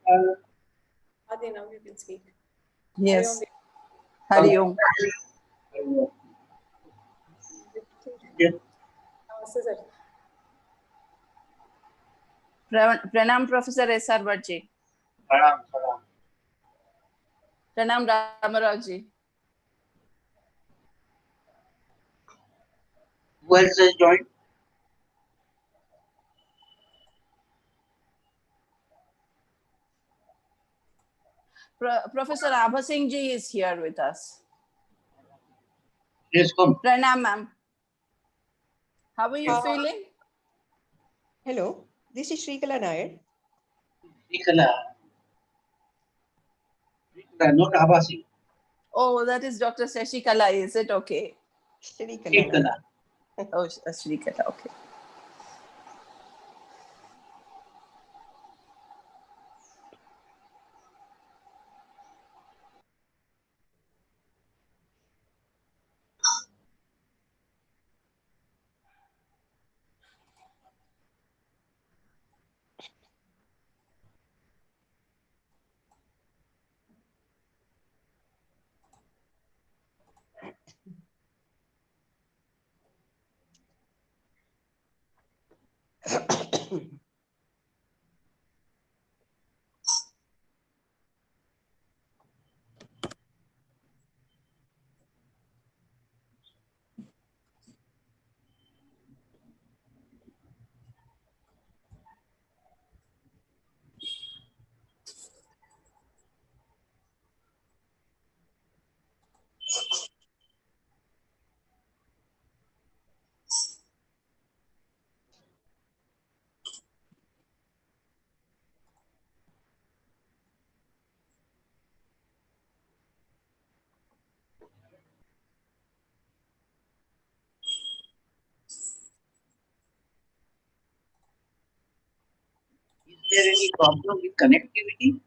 Adi, now you can speak. Yes. Hari Om. Namaste, sir. Pranam, Professor S.R. Bhattji. Pranam, Ramarajji. Who else has joined? Professor Abha Singh ji is here with us. Yes, come. Pranam, ma'am. How are you feeling? Hello, this is Shrikala Nair. Shrikala, not Abasi. Oh, that is Dr. Shashikala, is it? Okay. Shrikala. Oh, Shrikala, okay. Is there any problem with connectivity?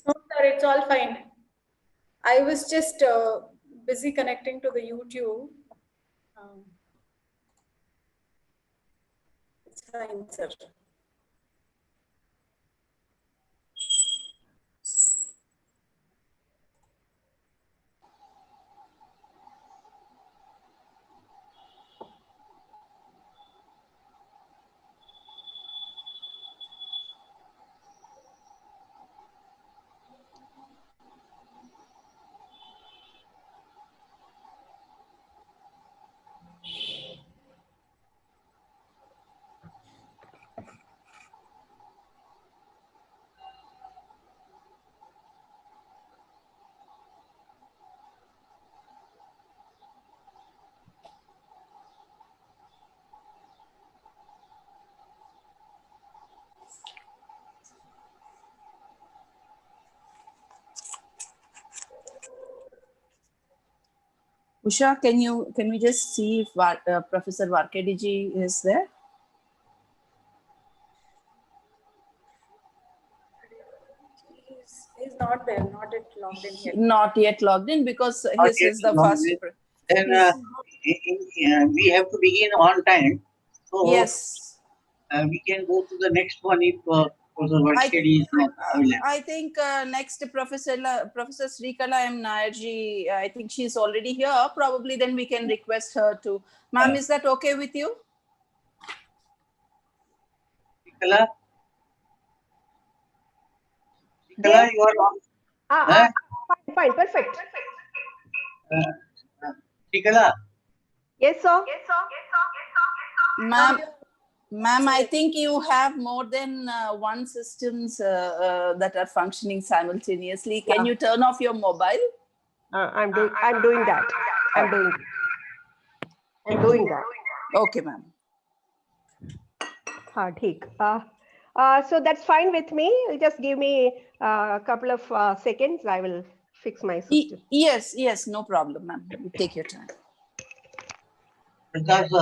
No, sir, it's all fine. I was just busy connecting to the YouTube. It's fine, sir. Usha, can we just see if Professor Varkediji is there? He's not there, not yet logged in yet. Not yet logged in because his is the first. Then we have to begin on time. So yes. We can go to the next one if Professor Varkedi is not available. I think next Professor Srikala M. Nairji, I think she's already here. Probably then we can request her to. Ma'am, is that okay with you? Srikala? Srikala, you are on. Fine, perfect. Srikala? Yes, sir. Ma'am, I think you have more than one systems that are functioning simultaneously. Can you turn off your mobile? I'm doing that. I'm doing that. Okay, ma'am. So that's fine with me. Just give me a couple of seconds. I will fix my system. Yes, no problem, ma'am. You take your time. Because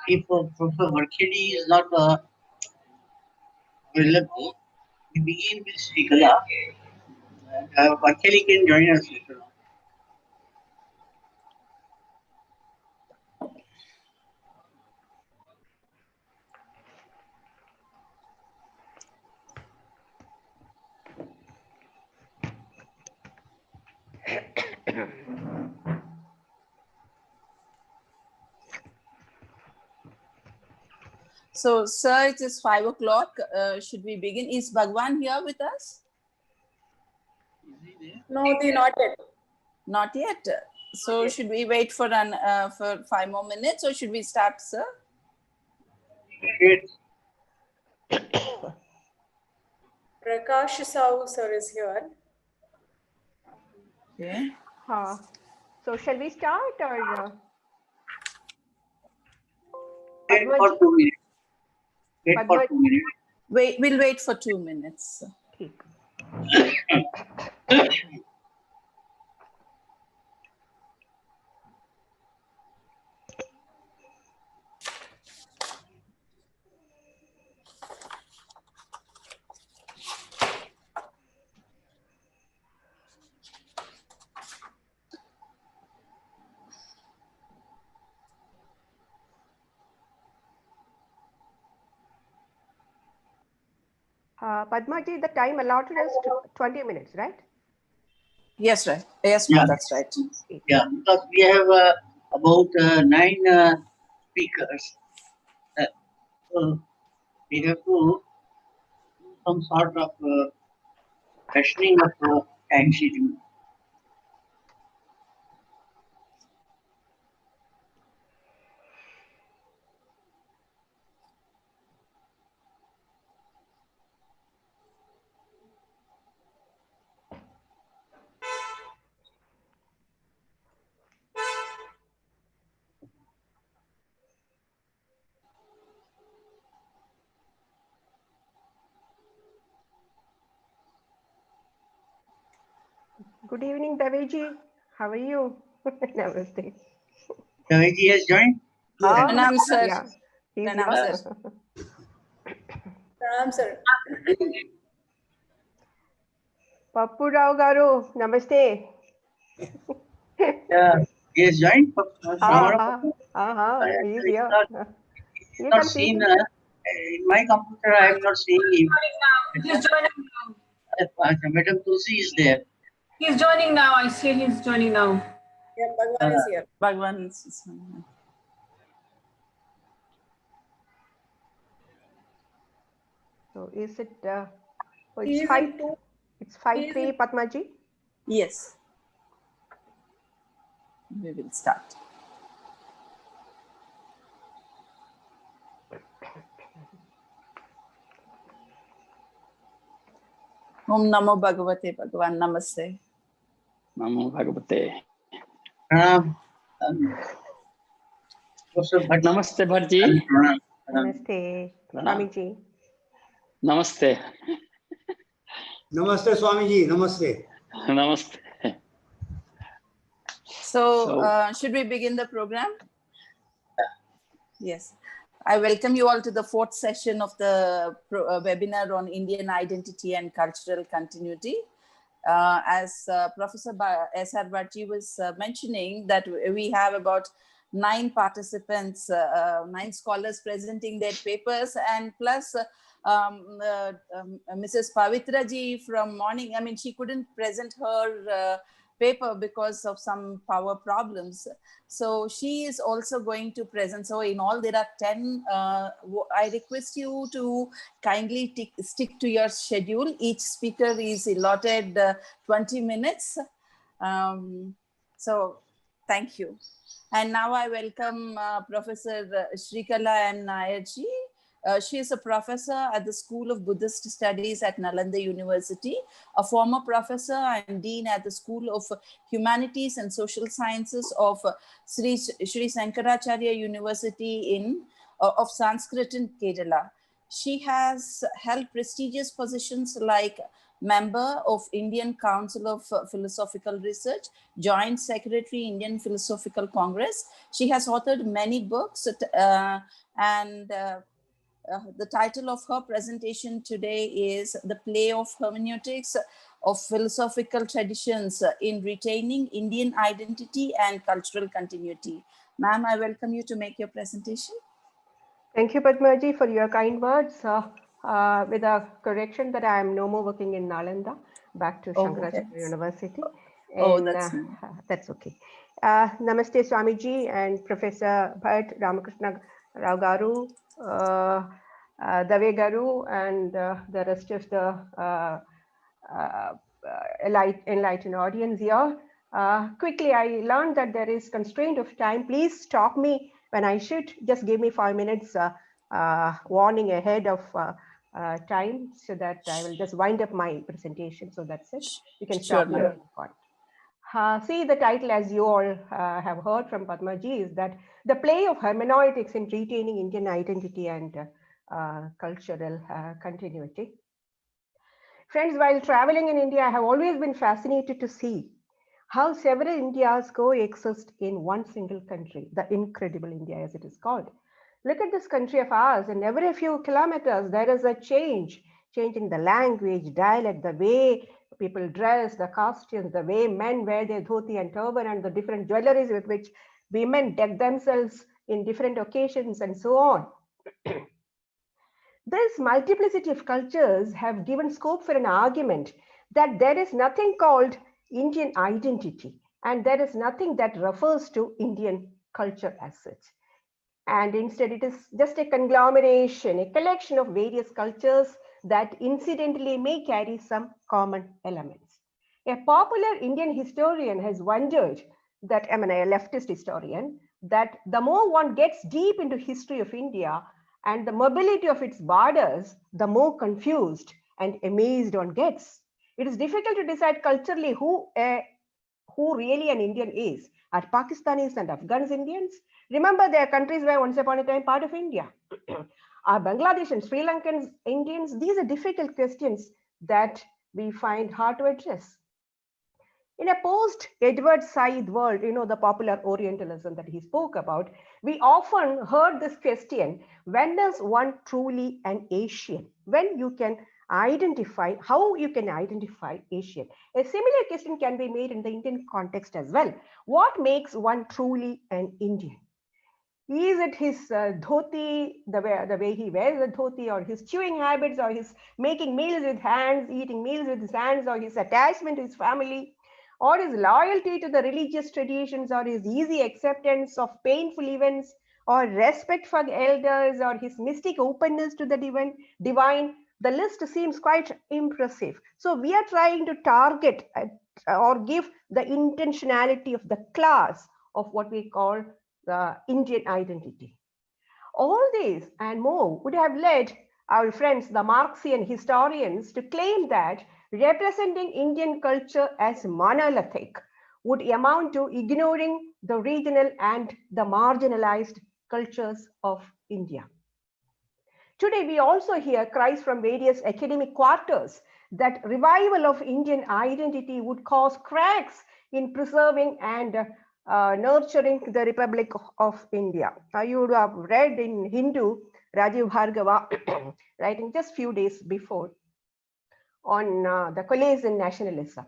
if Professor Varkedi is not available, we begin with Srikala. Varkedi can join us later on. So, sir, it is 5 o'clock. Should we begin? Is Bhagwan here with us? No, not yet. Not yet. So, should we wait for 5 more minutes, or should we start, sir? Great. Prakash Sahu sir is here. Okay. So shall we start or? Wait for 2 minutes. Wait for Padma- 2 minutes. We'll wait for 2 minutes. ठीक. Padma ji, the time allotted is 20 minutes, right? Yes, right. Yes, ma'am, Yeah. that's right. Yeah, because we have about 9 speakers. So we have to do some sort of rationing of time schedule. Good evening, Daveji. How are you? Namaste. Daveji has joined. Pranam, sir. Yeah, he's Pranam, here. sir. Pranam sir. Pappu Rao Garu, namaste. Yeah, he has joined. He's here. He's You not can see seen him. in my computer. I am not seeing him. He's joining now. Madam Tulsi is there. He's joining now. I see he's joining now. Yeah, Bhagwan is here. Bhagwan is- So is it? Oh, He it's is five. in two. It's 5 he is 3, in- Padmaji. Yes. We will start. Om Namo Bhagavate Bhagwan. Namaste. Namo Bhagavate. Pranam. Professor Bhatt. Namaste Bharji. Pranam. Namaste, Pranam. Swamiji. Namaste. Namaste, Swamiji. Namaste. Namaste. So, should we begin the program? Yes. I welcome you all to the 4th session of the webinar on Indian identity and cultural continuity. As Professor S.R. Bharji was mentioning, that we have about 9 participants, 9 scholars presenting their papers, and plus Mrs. Pavitra ji from morning. I mean, she couldn't present her paper because of some power problems. So she is also going to present. So in all, there are 10. I request you to kindly stick to your schedule. Each speaker is allotted 20 minutes. So thank you. And now I welcome Professor Srikala M. Nair ji. She is a professor at the School of Buddhist Studies at Nalanda University, a former professor and dean at the School of Humanities and Social Sciences of Sri Sankaracharya University of Sanskrit in Kerala. She has held prestigious positions like member of Indian Council of Philosophical Research, Joint Secretary, Indian Philosophical Congress. She has authored many books the title of her presentation today is The Play of Hermeneutics of Philosophical Traditions in Retaining Indian Identity and Cultural Continuity. Ma'am, I welcome you to make your presentation. Thank you, Padmaji, for your kind words. With a correction that I am no more working in Nalanda, back to Oh, Shankaracharya yes. University. Oh, And that's nice. that's okay. Namaste Swamiji and Professor Bhatt, Ramakrishna Rao Garu, Dave Garu, and the rest of the uh, enlightened audience here. Quickly, I learned that there is constraint of time. Please stop me when I should. Just give me 5 minutes warning ahead of time, so that I will just wind up my presentation. So that's it. You can Sure, stop me at any point. See, the title, as you all have heard from Padma ji, is that the play of hermeneutics in retaining Indian identity and cultural continuity. Friends, while traveling in India, I have always been fascinated to see how several Indias coexist in one single country, the incredible India as it is called. Look at this country of ours, and every few kilometers, there is a change in the language, dialect, the way people dress, the costumes, the way men wear their dhoti and turban, and the different jewelries with which women deck themselves in different occasions, and so on. This multiplicity of cultures have given scope for an argument that there is nothing called Indian identity, and there is nothing that refers to Indian culture as such. And instead, it is just a conglomeration, a collection of various cultures that incidentally may carry some common elements. A popular Indian historian has wondered that, I mean, a leftist historian, that the more one gets deep into history of India and the mobility of its borders, the more confused and amazed one gets. It is difficult to decide culturally who really an Indian is. Are Pakistanis and Afghans Indians? Remember, they are countries where once upon a time part of India. Are Bangladesh and Sri Lankans Indians? These are difficult questions that we find hard to address. In a post-Edward Said world, you know, the popular Orientalism that he spoke about, we often heard this question, when is one truly an Asian? When you can identify, how you can identify Asian? A similar question can be made in the Indian context as well. What makes one truly an Indian? Is it his dhoti, the way he wears the dhoti, or his chewing habits, or his making meals with hands, eating meals with his hands, or his attachment to his family, or his loyalty to the religious traditions, or his easy acceptance of painful events, or respect for elders, or his mystic openness to the divine? The list seems quite impressive. So we are trying to target or give the intentionality of the class of what we call the Indian identity. All these and more would have led our friends, the Marxian historians, to claim that representing Indian culture as monolithic would amount to ignoring the regional and the marginalized cultures of India. Today, we also hear cries from various academic quarters that revival of Indian identity would cause cracks in preserving and nurturing the Republic of India. You would have read in Hindu, Rajiv Bhargava, writing just few days before on the collapse in nationalism.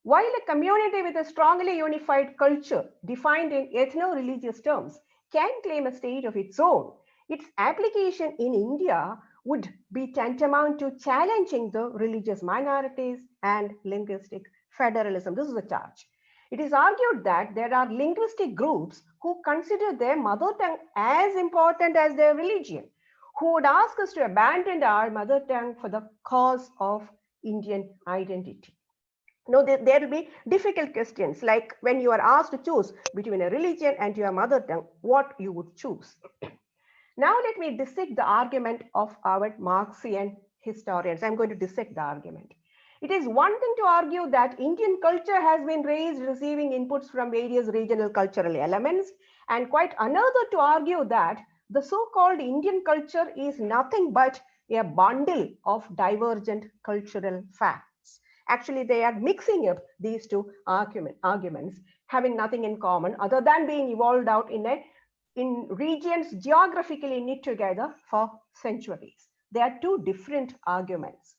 While a community with a strongly unified culture defined in ethno-religious terms can claim a state of its own, its application in India would be tantamount to challenging the religious minorities and linguistic federalism. This is the charge. It is argued that there are linguistic groups who consider their mother tongue as important as their religion, who would ask us to abandon our mother tongue for the cause of Indian identity. No, there will be difficult questions, like when you are asked to choose between a religion and your mother tongue, what you would choose. Now let me dissect the argument of our Marxian historians. I'm going to dissect the argument. It is one thing to argue that Indian culture has been raised receiving inputs from various regional cultural elements, and quite another to argue that the so-called Indian culture is nothing but a bundle of divergent cultural facts. Actually, they are mixing up these two arguments, having nothing in common other than being evolved out in regions geographically knit together for centuries. They are two different arguments.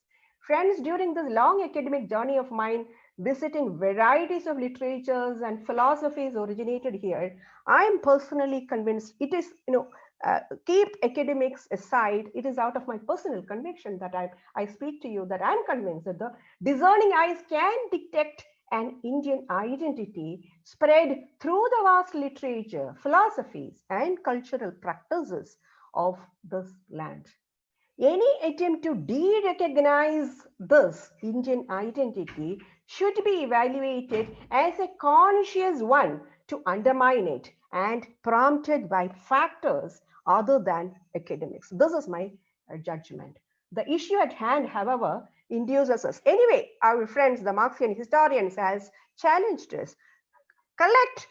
Friends, during this long academic journey of mine, visiting varieties of literatures and philosophies originated here, I am personally convinced it is, keep academics aside, it is out of my personal conviction that I speak to you, that I'm convinced that the discerning eyes can detect and Indian identity spread through the vast literature, philosophies, and cultural practices of this land. Any attempt to de-recognize this Indian identity should be evaluated as a conscious one to undermine it and prompted by factors other than academics. This is my judgment. The issue at hand, however, induces us. Anyway, our friends, the Marxian historians, has challenged us. Collect,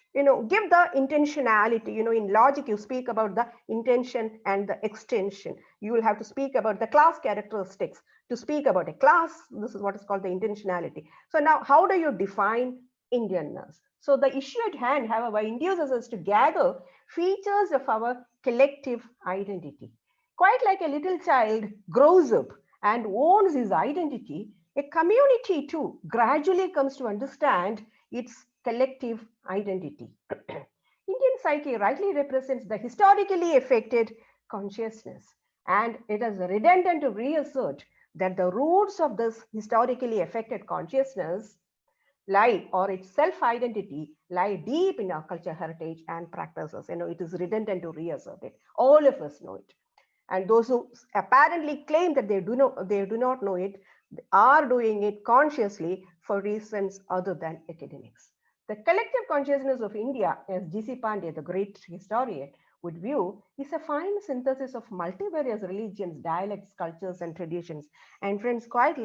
give the intentionality. In logic, you speak about the intention and the extension. You will have to speak about the class characteristics. To speak about a class, this is what is called the intentionality. So now, how do you define Indianness? So the issue at hand, however, induces us to gather features of our collective identity. Quite like a little child grows up and owns his identity, a community too gradually comes to understand its collective identity. Indian psyche rightly represents the historically affected consciousness, and it is redundant to reassert that the roots of this historically affected consciousness lie, or its self-identity lie deep in our culture, heritage, and practices. It is redundant to reassert it. All of us know it. And those who apparently claim that they do not know it are doing it consciously for reasons other than academics. The collective consciousness of India, as G.C. Pandey, the great historian, would view, is a fine synthesis of multivarious religions, dialects, cultures, and traditions. And friends, quite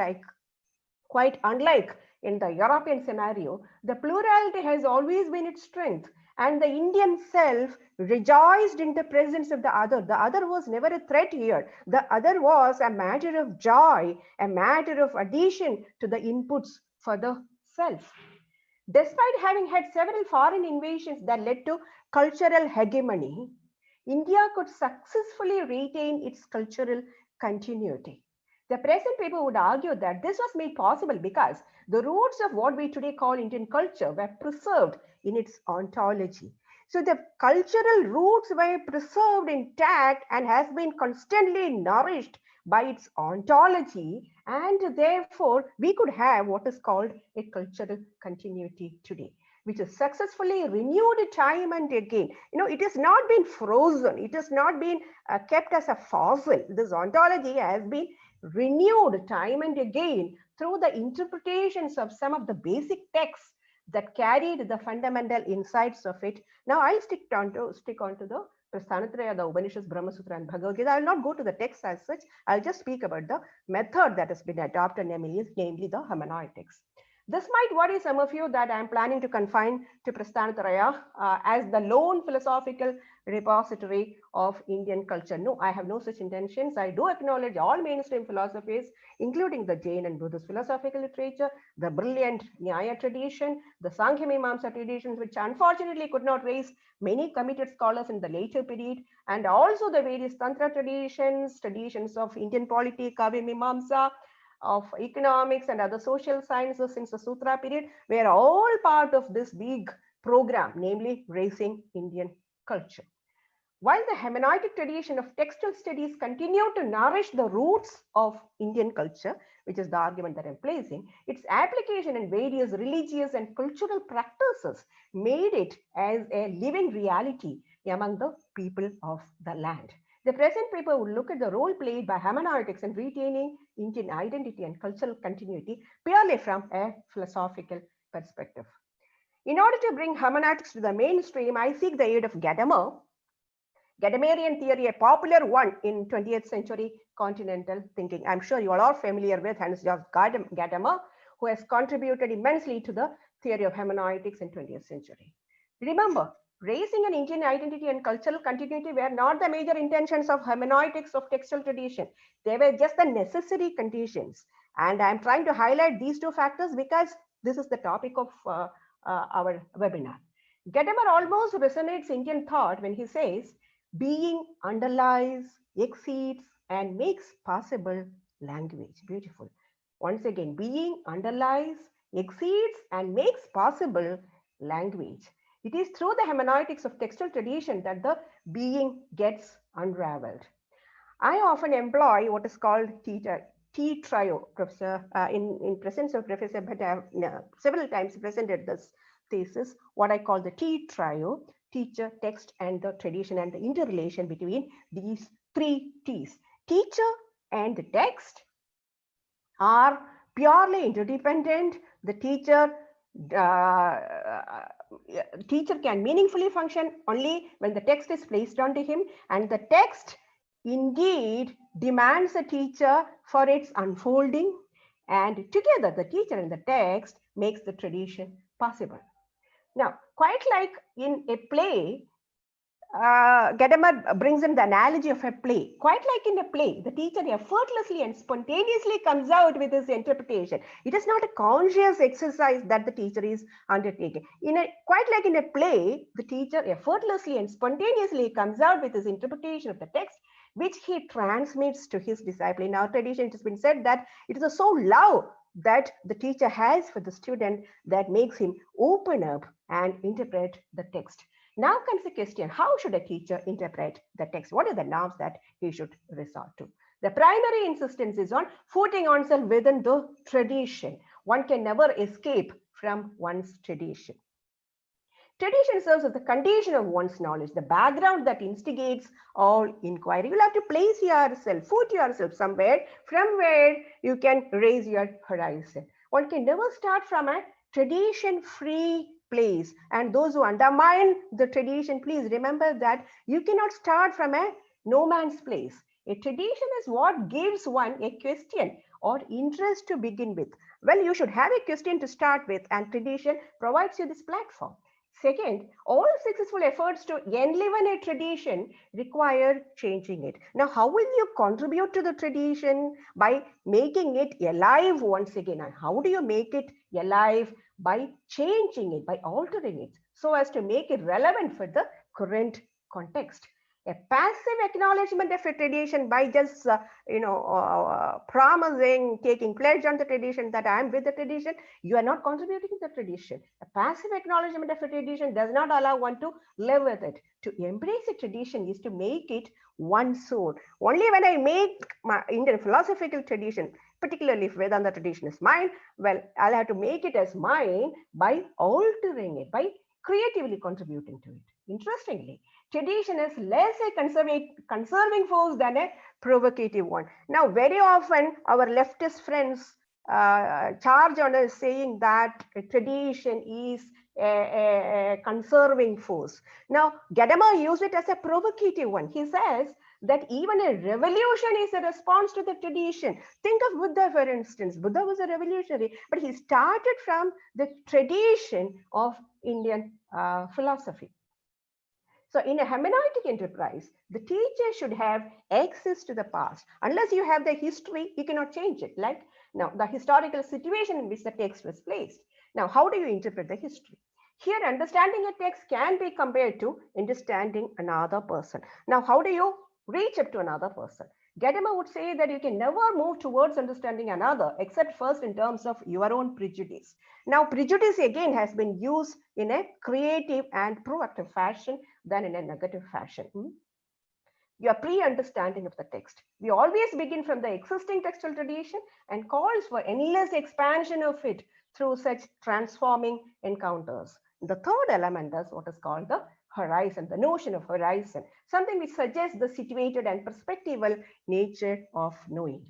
unlike in the European scenario, the plurality has always been its strength, and the Indian self rejoiced in the presence of the other. The other was never a threat here. The other was a matter of joy, a matter of addition to the inputs for the self. Despite having had several foreign invasions that led to cultural hegemony, India could successfully retain its cultural continuity. The present paper would argue that this was made possible because the roots of what we today call Indian culture were preserved in its ontology. So the cultural roots were preserved intact and has been constantly nourished by its ontology, and therefore we could have what is called a cultural continuity today, which is successfully renewed time and again. It has not been frozen. It has not been kept as a fossil. This ontology has been renewed time and again through the interpretations of some of the basic texts that carried the fundamental insights of it. Now I'll stick on to the Prasthanatraya, the Upanishads, Brahma Sutra, and Bhagavad Gita. I will not go to the text as such. I'll just speak about the method that has been adopted, namely the hermeneutics. This might worry some of you that I'm planning to confine to Prasthanatraya as the lone philosophical repository of Indian culture. No, I have no such intentions. I do acknowledge all mainstream philosophies, including the Jain and Buddhist philosophical literature, the brilliant Nyaya tradition, the Sankhya Mimamsa traditions, which unfortunately could not raise many committed scholars in the later period, and also the various Tantra traditions of Indian polity, Kavya Mimamsa, of economics and other social sciences since the Sutra period, were all part of this big program, namely raising Indian culture. While the hermeneutic tradition of textual studies continued to nourish the roots of Indian culture, which is the argument that I'm placing, its application in various religious and cultural practices made it as a living reality among the people of the land. The present paper would look at the role played by hermeneutics in retaining Indian identity and cultural continuity purely from a philosophical perspective. In order to bring hermeneutics to the mainstream, I seek the aid of Gadamer, Gadamerian theory, a popular one in 20th century continental thinking. I'm sure you all are familiar with Hans-Georg Gadamer, who has contributed immensely to the theory of hermeneutics in 20th century. Remember, raising an Indian identity and cultural continuity were not the major intentions of hermeneutics of textual tradition. They were just the necessary conditions. And I'm trying to highlight these two factors because this is the topic of our webinar. Gadamer almost resonates Indian thought when he says, being underlies, exceeds, and makes possible language. Beautiful. Once again, being underlies, exceeds, and makes possible language. It is through the hermeneutics of textual tradition that the being gets unraveled. I often employ what is called T trio, Professor, in presence of Professor Bhatt, I have several times presented this thesis, what I call the T trio, teacher, text, and the tradition, and the interrelation between these three T's. Teacher and the text are purely interdependent. The teacher can meaningfully function only when the text is placed onto him, and the text indeed demands a teacher for its unfolding, and together the teacher and the text makes the tradition possible. Now, quite like in a play, Gadamer brings in the analogy of a play. Quite like in a play, the teacher effortlessly and spontaneously comes out with his interpretation. It is not a conscious exercise that the teacher is undertaking. Quite like in a play, the teacher effortlessly and spontaneously comes out with his interpretation of the text, which he transmits to his disciple. In our tradition, it has been said that it is a so love that the teacher has for the student that makes him open up and interpret the text. Now comes the question, how should a teacher interpret the text? What are the norms that he should resort to? The primary insistence is on footing oneself within the tradition. One can never escape from one's tradition. Tradition serves as the condition of one's knowledge, the background that instigates all inquiry. You'll have to place yourself, foot yourself somewhere from where you can raise your horizon. One can never start from a tradition-free place. And those who undermine the tradition, please remember that you cannot start from a no man's place. A tradition is what gives one a question or interest to begin with. Well, you should have a question to start with, and tradition provides you this platform. Second, all successful efforts to enliven a tradition require changing it. Now, how will you contribute to the tradition? By making it alive once again. And how do you make it alive? By changing it, by altering it, so as to make it relevant for the current context. A passive acknowledgement of a tradition by just promising, taking pledge on the tradition that I am with the tradition, you are not contributing to the tradition. A passive acknowledgement of a tradition does not allow one to live with it. To embrace a tradition is to make it one's own. Only when I make my Indian philosophical tradition, particularly if Vedanta tradition is mine, well, I'll have to make it as mine by altering it, by creatively contributing to it. Interestingly, tradition is less a conserving force than a provocative one. Now, very often our leftist friends charge on us saying that a tradition is a conserving force. Now, Gadamer used it as a provocative one. He says that even a revolution is a response to the tradition. Think of Buddha, for instance. Buddha was a revolutionary, but he started from the tradition of Indian philosophy. So in a hermeneutic enterprise, the teacher should have access to the past. Unless you have the history, you cannot change it. Like now, the historical situation in which the text was placed. Now, how do you interpret the history? Here, understanding a text can be compared to understanding another person. Now, how do you reach up to another person? Gadamer would say that you can never move towards understanding another except first in terms of your own prejudice. Now, prejudice again has been used in a creative and proactive fashion than in a negative fashion. Your pre-understanding of the text. We always begin from the existing textual tradition and calls for endless expansion of it through such transforming encounters. The third element is what is called the horizon, the notion of horizon, something which suggests the situated and perspectival nature of knowing.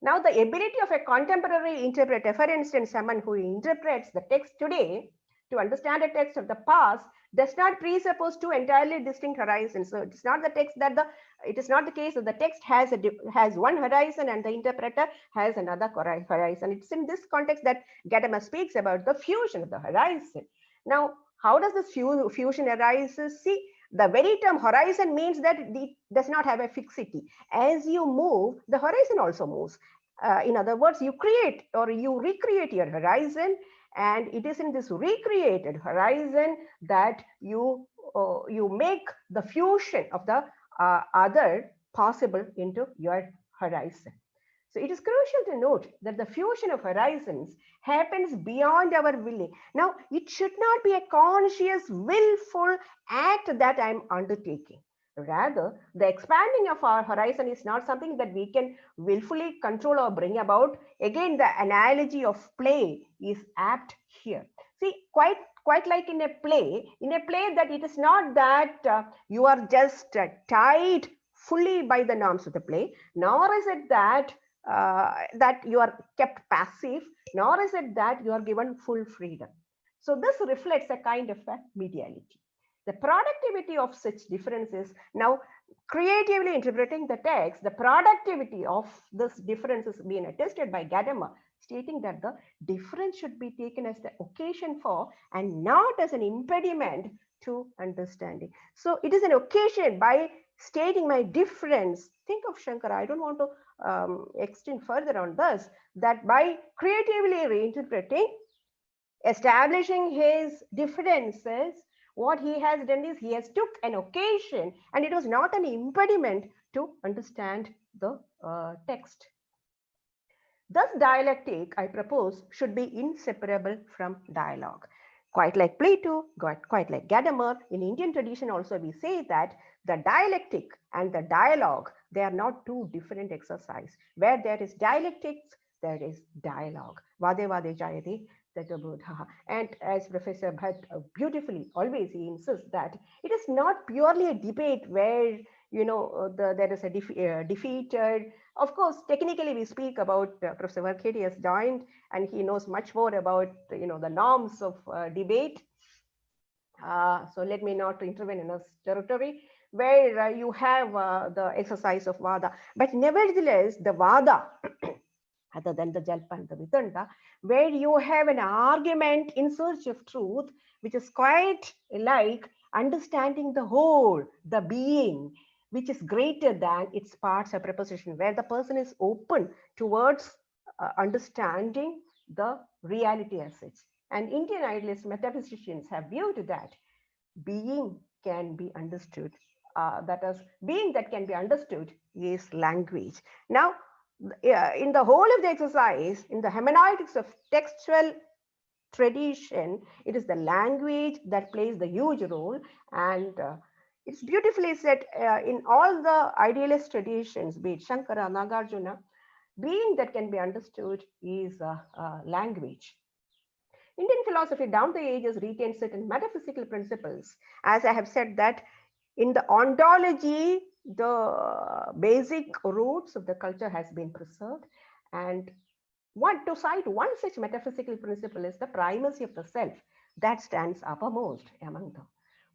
Now, the ability of a contemporary interpreter, for instance, someone who interprets the text today, to understand a text of the past does not presuppose two entirely distinct horizons. So it's not the text that it is not the case that the text has one horizon and the interpreter has another horizon. It's in this context that Gadamer speaks about the fusion of the horizon. Now, how does this fusion arise? See, the very term horizon means that it does not have a fixity. As you move, the horizon also moves. In other words, you create or you recreate your horizon, and it is in this recreated horizon that you make the fusion of the other possible into your horizon. So it is crucial to note that the fusion of horizons happens beyond our willing. Now, it should not be a conscious, willful act that I'm undertaking. Rather, the expanding of our horizon is not something that we can willfully control or bring about. Again, the analogy of play is apt here. See, quite like in a play that it is not that you are just tied fully by the norms of the play, nor is it that that you are kept passive, nor is it that you are given full freedom. So this reflects a kind of a mediality. The productivity of such differences, now creatively interpreting the text, the productivity of this difference is being attested by Gadamer, stating that the difference should be taken as the occasion for and not as an impediment to understanding. So it is an occasion by stating my difference. Think of Shankara. I don't want to extend further on this, that by creatively reinterpreting, establishing his differences, what he has done is he has took an occasion and it was not an impediment to understand the text. Thus, dialectic, I propose, should be inseparable from dialogue. Quite like Plato, quite like Gadamer, in Indian tradition also we say that the dialectic and the dialogue, they are not two different exercises. Where there is dialectics, there is dialogue. Vade vade jayate. And as Professor Bhatt beautifully always he insists that it is not purely a debate where there is a defeated. Of course, technically we speak about Professor Varkhedi has joined and he knows much more about the norms of debate. So let me not intervene in this territory where you have the exercise of Vada, but nevertheless the Vada other than the Jalpa, the Vitanda, where you have an argument in search of truth, which is quite like understanding the whole, the being, which is greater than its parts or preposition, where the person is open towards understanding the reality as such. And Indian idealist metaphysicians have viewed that being can be understood. That is, being that can be understood is language. Now, in the whole of the exercise, in the hermeneutics of textual tradition, it is the language that plays the huge role. And it's beautifully said in all the idealist traditions, be it Shankara, Nagarjuna, being that can be understood is language. Indian philosophy down the ages retains certain metaphysical principles. As I have said that in the ontology, the basic roots of the culture has been preserved. And to cite one such metaphysical principle is the primacy of the self that stands uppermost among them.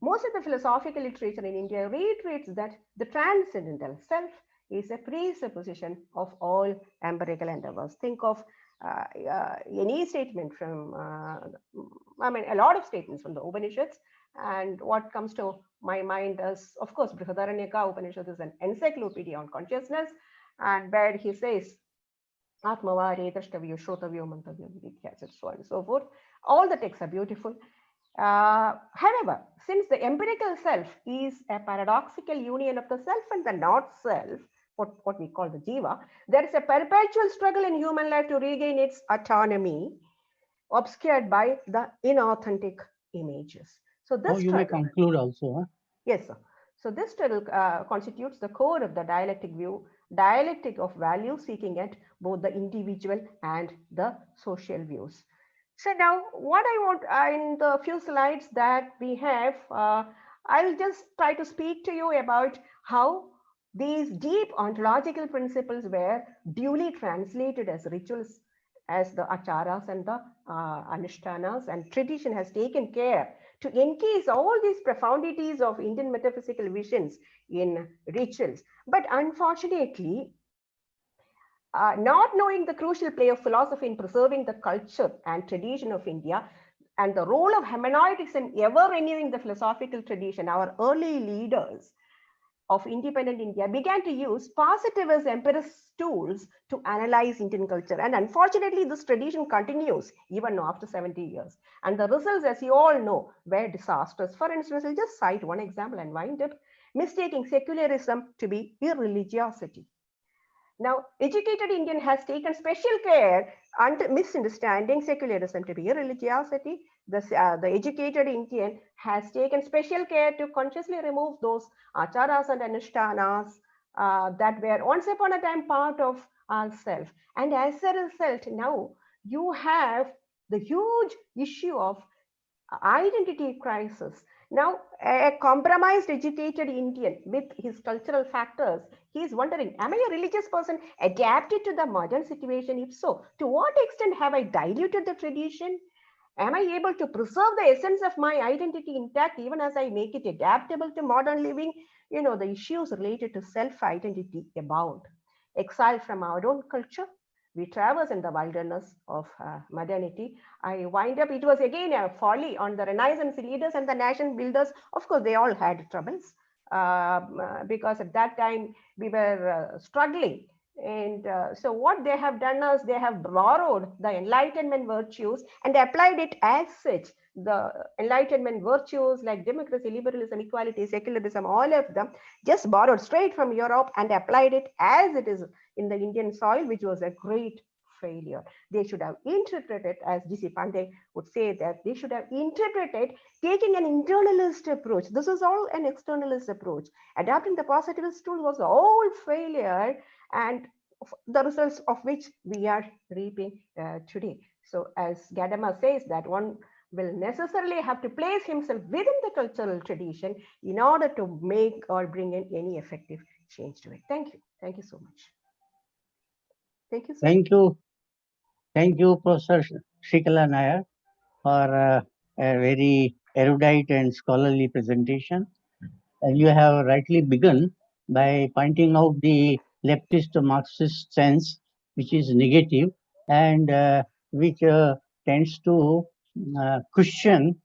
Most of the philosophical literature in India reiterates that the transcendental self is a presupposition of all empirical endeavors. Think of any statement from, a lot of statements from the Upanishads. And what comes to my mind is, of course, Brihadaranyaka Upanishad is an encyclopedia on consciousness, and where he says, Atmavare, Dashtavyo, Shrotavyo, Mantavyo, Vidhyas, so on and so forth. All the texts are beautiful. However, since the empirical self is a paradoxical union of the self and the not self, what we call the jiva, there is a perpetual struggle in human life to regain its autonomy, obscured by the inauthentic images. So this you may conclude also. Huh? Yes, sir. So this struggle constitutes the core of the dialectic view, dialectic of value seeking at both the individual and the social views. So now what I want in the few slides that we have, I'll just try to speak to you about how these deep ontological principles were duly translated as rituals, as the acharas and the anushtanas, and tradition has taken care to encase all these profundities of Indian metaphysical visions in rituals. But unfortunately, not knowing the crucial play of philosophy in preserving the culture and tradition of India and the role of hermeneutics in ever renewing the philosophical tradition, our early leaders of independent India began to use positivist empirist tools to analyze Indian culture. And unfortunately, this tradition continues even after 70 years. And the results, as you all know, were disastrous. For instance, I'll just cite one example and wind up, mistaking secularism to be irreligiosity. Now, educated Indian has taken special care and misunderstanding secularism to be irreligiosity. the educated Indian has taken special care to consciously remove those acharas and anushtanas that were once upon a time part of ourselves. And as a result, now you have the huge issue of identity crisis. Now, a compromised, educated Indian with his cultural factors, he is wondering, am I a religious person adapted to the modern situation? If so, to what extent have I diluted the tradition? Am I able to preserve the essence of my identity intact even as I make it adaptable to modern living? You know, the issues related to self-identity abound. Exiled from our own culture, we traverse in the wilderness of modernity. I wind up, it was again a folly on the Renaissance leaders and the nation builders. Of course, they all had troubles because at that time we were struggling. And so what they have done is they have borrowed the Enlightenment virtues and applied it as such. The Enlightenment virtues like democracy, liberalism, equality, secularism, all of them just borrowed straight from Europe and applied it as it is in the Indian soil, which was a great failure. They should have interpreted, as D.C. Pandey would say, that they should have interpreted taking an internalist approach. This is all an externalist approach. Adapting the positivist tool was all failure, and the results of which we are reaping today. So as Gadamer says, that one will necessarily have to place himself within the cultural tradition in order to make or bring in any effective change to it. Thank you. Thank you so much. Thank you, sir. Thank you. Thank you, Professor Shrikala Nair, for a very erudite and scholarly presentation. You have rightly begun by pointing out the leftist Marxist sense, which is negative and which tends to cushion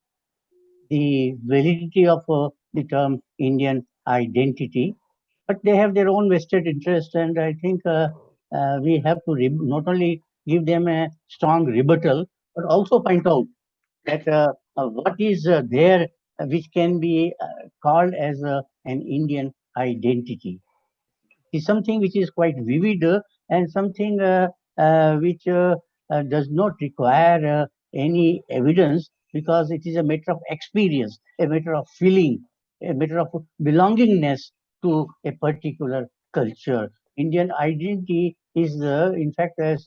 the validity of the term Indian identity. But they have their own vested interest, and I think we have to not only give them a strong rebuttal, but also point out that what is there which can be called as an Indian identity is something which is quite vivid and something which does not require any evidence, because it is a matter of experience, a matter of feeling, a matter of belongingness to a particular culture. Indian identity is, in fact, as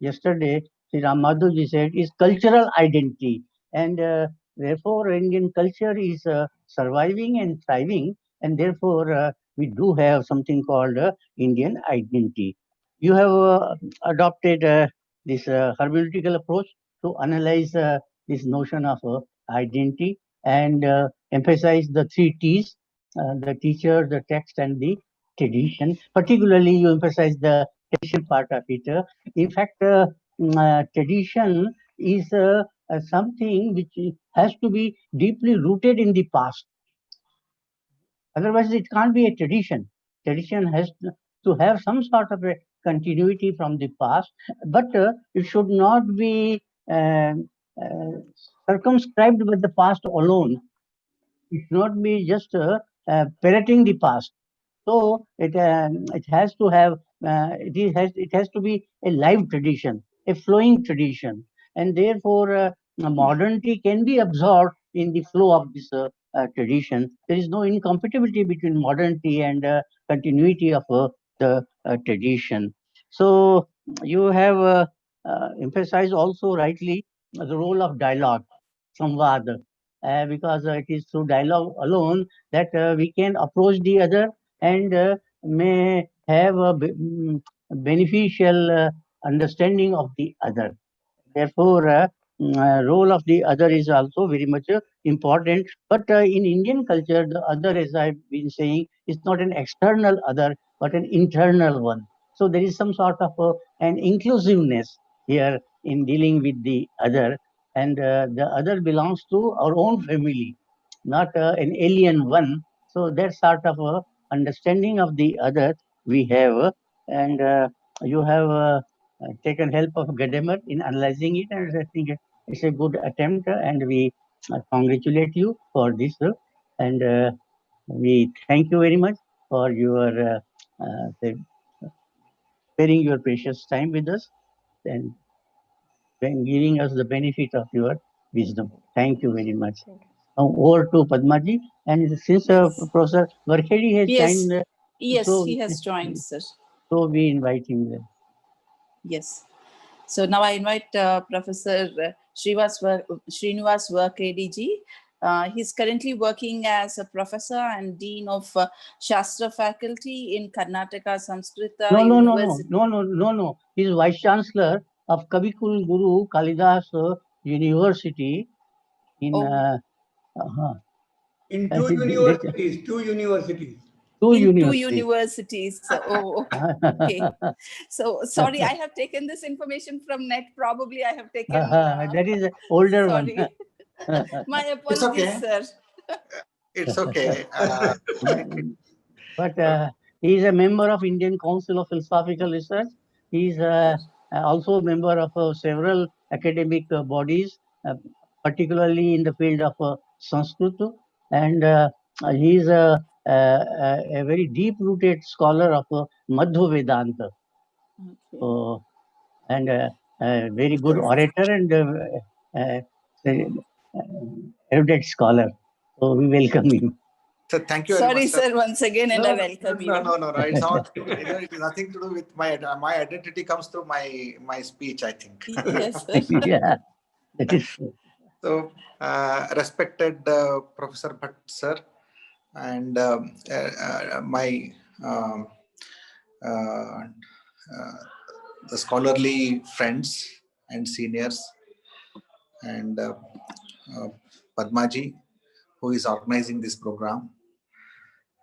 yesterday Sri Ram Madhurji said, is cultural identity. And therefore, Indian culture is surviving and thriving, and therefore we do have something called Indian identity. You have adopted this hermeneutical approach to analyze this notion of identity and emphasize the three T's, the teacher, the text, and the tradition. Particularly, you emphasize the tradition part of it. In fact, tradition is something which has to be deeply rooted in the past. Otherwise, it can't be a tradition. Tradition has to have some sort of a continuity from the past, but it should not be circumscribed with the past alone. It should not be just parroting the past. So it has to have it has to be a live tradition, a flowing tradition, and therefore modernity can be absorbed in the flow of this tradition. There is no incompatibility between modernity and continuity of the tradition. So you have emphasized also rightly the role of dialogue, samvad, because it is through dialogue alone that we can approach the other and may have a beneficial understanding of the other. Therefore, role of the other is also very much important. But in Indian culture, the other, as I've been saying, is not an external other, but an internal one. So there is some sort of an inclusiveness here in dealing with the other, and the other belongs to our own family, not an alien one. So that sort of understanding of the other we have, and you have taken help of Gadamer in analyzing it, and I think it's a good attempt, and we congratulate you for this, and we thank you very much for your sparing your precious time with us and giving us the benefit of your wisdom. Thank you very much. Thank you. Now over to Padmaji. And since Professor Varkhedi has Yes. joined, Yes, so, he has joined, sir. so we invite him there. Yes. So now I invite Professor Srinivas Varkhedi ji. He's currently working as a professor and dean of Shastra faculty in Karnataka Samskrita University. No. He's vice chancellor of Kavikul Guru Kalidas University in. In I two think universities, two universities. Two in universities. 2 universities. Oh, okay. So sorry, I have taken this information from net. Probably I have taken. That is an older sorry. one. My apologies, okay. sir. It's okay. But he is a member of Indian Council of Philosophical Research. He is also a member of several academic bodies, particularly in the field of Sanskrit. And he is a very deep-rooted scholar of Madhva Vedanta. Okay. And a very good orator and erudite scholar. So we welcome him. So thank you very Sorry, much, sir, once again, and I welcome you. No. It's not. It is nothing to do with my identity. Comes through my speech, I think. Yes, sir. Yeah, that is true. So, respected Professor Bhatt sir, and my the scholarly friends and seniors, and Padmaji, who is organizing this program.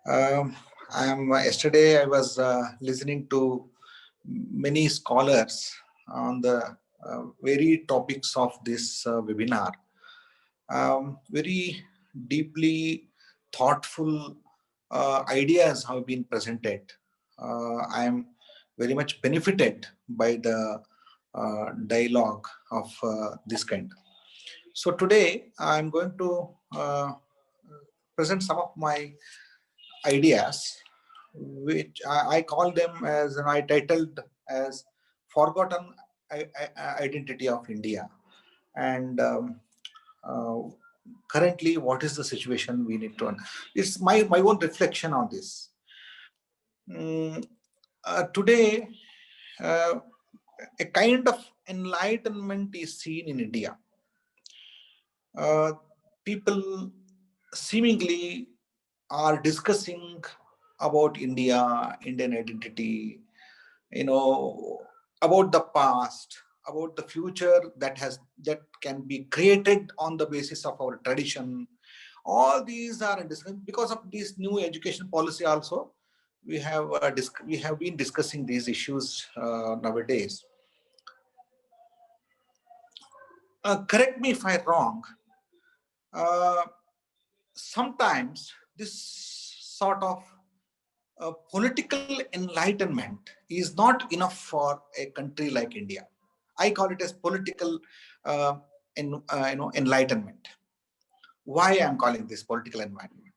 Yesterday I was listening to many scholars on the very topics of this webinar. Very deeply thoughtful ideas have been presented. I am very much benefited by the dialogue of this kind. So today I'm going to present some of my ideas, which I call them as, and I titled as Forgotten Identity of India. And currently, what is the situation we need to, it's my own reflection on this. Today, a kind of enlightenment is seen in India. People seemingly are discussing about India, Indian identity, about the past, about the future that can be created on the basis of our tradition. All these are discussed because of this new education policy. Also, we have been discussing these issues nowadays. Correct me if I'm wrong. Sometimes this sort of political enlightenment is not enough for a country like India. I call it as political enlightenment. Why I'm calling this political enlightenment?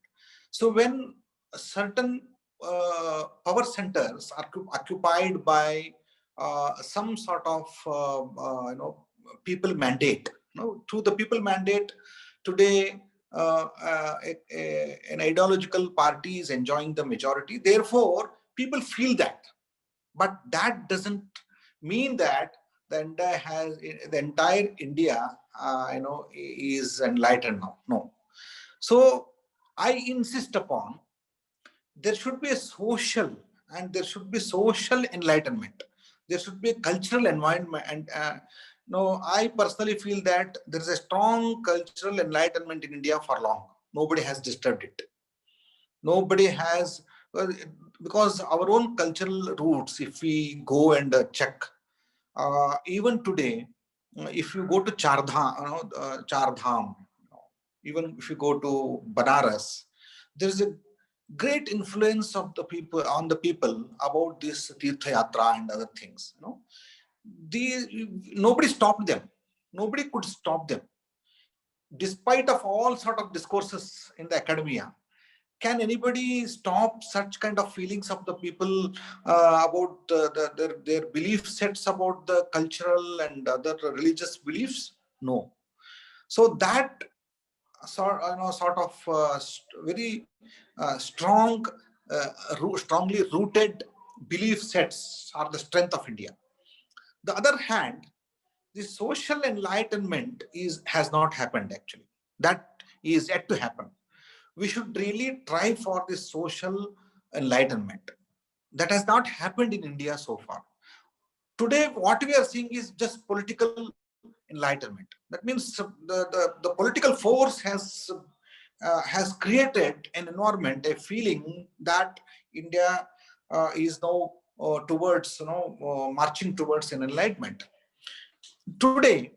So when certain power centers are occupied by some sort of people mandate, through the people mandate, today an ideological party is enjoying the majority. Therefore, people feel that, but that doesn't mean that the entire India, is enlightened now. No. So I insist upon there should be a social and there should be social enlightenment. There should be a cultural environment, and I personally feel that there is a strong cultural enlightenment in India for long. Nobody has disturbed it. Nobody has, because our own cultural roots, if we go and check, even today, if you go to Char Dham, even if you go to Banaras, there is a great influence of the people on the people about this Tirtha Yatra and other things. Nobody stopped them. Nobody could stop them. Despite of all sort of discourses in the academia, can anybody stop such kind of feelings of the people about their belief sets about the cultural and other religious beliefs? No. So that sort of very strong, strongly rooted belief sets are the strength of India. The other hand, the social enlightenment has not happened actually. That is yet to happen. We should really try for this social enlightenment. That has not happened in India so far. Today, what we are seeing is just political enlightenment. That means the political force has created an environment, a feeling that India is now towards, marching towards an enlightenment. Today,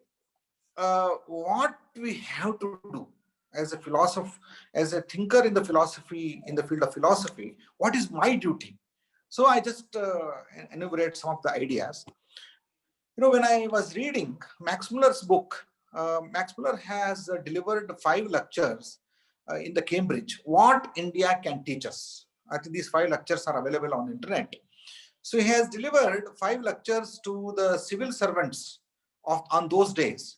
what we have to do as a philosopher, as a thinker in the philosophy, in the field of philosophy, what is my duty? So I just enumerate some of the ideas. When I was reading Max Muller's book, Max Muller has delivered 5 lectures in the Cambridge, What India Can Teach Us. I think these 5 lectures are available on the internet. So he has delivered 5 lectures to the civil servants on those days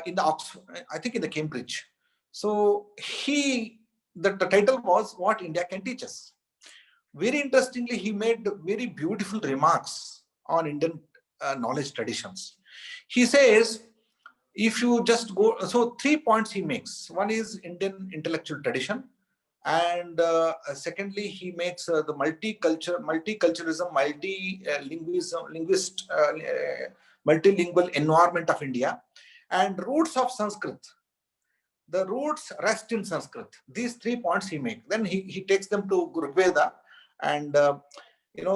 in the Oxford, I think in the Cambridge. So the title was What India Can Teach Us. Very interestingly, he made very beautiful remarks on Indian knowledge traditions. He says, if you just go, so 3 points he makes. One is Indian intellectual tradition, and secondly, he makes the multiculturalism, multilingual environment of India, and roots of Sanskrit. The roots rest in Sanskrit. These 3 points he makes. Then he takes them to Rigveda, and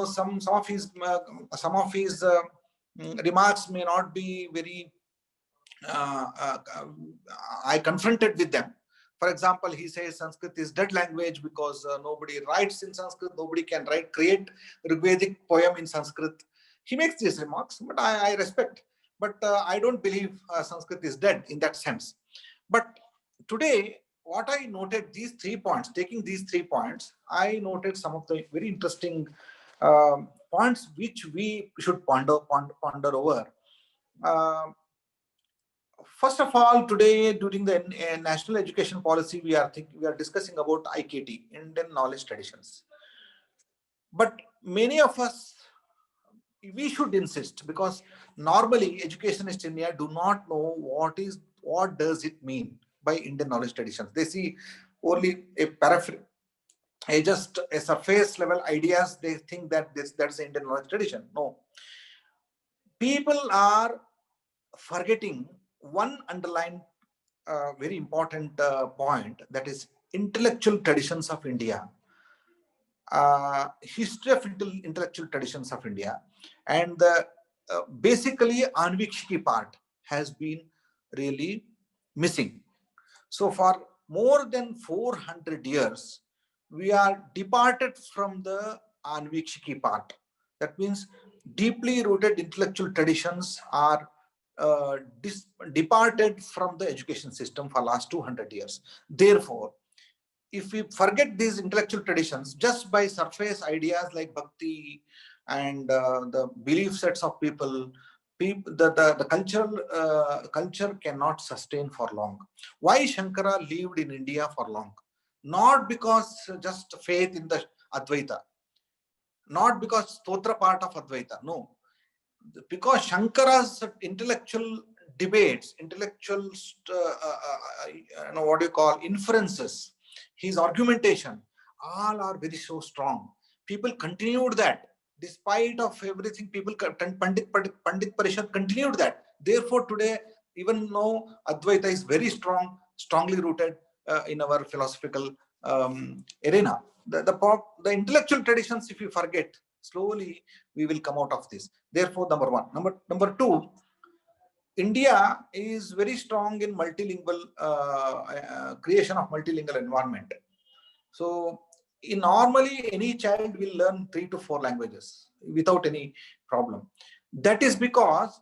some of his remarks may not be very. I confronted with them. For example, he says Sanskrit is dead language because nobody writes in Sanskrit. Nobody can create Rigvedic poem in Sanskrit. He makes these remarks, but I respect. But I don't believe Sanskrit is dead in that sense. But today, what I noted, these 3 points, taking these 3 points, I noted some of the very interesting points which we should ponder over. First of all, today during the national education policy, we are discussing about IKT, Indian knowledge traditions. But many of us, we should insist, because normally educationists in India do not know what does it mean by Indian knowledge traditions. They see only just a surface level ideas. They think that that's the Indian knowledge tradition. No, people are forgetting one underlying very important point, that is intellectual traditions of India, history of intellectual traditions of India, and the basically Anvikshiki part has been really missing. So for more than 400 years, we are departed from the Anvikshiki part. That means deeply rooted intellectual traditions are departed from the education system for last 200 years. Therefore, if we forget these intellectual traditions just by surface ideas like bhakti and the belief sets of people, the culture cannot sustain for long. Why Shankara lived in India for long? Not because just faith in the Advaita, not because Stotra part of Advaita, no. Because Shankara's intellectual debates, intellectual, inferences, his argumentation, all are very so strong. People continued that. Despite of everything, Pandit Parishad continued that. Therefore, today, even though Advaita is very strongly rooted in our philosophical arena, the intellectual traditions, if you forget, slowly we will come out of this. Therefore, number one. Number two, India is very strong in multilingual creation of multilingual environment. So normally any child will learn 3 to 4 languages without any problem. That is because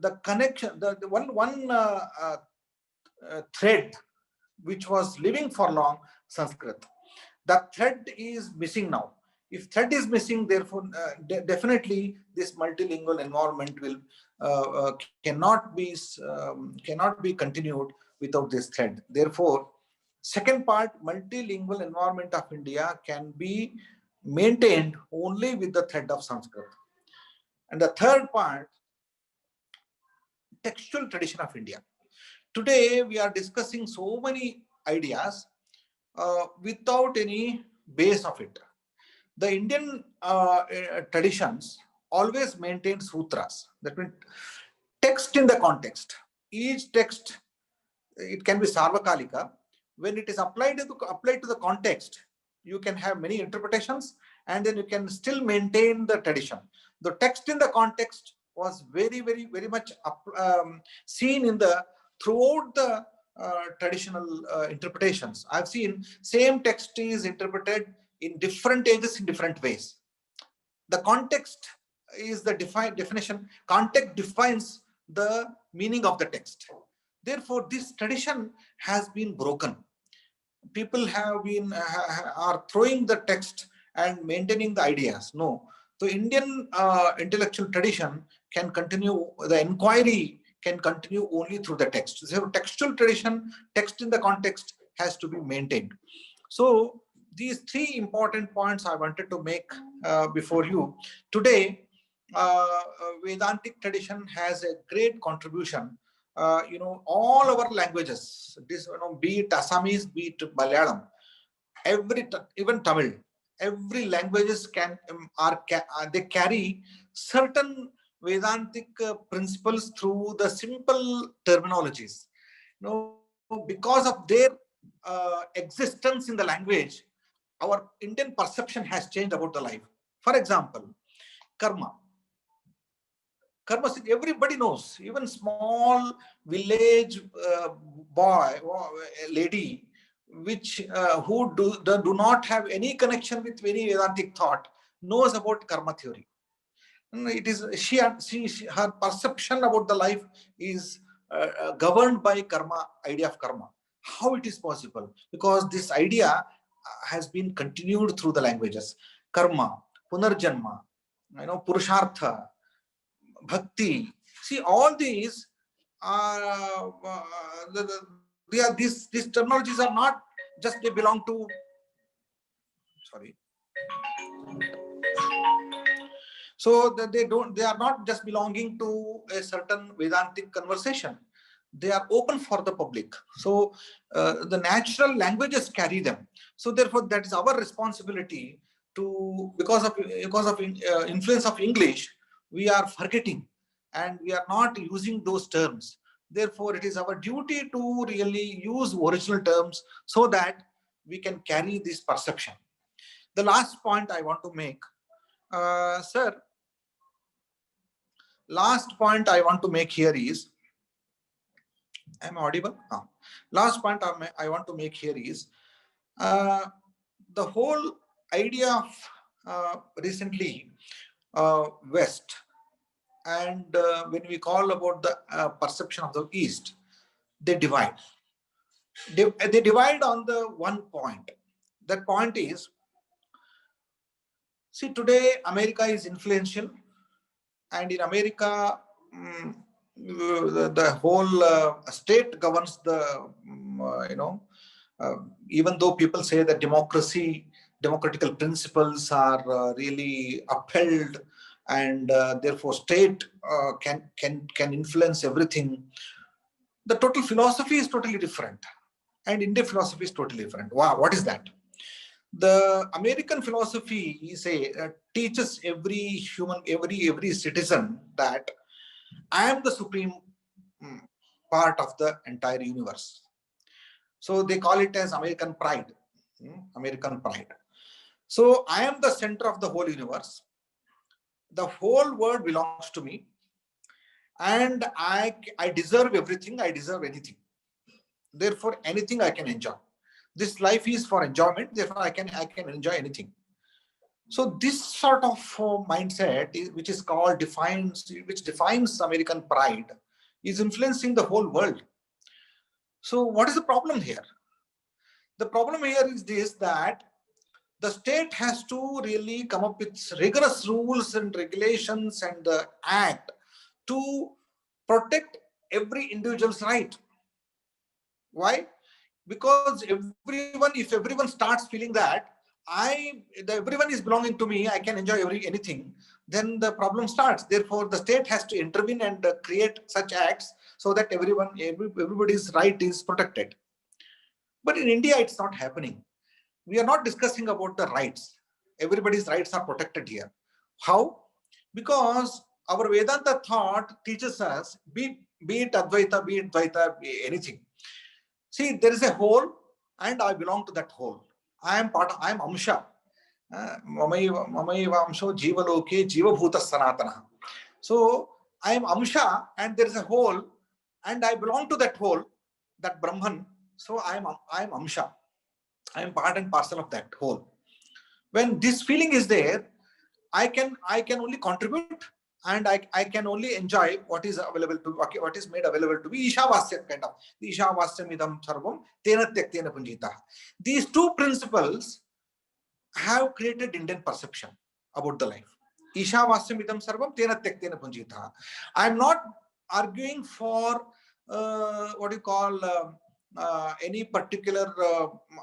the connection, the one thread which was living for long, Sanskrit, the thread is missing now. If thread is missing, therefore definitely this multilingual environment will cannot be continued without this thread. Therefore, second part, multilingual environment of India can be maintained only with the thread of Sanskrit. And the third part, textual tradition of India. Today, we are discussing so many ideas without any base of it. The Indian traditions always maintain sutras. That means text in the context. Each text, it can be sarvakalika. When it is applied to the context, you can have many interpretations, and then you can still maintain the tradition. The text in the context was very much seen in the throughout the traditional interpretations. I've seen same text is interpreted in different ages in different ways. The context is the definition. Context defines the meaning of the text. Therefore, this tradition has been broken. People have been are throwing the text and maintaining the ideas. No, the Indian intellectual tradition can continue. The inquiry can continue only through the text. So textual tradition, text in the context, has to be maintained. So these three important points I wanted to make before you. Today, Vedantic tradition has a great contribution. All our languages, be it Assamese, be it Malayalam, even Tamil, every languages they carry certain Vedantic principles through the simple terminologies. Because of their existence in the language, our Indian perception has changed about the life. For example, karma. Karma, everybody knows. Even small village boy or lady, who do not have any connection with any Vedantic thought, knows about karma theory. It is her perception about the life is governed by karma, idea of karma. How it is possible? Because this idea has been continued through the languages. Karma, punarjanma, purushartha, bhakti. See, all these are these terminologies are not just they belong to. Sorry. So that they are not just belonging to a certain Vedantic conversation. They are open for the public. So the natural languages carry them. So therefore, that is our responsibility to, because of influence of English, we are forgetting and we are not using those terms. Therefore, it is our duty to really use original terms so that we can carry this perception. The last point I want to make, sir, last point I want to make here is, am I audible? No. Last point I want to make here is, the whole idea of recently West, and when we call about the perception of the East, they divide. They divide on the one point. That point is, see, today America is influential, and in America, the whole state governs the, even though people say that democratical principles are really upheld, and therefore state can influence everything. The total philosophy is totally different, and Indian philosophy is totally different. Wow, what is that? The American philosophy teaches every human, every citizen that I am the supreme part of the entire universe. So they call it as American pride. American pride. So I am the center of the whole universe. The whole world belongs to me, and I deserve everything. I deserve anything. Therefore, anything I can enjoy. This life is for enjoyment. Therefore, I can enjoy anything. So this sort of mindset, which defines American pride, is influencing the whole world. So what is the problem here? The problem here is this, that the state has to really come up with rigorous rules and regulations and act to protect every individual's right. Why? Because if everyone starts feeling that everyone is belonging to me, I can enjoy anything, then the problem starts. Therefore, the state has to intervene and create such acts so that everybody's right is protected. But in India, it's not happening. We are not discussing about the rights. Everybody's rights are protected here. How? Because our Vedanta thought teaches us, be it Advaita, be it Dvaita, anything. See, there is a whole, and I belong to that whole. I am Amsha. Mamaiva Amsho Jivaloke Jivabhuta Sanatana. So I am Amsha, and there is a whole, and I belong to that whole, that Brahman. So I am Amsha. I am part and parcel of that whole. When this feeling is there, I can only contribute, and I can only enjoy what is available to, what is made available to me. Ishavasya kind of. Ishavasya midam sarvam tena tyaktena punjita. These two principles have created Indian perception about the life. Ishavasya midam sarvam tena tyaktena punjita. I am not arguing for what you call any particular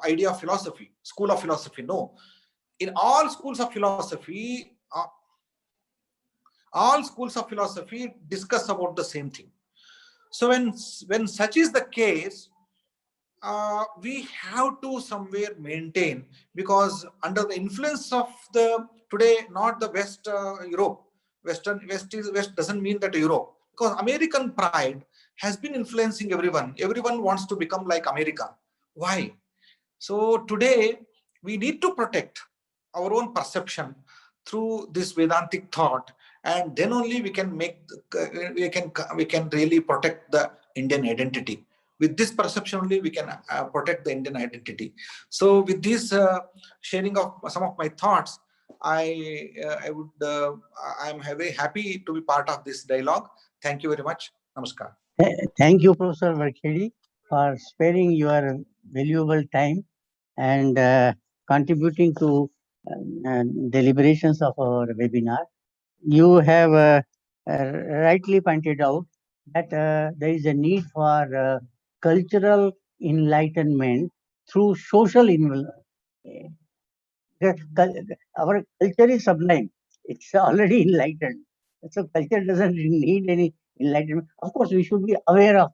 idea of philosophy, school of philosophy. No. In all schools of philosophy, discuss about the same thing. So when such is the case, we have to somewhere maintain, because under the influence of the today, not the West, Europe. West doesn't mean that Europe, because American pride has been influencing everyone. Everyone wants to become like America. Why? So today we need to protect our own perception through this Vedantic thought, and then only we can really protect the Indian identity. With this perception only we can protect the Indian identity. So with this sharing of some of my thoughts, I'm very happy to be part of this dialogue. Thank you very much. Namaskar. Thank you, Professor Varkhedi, for sparing your valuable time and contributing to deliberations of our webinar. You have rightly pointed out that there is a need for cultural enlightenment through social our culture is sublime. It's already enlightened. So culture doesn't need any enlightenment. Of course, we should be aware of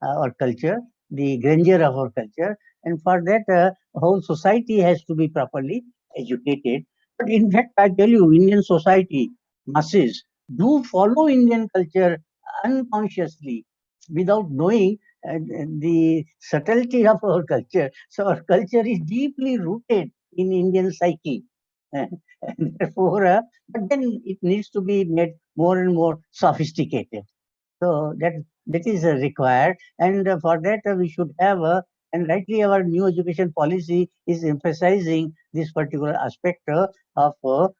our culture, the grandeur of our culture. And for that, whole society has to be properly educated. But in fact, I tell you, Indian society, masses, do follow Indian culture unconsciously without knowing the subtlety of our culture. So our culture is deeply rooted in Indian psyche. And therefore, but then it needs to be made more and more sophisticated. So that is required, and for that we should have and rightly our new education policy is emphasizing this particular aspect of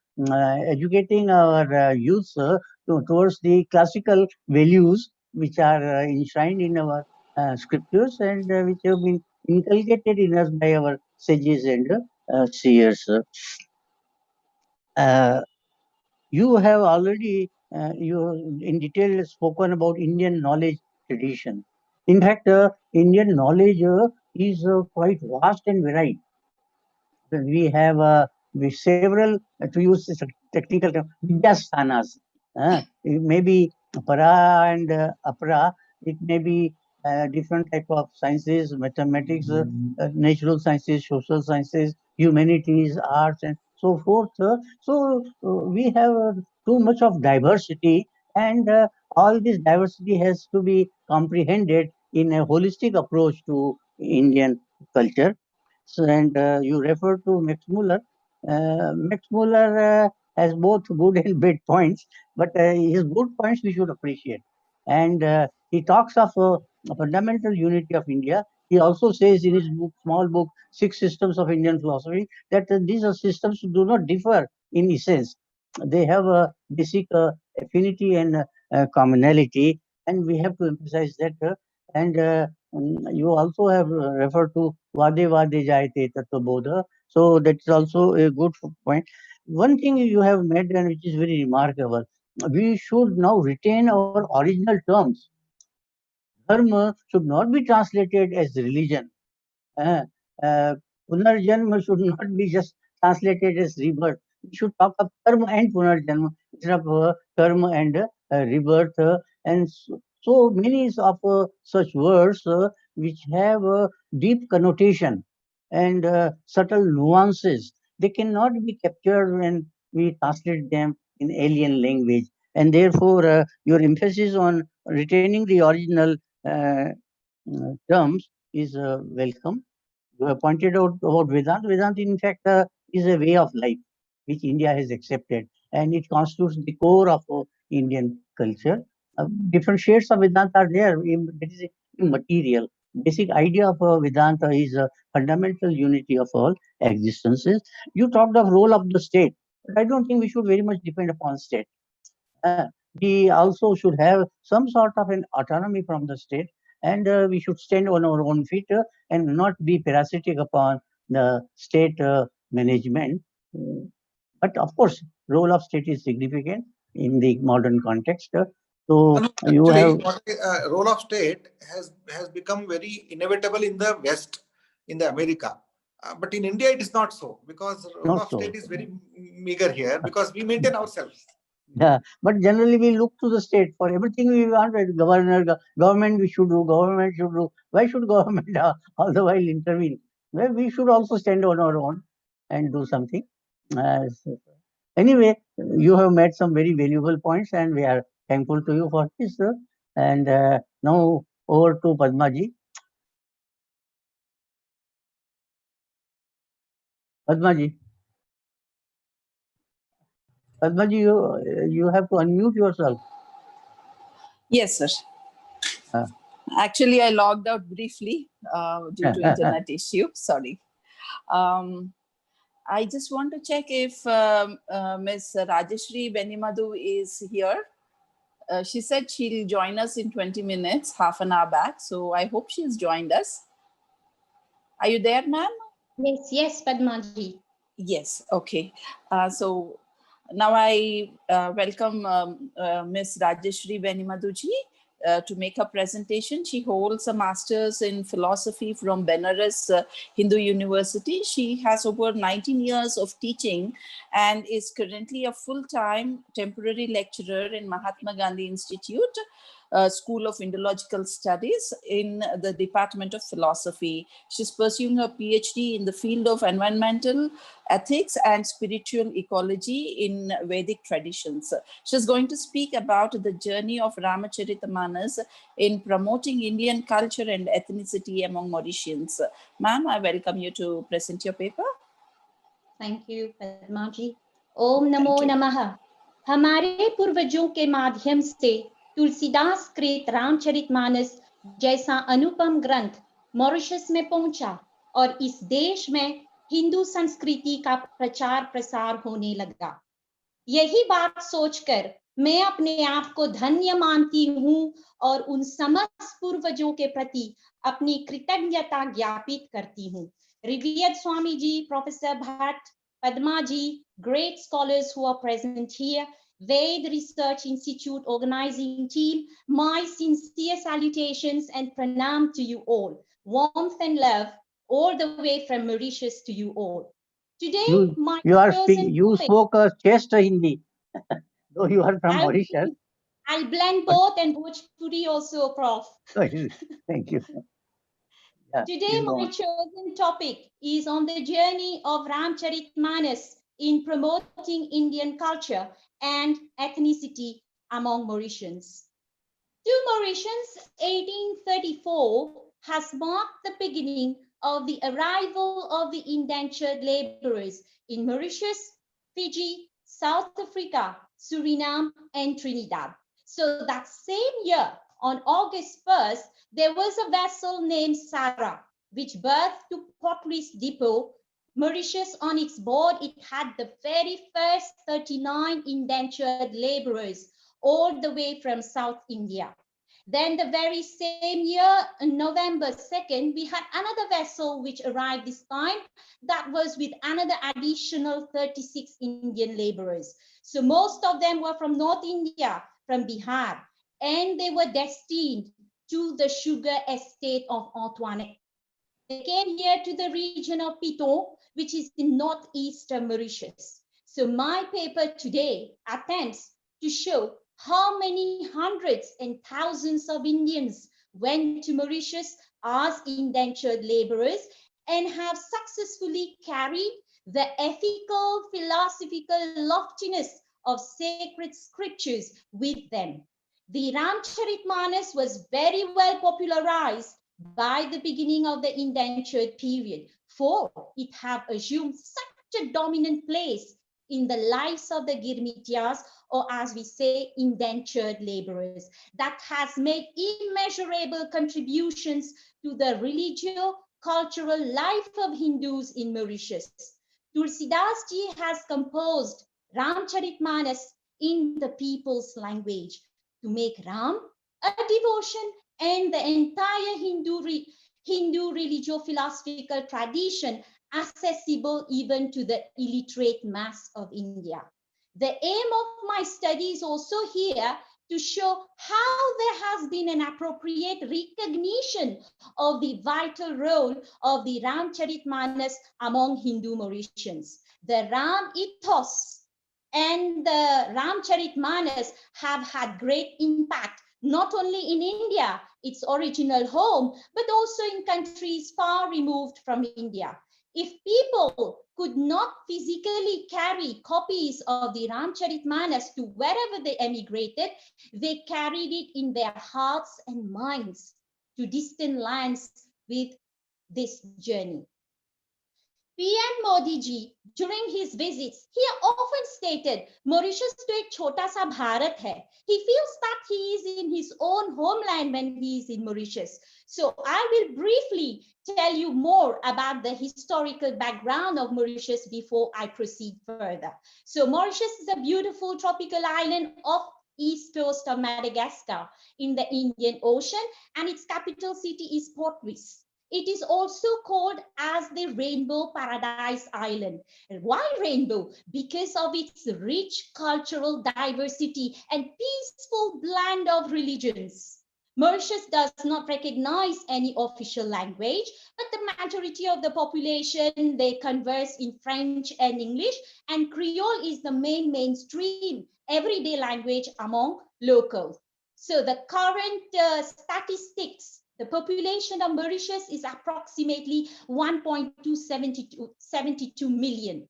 educating our youth towards the classical values which are enshrined in our scriptures and which have been inculcated in us by our sages and seers. You have already you in detail spoken about Indian knowledge tradition. In fact, Indian knowledge is quite vast and varied. We have several, to use technical term, Vidyasthanas. It may be para and apara. It may be different type of sciences, mathematics, natural sciences, social sciences, humanities, arts, and so forth. So we have too much of diversity, and all this diversity has to be comprehended in a holistic approach to Indian culture. So, and you refer to Max Muller. Max Muller has both good and bad points, but his good points we should appreciate. And he talks of a fundamental unity of India. He also says in his book, small book, Six Systems of Indian Philosophy, that these systems do not differ in essence. They have a basic affinity and commonality, and we have to emphasize that. And you also have referred to Vade Vade Jayate Tattva Bodha. So that's also a good point. One thing you have made, and which is very remarkable, we should now retain our original terms. Dharma should not be translated as religion. Uh, uh, Punarjanma should not be just translated as rebirth. We should talk of karma and punarjanma instead of karma and rebirth. And so many of such words which have deep connotation and subtle nuances. They cannot be captured when we translate them in alien language. And therefore, your emphasis on retaining the original terms is welcome. You have pointed out about Vedanta. Vedanta, in fact, is a way of life which India has accepted, and it constitutes the core of Indian culture. Different shades of Vedanta are there. It is immaterial. Basic idea of Vedanta is a fundamental unity of all existences. You talked of role of the state, but I don't think we should very much depend upon state. We also should have some sort of an autonomy from the state, and we should stand on our own feet and not be parasitic upon the state management. But of course, role of state is significant in the modern context. So No, you have role of state has become very inevitable in the West, in the America. But in India, it is not so, because role not of so. state is very meager here, because we maintain ourselves. Yeah, but generally we look to the state for everything we want. Governor, government we should do, government should do. Why should government all the while intervene? Well, we should also stand on our own and do something. Anyway, you have made some very valuable points, and we are thankful to you for this. And now over to Padmaji. Padmaji. Padmaji, you have to unmute yourself. Yes, sir. Uh. Actually, I logged out briefly due to internet issue. Sorry. I just want to check if Ms. Rajeshri Benimadhu is here. She said she'll join us in 20 minutes, half an hour back. So I hope she's joined us. Are you there, ma'am? Yes, Padmaji. Yes, okay. So now I welcome Ms. Rajeshri Benimadhuji to make a presentation. She holds a master's in philosophy from Benares Hindu University. She has over 19 years of teaching and is currently a full-time temporary lecturer in Mahatma Gandhi Institute, School of Indological Studies in the Department of Philosophy. She's pursuing her PhD in the field of environmental ethics and spiritual ecology in Vedic traditions. She's going to speak about the journey of Ramacharita in promoting Indian culture and ethnicity among Mauritians. Ma'am, I welcome you to present your paper. Thank you, Padmaji. Om Namo Namaha. हमारे पूर्वजों के माध्यम से तुलसीदास कृत रामचरितमानस जैसा अनुपम ग्रंथ Mauritius में पहुंचा और इस देश में हिंदू संस्कृति का प्रचार प्रसार होने लगा। यही बात सोचकर मैं अपने आप को धन्य मानती हूँ और उन समस्त पूर्वजों के प्रति अपनी कृतज्ञता ज्ञापित करती हूँ। Revered Swami Ji, Professor Bhatt, Padma Ji, great scholars who are present here, Ved Research Institute organizing team, my sincere salutations and pranam to you all. Warmth and love all the way from Mauritius to you all. Today, you spoke a chaste Hindi, though you are from Mauritius. I'll blend both and Bhojpuri also, Prof. Thank you. Yeah, today, my chosen topic is on the journey of Ramcharitmanas in promoting Indian culture and ethnicity among Mauritians. To Mauritians, 1834 has marked the beginning of the arrival of the indentured laborers in Mauritius, Fiji, South Africa, Suriname, and Trinidad. So that same year, on August 1st, there was a vessel named Sarah, which berthed to Port Louis Depot, Mauritius. On its board, it had the very first 39 indentured laborers, all the way from South India. Then the very same year, on November 2nd, we had another vessel which arrived this time. That was with another additional 36 Indian laborers. So most of them were from North India, from Bihar, and they were destined to the sugar estate of Antoinette. They came here to the region of Piton, which is in northeastern Mauritius. So my paper today attempts to show how many hundreds and thousands of Indians went to Mauritius as indentured laborers and have successfully carried the ethical, philosophical loftiness of sacred scriptures with them. The Ramcharitmanas was very well popularized by the beginning of the indentured period, for it have assumed such a dominant place in the lives of the Girmitias, or as we say, indentured laborers, that has made immeasurable contributions to the religio-cultural life of Hindus in Mauritius. Tulsidas ji has composed Ramcharitmanas in the people's language to make Ram a devotion and the entire Hindu religio-philosophical tradition accessible even to the illiterate mass of India. The aim of my study is also here to show how there has been an appropriate recognition of the vital role of the Ramcharitmanas among Hindu Mauritians. The Ram ethos and the Ramcharitmanas have had great impact, not only in India, its original home, but also in countries far removed from India. If people could not physically carry copies of the Ramcharitmanas to wherever they emigrated, they carried it in their hearts and minds to distant lands with this journey. PM Modi ji, during his visits, he often stated, Mauritius to ek chota sa Bharat hai. He feels that he is in his own homeland when he is in Mauritius. So I will briefly tell you more about the historical background of Mauritius before I proceed further. So Mauritius is a beautiful tropical island off east coast of Madagascar in the Indian Ocean, and its capital city is Port Louis. It is also called as the Rainbow Paradise Island. Why rainbow? Because of its rich cultural diversity and peaceful blend of religions. Mauritius does not recognize any official language, but the majority of the population, they converse in French and English, and Creole is the mainstream everyday language among locals. So the current statistics, the population of Mauritius is approximately 1.272 million,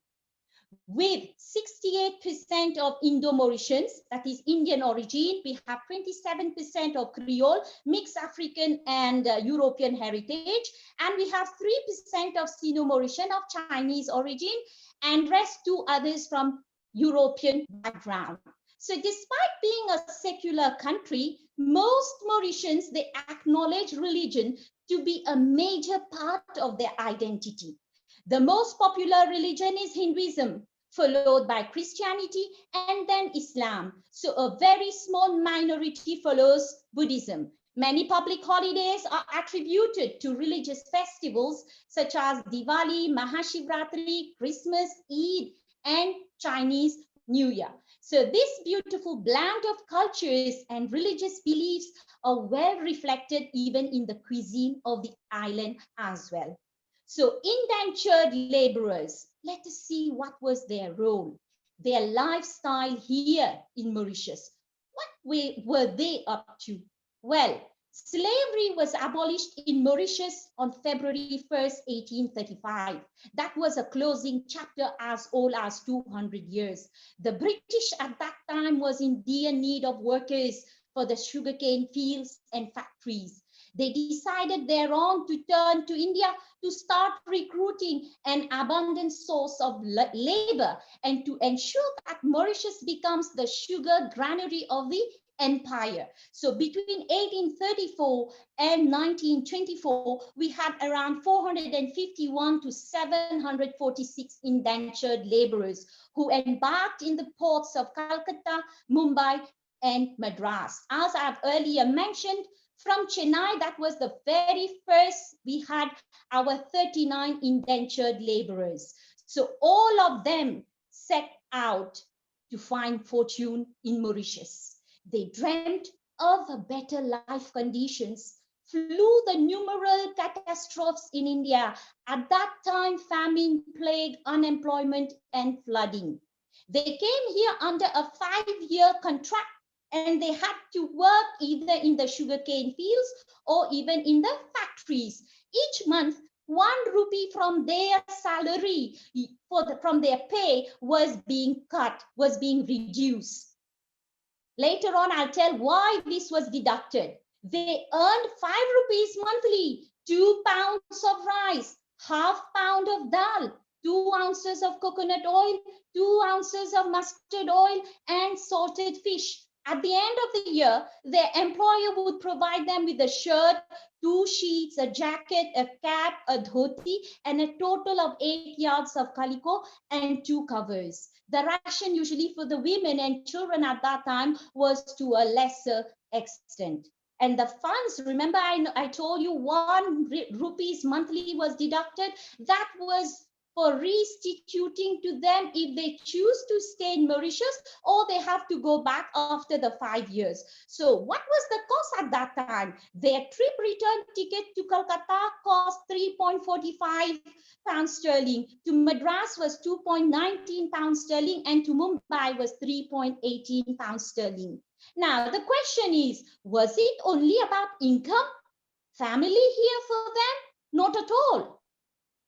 with 68% of Indo-Mauritians, that is Indian origin. We have 27% of Creole, mixed African and European heritage, and we have 3% of Sino-Mauritian of Chinese origin, and rest 2 others from European background. So despite being a secular country, most Mauritians, they acknowledge religion to be a major part of their identity. The most popular religion is Hinduism, followed by Christianity and then Islam. So a very small minority follows Buddhism. Many public holidays are attributed to religious festivals such as Diwali, Mahashivratri, Christmas, Eid, and Chinese New Year. So this beautiful blend of cultures and religious beliefs are well reflected even in the cuisine of the island as well. So indentured laborers, let us see what was their role, their lifestyle here in Mauritius. What way were they up to? Well, slavery was abolished in Mauritius on February 1st, 1835. That was a closing chapter as old as 200 years. The British at that time was in dire need of workers for the sugarcane fields and factories. They decided thereon to turn to India to start recruiting an abundant source of labor and to ensure that Mauritius becomes the sugar granary of the empire. So between 1834 and 1924, we had around 451 to 746 indentured laborers who embarked in the ports of Calcutta, Mumbai, and Madras. As I've earlier mentioned, from Chennai, that was the very first, we had our 39 indentured laborers. So all of them set out to find fortune in Mauritius. They dreamt of a better life conditions, flew the numerous catastrophes in India. At that time, famine, plague, unemployment, and flooding. They came here under a 5-year contract, and they had to work either in the sugarcane fields or even in the factories. Each month, 1 rupee from their salary, from their pay, was being cut, was being reduced. Later on, I'll tell why this was deducted. They earned 5 rupees monthly, 2 pounds of rice, half pound of dal, 2 ounces of coconut oil, 2 ounces of mustard oil, and salted fish. At the end of the year, their employer would provide them with a shirt, 2 sheets, a jacket, a cap, a dhoti, and a total of 8 yards of calico and 2 covers. The ration usually for the women and children at that time was to a lesser extent. And the funds, remember I told you 1 rupees monthly was deducted. That was for restituting to them if they choose to stay in Mauritius, or they have to go back after the 5 years. So what was the cost at that time? Their trip return ticket to Calcutta cost 3.45 pounds sterling, to Madras was 2.19 pounds sterling, and to Mumbai was 3.18 pounds sterling. Now the question is, was it only about income, family here for them? Not at all.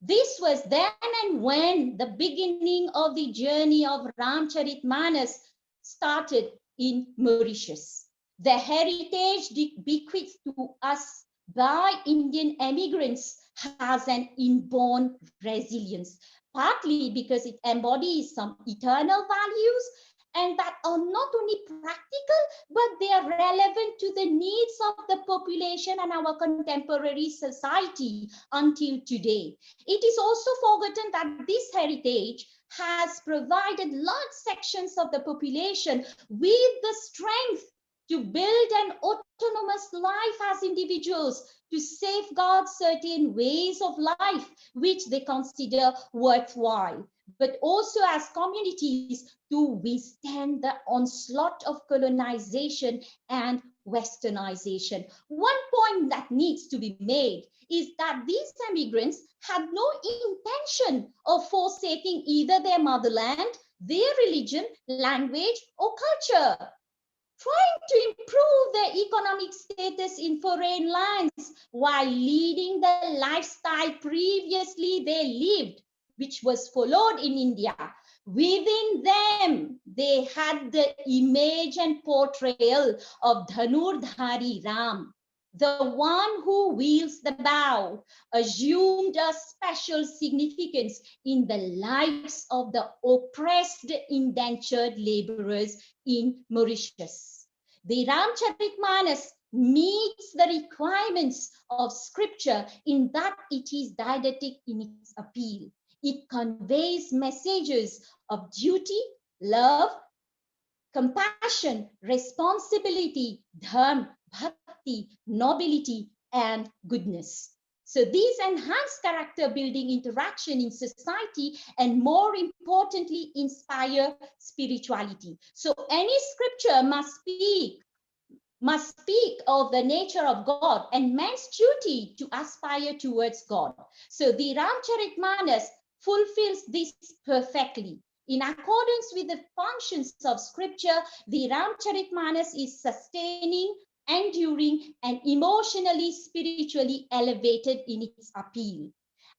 This was then and when the beginning of the journey of Ramcharitmanas started in Mauritius. The heritage bequeathed to us by Indian emigrants has an inborn resilience, partly because it embodies some eternal values, and that are not only practical, but they are relevant to the needs of the population and our contemporary society until today. It is also forgotten that this heritage has provided large sections of the population with the strength to build an autonomous life as individuals, to safeguard certain ways of life which they consider worthwhile, but also as communities to withstand the onslaught of colonization and westernization. One point that needs to be made is that these immigrants had no intention of forsaking either their motherland, their religion, language, or culture. Trying to improve their economic status in foreign lands while leading the lifestyle previously they lived, which was followed in India. Within them, they had the image and portrayal of Dhanurdhari Ram, the one who wields the bow, assumed a special significance in the lives of the oppressed indentured laborers in Mauritius. The Ramcharitmanas meets the requirements of scripture in that it is didactic in its appeal. It conveys messages of duty, love, compassion, responsibility, dharma, bhakti, nobility, and goodness. So these enhance character building interaction in society, and more importantly, inspire spirituality. So any scripture must speak of the nature of God and man's duty to aspire towards God. So the Ramcharitmanas fulfills this perfectly. In accordance with the functions of scripture, the Ramcharitmanas is sustaining, enduring, and emotionally, spiritually elevated in its appeal.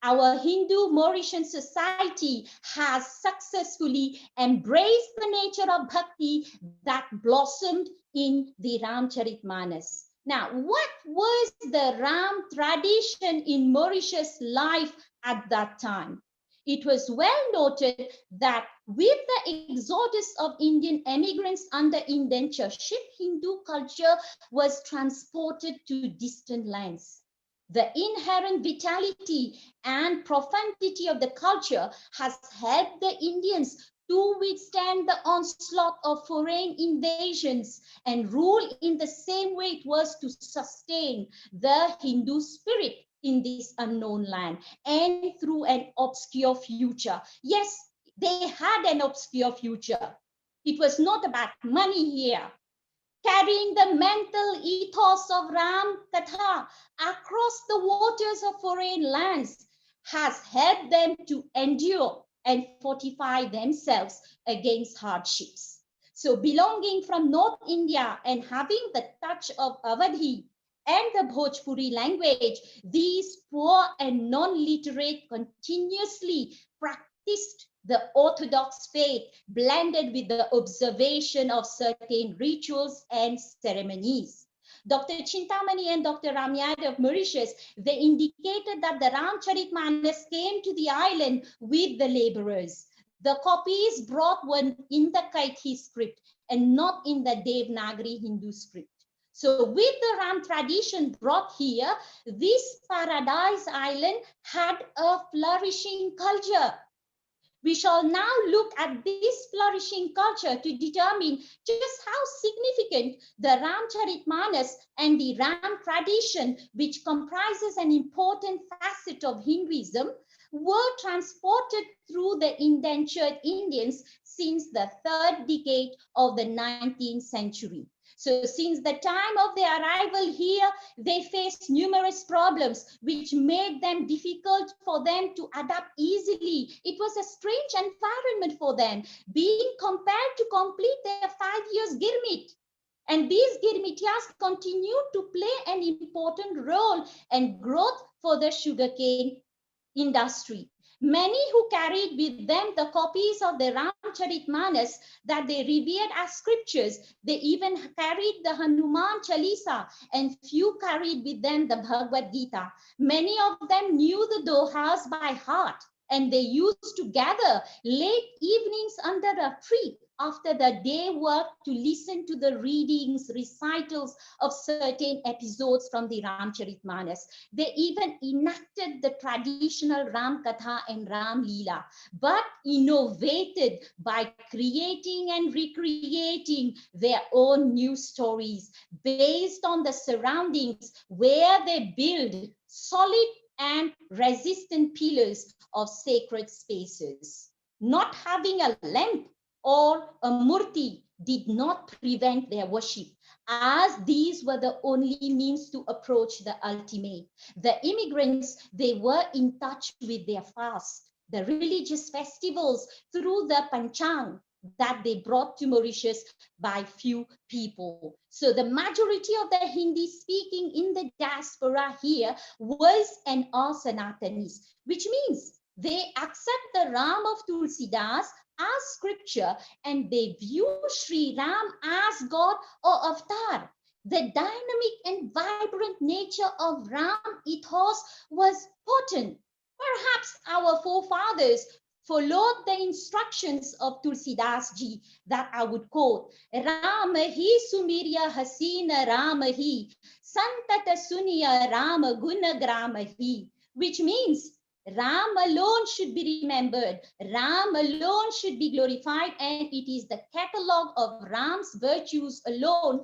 Our Hindu Mauritian society has successfully embraced the nature of bhakti that blossomed in the Ramcharitmanas. Now, what was the Ram tradition in Mauritius life at that time? It was well noted that with the exodus of Indian emigrants under indentureship, Hindu culture was transported to distant lands. The inherent vitality and profundity of the culture has helped the Indians to withstand the onslaught of foreign invasions and rule in the same way it was to sustain the Hindu spirit in this unknown land and through an obscure future. Yes, they had an obscure future. It was not about money here. Carrying the mental ethos of Ram Katha across the waters of foreign lands has helped them to endure and fortify themselves against hardships. So belonging from North India and having the touch of Awadhi and the Bhojpuri language, these poor and non-literate continuously practiced the orthodox faith blended with the observation of certain rituals and ceremonies. Dr. Chintamani and Dr. Ramyad of Mauritius, they indicated that the Ramcharitmanas came to the island with the laborers. The copies brought were in the Kaithi script and not in the Devanagari Hindu script. So with the Ram tradition brought here, this paradise island had a flourishing culture. We shall now look at this flourishing culture to determine just how significant the Ramcharitmanas and the Ram tradition, which comprises an important facet of Hinduism, were transported through the indentured Indians since the 3rd decade of the 19th century. So since the time of their arrival here, they faced numerous problems which made them difficult for them to adapt easily. It was a strange environment for them, being compelled to complete their 5 years girmit. And these girmitias continue to play an important role and growth for the sugarcane industry. Many who carried with them the copies of the Ramcharitmanas that they revered as scriptures, they even carried the Hanuman Chalisa, and few carried with them the Bhagavad Gita. Many of them knew the dohas by heart, and they used to gather late evenings under a tree after the day work to listen to the readings, recitals of certain episodes from the Ramcharitmanas. They even enacted the traditional Ram Katha and Ram Leela, but innovated by creating and recreating their own new stories based on the surroundings where they build solid and resistant pillars of sacred spaces. Not having a lamp or a murti did not prevent their worship, as these were the only means to approach the ultimate. The immigrants, they were in touch with their fast, the religious festivals through the Panchang that they brought to Mauritius by few people. So the majority of the Hindi speaking in the diaspora here was and are Sanatanis, which means they accept the Ram of Tulsidas as scripture, and they view Sri Ram as God or avatar. The dynamic and vibrant nature of Ram ethos was potent. Perhaps our forefathers followed the instructions of Tulsidas ji that I would quote. Rama hi sumirya hasina Rama hi, santata suniya Rama guna grama hi, which means Ram alone should be remembered, Ram alone should be glorified, and it is the catalogue of Ram's virtues alone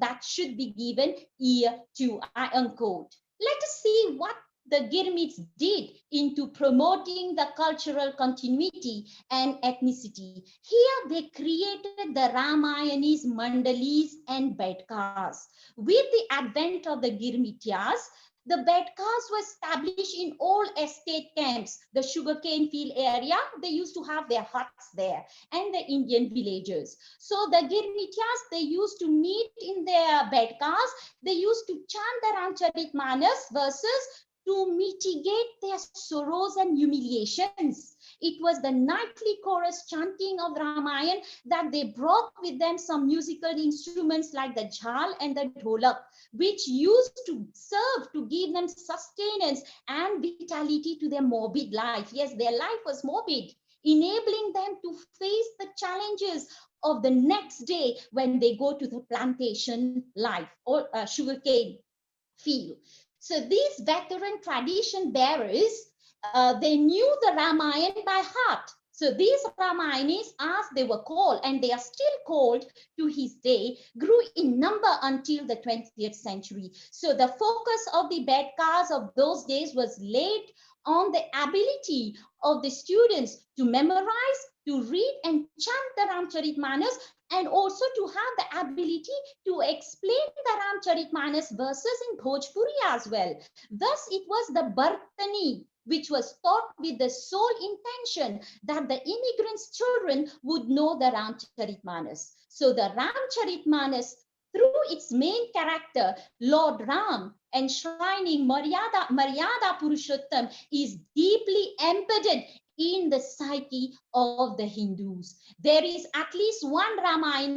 that should be given ear to, I unquote. Let us see what the Girmits did into promoting the cultural continuity and ethnicity. Here they created the Ramayanis, Mandalis, and Bedkas. With the advent of the Girmitias, the Bedkas were established in all estate camps, the sugarcane field area. They used to have their huts there, and the Indian villagers. So the Girmitias, they used to meet in their Bedkas. They used to chant the Ramcharitmanas verses to mitigate their sorrows and humiliations. It was the nightly chorus chanting of Ramayan that they brought with them some musical instruments like the jhal and the dholak, which used to serve to give them sustenance and vitality to their morbid life. Yes, their life was morbid, enabling them to face the challenges of the next day when they go to the plantation life or sugarcane field. So these veteran tradition bearers, they knew the Ramayana by heart. So these Ramayanis, as they were called, and they are still called to his day, grew in number until the 20th century. So the focus of the Bedkas of those days was laid on the ability of the students to memorize, to read and chant the Ramcharitmanas, and also to have the ability to explain the Ramcharitmanas verses in Bhojpuri as well. Thus, it was the Bartani which was taught with the sole intention that the immigrants' children would know the Ramcharitmanas. So the Ramcharitmanas, through its main character, Lord Ram, enshrining Maryada Purushottam, is deeply embedded in the psyche of the Hindus. There is at least one Ramayan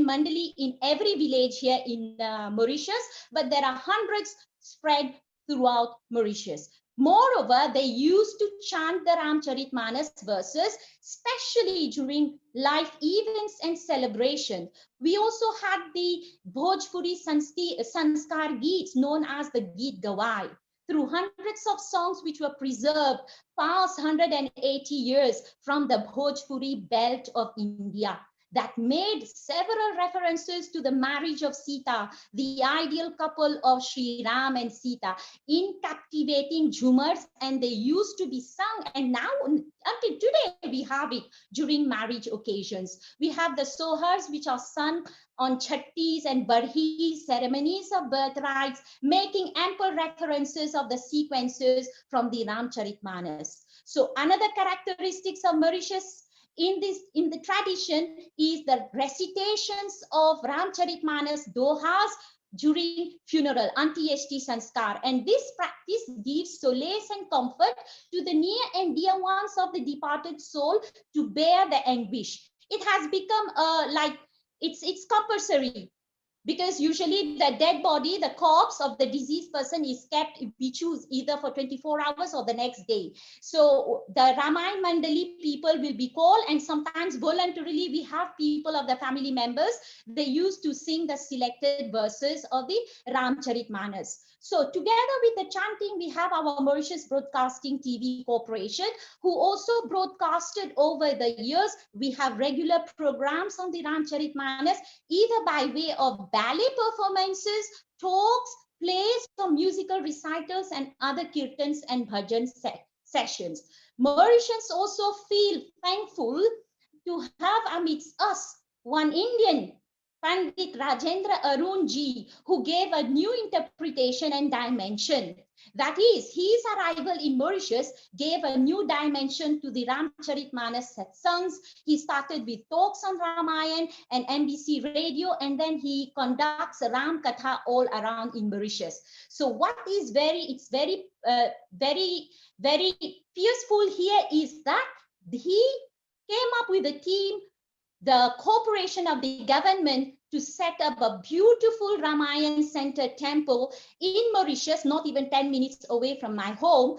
Mandali in every village here in Mauritius, but there are hundreds spread throughout Mauritius. Moreover, they used to chant the Ramcharitmanas verses, especially during life events and celebration. We also had the Bhojpuri Sanskar Geets, known as the Geet Gawai, through hundreds of songs which were preserved past 180 years from the Bhojpuri belt of India, that made several references to the marriage of Sita, the ideal couple of Sri Ram and Sita, in captivating Jhumars, and they used to be sung, and now until today we have it during marriage occasions. We have the Sohars which are sung on Chattis and Barhi ceremonies of birthrights, making ample references of the sequences from the Ramcharitmanas. So another characteristics of Mauritius in the tradition is the recitations of Ramcharitmanas dohas during funeral, Antyeshti Sanskar. And this practice gives solace and comfort to the near and dear ones of the departed soul to bear the anguish. It has become like it's compulsory, because usually the dead body, the corpse of the deceased person is kept, we choose either for 24 hours or the next day. So the Ramayana Mandali people will be called, and sometimes voluntarily we have people of the family members, they used to sing the selected verses of the Ramcharitmanas. So together with the chanting, we have our Mauritius Broadcasting TV Corporation, who also broadcasted over the years. We have regular programs on the Ramcharitmanas, either by way of ballet performances, talks, plays, or musical recitals, and other kirtans and bhajan sessions. Mauritians also feel thankful to have amidst us one Indian, Pandit Rajendra Arunji, who gave a new interpretation and dimension. That is, his arrival in Mauritius gave a new dimension to the Ramcharitmanas satsangs. He started with talks on Ramayana and NBC radio, and then he conducts Ram Katha all around in Mauritius. So what is very peaceful here is that he came up with a team, the cooperation of the government, to set up a beautiful Ramayan Center temple in Mauritius, not even 10 minutes away from my home.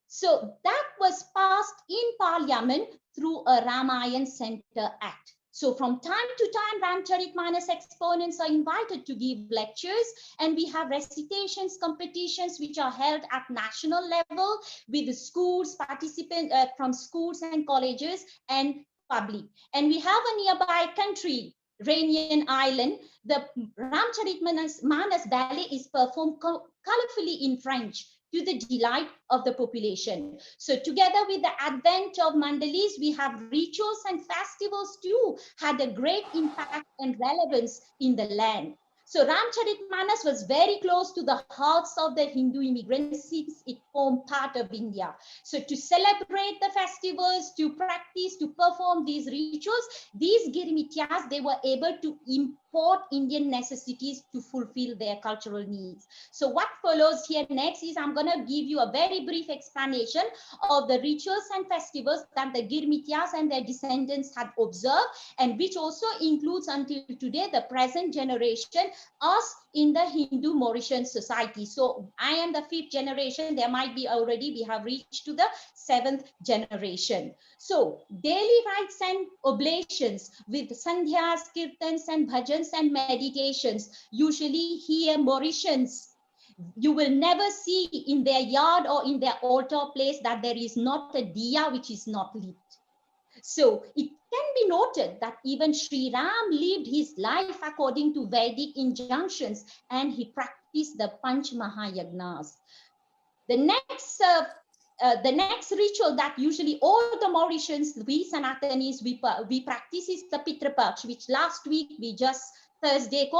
So that was passed in Parliament through a Ramayan Center Act. So from time to time, Ramcharitmanas exponents are invited to give lectures, and we have recitations competitions which are held at national level with the schools, participants from schools and colleges and public. And we have a nearby country, Rainian Island. The Ramcharitmanas ballet is performed colorfully in French to the delight of the population. So together with the advent of Mandalis, we have rituals and festivals too had a great impact and relevance in the land. So Ramcharitmanas was very close to the hearts of the Hindu immigrants since it formed part of India. So to celebrate the festivals, to practice, to perform these rituals, these Girimityas, they were able to import Indian necessities to fulfill their cultural needs. So what follows here next is I'm going to give you a very brief explanation of the rituals and festivals that the Girimityas and their descendants had observed, and which also includes until today the present generation, us in the Hindu Mauritian society. So I am the 5th generation. There might be already, we have reached to the 7th generation. So daily rites and oblations with sandhyas, kirtans and bhajans and meditations. Usually here Mauritians, you will never see in their yard or in their altar place that there is not a diya which is not lit. So it can be noted that even Sri Ram lived his life according to Vedic injunctions, and he practiced the Panch Mahayagnas. The next ritual that usually all the Mauritians, we Sanatanis, we practice is the Pitra Paksh, which last week we just Thursday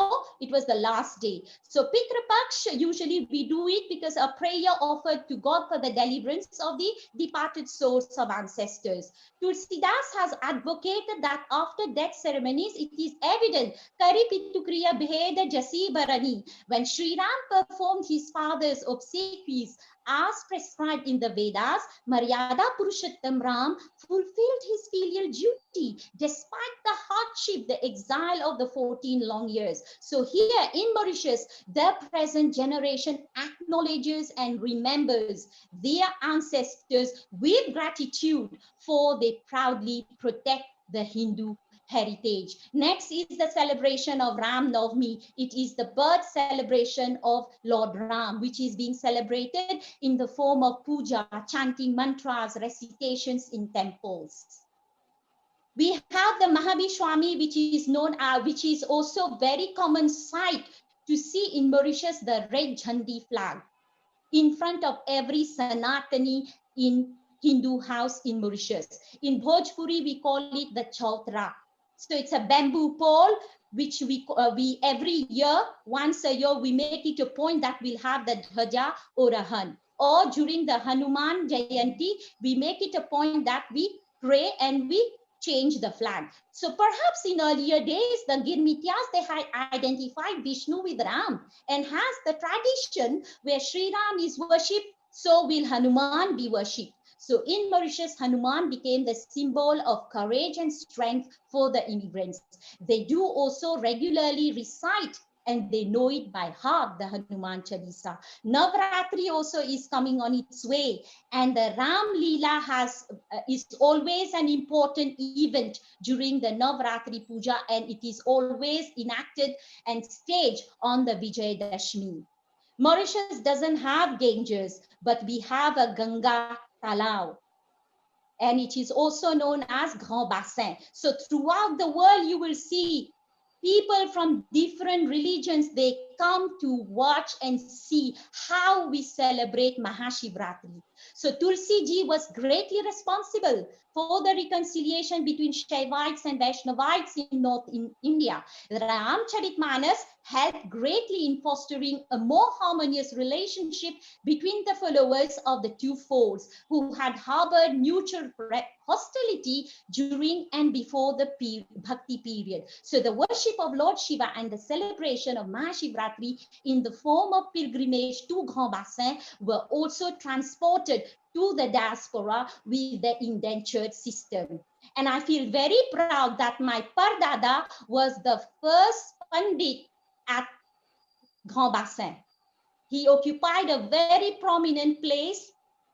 it was the last day. So Pitra Paksh, usually we do it because a prayer offered to God for the deliverance of the departed souls of ancestors. Tulsidas has advocated that after death ceremonies, it is evident Kari Pitukriya Bheda Jasi Barani, when Sri Ram performed his father's obsequies as prescribed in the Vedas, Maryada Purushottam Ram fulfilled his filial duty despite the hardship, the exile of the 14 long years. So here in Mauritius, the present generation acknowledges and remembers their ancestors with gratitude, for they proudly protect the Hindu heritage. Next is the celebration of Ram Navami. It is the birth celebration of Lord Ram, which is being celebrated in the form of puja, chanting mantras, recitations in temples. We have the Mahavishwami, which is known which is also very common sight to see in Mauritius, the red Jhandi flag in front of every Sanatani in Hindu house in Mauritius. In Bhojpuri, we call it the Chautra. So it's a bamboo pole, which we every year, once a year, we make it a point that we'll have the Dhwaja or a Han. Or during the Hanuman Jayanti, we make it a point that we pray and we change the flag. So perhaps in earlier days, the Girmityas, they had identified Vishnu with Ram and has the tradition where Sri Ram is worshipped, so will Hanuman be worshipped. So in Mauritius, Hanuman became the symbol of courage and strength for the immigrants. They do also regularly recite and they know it by heart, the Hanuman Chalisa. Navratri also is coming on its way, and the Ram Leela is always an important event during the Navratri Puja, and it is always enacted and staged on the Vijayadashmi. Mauritius doesn't have Ganges, but we have a Ganga Talao, and it is also known as Grand Bassin. So throughout the world, you will see people from different religions, they come to watch and see how we celebrate Mahashivratri. So Tulsi Ji was greatly responsible for the reconciliation between Shaivites and Vaishnavites in North India. Ramcharitmanas helped greatly in fostering a more harmonious relationship between the followers of the two folds who had harbored mutual hostility during and before the Bhakti period. So the worship of Lord Shiva and the celebration of Mahashivratri in the form of pilgrimage to Grand Bassin were also transported to the diaspora with the indentured system. And I feel very proud that my Pardada was the first Pandit at Grand Bassin. He occupied a very prominent place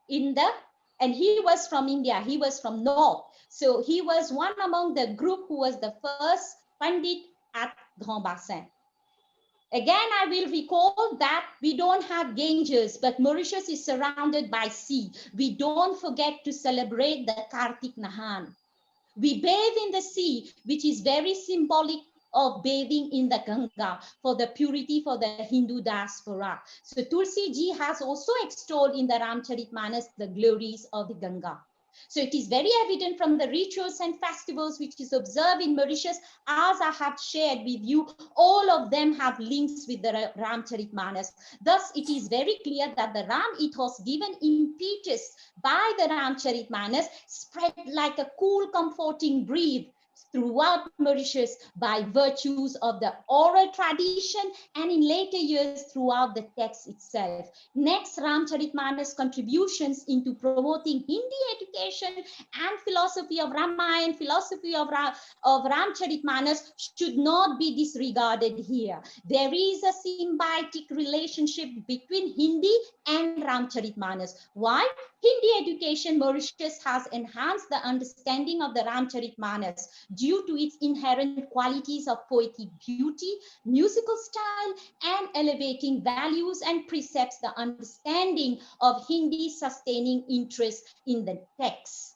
and he was from India, he was from North. So he was one among the group who was the first Pandit at Grand Bassin. Again, I will recall that we don't have Ganges, but Mauritius is surrounded by sea. We don't forget to celebrate the Kartik Nahan. We bathe in the sea, which is very symbolic of bathing in the Ganga for the purity for the Hindu diaspora. So Tulsi Ji has also extolled in the Ramcharitmanas the glories of the Ganga. So it is very evident from the rituals and festivals which is observed in Mauritius, as I have shared with you, all of them have links with the Ramcharitmanas. Thus, it is very clear that the Ram ethos given impetus by the Ramcharitmanas spread like a cool, comforting breeze throughout Mauritius by virtues of the oral tradition and in later years throughout the text itself. Next, Ramcharitmanas' contributions into promoting Hindi education and philosophy of Ramayana, philosophy of Ramcharitmanas should not be disregarded here. There is a symbiotic relationship between Hindi and Ramcharitmanas. Why? Hindi education Mauritius has enhanced the understanding of the Ramcharitmanas due to its inherent qualities of poetic beauty, musical style, and elevating values and precepts, the understanding of Hindi sustaining interest in the text.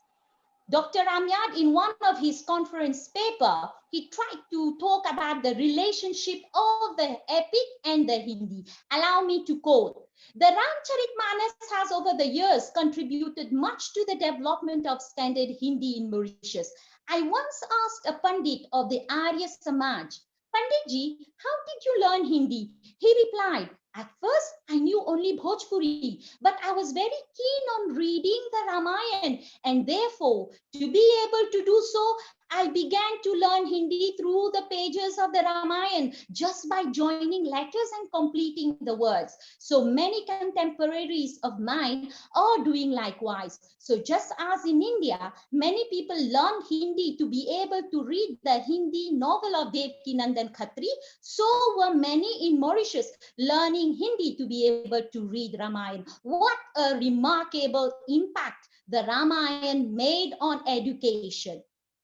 Dr. Ramyad, in one of his conference paper, he tried to talk about the relationship of the epic and the Hindi. Allow me to quote. The Ramcharitmanas has over the years contributed much to the development of standard Hindi in Mauritius. I once asked a Pandit of the Arya Samaj, Panditji, how did you learn Hindi? He replied, at first, I knew only Bhojpuri, but I was very keen on reading the Ramayana, and therefore, to be able to do so, I began to learn Hindi through the pages of the Ramayana just by joining letters and completing the words. So many contemporaries of mine are doing likewise. So just as in India, many people learn Hindi to be able to read the Hindi novel of Devkinandan Khatri, so were many in Mauritius learning Hindi to be able to read Ramayana. What a remarkable impact the Ramayana made on education.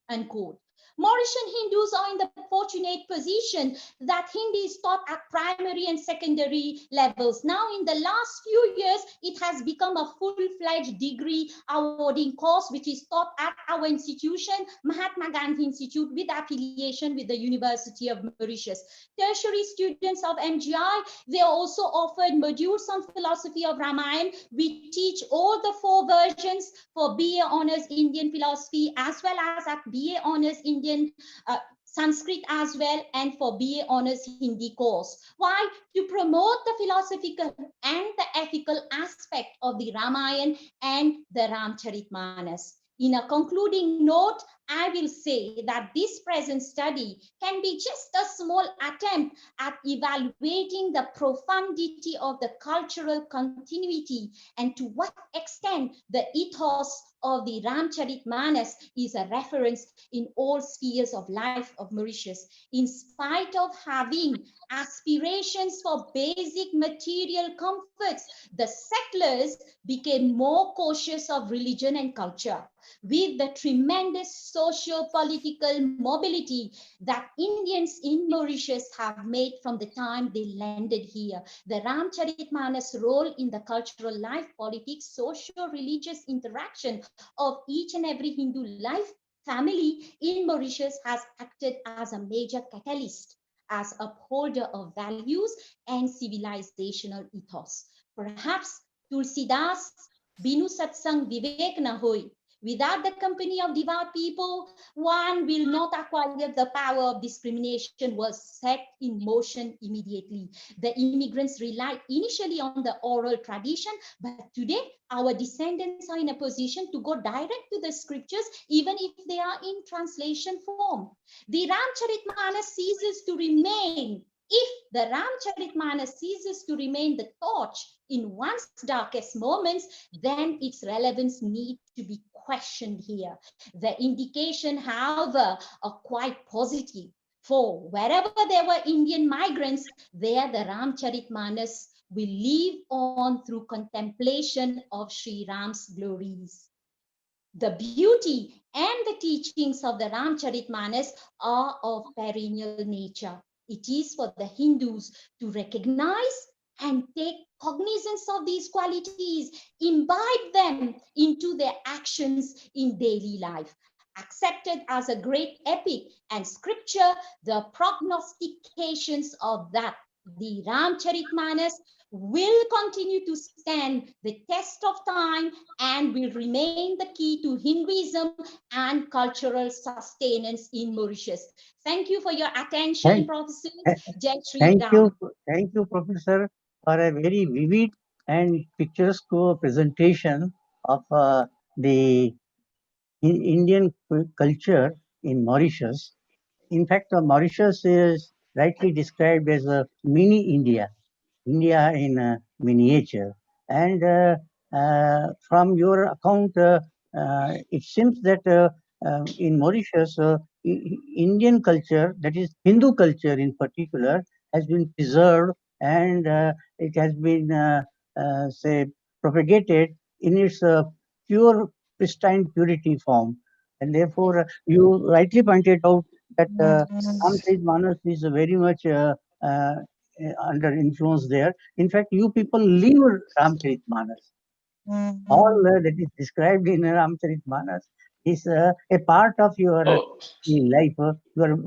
Unquote. Mauritian Hindus are in the fortunate position that Hindi is taught at primary and secondary levels. Now, in the last few years, it has become a full-fledged degree awarding course, which is taught at our institution, Mahatma Gandhi Institute, with affiliation with the University of Mauritius. Tertiary students of MGI, they are also offered modules on philosophy of Ramayana. We teach all the 4 versions for BA Honours Indian Philosophy, as well as at BA Honours Indian Sanskrit as well, and for BA Honours Hindi course. Why? To promote the philosophical and the ethical aspect of the Ramayana and the Ramcharitmanas. In a concluding note, I will say that this present study can be just a small attempt at evaluating the profundity of the cultural continuity and to what extent the ethos of the Ramcharitmanas is a reference in all spheres of life of Mauritius. In spite of having aspirations for basic material comforts, the settlers became more cautious of religion and culture. With the tremendous socio-political mobility that Indians in Mauritius have made from the time they landed here, the Ramcharitmanas' role in the cultural life, politics, socio-religious interaction of each and every Hindu life family in Mauritius has acted as a major catalyst, as upholder of values and civilizational ethos. Perhaps Tulsidas Binu Satsang Vivek na hoy. Without the company of devout people, one will not acquire the power of discrimination was set in motion immediately. The immigrants relied initially on the oral tradition, but today our descendants are in a position to go direct to the scriptures, even if they are in translation form. The Ramcharitmanas ceases to remain. If the Ramcharitmanas ceases to remain the torch in one's darkest moments, then its relevance needs to be questioned here. The indication, however, are quite positive. For wherever there were Indian migrants, there the Ramcharitmanas will live on through contemplation of Sri Ram's glories. The beauty and the teachings of the Ramcharitmanas are of perennial nature. It is for the Hindus to recognize and take cognizance of these qualities, imbibe them into their actions in daily life. Accepted as a great epic and scripture, the prognostications of that, the Ramcharitmanas, will continue to stand the test of time and will remain the key to Hinduism and cultural sustenance in Mauritius. Thank you for your attention, Professor. Jai Shri Thank Ram. you, Professor, for a very vivid and picturesque presentation of the Indian culture in Mauritius. In fact, Mauritius is rightly described as a mini India, India in miniature. And from your account, it seems that in Mauritius, Indian culture, that is Hindu culture in particular, has been preserved and it has been, say, propagated in its pure, pristine purity form. And therefore, you rightly pointed out that Ramcharitmanas is very much under influence there. In fact, you people live Ramcharitmanas. All that is described in Ramcharitmanas is a part of your Oh, life, your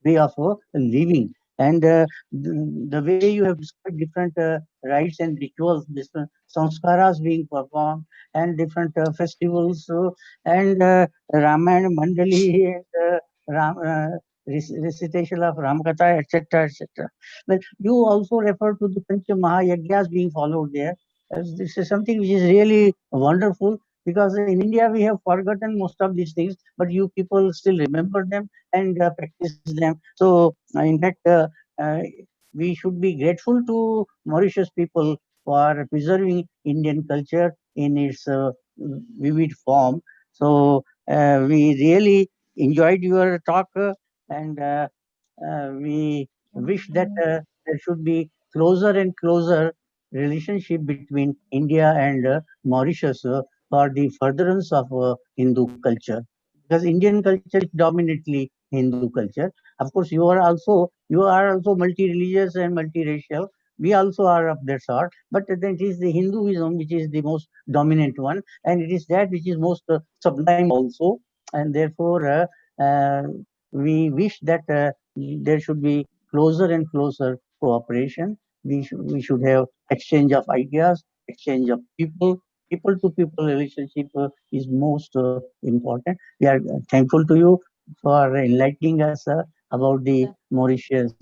way of living. And the way you have described different rites and rituals, different sanskaras being performed, and different festivals, and Ramayana Mandali, and recitation of Ramakatha, etc., etc. But you also refer to the Pancha Mahayagnas being followed there. As this is something which is really wonderful, because in India we have forgotten most of these things, but you people still remember them and practice them. So in fact, we should be grateful to Mauritius people for preserving Indian culture in its vivid form. So we really enjoyed your talk, and we wish that there should be closer and closer relationship between India and Mauritius for the furtherance of Hindu culture. Because Indian culture is dominantly Hindu culture. Of course, you are also multi-religious and multiracial. We also are of that sort, but then it is the Hinduism which is the most dominant one, and it is that which is most sublime also, and therefore uh, we wish that there should be closer and closer cooperation. We should have exchange of ideas, exchange of people to people relationship is most important. We are thankful to you for enlightening us about the Mauritius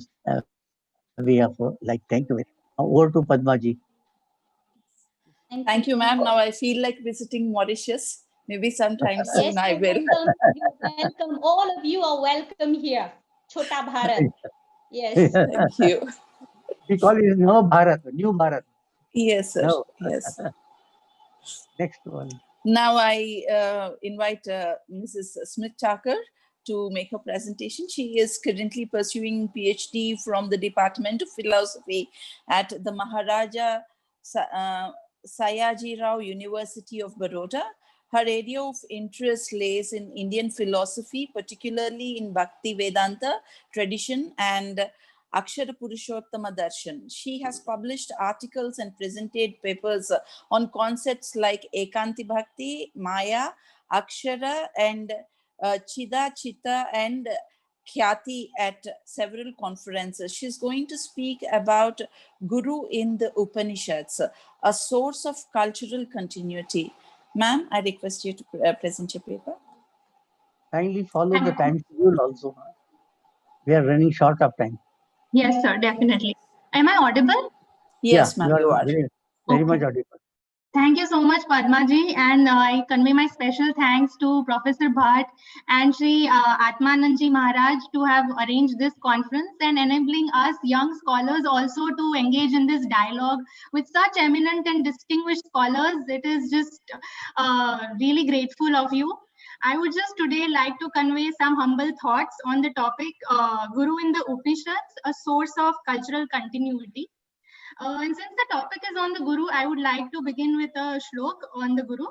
way of life. Thank you very much. Over to Padmaji. Thank you, ma'am. Now I feel like visiting Mauritius. Maybe sometime soon Yes, I you're will. welcome. You're welcome. All of you are welcome here. Chota Bharat. Yes. Thank you. We call it No Bharat, New Bharat. Yes, sir. No. Yes. Next one. Now I invite Mrs. Smith Tucker to make her presentation. She is currently pursuing PhD from the Department of Philosophy at the Maharaja Sayaji Rao University of Baroda. Her area of interest lays in Indian philosophy, particularly in Bhakti Vedanta tradition and Akshara Purushottama Darshan. She has published articles and presented papers on concepts like Ekanti Bhakti, Maya, Akshara, and Chida, Chitta, and Khyati at several conferences. She's going to speak about Guru in the Upanishads, a source of cultural continuity. Ma'am, I request you to present your paper. Kindly follow the time schedule also. We are running short of time. Yes, sir, definitely. Am I audible? Yes, Yeah, ma'am, you are. very much audible. Thank you so much, Padmaji, and I convey my special thanks to Professor Bhatt and Sri Atmanandji Maharaj to have arranged this conference and enabling us young scholars also to engage in this dialogue with such eminent and distinguished scholars. It is just really grateful of you. I would just today like to convey some humble thoughts on the topic Guru in the Upanishads, a source of cultural continuity. And since the topic is on the Guru, I would like to begin with a shlok on the Guru.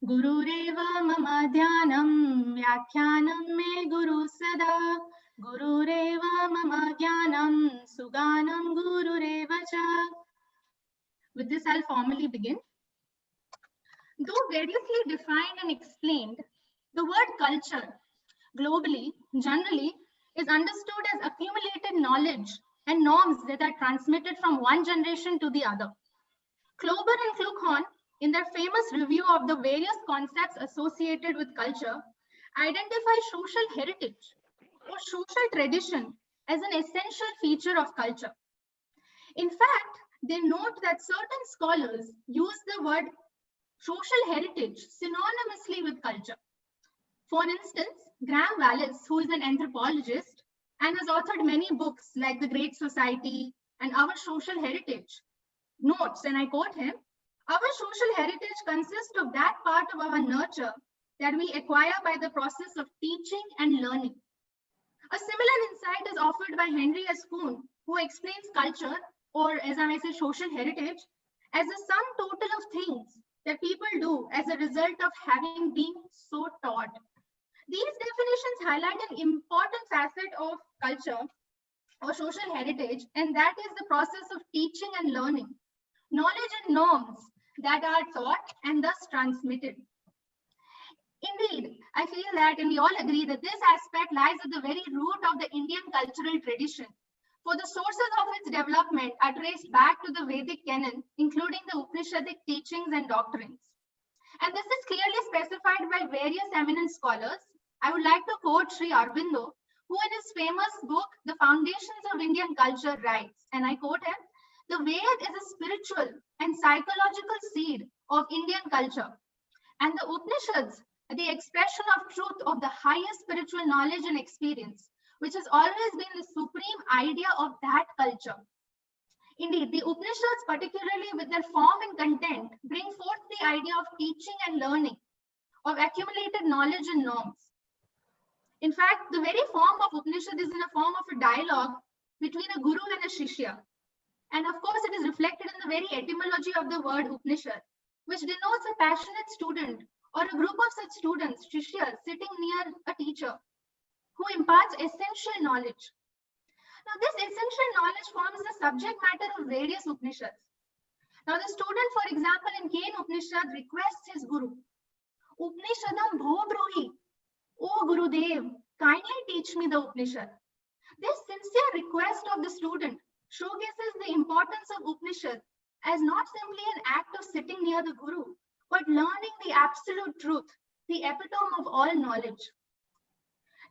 Gurureva mama dhyanam vyakhyanam me guru sada. Gurureva mama jnanam suganam gurureva cha. With this, I'll formally begin. Though variously defined and explained, the word culture globally, generally, is understood as accumulated knowledge and norms that are transmitted from one generation to the other. Klober and Kluckhohn, in their famous review of the various concepts associated with culture, identify social heritage or social tradition as an essential feature of culture. In fact, they note that certain scholars use the word social heritage synonymously with culture. For instance, Graham Wallis, who is an anthropologist and has authored many books like The Great Society and Our Social Heritage, notes, and I quote him, "Our social heritage consists of that part of our nurture that we acquire by the process of teaching and learning." A similar insight is offered by Henry S. Kuhn, who explains culture, or as I may say, social heritage, as a sum total of things that people do as a result of having been so taught. These definitions highlight an important facet of culture or social heritage, and that is the process of teaching and learning, knowledge and norms that are taught and thus transmitted. Indeed, I feel that, and we all agree that this aspect lies at the very root of the Indian cultural tradition. For the sources of its development are traced back to the Vedic canon, including the Upanishadic teachings and doctrines. And this is clearly specified by various eminent scholars. I would like to quote Sri Aurobindo, who in his famous book, The Foundations of Indian Culture, writes, and I quote him, "The Ved is a spiritual and psychological seed of Indian culture, and the Upanishads are the expression of truth of the highest spiritual knowledge and experience, which has always been the supreme idea of that culture." Indeed, the Upanishads, particularly with their form and content, bring forth the idea of teaching and learning, of accumulated knowledge and norms. In fact, the very form of Upanishad is in the form of a dialogue between a guru and a shishya. And of course, it is reflected in the very etymology of the word Upanishad, which denotes a passionate student or a group of such students, shishyas, sitting near a teacher who imparts essential knowledge. Now, this essential knowledge forms the subject matter of various Upanishads. Now, the student, for example, in Kena Upanishad requests his guru, "Upanishadam bho brohi, O Gurudev, kindly teach me the Upanishad." This sincere request of the student showcases the importance of Upanishad as not simply an act of sitting near the guru, but learning the absolute truth, the epitome of all knowledge.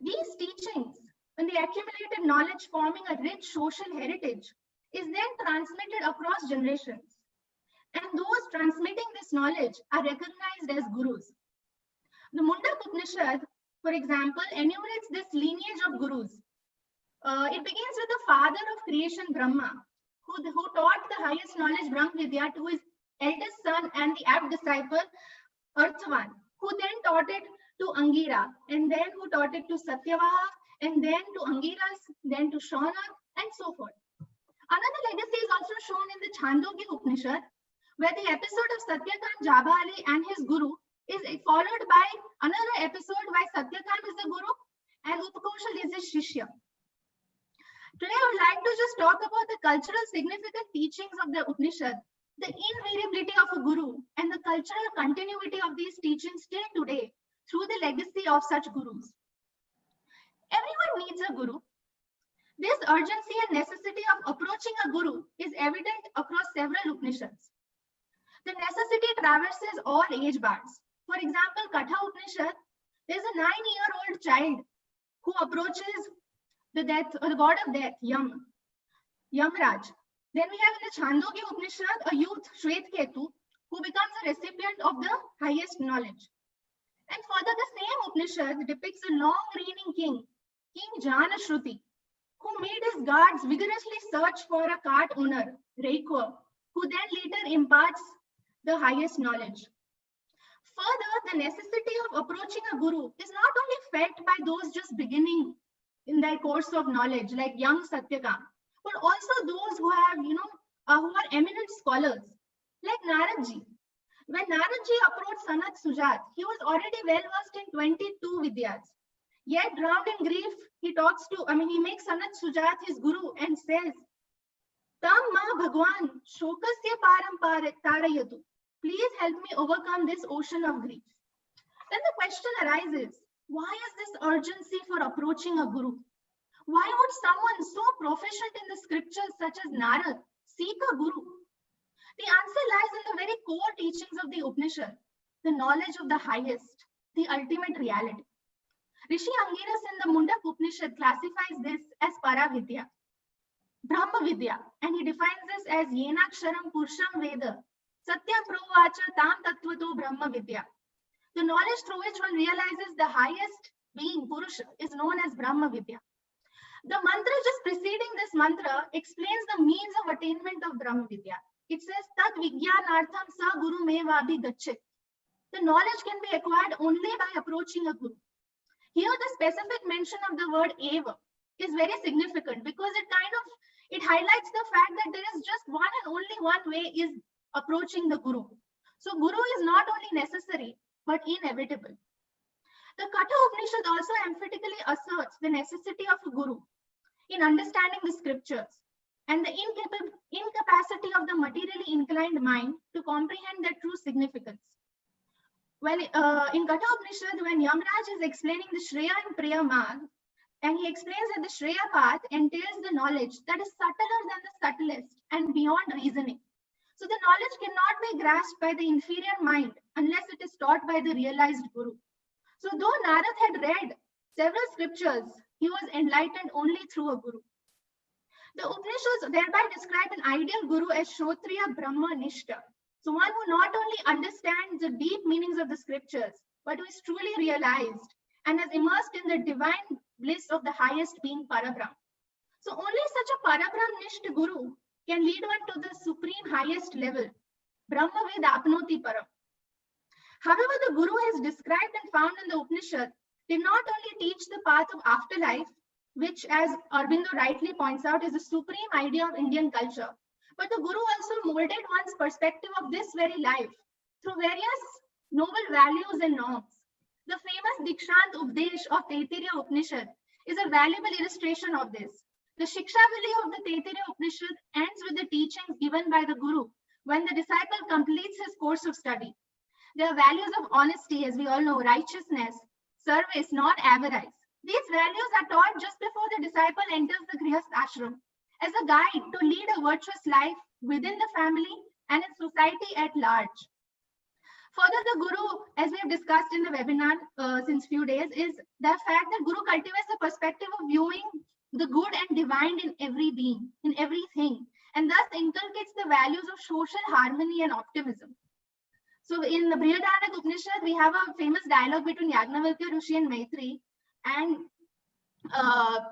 These teachings, and the accumulated knowledge forming a rich social heritage, is then transmitted across generations. And those transmitting this knowledge are recognized as gurus. The Mundak Upanishad, for example, enumerates this lineage of gurus. It begins with the father of creation, Brahma, who taught the highest knowledge, Brahma Vidya, to his eldest son and the apt disciple, Arthavan, who then taught it to Angira, and then who taught it to Satyavaha, and then to Angiras, then to Shaunak, and so forth. Another legacy is also shown in the Chandogya Upanishad, where the episode of Satyakant Jabali and his guru is followed by another episode where Satyakant is the guru and Utkoshal is his shishya. Today, I would like to just talk about the cultural significant teachings of the Upanishad, the invariability of a guru, and the cultural continuity of these teachings till today through the legacy of such gurus. Everyone needs a guru. This urgency and necessity of approaching a guru is evident across several Upanishads. The necessity traverses all age bars. For example, Katha Upanishad, there's a 9-year-old child who approaches the god of death, Yamraj. Then we have in the Chandogya Upanishad a youth, Shvetketu, who becomes a recipient of the highest knowledge. And further, the same Upanishad depicts a long-reigning king, King Janashruti, who made his guards vigorously search for a cart owner, Reikwa, who then later imparts the highest knowledge. Further, the necessity of approaching a guru is not only felt by those just beginning in their course of knowledge, like young Satyakant, but also those who have, who are eminent scholars, like Naradji. When Naradji approached Sanat Sujat, he was already well versed in 22 Vidyas. Yet, drowned in grief, he makes Sanat Sujat his guru and says, "Tam ma Bhagwan, shokasya param tarayatu." Please help me overcome this ocean of grief. Then the question arises, why is this urgency for approaching a guru? Why would someone so proficient in the scriptures such as Narad seek a guru? The answer lies in the very core teachings of the Upanishad, the knowledge of the highest, the ultimate reality. Rishi Angiras in the Mundak Upanishad classifies this as Paravidya, Brahma Vidya, and he defines this as Yenaksharam Purusham Veda, Satya Provacha Tam Tattvato Brahma Vidya. The knowledge through which one realizes the highest being, Purusha, is known as Brahma Vidya. The mantra just preceding this mantra explains the means of attainment of Brahma Vidya. It says, Tat Vijnanartham Sa Guru Mevabhi Gachit. The knowledge can be acquired only by approaching a guru. Here, the specific mention of the word Eva is very significant because it highlights the fact that there is just one and only one way is approaching the guru. So guru is not only necessary, but inevitable. The Katha Upanishad also emphatically asserts the necessity of a guru in understanding the scriptures and the incapacity of the materially inclined mind to comprehend their true significance. When in Katha Upanishad, when Yamraj is explaining the Shreya and Priya Marg, and he explains that the Shreya path entails the knowledge that is subtler than the subtlest and beyond reasoning. So the knowledge cannot be grasped by the inferior mind unless it is taught by the realized Guru. So though Narad had read several scriptures, he was enlightened only through a Guru. The Upanishads thereby describe an ideal Guru as Shrotriya Brahma Nishta. So one who not only understands the deep meanings of the scriptures, but who is truly realized and has immersed in the divine bliss of the highest being Parabrahm. So only such a Parabrahm-nisht Guru can lead one to the supreme highest level, Brahmavid Apnoti Param. However, the Guru is described and found in the Upanishad did not only teach the path of afterlife, which as Aurobindo rightly points out is the supreme idea of Indian culture, but the Guru also molded one's perspective of this very life through various noble values and norms. The famous Dikshant Updesh of Taittiriya Upanishad is a valuable illustration of this. The Shikshavali of the Taittiriya Upanishad ends with the teachings given by the Guru when the disciple completes his course of study. There are values of honesty, as we all know, righteousness, service, not avarice. These values are taught just before the disciple enters the Grihast ashram as a guide to lead a virtuous life within the family and in society at large. Further, the Guru, as we have discussed in the webinar since few days, is the fact that Guru cultivates the perspective of viewing the good and divine in every being, in everything, and thus inculcates the values of social harmony and optimism. So in the Brihadaranyaka Upanishad, we have a famous dialogue between Yagnavalkya Rishi and Maitri, and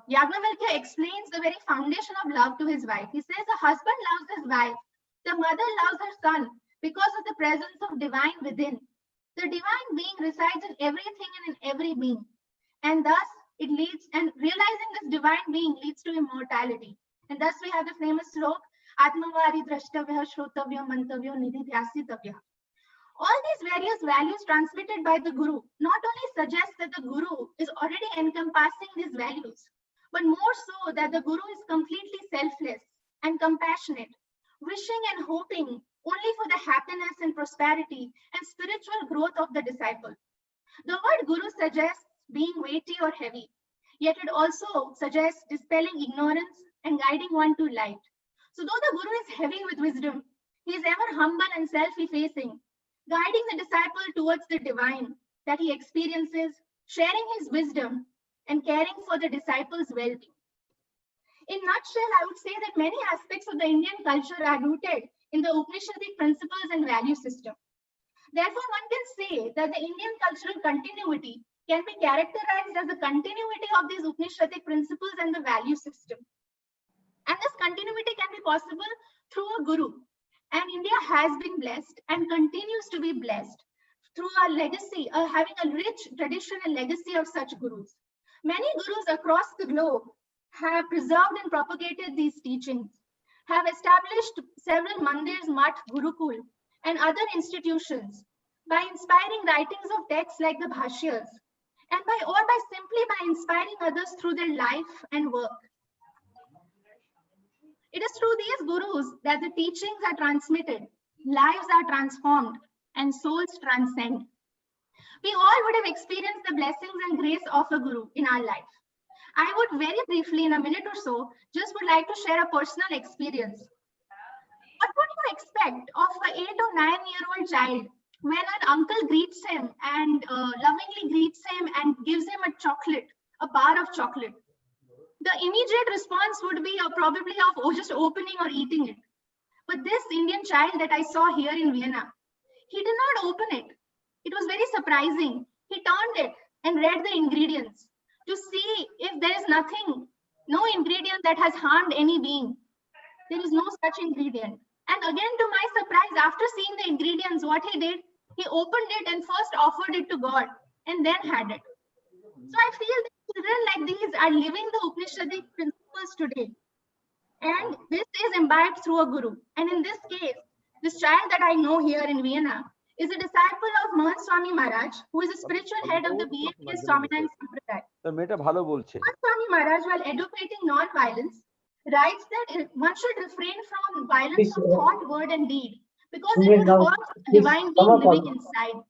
Yagnavalkya explains the very foundation of love to his wife. He says a husband loves his wife, the mother loves her son because of the presence of divine within. The divine being resides in everything and in every being, and thus it leads, and realizing this divine being leads to immortality. And thus we have the famous slok, Atmavari Drashtavya Shrotavya Mantavya Nididhyasitavya. All these various values transmitted by the Guru not only suggest that the Guru is already encompassing these values, but more so that the Guru is completely selfless and compassionate, wishing and hoping only for the happiness and prosperity and spiritual growth of the disciple. The word Guru suggests being weighty or heavy, yet it also suggests dispelling ignorance and guiding one to light. So though the Guru is heavy with wisdom, he is ever humble and self-effacing, guiding the disciple towards the divine that he experiences, sharing his wisdom and caring for the disciple's well-being. In a nutshell, I would say that many aspects of the Indian culture are rooted in the Upanishadic principles and value system. Therefore, one can say that the Indian cultural continuity can be characterized as the continuity of these Upanishadic principles and the value system. And this continuity can be possible through a Guru. And India has been blessed and continues to be blessed through our legacy, having a rich tradition and legacy of such Gurus. Many Gurus across the globe have preserved and propagated these teachings, have established several mandirs, math, gurukul, and other institutions by inspiring writings of texts like the Bhashyas, and by simply inspiring others through their life and work. It is through these Gurus that the teachings are transmitted, lives are transformed, and souls transcend. We all would have experienced the blessings and grace of a Guru in our life. I would very briefly, in a minute or so, just would like to share a personal experience. What would you expect of an 8 or 9-year-old child when an uncle greets him and lovingly greets him and gives him a chocolate, a bar of chocolate? The immediate response would be probably of just opening or eating it. But this Indian child that I saw here in Vienna, he did not open it. It was very surprising. He turned it and read the ingredients to see if there is nothing, no ingredient that has harmed any being. There is no such ingredient. And again, to my surprise, after seeing the ingredients, what he did, he opened it and first offered it to God and then had it. So I feel that children like these are living the Upanishadic principles today. And this is imbibed through a Guru. And in this case, this child that I know here in Vienna is a disciple of Mahant Swami Maharaj, who is a spiritual head of the BAPS Swaminarayan Sampradaya. Mahant Swami Maharaj, while educating non-violence, writes that one should refrain from violence of thought, word, and deed, because it is the work of the divine being living inside.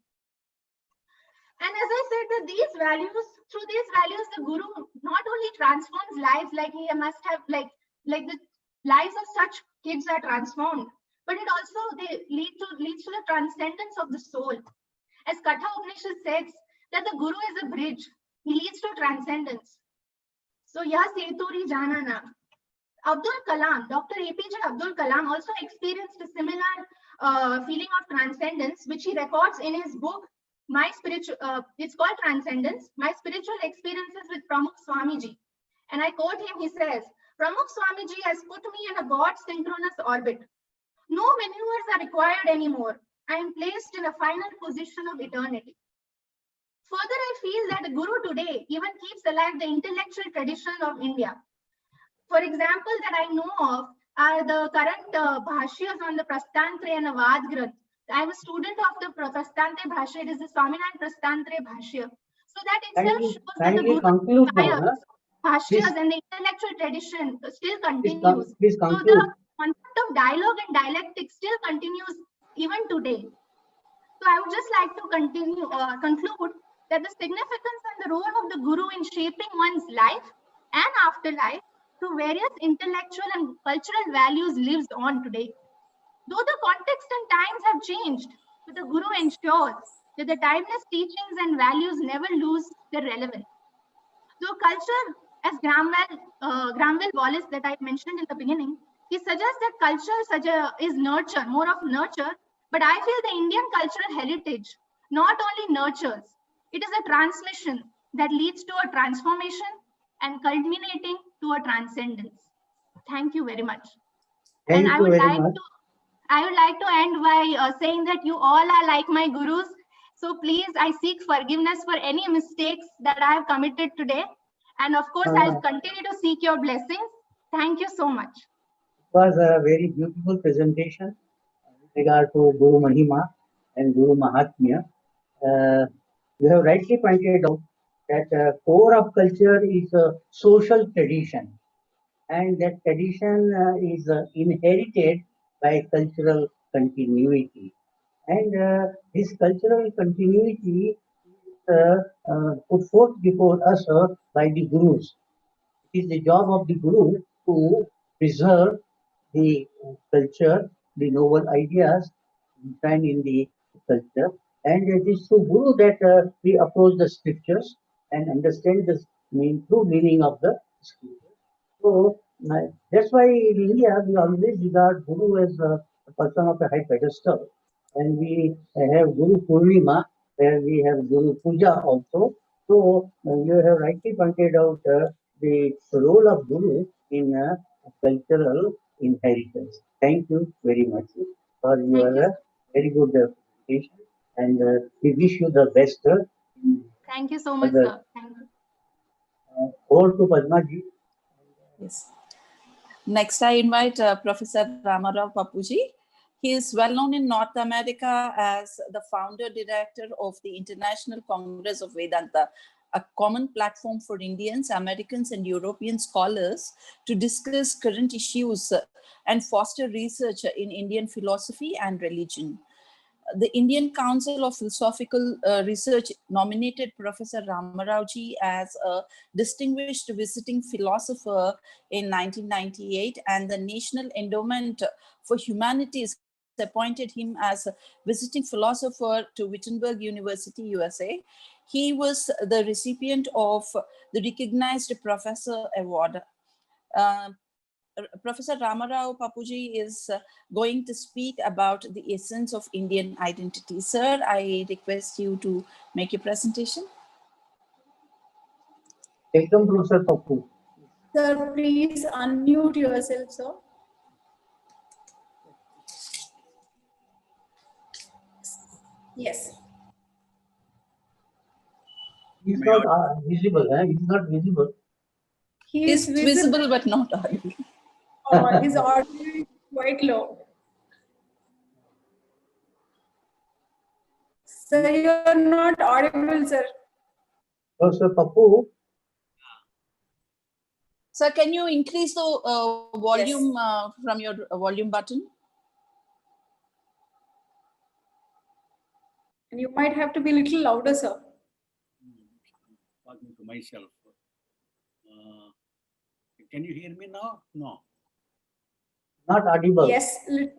And as I said, that these values, through these values, the Guru not only transforms lives, like he must have, like the lives of such kids are transformed, but it also leads to the transcendence of the soul. As Katha Upanishad says, that the Guru is a bridge. He leads to transcendence. So, yah seturi janana. Abdul Kalam, Dr. APJ Abdul Kalam also experienced a similar feeling of transcendence, which he records in his book, it's called Transcendence, My Spiritual Experiences with Pramukh Swamiji. And I quote him, he says, Pramukh Swamiji has put me in a God synchronous orbit. No maneuvers are required anymore. I am placed in a final position of eternity. Further, I feel that the Guru today even keeps alive the intellectual tradition of India. For example, that I know of are the current bhashyas on the Prastantraya and Vad Granth. I'm a student of the Prastantraya Bhashya. It is the Swaminarayan Prastantraya Bhashya. So that itself shows that the Guru inspires bhashyas and the intellectual tradition still continues. Please So conclude. the concept of dialogue and dialectic still continues even today. So I would just like to conclude that the significance and the role of the Guru in shaping one's life and afterlife through various intellectual and cultural values lives on today. Though the context and times have changed, but the Guru ensures that the timeless teachings and values never lose their relevance. Though culture, as Granville Wallace that I mentioned in the beginning, he suggests that culture is nurture, more of nurture, but I feel the Indian cultural heritage not only nurtures, it is a transmission that leads to a transformation and culminating to a transcendence. Thank you very much. Thank and I you would very like much. to end by saying that you all are like my gurus. So please, I seek forgiveness for any mistakes that I have committed today. And of course, I'll continue to seek your blessings. Thank you so much. It was a very beautiful presentation with regard to Guru Mahima and Guru Mahatmya. You have rightly pointed out that core of culture is a social tradition, and that tradition is inherited by cultural continuity. And this cultural continuity is put forth before us by the Gurus. It is the job of the Guru to preserve the culture, the noble ideas contained in the culture. And it is through Guru that we approach the scriptures and understand the true meaning of the scriptures. So that's why in India we always regard Guru as a person of a high pedestal. And we have Guru Purnima, where we have Guru Puja also. So you have rightly pointed out the role of Guru in cultural inheritance. Thank you very much for your very good presentation, and we wish you the best. Thank you so much, sir. Thank you. Over to Padma ji. Yes. Next, I invite Professor Ramarao Papuji. He is well known in North America as the founder director of the International Congress of Vedanta, a common platform for Indians, Americans, and European scholars to discuss current issues and foster research in Indian philosophy and religion. The Indian Council of Philosophical Research nominated Professor Ramarao ji as a distinguished visiting philosopher in 1998, and the National Endowment for Humanities appointed him as a visiting philosopher to Wittenberg University, USA. He was the recipient of the Recognized Professor Award. Professor Ramarao Papuji is going to speak about the essence of Indian identity. Sir, I request you to make your presentation. Welcome, Professor Papu. Sir, please unmute yourself, sir. Yes. He's not visible. He's not visible. He is visible but not audible. His audio is quite low. Sir, you are not audible, sir. Professor Papu. Sir, can you increase the volume from your volume button? And you might have to be a little louder, sir. talking to myself. Can you hear me now? No. Not audible. Yes, little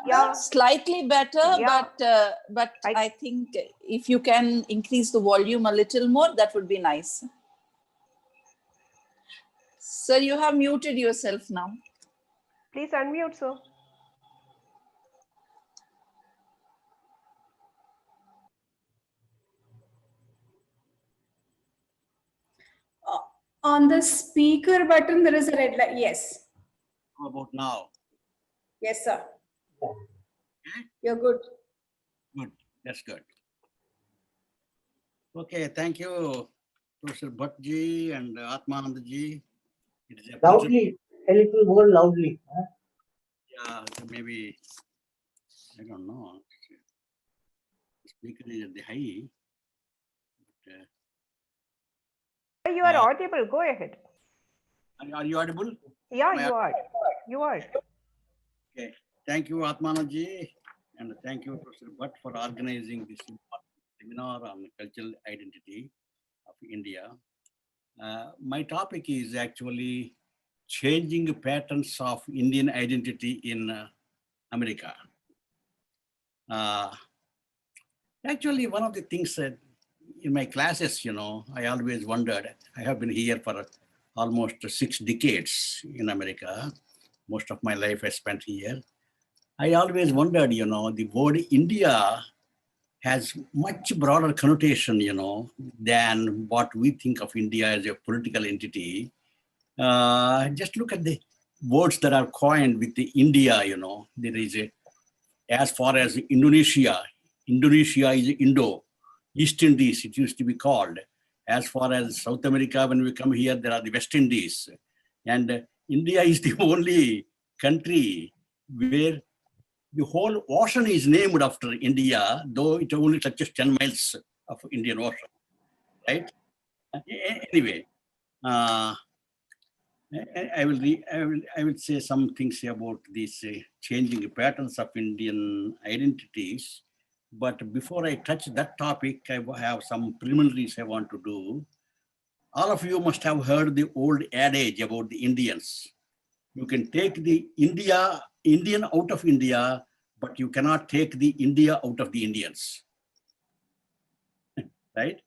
Yeah. Slightly better, Yeah. but I think if you can increase the volume a little more, that would be nice. Sir, you have muted yourself now. Please unmute, sir. on the speaker button, there is a red light. Yes. How about now? Yes, sir. Okay. You're good. Good. That's good. Okay. Thank you, Professor Bhattji and Atmanandaji. It is a pleasure. Loudly, a little more loudly. Huh? Yeah, maybe, I don't know. The speaker is at the high. But, You are audible. Go ahead. are you audible? Yeah, Am I you are. You are. Okay. Thank you, Atmanaji, and thank you, Professor Bhatt, for organizing this important seminar on cultural identity of India. My topic is actually changing patterns of Indian identity in America. Actually, one of the things that in my classes, I always wondered, I have been here for almost 6 decades in America. Most of my life I spent here. I always wondered, the word India has much broader connotation, than what we think of India as a political entity. Just look at the words that are coined with the India, there is as far as Indonesia is Indo, East Indies, it used to be called. As far as South America, when we come here, there are the West Indies. And India is the only country where the whole ocean is named after India, though it only touches 10 miles of Indian Ocean, right? Anyway, I will say some things about these changing patterns of Indian identities. But before I touch that topic, I have some preliminaries I want to do. All of you must have heard the old adage about the Indians. You can take the Indian out of India, but you cannot take the India out of the Indians. Right?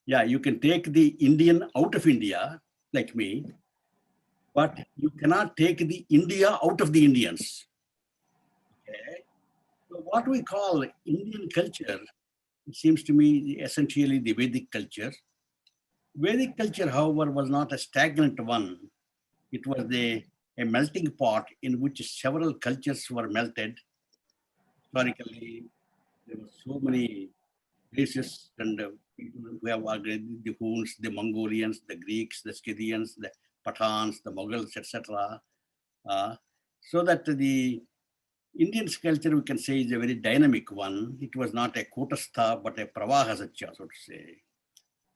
Yeah, you can take the Indian out of India, like me, but you cannot take the India out of the Indians. Okay? So what we call Indian culture, it seems to me essentially the Vedic culture. Vedic culture, however, was not a stagnant one. It was a melting pot in which several cultures were melted. Historically, there were so many races and people who have organized the Huns, the Mongolians, the Greeks, the Scythians, the Pathans, the Mughals, etc. So that the Indian culture, we can say, is a very dynamic one. It was not a kutastha, but a pravaha satya, so to say.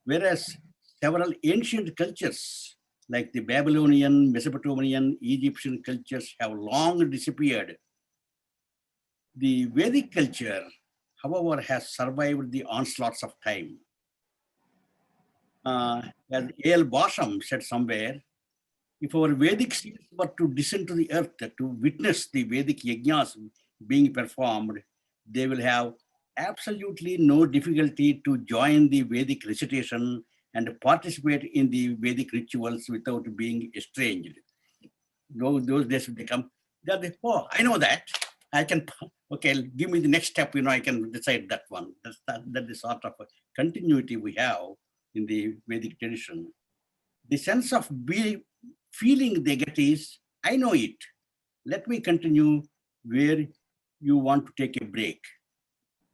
Whereas several ancient cultures, like the Babylonian, Mesopotamian, Egyptian cultures have long disappeared. The Vedic culture, however, has survived the onslaughts of time. As A.L. Basham said somewhere, if our Vedic seers were to descend to the earth to witness the Vedic yajnas being performed, they will have absolutely no difficulty to join the Vedic recitation and participate in the Vedic rituals without being estranged. Those days become, oh, I know that. I can, okay, give me the next step, I can decide that one. That is sort of a continuity we have in the Vedic tradition. The sense of feeling they get is, I know it. Let me continue where you want to take a break.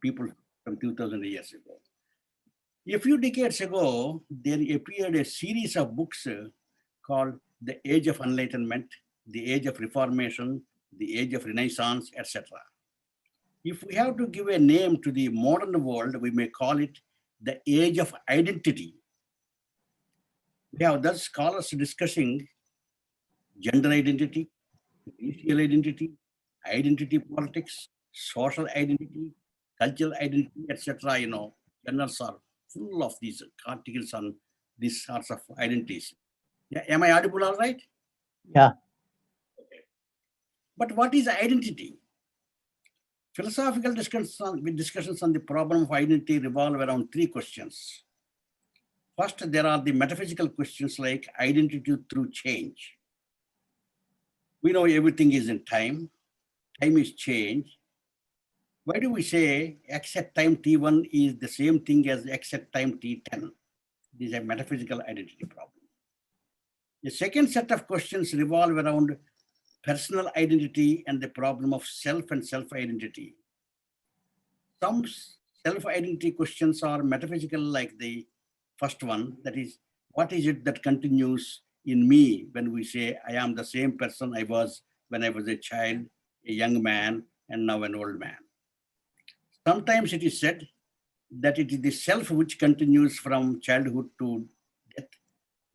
People from 2000 years ago. A few decades ago, there appeared a series of books called The Age of Enlightenment, The Age of Reformation, The Age of Renaissance, etc. If we have to give a name to the modern world, we may call it the Age of Identity. We have thus scholars discussing gender identity, racial identity, identity politics, social identity, cultural identity, etc. Journals are full of these articles on these sorts of identities. Yeah, am I audible all right? Yeah. But what is identity? Philosophical discussions on the problem of identity revolve around three questions. First, there are the metaphysical questions like identity through change. We know everything is in time. Time is change. Why do we say x at time t1 is the same thing as x at time t10? This is a metaphysical identity problem. The second set of questions revolve around personal identity and the problem of self and self-identity. Some self-identity questions are metaphysical, like the first one, that is, what is it that continues in me when we say I am the same person I was when I was a child, a young man, and now an old man. Sometimes it is said that it is the self which continues from childhood to death,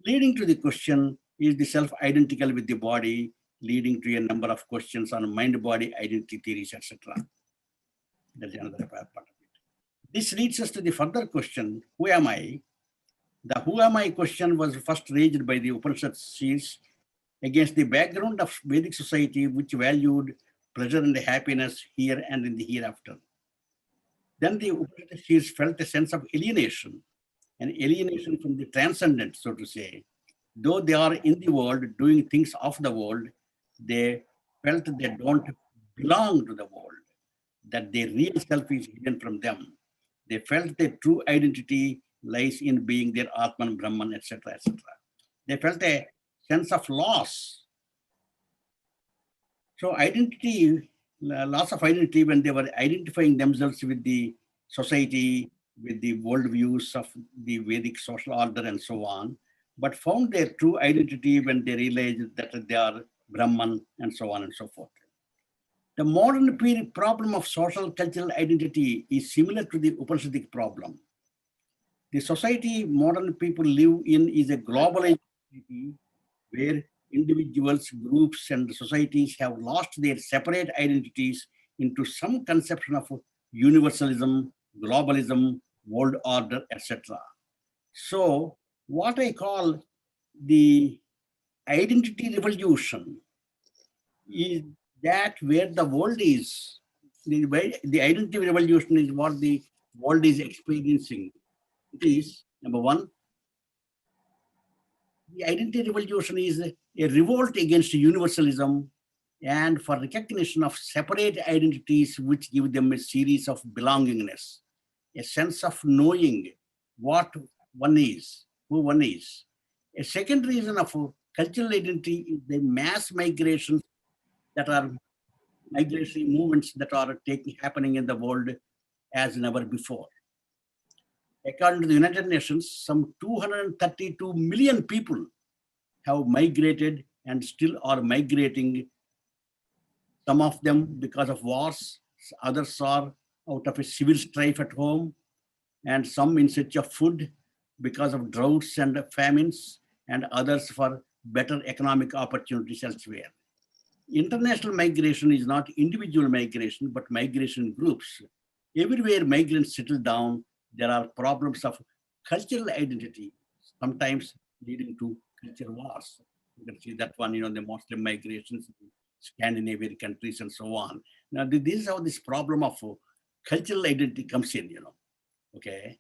leading to the question, is the self identical with the body, leading to a number of questions on mind-body identity theories, etc. That's another part of it. This leads us to the further question, who am I? The who am I question was first raised by the Upanishads against the background of Vedic society, which valued pleasure and happiness here and in the hereafter. Then the Upanishads felt a sense of alienation, an alienation from the transcendent, so to say. Though they are in the world doing things of the world, they felt they don't belong to the world, that their real self is hidden from them. They felt their true identity lies in being their Atman, Brahman, etc., etc. They felt a sense of loss. So identity, loss of identity, when they were identifying themselves with the society, with the worldviews of the Vedic social order and so on, but found their true identity when they realized that they are Brahman and so on and so forth. The modern problem of social cultural identity is similar to the Upanishadic problem. The society modern people live in is a globalized society where individuals, groups, and societies have lost their separate identities into some conception of universalism, globalism, world order, etc. So, what I call the identity revolution is that where the world is, the identity revolution is what the world is experiencing. It is, number one, the identity revolution is a revolt against universalism and for recognition of separate identities which give them a series of belongingness, a sense of knowing what one is, who one is. A second reason of cultural identity is the mass migrations that are migration movements that are happening in the world as never before. According to the United Nations, some 232 million people have migrated and still are migrating. Some of them because of wars, others are out of a civil strife at home, and some in search of food because of droughts and famines, and others for better economic opportunities elsewhere. International migration is not individual migration, but migration groups. Everywhere migrants settle down, there are problems of cultural identity, sometimes leading to culture wars. You can see that one, the Muslim migrations, Scandinavian countries, and so on. Now, this is how this problem of cultural identity comes in, Okay.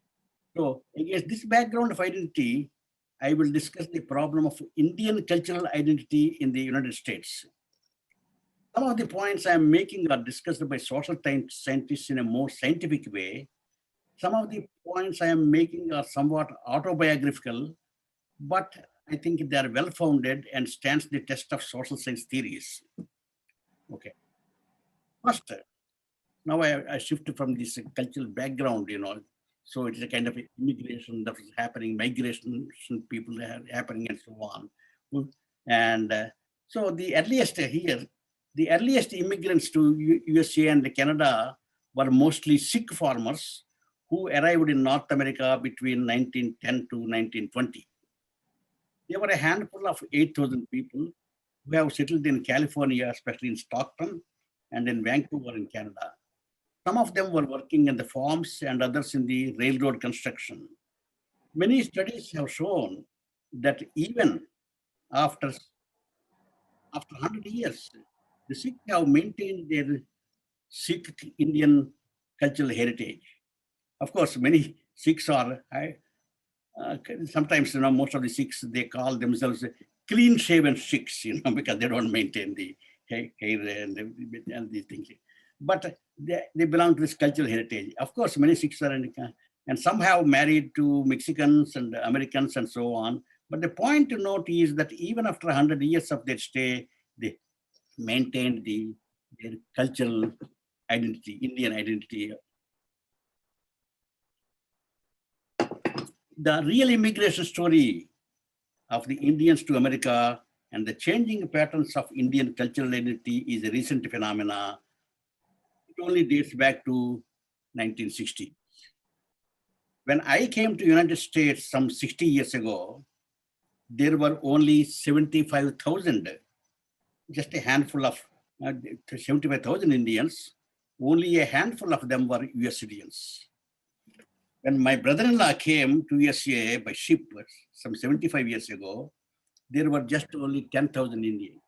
So, against this background of identity, I will discuss the problem of Indian cultural identity in the United States. Some of the points I am making are discussed by social scientists in a more scientific way. Some of the points I am making are somewhat autobiographical, but I think they are well-founded and stands the test of social science theories. Okay. First, now I shifted from this cultural background, so it is a kind of immigration that is happening, migration, people are happening and so on. And so the earliest immigrants to USA and Canada were mostly Sikh farmers who arrived in North America between 1910 to 1920. There were a handful of 8,000 people who have settled in California, especially in Stockton and in Vancouver in Canada. Some of them were working in the farms and others in the railroad construction. Many studies have shown that even after 100 years, the Sikhs have maintained their Sikh Indian cultural heritage. Of course, many Sikhs are, sometimes, most of the Sikhs, they call themselves clean shaven Sikhs, because they don't maintain the hair and these things. But they belong to this cultural heritage. Of course, many Sikhs are, and some have married to Mexicans and Americans and so on. But the point to note is that even after 100 years of their stay, they maintained their cultural identity, Indian identity. The real immigration story of the Indians to America and the changing patterns of Indian cultural identity is a recent phenomena. It only dates back to 1960. When I came to United States some 60 years ago, there were only 75,000, just a handful of 75,000 Indians. Only a handful of them were US citizens. When my brother-in-law came to USA by ship some 75 years ago, there were just only 10,000 Indians.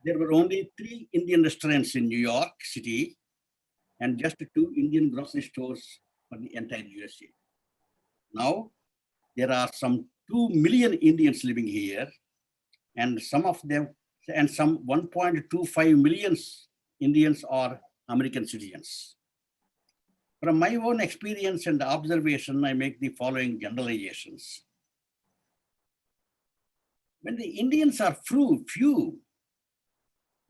There were only 3 Indian restaurants in New York City and just 2 Indian grocery stores for the entire USA. Now, there are some 2 million Indians living here, and some of them, and some 1.25 million Indians are American citizens. From my own experience and observation, I make the following generalizations. When the Indians are few,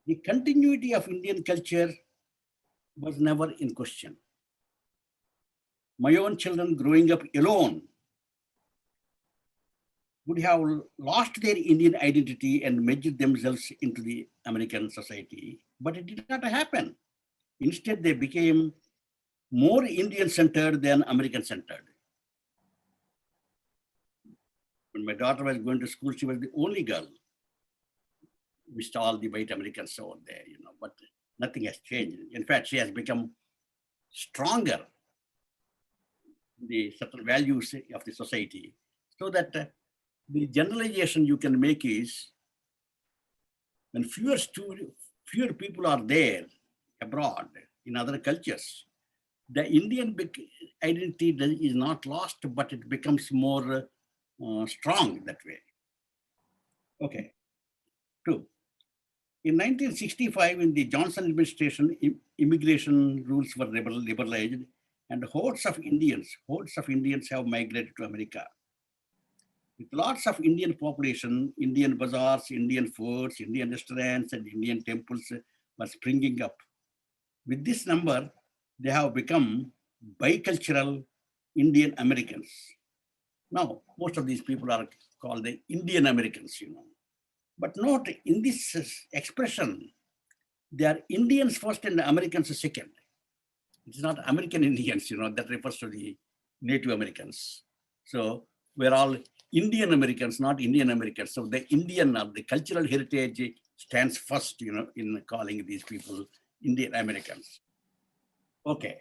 the continuity of Indian culture was never in question. My own children growing up alone would have lost their Indian identity and merged themselves into the American society, but it did not happen. Instead, they became more Indian-centered than American-centered. When my daughter was going to school, she was the only girl. We saw all the white Americans over there, but nothing has changed. In fact, she has become stronger in the certain values of the society. So that the generalization you can make is, when fewer people are there abroad in other cultures, the Indian identity is not lost, but it becomes more strong that way. Okay. 2. In 1965, in the Johnson administration, immigration rules were liberalized, and hordes of Indians have migrated to America. With lots of Indian population, Indian bazaars, Indian foods, Indian restaurants, and Indian temples were springing up. With this number, they have become bicultural Indian Americans. Now, most of these people are called the Indian Americans, But note, in this expression, they are Indians first and Americans second. It's not American Indians, that refers to the Native Americans. So we're all Indian Americans, not Indian Americans. So the Indian or the cultural heritage stands first, in calling these people Indian Americans. Okay.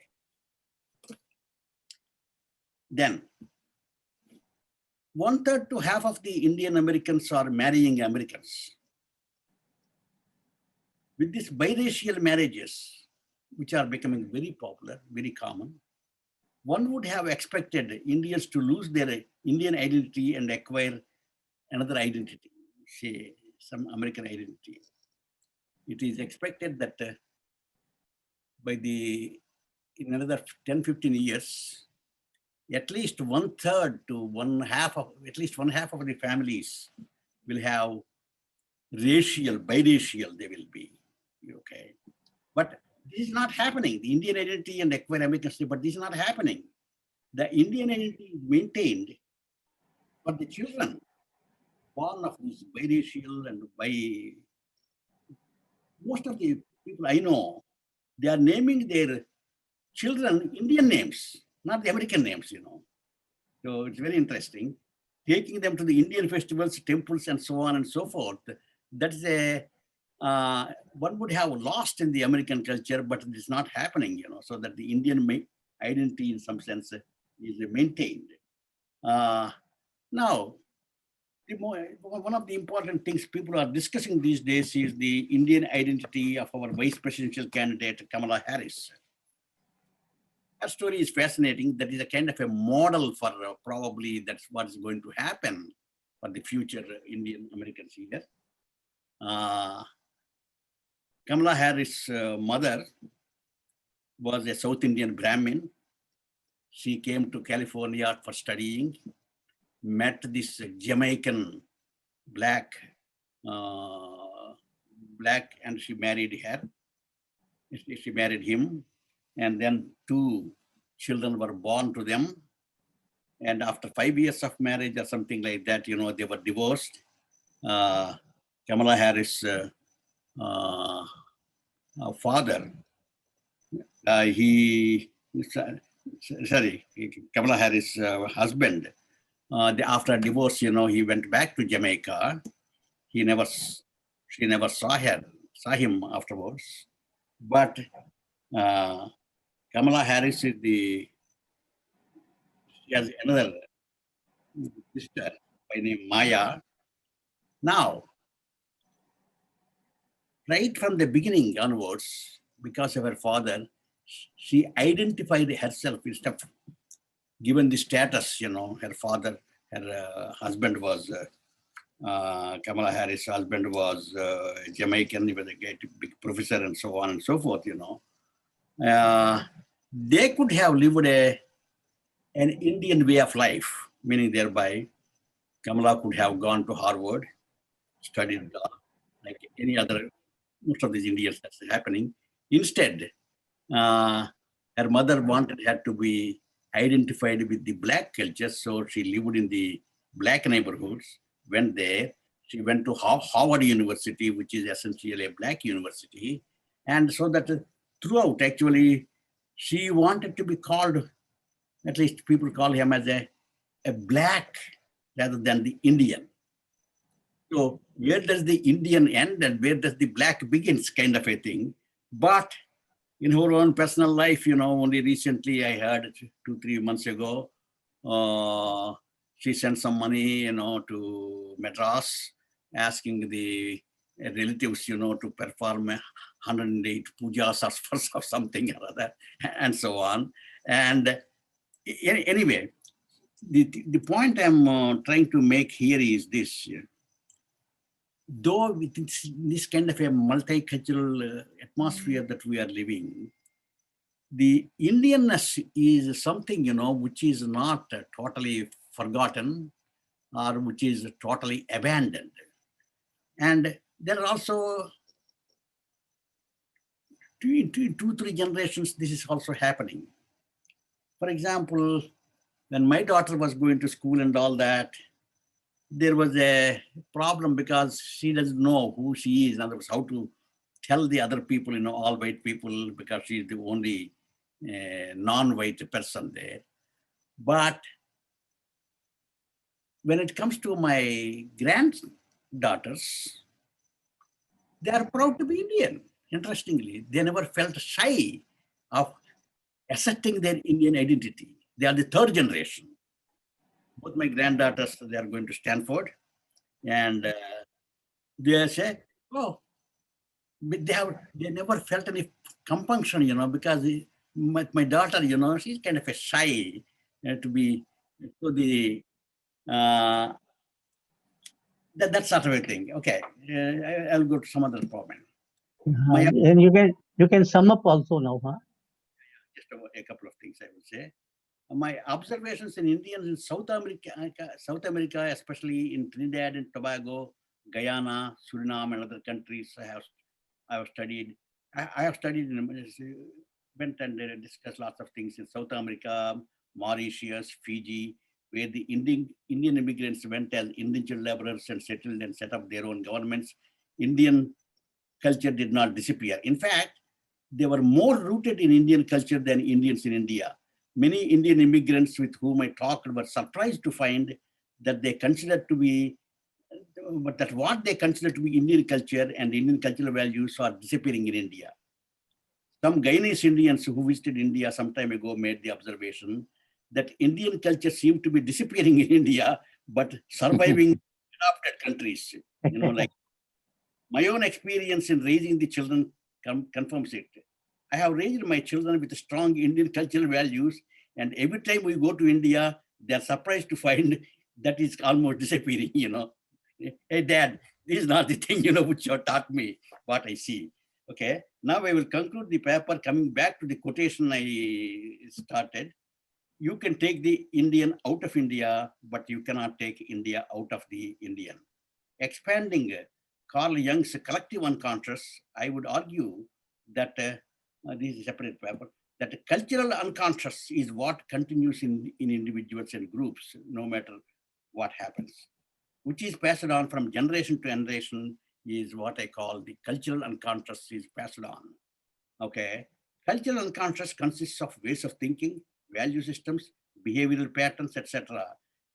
Then, 1/3 to half of the Indian Americans are marrying Americans. With these biracial marriages, which are becoming very popular, very common, one would have expected Indians to lose their Indian identity and acquire another identity, say some American identity. It is expected that in another 10, 15 years, at least 1/3 to at least one half of the families will have biracial they will be, okay? But this is not happening. The Indian identity and acquire American identity, but this is not happening. The Indian identity is maintained for the children born of this biracial and most of the people I know, they are naming their children Indian names, not the American names, So it's very interesting. Taking them to the Indian festivals, temples, and so on and so forth. That's one would have lost in the American culture, but it is not happening, so that the Indian identity in some sense is maintained. Now, one of the important things people are discussing these days is the Indian identity of our vice presidential candidate, Kamala Harris. Her story is fascinating. That is a kind of a model for probably that's what is going to happen for the future Indian Americans here. Kamala Harris' mother was a South Indian Brahmin. She came to California for studying, met this Jamaican black, and she married her. She married him, and then 2 children were born to them. And after 5 years of marriage or something like that, you know, they were divorced. Kamala Harris' father, Kamala Harris' husband, after divorce, you know, he went back to Jamaica. She never saw him afterwards. But Kamala Harris she has another sister by name Maya. Now, right from the beginning onwards, because of her father, she identified herself instead of given the status, you know, her father, her husband was, Kamala Harris' husband was Jamaican, he was a big professor and so on and so forth, you know. They could have lived an Indian way of life, meaning thereby Kamala could have gone to Harvard, studied law, like any other, most of these Indians that's happening. Instead, her mother wanted her to be identified with the black culture, so she lived in the black neighborhoods. Went there, she went to Howard University, which is essentially a black university. And so that throughout, actually, she wanted to be called, at least people call him as a black rather than the Indian. So where does the Indian end and where does the black begins, kind of a thing. But in her own personal life, you know, only recently I heard 2-3 months ago, she sent some money, you know, to Madras, asking the relatives, you know, to perform 108 pujas or something or other, and so on. And anyway, the point I'm trying to make here is this. Though with this kind of a multicultural atmosphere that we are living, the Indianness is something, you know, which is not totally forgotten or which is totally abandoned. And there are also 2-3 generations, this is also happening. For example, when my daughter was going to school and all that, there was a problem because she doesn't know who she is. In other words, how to tell the other people, you know, all white people, because she's the only non-white person there. But when it comes to my granddaughters, they are proud to be Indian. Interestingly, they never felt shy of asserting their Indian identity. They are the 3rd generation. Both my granddaughters, they are going to Stanford, and they say, oh, but they never felt any compunction, you know, because my daughter, you know, she's kind of a shy to be to the that sort of a thing. Okay, I'll go to some other problem. And you can sum up also now, huh? Just a couple of things I will say. My observations in Indians in South America, especially in Trinidad and Tobago, Guyana, Suriname, and other countries, I have studied. I have studied went and discussed lots of things in South America, Mauritius, Fiji, where the Indian immigrants went as indentured laborers and settled and set up their own governments. Indian culture did not disappear. In fact, they were more rooted in Indian culture than Indians in India. Many Indian immigrants with whom I talked were surprised to find that they considered to be, but that what they consider to be Indian culture and Indian cultural values are disappearing in India. Some Guyanese Indians who visited India some time ago made the observation that Indian culture seemed to be disappearing in India, but surviving adopted countries. You know, like my own experience in raising the children confirms it. I have raised my children with strong Indian cultural values, and every time we go to India, they're surprised to find that is almost disappearing, you know. Hey, Dad, this is not the thing, you know, which you taught me, what I see. Okay, now I will conclude the paper coming back to the quotation I started. You can take the Indian out of India, but you cannot take India out of the Indian. Expanding Carl Jung's collective unconscious, I would argue that this is a separate paper, that the cultural unconscious is what continues in individuals and groups, no matter what happens, which is passed on from generation to generation, is what I call the cultural unconscious is passed on. Okay, cultural unconscious consists of ways of thinking, value systems, behavioral patterns, etc.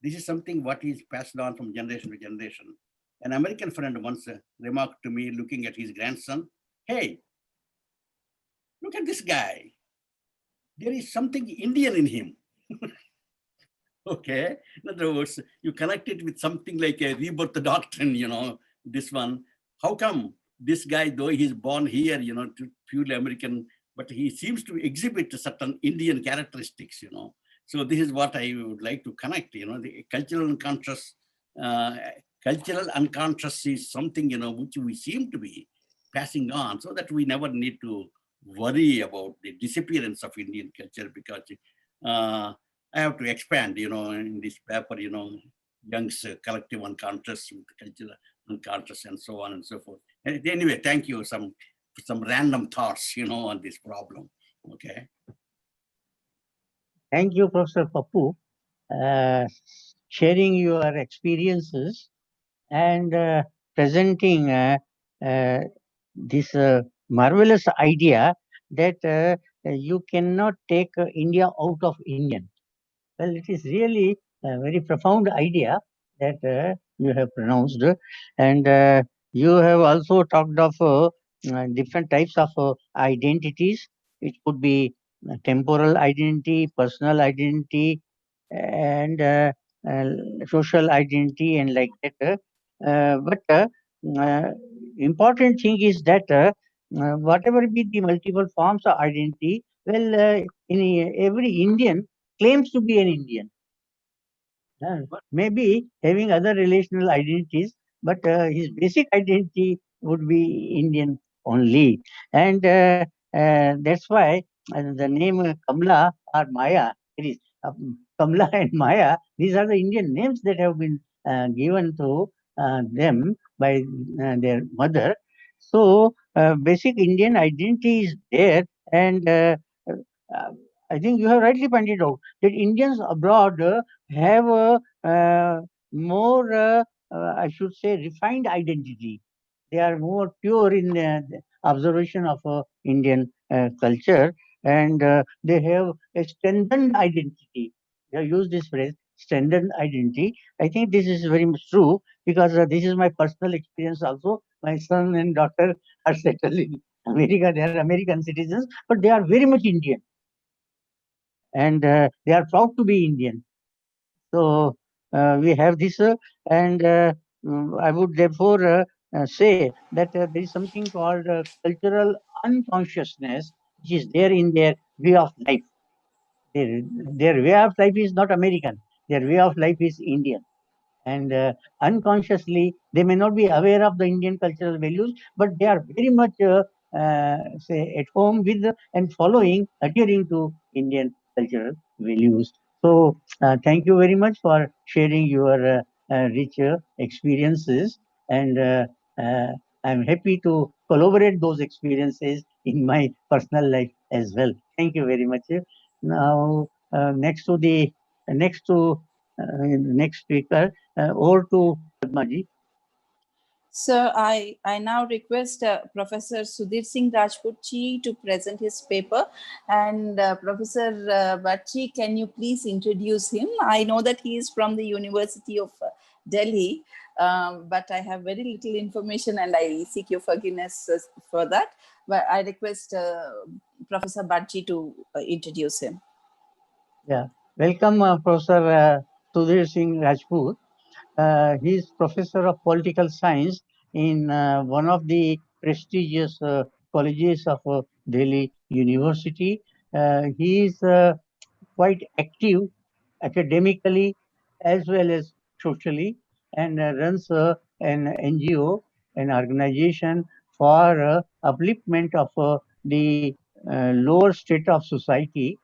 This is something what is passed on from generation to generation. An American friend once remarked to me, looking at his grandson, "Hey, look at this guy. There is something Indian in him." Okay, in other words, you connect it with something like a rebirth doctrine, you know, this one. How come this guy, though he's born here, you know, purely American, but he seems to exhibit certain Indian characteristics, you know. So this is what I would like to connect, you know, the cultural unconscious is something, you know, which we seem to be passing on, so that we never need to worry about the disappearance of Indian culture, because I have to expand, you know, in this paper, you know, Jung's collective unconscious, cultural unconscious, and so on and so forth. Anyway, thank you. Some random thoughts, you know, on this problem. Okay. Thank you, Professor Pappu, sharing your experiences and presenting this marvelous idea that you cannot take India out of Indian. Well, it is really a very profound idea that you have pronounced, and you have also talked of different types of identities. It could be temporal identity, personal identity, and social identity, and like that. But important thing is that whatever be the multiple forms of identity, well, in every Indian claims to be an Indian. Maybe having other relational identities, but his basic identity would be Indian only. And that's why the name Kamla or Maya, it is Kamla and Maya, these are the Indian names that have been given to them by their mother. So basic Indian identity is there, and I think you have rightly pointed out that Indians abroad have more, I should say, refined identity. They are more pure in the observation of Indian culture, and they have a strengthened identity. They have used this phrase, strengthened identity. I think this is very much true, because this is my personal experience also. My son and daughter are settled in America. They are American citizens, but they are very much Indian, and they are proud to be Indian. So we have this, and I would therefore say that there is something called cultural unconsciousness, which is there in their way of life. Their way of life is not American. Their way of life is Indian. And unconsciously, they may not be aware of the Indian cultural values, but they are very much say at home with and following, adhering to Indian cultural values. So thank you very much for sharing your rich experiences, and I'm happy to collaborate those experiences in my personal life as well. Thank you very much. Now, next speaker, over to Padmaji. So I now request Professor Sudhir Singh Rajputji to present his paper. And Professor Bhatji, can you please introduce him? I know that he is from the University of Delhi, but I have very little information, and I seek your forgiveness for that. But I request Professor Bhatji to introduce him. Yeah, welcome Professor Sudhir Singh Rajput. He is Professor of Political Science in one of the prestigious colleges of Delhi University. He is quite active academically as well as socially, and runs an NGO, an organization for upliftment of the lower state of society,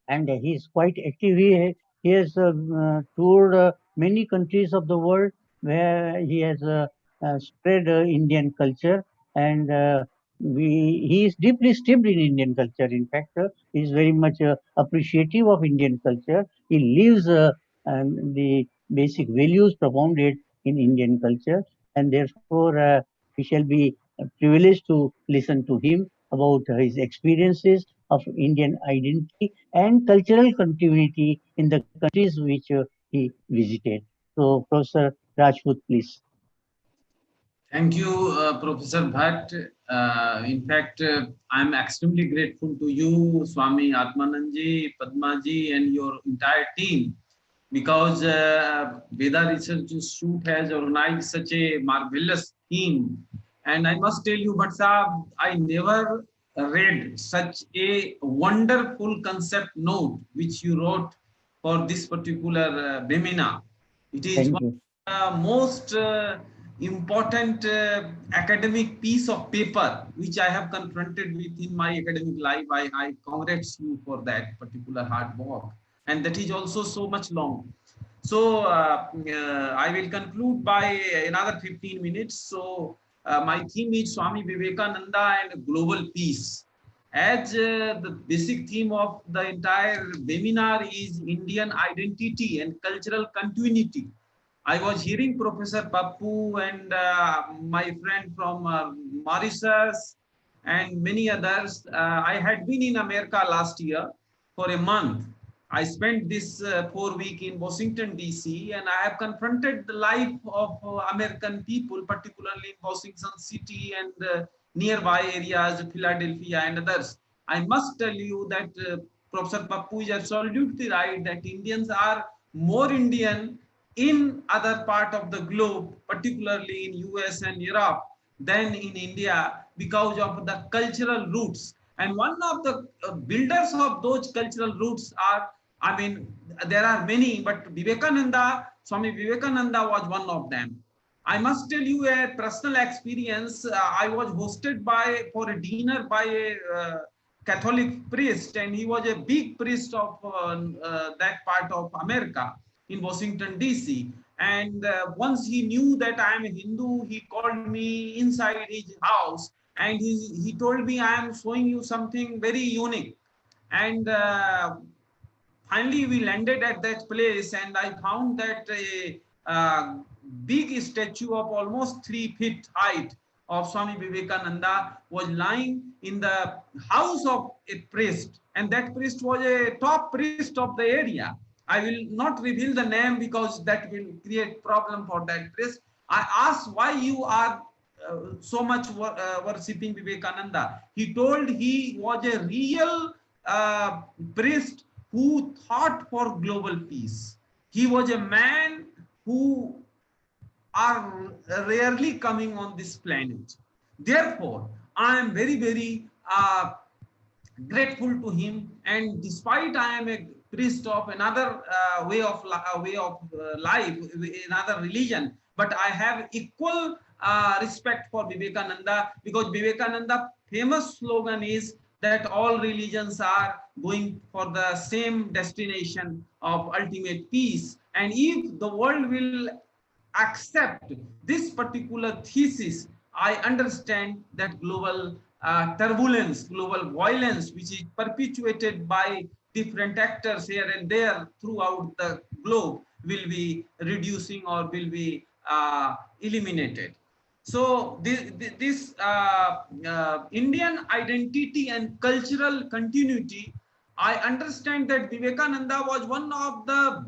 and he is quite active. He has toured many countries of the world where he has spread Indian culture, and he is deeply steeped in Indian culture. In fact, he is very much appreciative of Indian culture. He lives the basic values propounded in Indian culture, and therefore we shall be privileged to listen to him about his experiences of Indian identity and cultural continuity in the countries which he visited. So, Professor Rajput, please. Thank you, Professor Bhatt. In fact, I'm extremely grateful to you, Swami Atmanandji, Padmaji, and your entire team, because Veda Research Institute has organized such a marvelous theme. And I must tell you, Bhatt Sahab, I never read such a wonderful concept note which you wrote for this particular webinar. It is one of the most important academic piece of paper which I have confronted with in my academic life. I congratulate you for that particular hard work, and that is also so much long. So I will conclude by another 15 minutes. So my theme is Swami Vivekananda and global peace. As the basic theme of the entire webinar is Indian identity and cultural continuity, I was hearing Professor Pappu and my friend from Mauritius and many others. I had been in America last year for a month. I spent this 4 weeks in Washington, D.C., and I have confronted the life of American people, particularly in Washington City and nearby areas, Philadelphia and others. I must tell you that Professor Pappu is absolutely right that Indians are more Indian in other part of the globe, particularly in US and Europe, than in India because of the cultural roots. And one of the builders of those cultural roots are, I mean, there are many, but Vivekananda, Swami Vivekananda was one of them. I must tell you a personal experience. I was hosted for a dinner by a Catholic priest, and he was a big priest of that part of America in Washington, D.C. And once he knew that I am a Hindu, he called me inside his house and he told me, I am showing you something very unique. And finally, we landed at that place and I found that a big statue of almost 3 feet height of Swami Vivekananda was lying in the house of a priest. And that priest was a top priest of the area. I will not reveal the name because that will create problem for that priest. I asked why you are so much worshipping Vivekananda. He told he was a real priest who thought for global peace. He was a man who are rarely coming on this planet. Therefore, I am very, very grateful to him. And despite I am a priest of another way of life, another religion, but I have equal respect for Vivekananda, because Vivekananda famous slogan is that all religions are going for the same destination of ultimate peace. And if the world will accept this particular thesis, I understand that global turbulence, global violence, which is perpetuated by different actors here and there throughout the globe, will be reducing or will be eliminated. So this Indian identity and cultural continuity, I understand that Vivekananda was one of the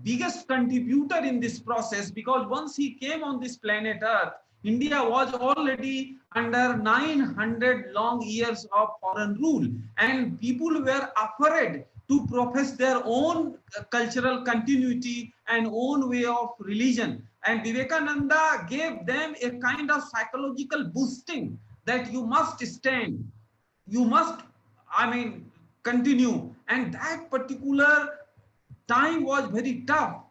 biggest contributor in this process, because once he came on this planet Earth, India was already under 900 long years of foreign rule, and people were afraid to profess their own cultural continuity and own way of religion. And Vivekananda gave them a kind of psychological boosting that you must stand, you must, continue. And that particular time was very tough.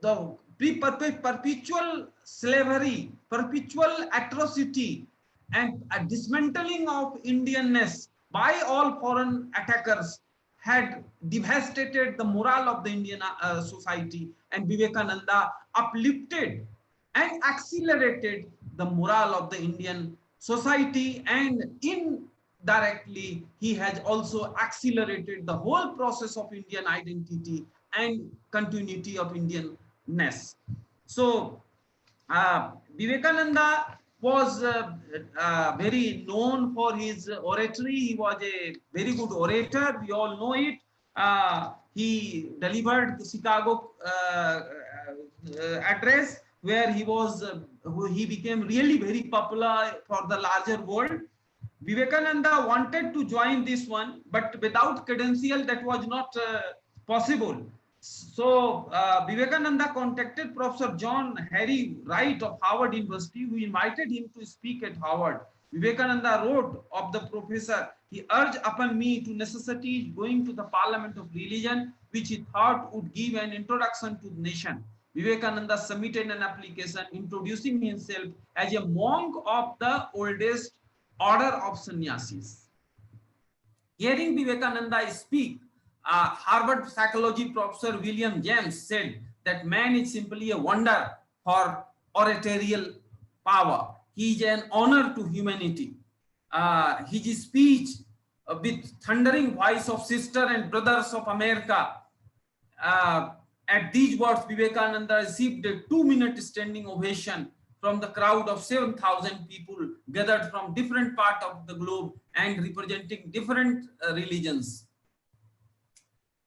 The perpetual slavery, perpetual atrocity, and a dismantling of Indianness by all foreign attackers had devastated the morale of the Indian society, and Vivekananda uplifted and accelerated the morale of the Indian society, and indirectly he has also accelerated the whole process of Indian identity and continuity of Indianness. So Vivekananda was very known for his oratory. He was a very good orator. We all know it. He delivered the Chicago address, where he became really very popular for the larger world. Vivekananda wanted to join this one, but without credential that was not possible. So Vivekananda contacted Professor John Harry Wright of Harvard University, who invited him to speak at Harvard. Vivekananda wrote of the professor, he urged upon me to necessity going to the Parliament of Religion, which he thought would give an introduction to the nation. Vivekananda submitted an application introducing himself as a monk of the oldest order of sannyasis. Hearing Vivekananda speak, Harvard psychology professor William James said that man is simply a wonder for oratorial power. He is an honor to humanity. His speech with thundering voice of sister and brothers of America. At these words, Vivekananda received a 2-minute standing ovation from the crowd of 7,000 people gathered from different parts of the globe and representing different religions.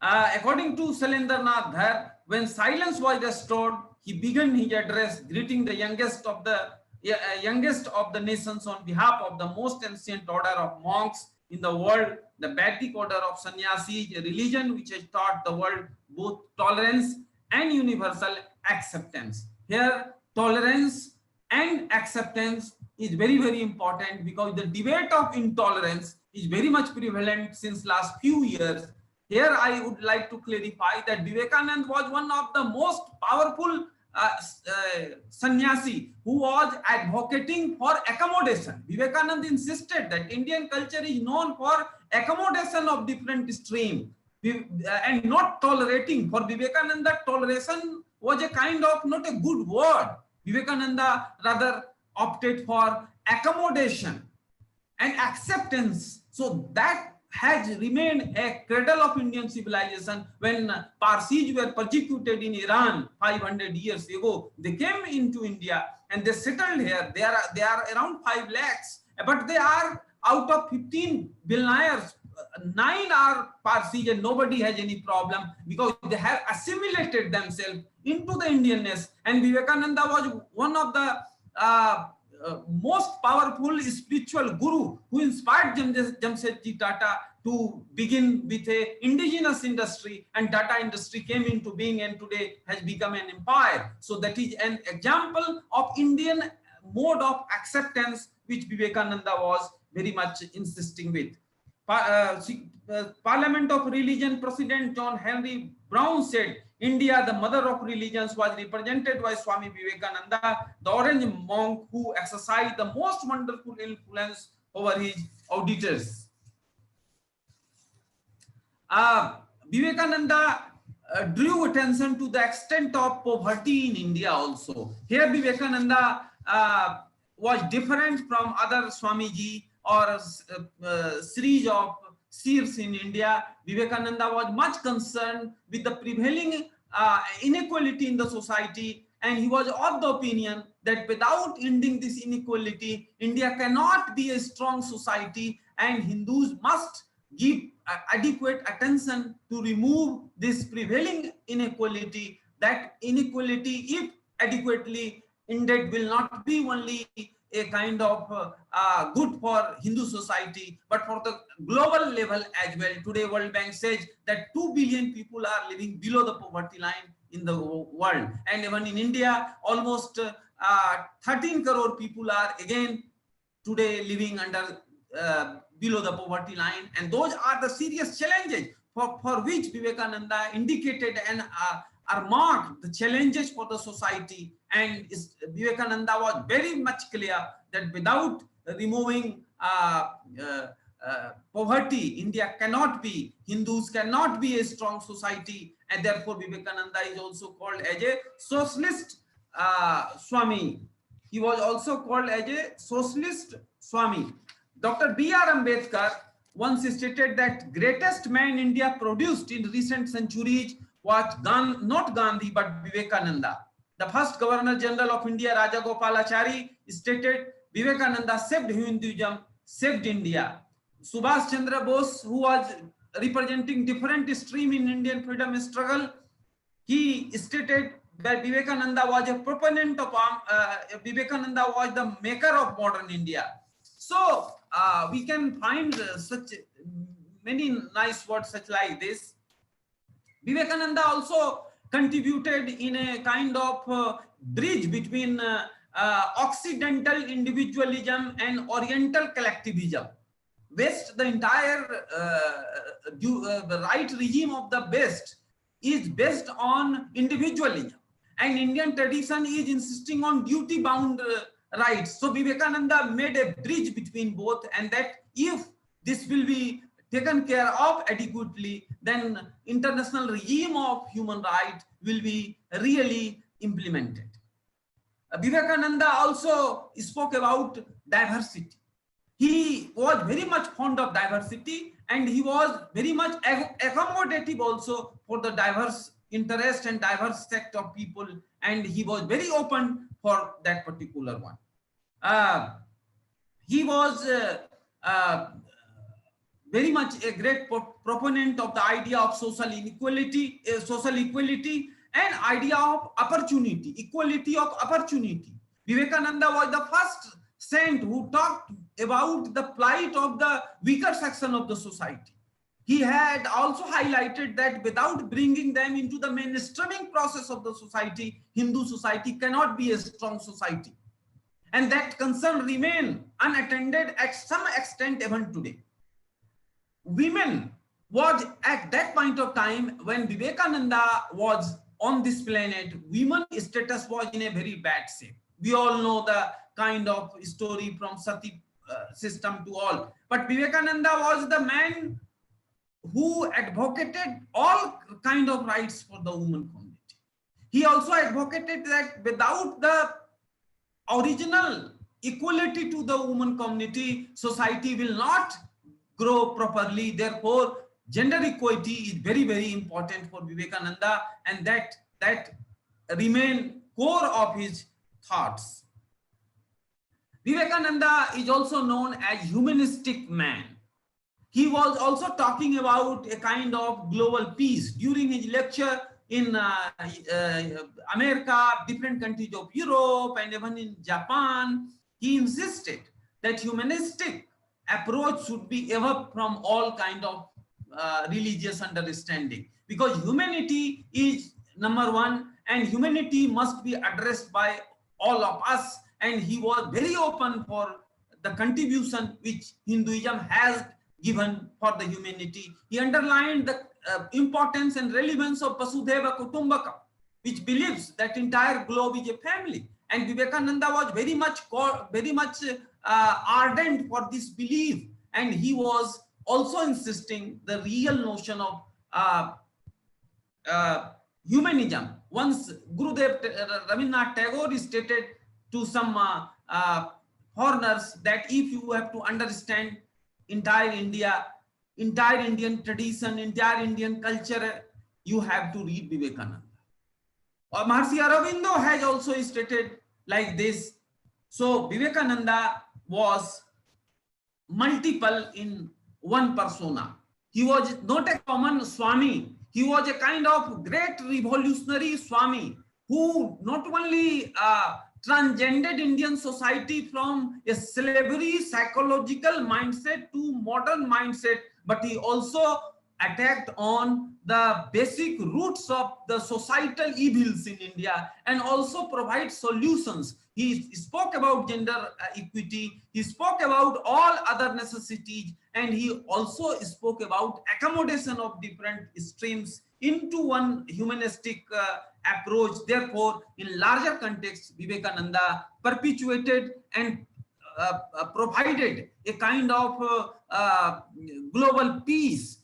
According to Sailendranath Dhar, when silence was restored, he began his address greeting the youngest of the nations on behalf of the most ancient order of monks in the world, the Vedic order of sannyasis, a religion which has taught the world both tolerance and universal acceptance. Here, tolerance and acceptance is very, very important, because the debate of intolerance is very much prevalent since last few years. Here, I would like to clarify that Vivekananda was one of the most powerful sannyasi who was advocating for accommodation. Vivekananda insisted that Indian culture is known for accommodation of different streams and not tolerating. For Vivekananda, toleration was a kind of not a good word. Vivekananda rather opted for accommodation and acceptance. So that has remained a cradle of Indian civilization. When Parsis were persecuted in Iran 500 years ago, they came into India and they settled here. They are around 5 lakhs, but they are out of 15 Vilnayars, 9 are Parsis, and nobody has any problem because they have assimilated themselves into the Indianness. And Vivekananda was one of the most powerful spiritual guru who inspired Jamshedji Tata to begin with a indigenous industry, and Tata industry came into being and today has become an empire. So that is an example of Indian mode of acceptance which Vivekananda was very much insisting with. Parliament of Religion President John Henry Brown said, India, the mother of religions, was represented by Swami Vivekananda, the orange monk who exercised the most wonderful influence over his auditors. Vivekananda drew attention to the extent of poverty in India also. Here Vivekananda was different from other Swamiji or series of seers in India. Vivekananda was much concerned with the prevailing inequality in the society, and he was of the opinion that without ending this inequality, India cannot be a strong society, and Hindus must give adequate attention to remove this prevailing inequality. That inequality, if adequately ended, will not be only a kind of good for Hindu society, but for the global level as well. Today, World Bank says that 2 billion people are living below the poverty line in the world. And even in India, almost 13 crore people are again today living under below the poverty line. And those are the serious challenges for which Vivekananda indicated and are marked the challenges for the society. And Vivekananda was very much clear that without removing poverty, India cannot be, Hindus cannot be a strong society. And therefore Vivekananda is also called as a socialist Swami. He was also called as a socialist Swami. Dr. B.R. Ambedkar once stated that greatest man India produced in recent centuries was not Gandhi but Vivekananda. The first Governor General of India, Raja Gopalachari, stated Vivekananda saved Hinduism, saved India. Subhash Chandra Bose, who was representing different stream in Indian freedom struggle, he stated that Vivekananda was a proponent of Vivekananda was the maker of modern India. So we can find such many nice words such like this. Vivekananda also contributed in a kind of bridge between Occidental individualism and Oriental collectivism. West, the entire the right regime of the West is based on individualism, and Indian tradition is insisting on duty-bound rights. So Vivekananda made a bridge between both, and that if this will be taken care of adequately, then international regime of human rights will be really implemented. Vivekananda also spoke about diversity. He was very much fond of diversity, and he was very much accommodative also for the diverse interest and diverse sect of people, and he was very open for that particular one. He was very much a great proponent of the idea of social inequality, social equality, and idea of opportunity, equality of opportunity. Vivekananda was the first saint who talked about the plight of the weaker section of the society. He had also highlighted that without bringing them into the mainstreaming process of the society, Hindu society cannot be a strong society. And that concern remains unattended at some extent even today. Women was at that point of time when Vivekananda was on this planet, women's status was in a very bad shape. We all know the kind of story from Sati system to all. But Vivekananda was the man who advocated all kind of rights for the women community. He also advocated that without the original equality to the women community, society will not grow properly. Therefore, gender equality is very, very important for Vivekananda, and that remain core of his thoughts. Vivekananda is also known as humanistic man. He was also talking about a kind of global peace during his lecture in America, different countries of Europe, and even in Japan. He insisted that humanistic approach should be ever from all kind of religious understanding, because humanity is number one, and humanity must be addressed by all of us. And he was very open for the contribution which Hinduism has given for the humanity. He underlined the importance and relevance of Vasudhaiva Kutumbakam, which believes that entire globe is a family. And Vivekananda was very much ardent for this belief, and he was also insisting the real notion of humanism. Once Gurudev Rabindranath Tagore stated to some foreigners that if you have to understand entire India, entire Indian tradition, entire Indian culture, you have to read Vivekananda. Maharishi Aurobindo has also stated like this. So Vivekananda was multiple in one persona. He was not a common Swami. He was a kind of great revolutionary Swami who not only transcended Indian society from a slavery psychological mindset to modern mindset, but he also attacked on the basic roots of the societal evils in India and also provide solutions. He spoke about gender equity, he spoke about all other necessities, and he also spoke about accommodation of different streams into one humanistic approach. Therefore, in larger context, Vivekananda perpetuated and provided a kind of global peace.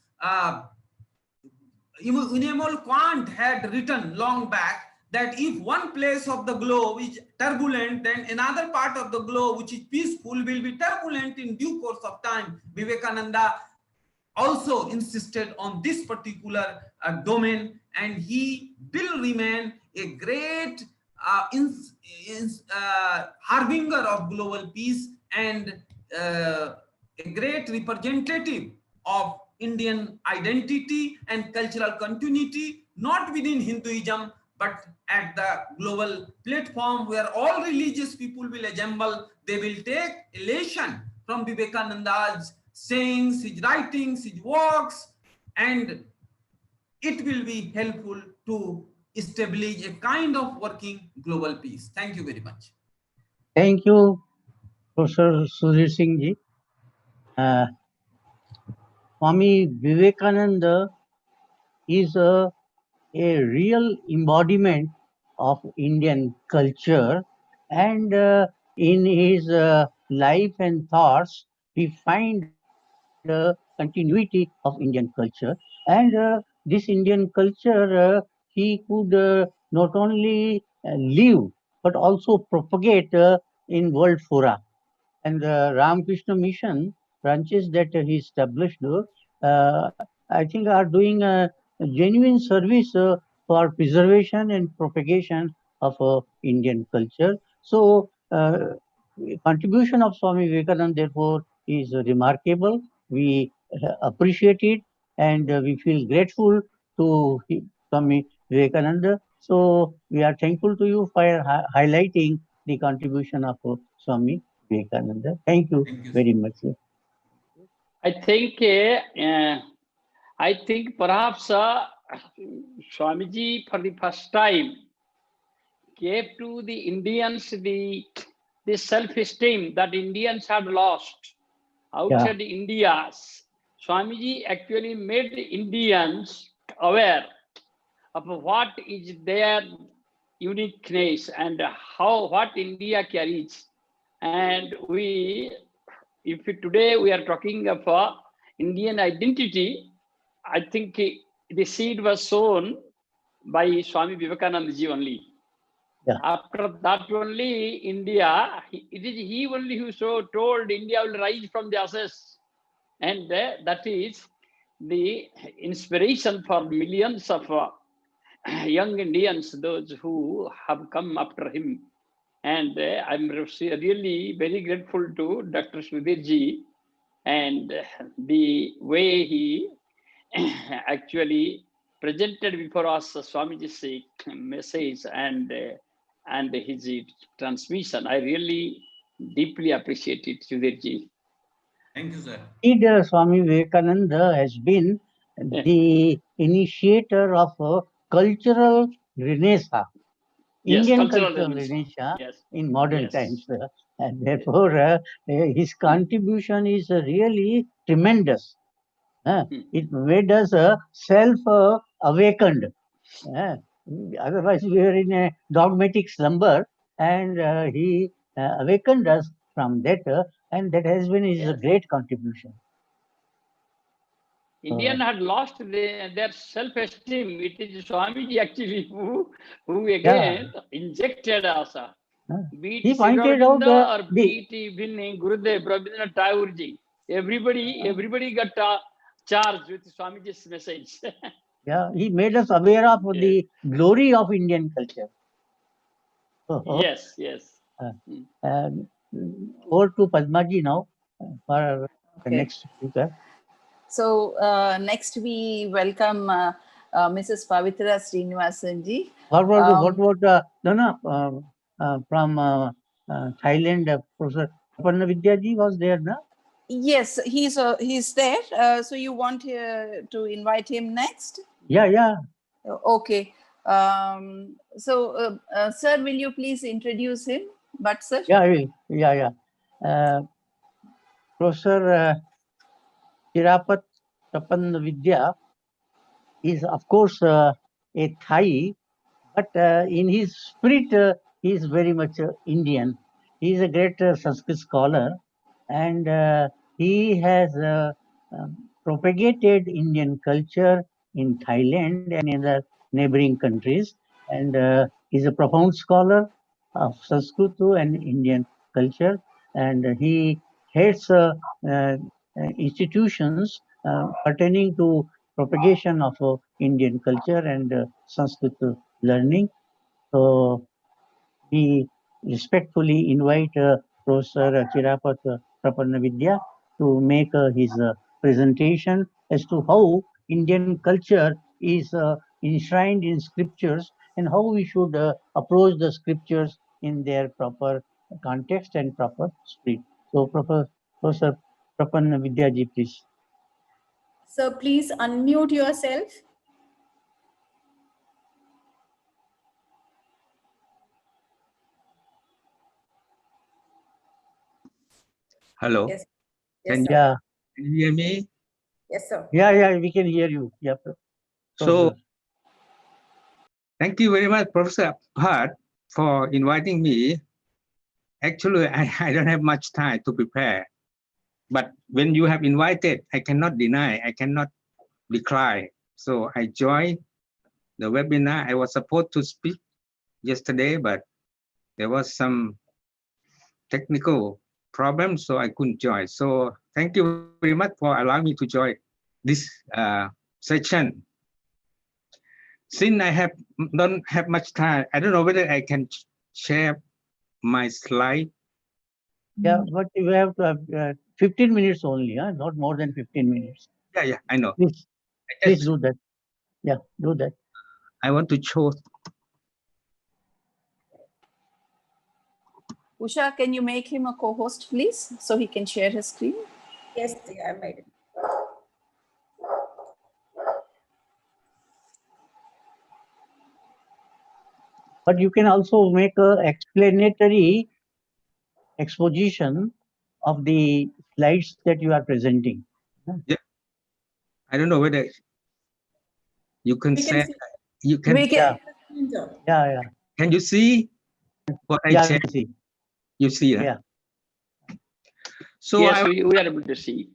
Immanuel Kant had written long back that if one place of the globe is turbulent, then another part of the globe which is peaceful will be turbulent in due course of time. Vivekananda also insisted on this particular domain, and he will remain a great harbinger of global peace and a great representative of Indian identity and cultural continuity, not within Hinduism, but at the global platform where all religious people will assemble. They will take elation from Vivekananda's sayings, his writings, his works, and it will be helpful to establish a kind of working global peace. Thank you very much. Thank you, Professor Sudhir Singh ji. Swami Vivekananda is a real embodiment of Indian culture, and in his life and thoughts, we find continuity of Indian culture. And this Indian culture, he could not only live, but also propagate in world fora. And the Ramakrishna Mission branches that he established, I think are doing a genuine service for preservation and propagation of Indian culture. So, contribution of Swami Vivekananda, therefore, is remarkable. We appreciate it, and we feel grateful to Swami Vivekananda. So, we are thankful to you for highlighting the contribution of Swami Vivekananda. Thank you very much. I think perhaps Swamiji for the first time gave to the Indians the self-esteem that Indians had lost outside India. Swamiji actually made the Indians aware of what is their uniqueness and what India carries. And if today we are talking of Indian identity, I think the seed was sown by Swami Vivekananda ji only. Yeah. After that only India, it is he only who told India will rise from the ashes. And that is the inspiration for millions of young Indians, those who have come after him. And I'm really very grateful to Dr. Sudhir ji and the way he actually presented before us Swamiji's message and his transmission. I really deeply appreciate it, Sudhir ji. Thank you, sir. Indeed, Swami Vivekananda has been the initiator of a cultural renaissance. Indian cultural renaissance in modern times, and therefore his contribution is really tremendous. It made us self-awakened. Otherwise, we were in a dogmatic slumber, and he awakened us from that, and that has been his great contribution. Indian had lost their self-esteem. It is Swamiji actually who again injected us. Be it Sri Aurobindo or be it even Gurudev, Rabindranath Tagore ji. Everybody got charged with Swamiji's message. Yeah, he made us aware of the glory of Indian culture. Yes. Over to Padmaji now for the next speaker. So next we welcome Mrs. Pavitra Srinivasan ji. What from Thailand, Professor Prapanna Vidyaji was there, no? Yes, he's there. So you want to invite him next? Yeah. Okay. So, sir, will you please introduce him? But sir. Yeah, I will. Yeah. Professor Chirapat Prapanna Vidya is, of course, a Thai, but in his spirit, he is very much Indian. He is a great Sanskrit scholar, and he has propagated Indian culture in Thailand and in the neighboring countries. And he's a profound scholar of Sanskrit and Indian culture. And he heads institutions pertaining to propagation of Indian culture and Sanskrit learning. So we respectfully invite Professor Chirapat Prapanna Vidya to make his presentation as to how Indian culture is enshrined in scriptures and how we should approach the scriptures in their proper context and proper spirit. So Professor Prapanna Vidya ji, please. Sir, please unmute yourself. Hello. Yes. Can Sir. you hear me? Yes, sir. Yeah, we can hear you. Yeah. So, thank you very much, Professor Bhatt, for inviting me. Actually, I don't have much time to prepare. But when you have invited, I cannot deny, I cannot decline. So I joined the webinar. I was supposed to speak yesterday, but there was some technical problems, so I couldn't join. So thank you very much for allowing me to join this session. Since I don't have much time, I don't know whether I can share my slide. Yeah, but you have to have 15 minutes only, not more than 15 minutes. Yeah, I know. Please do that. Yeah, do that. I want to show. Usha, can you make him a co-host, please, so he can share his screen? Yes, I made it. But you can also make an explanatory exposition of the slides that you are presenting. Yeah. I don't know whether you can say. You can. Yeah. Can you see what I share? See. You see that? Yeah. So yes, we are able to see.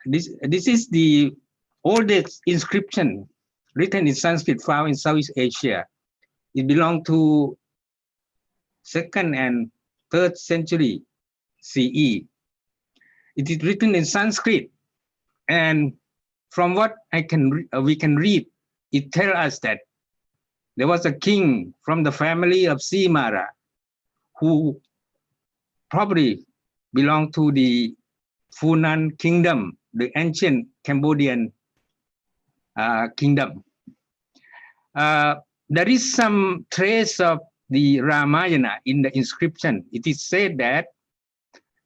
This is the oldest inscription written in Sanskrit found in Southeast Asia. It belonged to 2nd and 3rd century CE. It is written in Sanskrit, and from what we can read, it tells us that there was a king from the family of Simara who probably belonged to the Funan kingdom, the ancient Cambodian kingdom. There is some trace of the Ramayana in the inscription. It is said that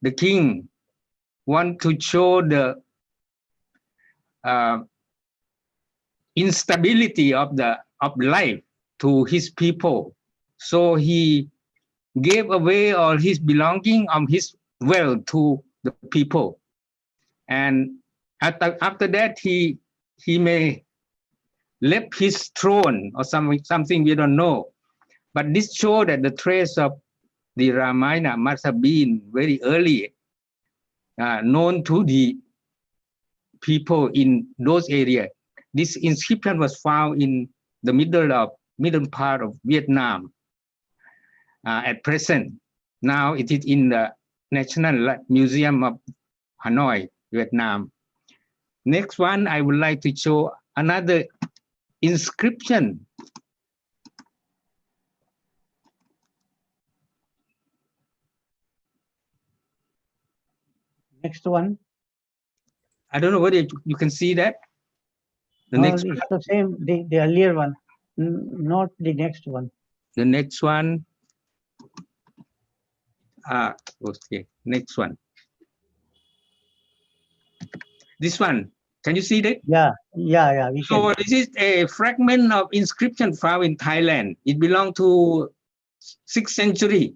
the king wanted to show the instability of life to his people. So he gave away all his belonging and his wealth to the people. And after that, he may left his throne or something we don't know. But this shows that the trace of the Ramayana must have been very early, known to the people in those areas. This inscription was found in the middle part of Vietnam at present. Now it is in the National Museum of Hanoi, Vietnam. Next one, I would like to show another inscription. Next one. I don't know whether you can see that. The next it's the same, the earlier one, not the next one. The next one. Okay, next one. This one, can you see that? Yeah. We can. So this is a fragment of inscription found in Thailand. It belongs to 6th century.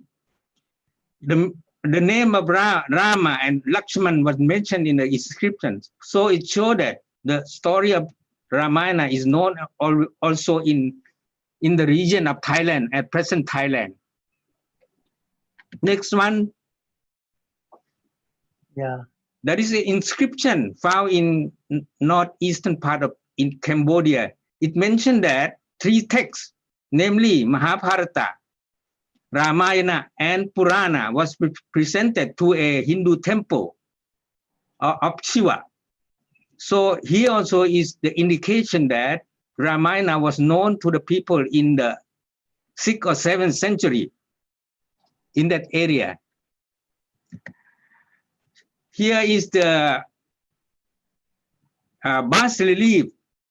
The name of Rama and Lakshman was mentioned in the inscription. So it showed that the story of Ramayana is known also in the region of Thailand, at present Thailand. Next one. Yeah. There is an inscription found in northeastern part of in Cambodia. It mentioned that 3 texts, namely Mahabharata, Ramayana, and Purana, was presented to a Hindu temple of Shiva. So here also is the indication that Ramayana was known to the people in the 6th or 7th century in that area. Here is the bas relief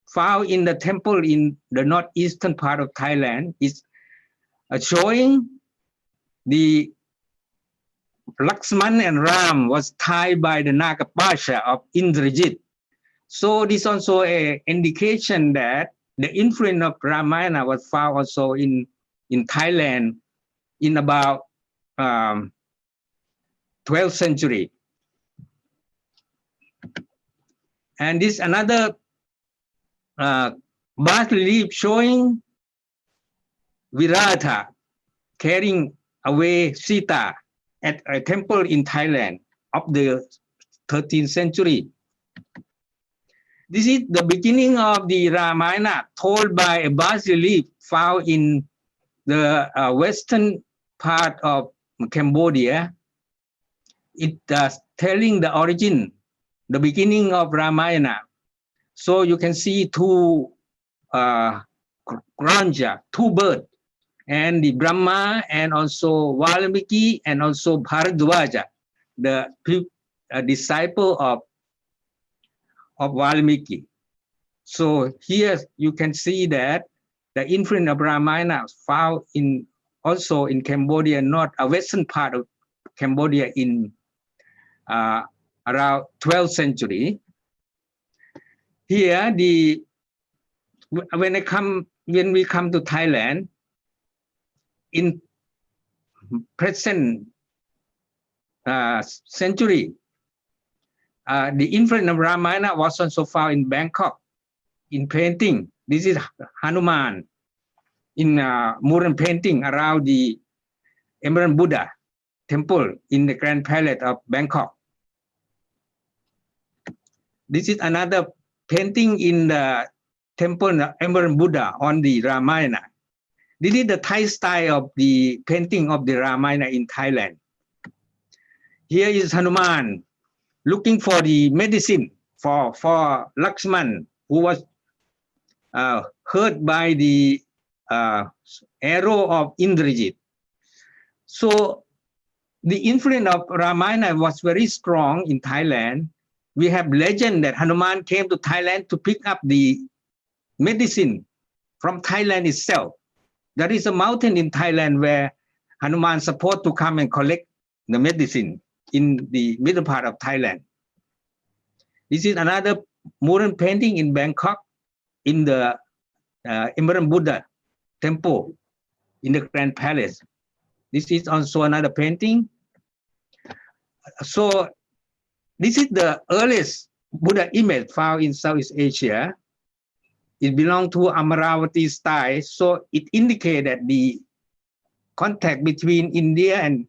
found in the temple in the northeastern part of Thailand. Is showing the Lakshman and Ram was tied by the Nagapasha of Indrajit. So this also an indication that the influence of Ramayana was found also in Thailand in about 12th century. And this another bas relief showing Virata carrying away Sita at a temple in Thailand of the 13th century. This is the beginning of the Ramayana told by a bas relief found in the western part of Cambodia. It telling the origin, the beginning of Ramayana. So you can see 2 Granja, 2 birds, and the Brahma and also Valmiki and also Bharadwaja, the disciple of Valmiki. So here you can see that the influence of Ramayana found also in Cambodia, not a western part of Cambodia in around 12th century. Here when we come to Thailand in present century, the influence of Ramayana was also found in Bangkok in painting. This is Hanuman in modern painting around the Emerald Buddha temple in the Grand Palace of Bangkok. This is another painting in the temple of Emerald Buddha on the Ramayana. This is the Thai style of the painting of the Ramayana in Thailand. Here is Hanuman looking for the medicine for Lakshman, who was hurt by the arrow of Indrajit. So the influence of Ramayana was very strong in Thailand. We have legend that Hanuman came to Thailand to pick up the medicine from Thailand itself. There is a mountain in Thailand where Hanuman is supposed to come and collect the medicine in the middle part of Thailand. This is another modern painting in Bangkok in the Emerald Buddha temple in the Grand Palace. This is also another painting. So this is the earliest Buddha image found in Southeast Asia. It belongs to Amaravati style, so it indicates that the contact between India and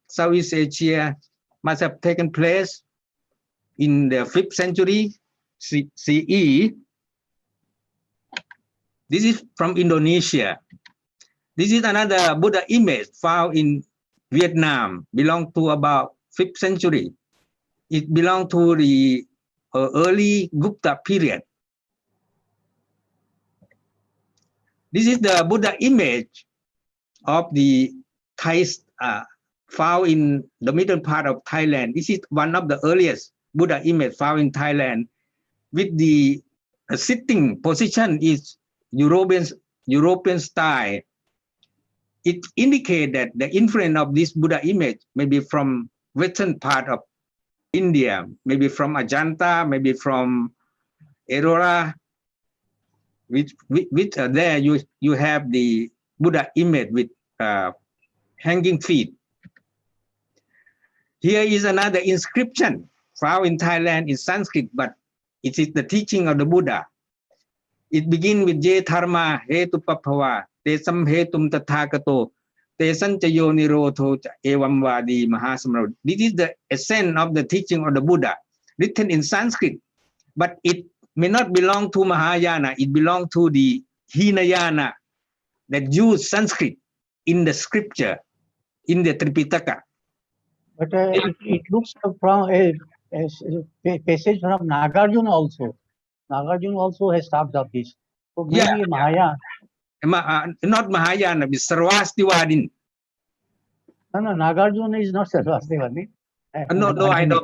Southeast Asia must have taken place in the 5th century CE. This is from Indonesia. This is another Buddha image found in Vietnam, belong to about 5th century. It belongs to the early Gupta period. This is the Buddha image of the Thai found in the middle part of Thailand. This is one of the earliest Buddha image found in Thailand, with the sitting position is European style, it indicates that the influence of this Buddha image may be from western part of India, maybe from Ajanta, maybe from Ellora, which there you have the Buddha image with hanging feet. Here is another inscription found in Thailand in Sanskrit, but it is the teaching of the Buddha. It begins with Je Dharma Hetu Papava Te Sam Hetum Tathagato Te Sanchayo Nirodho Evam Vadi Mahasamaro. This is the essence of the teaching of the Buddha, written in Sanskrit, but it may not belong to Mahayana. It belongs to the Hinayana that use Sanskrit in the scripture, in the Tripitaka. But it looks from a passage from Nagarjuna also. Nagarjuna also has talked of this. So maybe Mahayana. Not Mahayana, but Sarvastivadin. No, Nagarjuna is not Sarvastivadin. No, I know.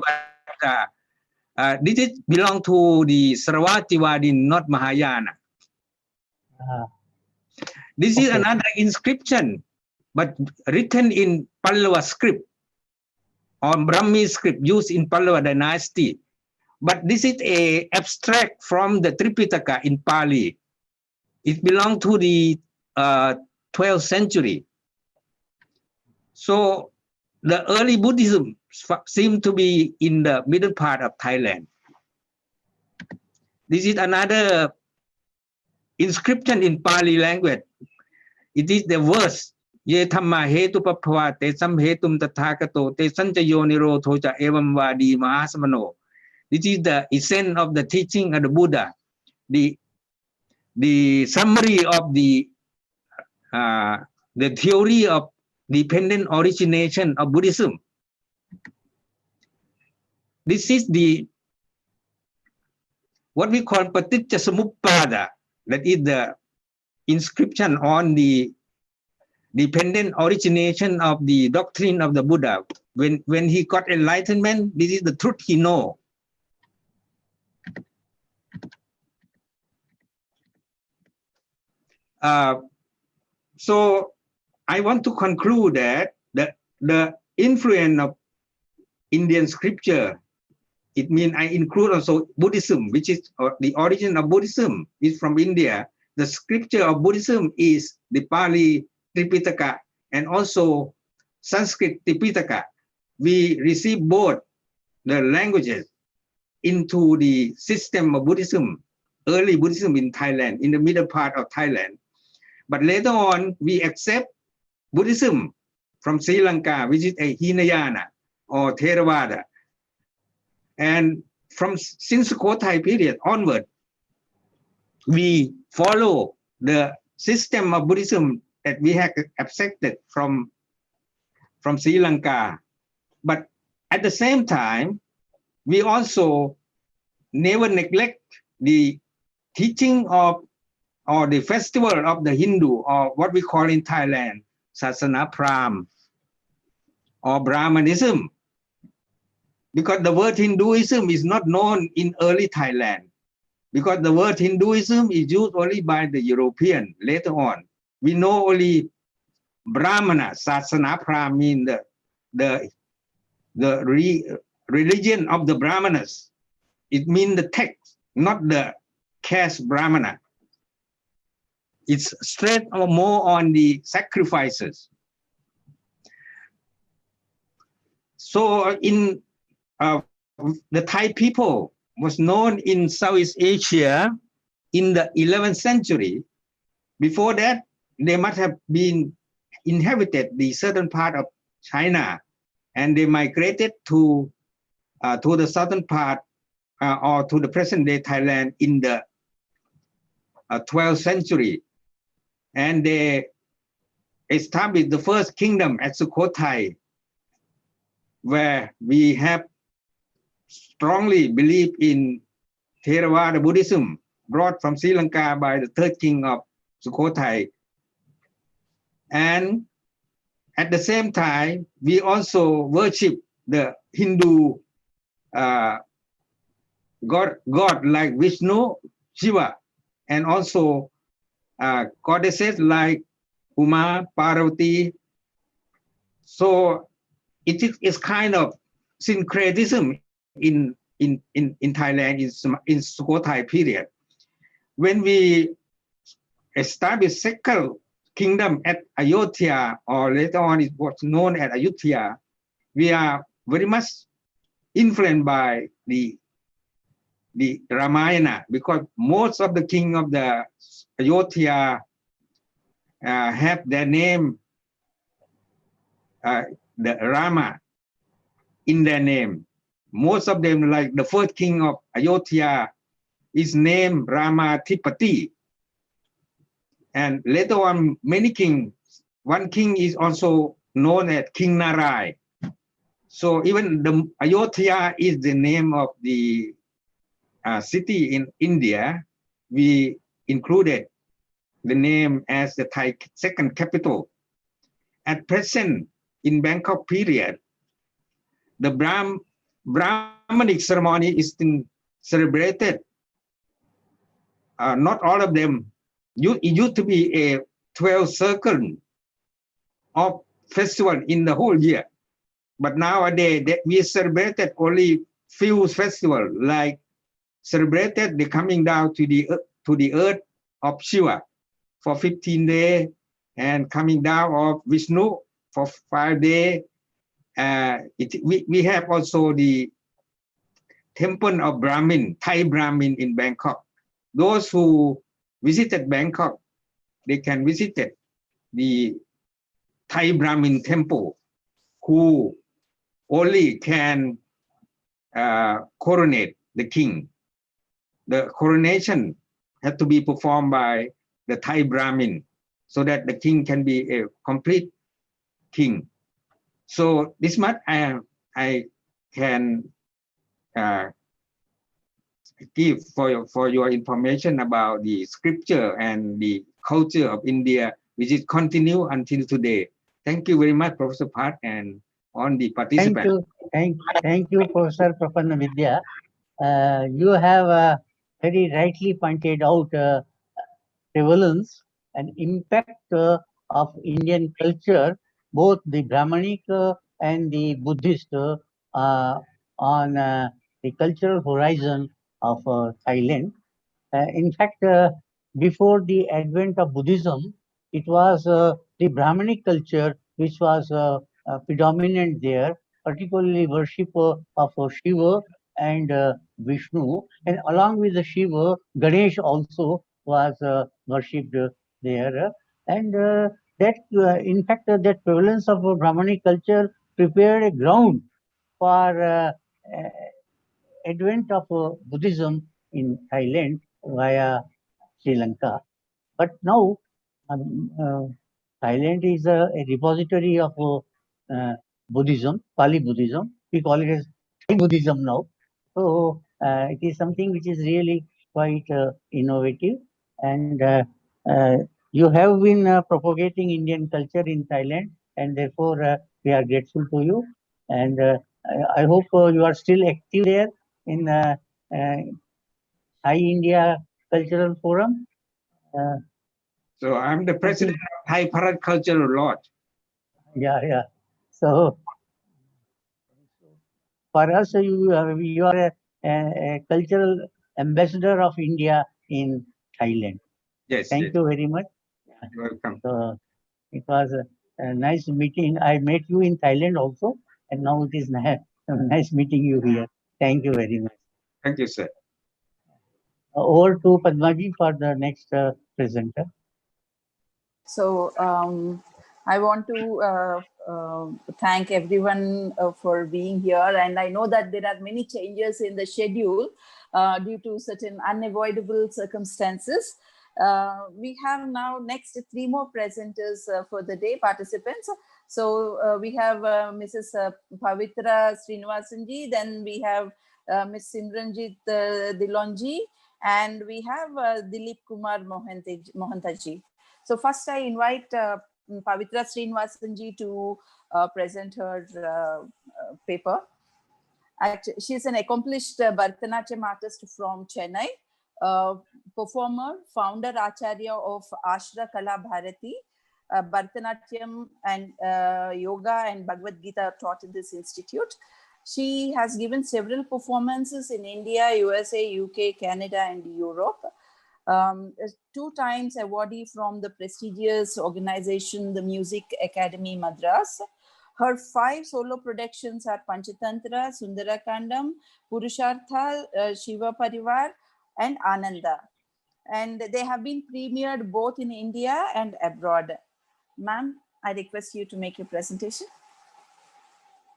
But, this is belong to the Sarvastivadin, not Mahayana. This is another inscription, but written in Pallava script or Brahmi script used in Pallava dynasty. But this is a abstract from the Tripitaka in Pali. It belongs to the 12th century. So the early Buddhism seemed to be in the middle part of Thailand. This is another inscription in Pali language. It is the verse Ye Dhamma Hetu Papava Te Sam Hetum Tathagato Te Sanchayo Nirodho Cha Evam Vadi Mahasamano. This is the essence of the teaching of the Buddha, the summary of the theory of dependent origination of Buddhism. This is the what we call Paticca Samuppada, that is the inscription on the dependent origination of the doctrine of the Buddha. When he got enlightenment, this is the truth he know. So I want to conclude that the influence of Indian scripture, it means I include also Buddhism, which is the origin of Buddhism is from India. The scripture of Buddhism is the Pali Tripitaka and also Sanskrit Tripitaka. We receive both the languages into the system of Buddhism, early Buddhism in Thailand, in the middle part of Thailand. But later on, we accept Buddhism from Sri Lanka, which is a Hinayana or Theravada. And since Sukhothai period onward, we follow the system of Buddhism that we have accepted from Sri Lanka. But at the same time, we also never neglect the teaching of or the festival of the Hindu, or what we call in Thailand, Sasana Pram or Brahmanism. Because the word Hinduism is not known in early Thailand. Because the word Hinduism is used only by the European later on. We know only Brahmana, Sasana Pram means the religion of the Brahmanas. It means the text, not the caste Brahmana. It's straight or more on the sacrifices. So in the Thai people was known in Southeast Asia in the 11th century. Before that, they must have been inhabited the southern part of China, and they migrated to the southern part or to the present-day Thailand in the 12th century. And they established the first kingdom at Sukhothai, where we have strongly believe in Theravada Buddhism brought from Sri Lanka by the third king of Sukhothai. And at the same time, we also worship the Hindu God like Vishnu, Shiva, and also goddesses like Uma, Parvati. So it's kind of syncretism in Thailand, in Sukhothai period. When we established second kingdom at Ayodhya, or later on it was known as Ayutthaya, we are very much influenced by the Ramayana, because most of the king of the Ayodhya have their name, the Rama, in their name. Most of them, like the first king of Ayodhya, is named Ramatipati. And later on, many kings, one king is also known as King Narai. So even the Ayodhya is the name of the city in India. We included the name as the Thai second capital. At present, in Bangkok period, the Brahmanic ceremony is celebrated. Not all of them. It used to be a 12 circle of festival in the whole year. But nowadays, we celebrated only few festivals, like celebrated the coming down to the earth of Shiva for 15 days, and coming down of Vishnu for 5 days. We have also the temple of Brahmin, Thai Brahmin in Bangkok. Those who visited Bangkok, they can visit the Thai Brahmin temple, who only can coronate the king. The coronation had to be performed by the Thai Brahmin, so that the king can be a complete king. So this much I can give for your information about the scripture and the culture of India, which is continue until today. Thank you very much, Professor Pat, and on the participants. Thank you, Professor Prapanna Vidya. You have very rightly pointed out prevalence and impact of Indian culture, both the Brahmanic and the Buddhist, on the cultural horizon of Thailand. In fact, before the advent of Buddhism, it was the Brahmanic culture which was predominant there, particularly worship of Shiva and Vishnu, and along with the Shiva, Ganesh also was worshipped there. And that, in fact, that prevalence of Brahmanic culture prepared a ground for advent of Buddhism in Thailand via Sri Lanka. But now Thailand is a repository of Buddhism, Pali Buddhism. We call it as Thai Buddhism now. So it is something which is really quite innovative. And you have been propagating Indian culture in Thailand, and therefore we are grateful to you. And I hope you are still active there in Thai India Cultural Forum. So I'm the president of Thai Bharat Cultural Lodge. Yeah. So for us, you are a cultural ambassador of India in Thailand. Yes. Thank you very much. You're welcome. So it was a nice meeting. I met you in Thailand also, and now it is nice meeting you here. Thank you very much. Thank you, sir. Over to Padmaji for the next presenter. So I want to thank everyone for being here. And I know that there are many changes in the schedule due to certain unavoidable circumstances. We have now next 3 more presenters for the day, participants. So we have Mrs. Pavitra Srinivasanji, then we have Ms. Simranjit Dilonji, and we have Dilip Kumar Mohantaji. So first I invite Pavitra Srinivasanji to present her paper. She's an accomplished Bharatanatyam artist from Chennai, performer, founder, Acharya of Ashra Kala Bharati, Bharatanatyam and yoga and Bhagavad Gita are taught in this institute. She has given several performances in India, USA, UK, Canada, and Europe. 2 times awardee from the prestigious organization, the Music Academy Madras. Her 5 solo productions are Panchatantra, Sundarakandam, Purushartha, Shiva Parivar, and Ananda. And they have been premiered both in India and abroad. Ma'am, I request you to make your presentation.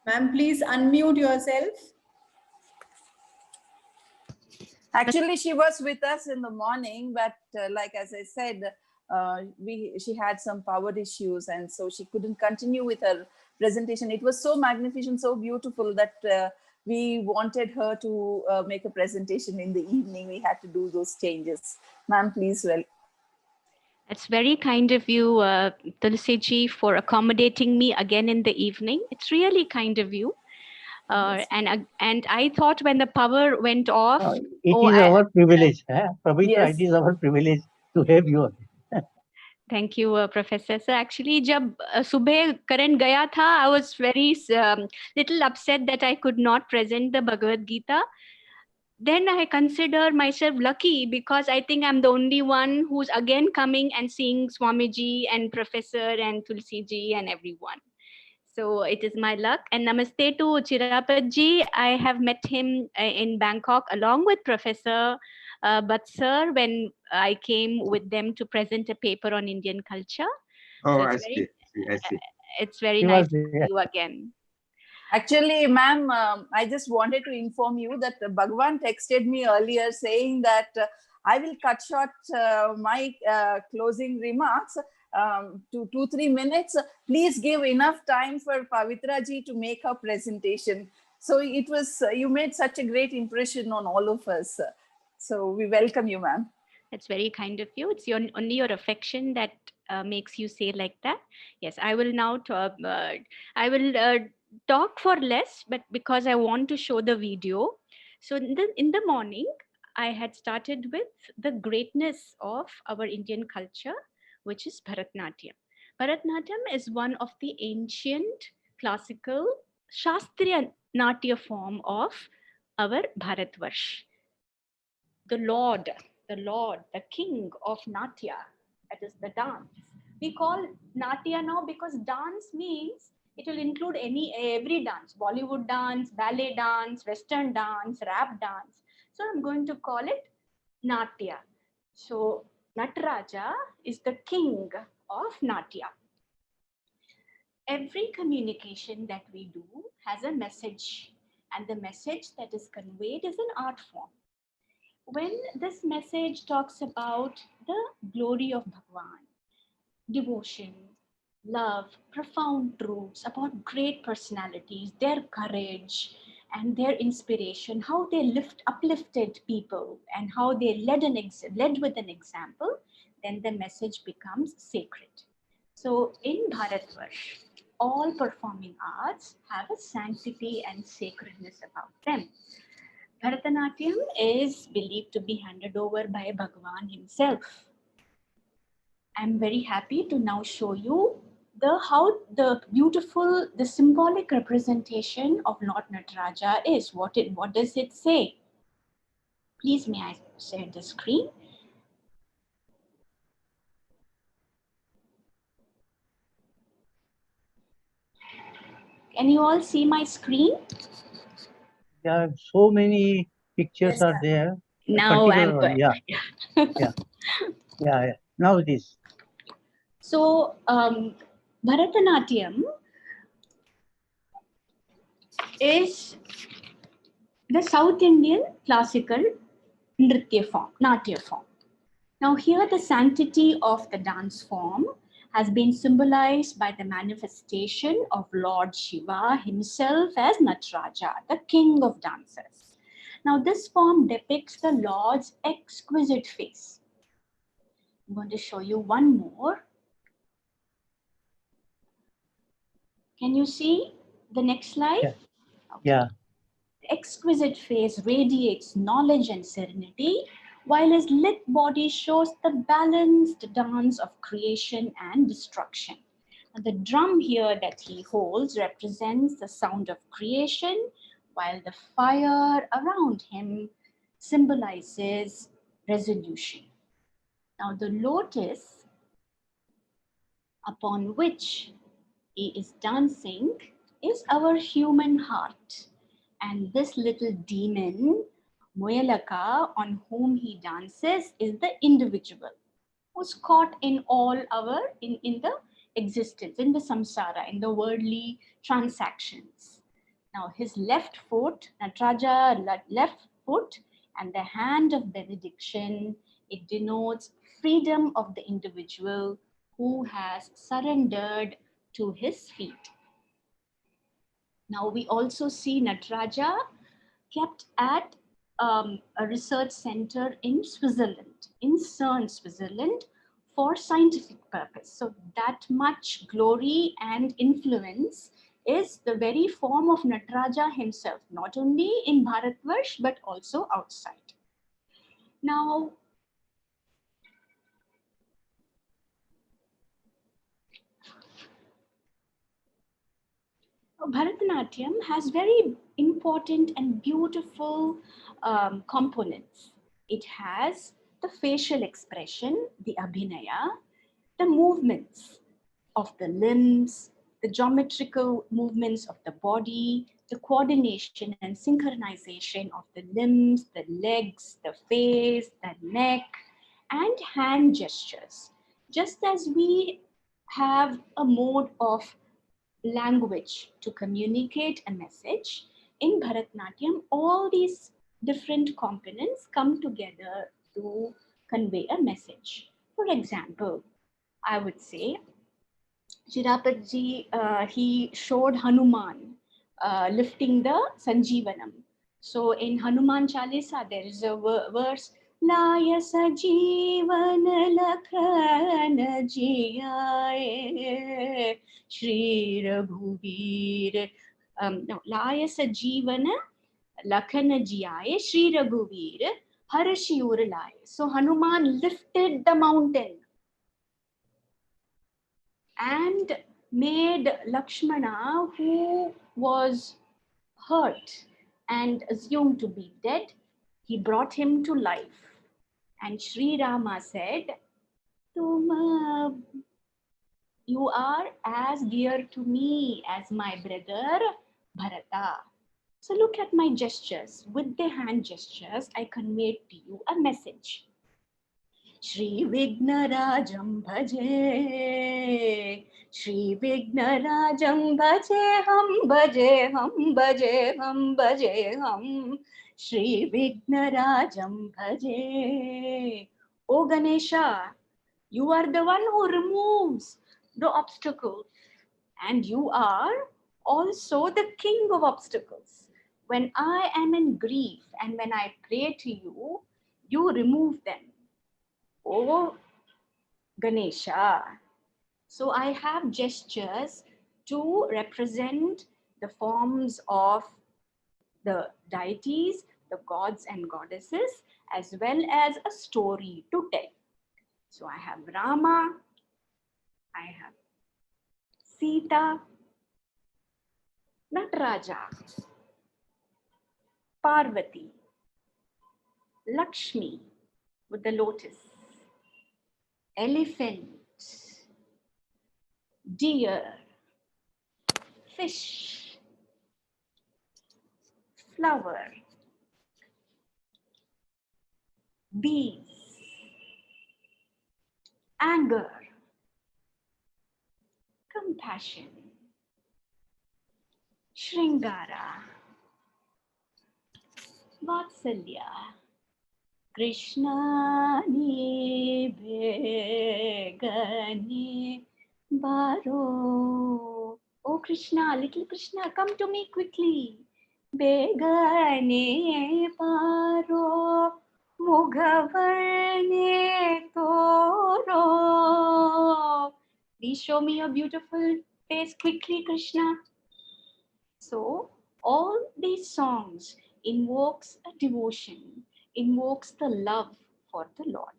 Ma'am, please unmute yourself. Actually, she was with us in the morning, but like as I said, she had some power issues, and so she couldn't continue with her presentation. It was so magnificent, so beautiful that we wanted her to make a presentation in the evening. We had to do those changes. Ma'am, please. Well, it's very kind of you, Tulsi ji, for accommodating me again in the evening. It's really kind of you. And I thought when the power went off, it is our privilege, Pavitra. Yes. It is our privilege to have you. Thank you, Professor. So actually, जब सुबह current गया था, I was very little upset that I could not present the Bhagavad Gita. Then I consider myself lucky because I think I'm the only one who's again coming and seeing Swamiji and Professor and Tulsi ji and everyone. So it is my luck. And namaste to Chirapat ji. I have met him in Bangkok along with Professor Batsar when I came with them to present a paper on Indian culture. Oh, So I see. it's very nice to see you again. Actually, ma'am, I just wanted to inform you that Bhagwan texted me earlier saying that I will cut short my closing remarks to 2-3 minutes. Please give enough time for Pavitra ji to make her presentation. So it was, you made such a great impression on all of us. So we welcome you, ma'am. It's very kind of you. It's only your affection that makes you say like that. Yes, I will now talk. Talk for less, but because I want to show the video. So in the morning, I had started with the greatness of our Indian culture, which is Bharatanatyam. Bharatanatyam is one of the ancient classical Shastriya Natya form of our Bharatvarsh. The Lord, the king of Natya, that is the dance. We call Natya now because dance means it will include every dance, Bollywood dance, ballet dance, Western dance, rap dance. So I'm going to call it Natya. So Nataraja is the king of Natya. Every communication that we do has a message, and the message that is conveyed is an art form. When this message talks about the glory of Bhagwan, devotion, love, profound truths about great personalities, their courage and their inspiration, how they uplifted people and how they led with an example, then the message becomes sacred. So in Bharatvarsh, all performing arts have a sanctity and sacredness about them. Bharatanatyam is believed to be handed over by Bhagwan himself. I'm very happy to now show you how the beautiful, the symbolic representation of Lord Nataraja is. What does it say? Please may I share the screen? Can you all see my screen? There are so many pictures Yes, are there. Now I'm One, yeah. Now it is. So Bharatanatyam is the South Indian classical Natya form. Now here the sanctity of the dance form has been symbolized by the manifestation of Lord Shiva himself as Nataraja, the king of dancers. Now this form depicts the Lord's exquisite face. I'm going to show you one more. Can you see the next slide? Yeah. Okay. Yeah. The exquisite face radiates knowledge and serenity, while his lit body shows the balanced dance of creation and destruction. And the drum here that he holds represents the sound of creation, while the fire around him symbolizes resolution. Now, the lotus upon which he is dancing is our human heart. And this little demon, Moyalaka, on whom he dances, is the individual who's caught in all our, in the existence, in the samsara, in the worldly transactions. Now his left foot, Nataraja left foot, and the hand of benediction, it denotes freedom of the individual who has surrendered to his feet. Now we also see Nataraja kept at a research center in Switzerland, in CERN, Switzerland, for scientific purpose. So that much glory and influence is the very form of Nataraja himself, not only in Bharatvarsh, but also outside. Now, Bharatanatyam has very important and beautiful components. It has the facial expression, the abhinaya, the movements of the limbs, the geometrical movements of the body, the coordination and synchronization of the limbs, the legs, the face, the neck, and hand gestures. Just as we have a mode of language to communicate a message, in Bharatanatyam, all these different components come together to convey a message. For example, I would say, Chirapatji, he showed Hanuman lifting the Sanjeevanam. So in Hanuman Chalisa, there is a verse, Laya Sajeevan Lakhan Jiyaye Shri Raghuvir. No, Laya Sajeevan Lakhan Jiyaye Shri Raghuvir Harashi Uralaye. So Hanuman lifted the mountain and made Lakshmana, who was hurt and assumed to be dead, he brought him to life. And Sri Rama said, you are as dear to me as my brother Bharata. So look at my gestures. With the hand gestures, I conveyed to you a message. Shri Vignarajam Bhaje, Shri Vignarajam Bhaje Ham, Bhaje Ham, Bhaje Ham, Bhaje Ham, Shri Vignarajam Bhaje. O Ganesha, you are the one who removes the obstacles, and you are also the king of obstacles. When I am in grief and when I pray to you, you remove them. Oh, Ganesha. So I have gestures to represent the forms of the deities, the gods and goddesses, as well as a story to tell. So I have Rama, I have Sita, Nataraja, Parvati, Lakshmi with the lotus, elephant, deer, fish, flower, bees, anger, compassion, Shringara, Vatsalya, Krishna ni begani baro. Oh Krishna, little Krishna, come to me quickly. Begani baro, mughavarne toro. Please show me your beautiful face quickly, Krishna. So all these songs invokes a devotion, invokes the love for the Lord.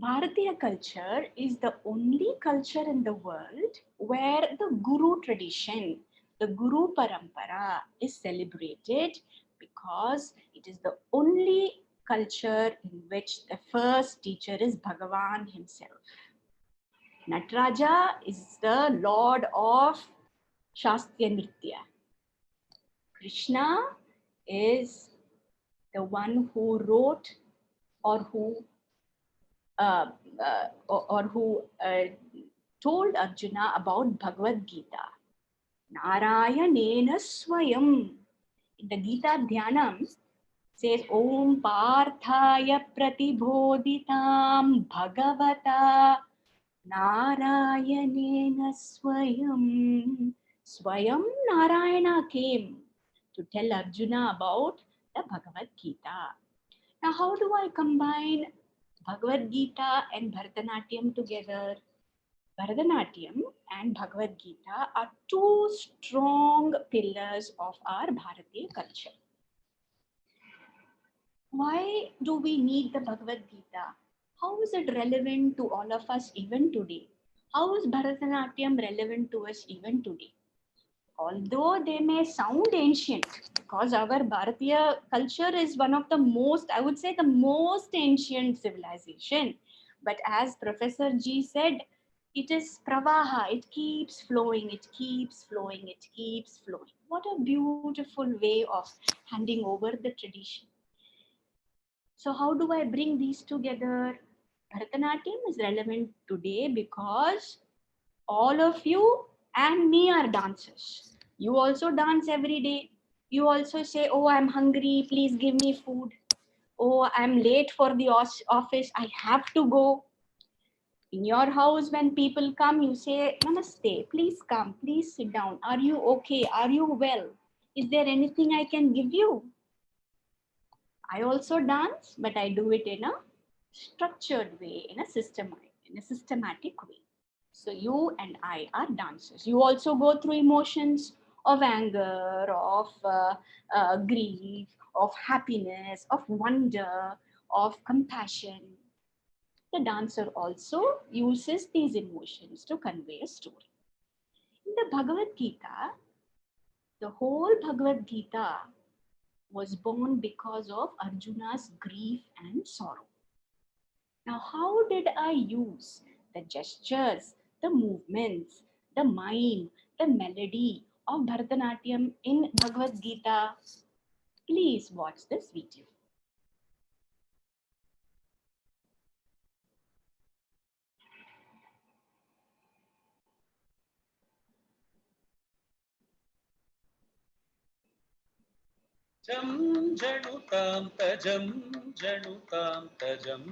Bharatiya culture is the only culture in the world where the Guru tradition, the Guru Parampara is celebrated because it is the only culture in which the first teacher is Bhagavan himself. Nataraja is the lord of Shastya Nritya. Krishna is the one who wrote or who told Arjuna about Bhagavad Gita. Narayanena Swayam. In the Gita Dhyanam says Om Parthaya Pratibodhitam Bhagavata Narayanena Swayam. Swayam Narayana came to tell Arjuna about the Bhagavad Gita. Now, how do I combine Bhagavad Gita and Bharatanatyam together? Bharatanatyam and Bhagavad Gita are two strong pillars of our Bharatiya culture. Why do we need the Bhagavad Gita? How is it relevant to all of us even today? How is Bharatanatyam relevant to us even today? Although they may sound ancient, because our Bharatiya culture is one of the most, I would say the most ancient civilization. But as Professor G said, it is pravaha, it keeps flowing, it keeps flowing, it keeps flowing. What a beautiful way of handing over the tradition. So how do I bring these together? Bharatanatyam is relevant today because all of you and me are dancers. You also dance every day. You also say, oh, I'm hungry, please give me food. Oh, I'm late for the office, I have to go. In your house, when people come, you say, Namaste, please come, please sit down. Are you okay? Are you well? Is there anything I can give you? I also dance, but I do it in a structured way, in a systematic way. So you and I are dancers. You also go through emotions of anger, of grief, of happiness, of wonder, of compassion. The dancer also uses these emotions to convey a story. In the Bhagavad Gita, the whole Bhagavad Gita was born because of Arjuna's grief and sorrow. Now, how did I use the gestures, the movements, the mime, the melody of Bharatanatyam in Bhagavad Gita? Please watch this video. Jam janutam tajam janutam tajam.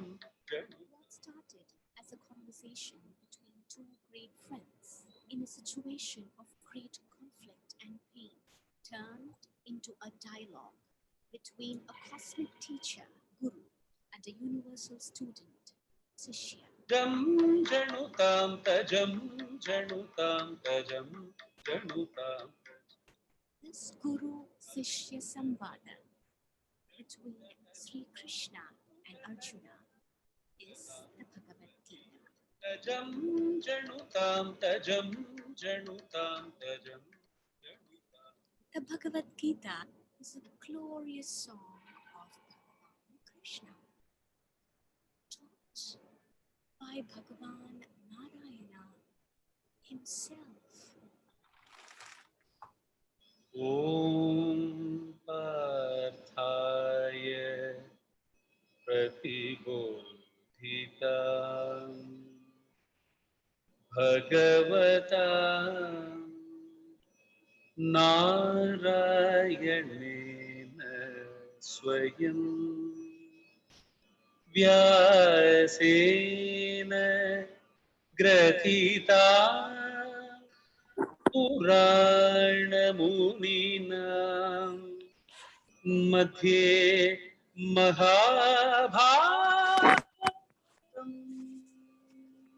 What started as a conversation between two great friends in a situation of great conflict and pain turned into a dialogue between a cosmic teacher, Guru, and a universal student, Shishya. Jam janutam tajam janutam tajam janutam. This Guru Shishya Samvada between Sri Krishna and Arjuna is the Bhagavad Gita. Tajam janutam tajam janutam tajam. The Bhagavad Gita is a glorious song of Bhagavan Krishna, taught by Bhagavan Narayana himself. Om Parthaya Pratibodhitam Bhagavata Narayanena Swayam Vyasena Grathita Purana Munina Madhye Mahabharatam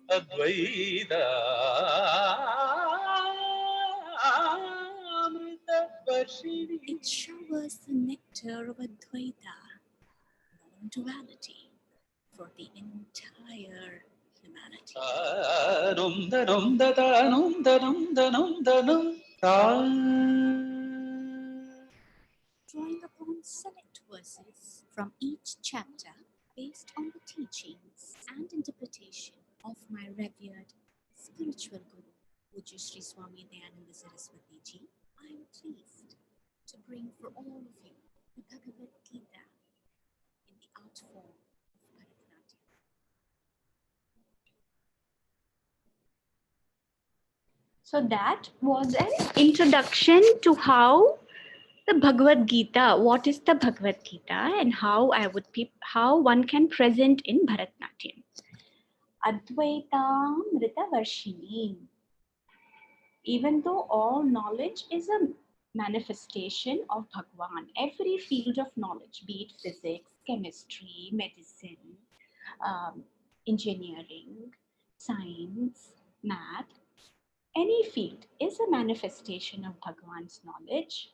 Advaita Amrita Varshini. It showers the nectar of Advaita, non-duality for the entire humanity. Drawing upon select verses from each chapter based on the teachings and interpretation of my revered spiritual guru, Pujya Sri Swami Dayananda Saraswati Ji, I am pleased to bring for all of you the Bhagavad Gita in the art form of Bharatanatyam. So that was an introduction to how the Bhagavad Gita, what is the Bhagavad Gita, and how one can present in Bharatanatyam. Advaitam Ritavarshini. Even though all knowledge is a manifestation of Bhagwan, every field of knowledge, be it physics, chemistry, medicine, engineering, science, math, any field is a manifestation of Bhagwan's knowledge.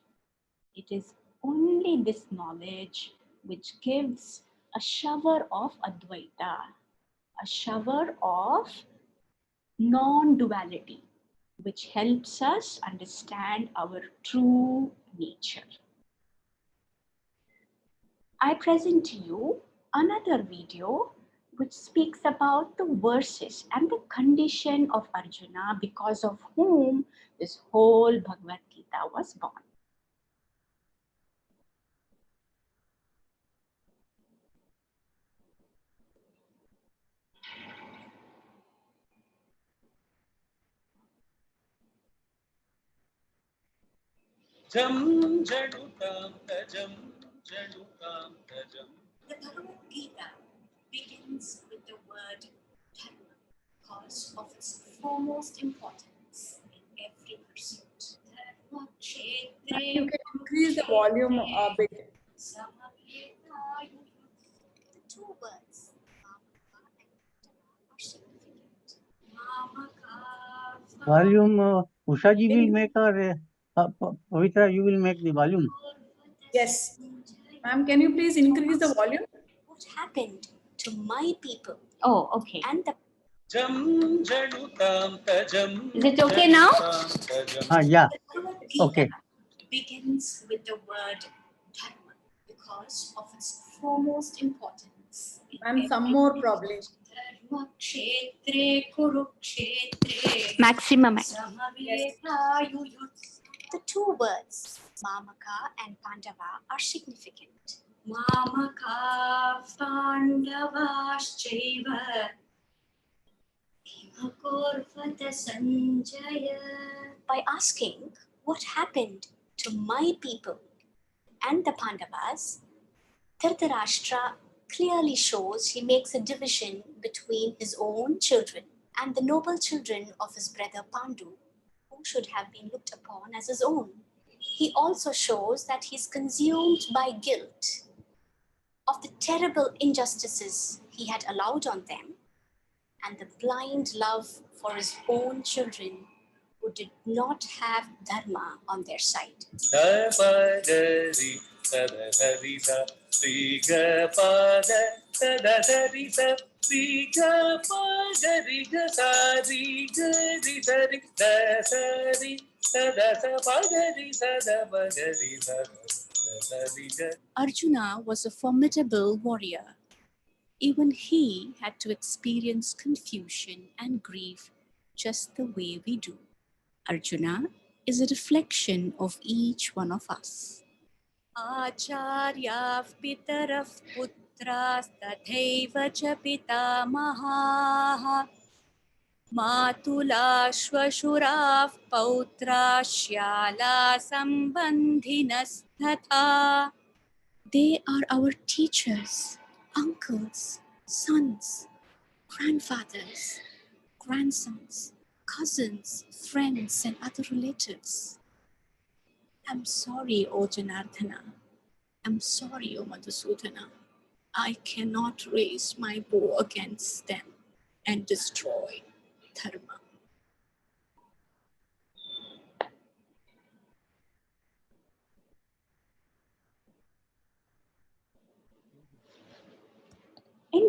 It is only this knowledge which gives a shower of Advaita, a shower of non-duality, which helps us understand our true nature. I present to you another video which speaks about the verses and the condition of Arjuna because of whom this whole Bhagavad Gita was born. Jam janutam tajam janutam tajam. The Bhagavad Gita begins with the word dharma because of its foremost importance in every pursuit. You can increase the volume a bit. The two words are significant. Volume, Usha ji will make, or Pavitra, you will make the volume. Yes. Ma'am, can you please increase the volume? What happened to my people? Oh, okay. And the Jam janutam tajam. Is it okay now? Yeah. The Bhagavad Gita Okay. begins with the word dharma because of its foremost importance. Ma'am, some more probably. Maximum. The two words Mamaka and Pandava are significant. Mamaka Pandavaschaiva Himakorvata Sanjaya. By asking what happened to my people and the Pandavas, Dhritarashtra clearly shows he makes a division between his own children and the noble children of his brother Pandu, who should have been looked upon as his own. He also shows that he is consumed by guilt of the terrible injustices he had allowed on them and the blind love for his own children who did not have dharma on their side. Dapadari sadaharita Rigapada sadaharita Rigapadari gasari gari dari dasari sadasapadari sadabagari sadari. Arjuna was a formidable warrior. Even he had to experience confusion and grief just the way we do. Arjuna is a reflection of each one of us. Acharyav pitarav putras tathaiva cha pitamahaः matula shvashurav pautra shyala sambandhinas tatha. They are our teachers, uncles, sons, grandfathers, grandsons, cousins, friends, and other relatives. I'm sorry, O Janardhana. I'm sorry, O Madhusudana. I cannot raise my bow against them and destroy dharma.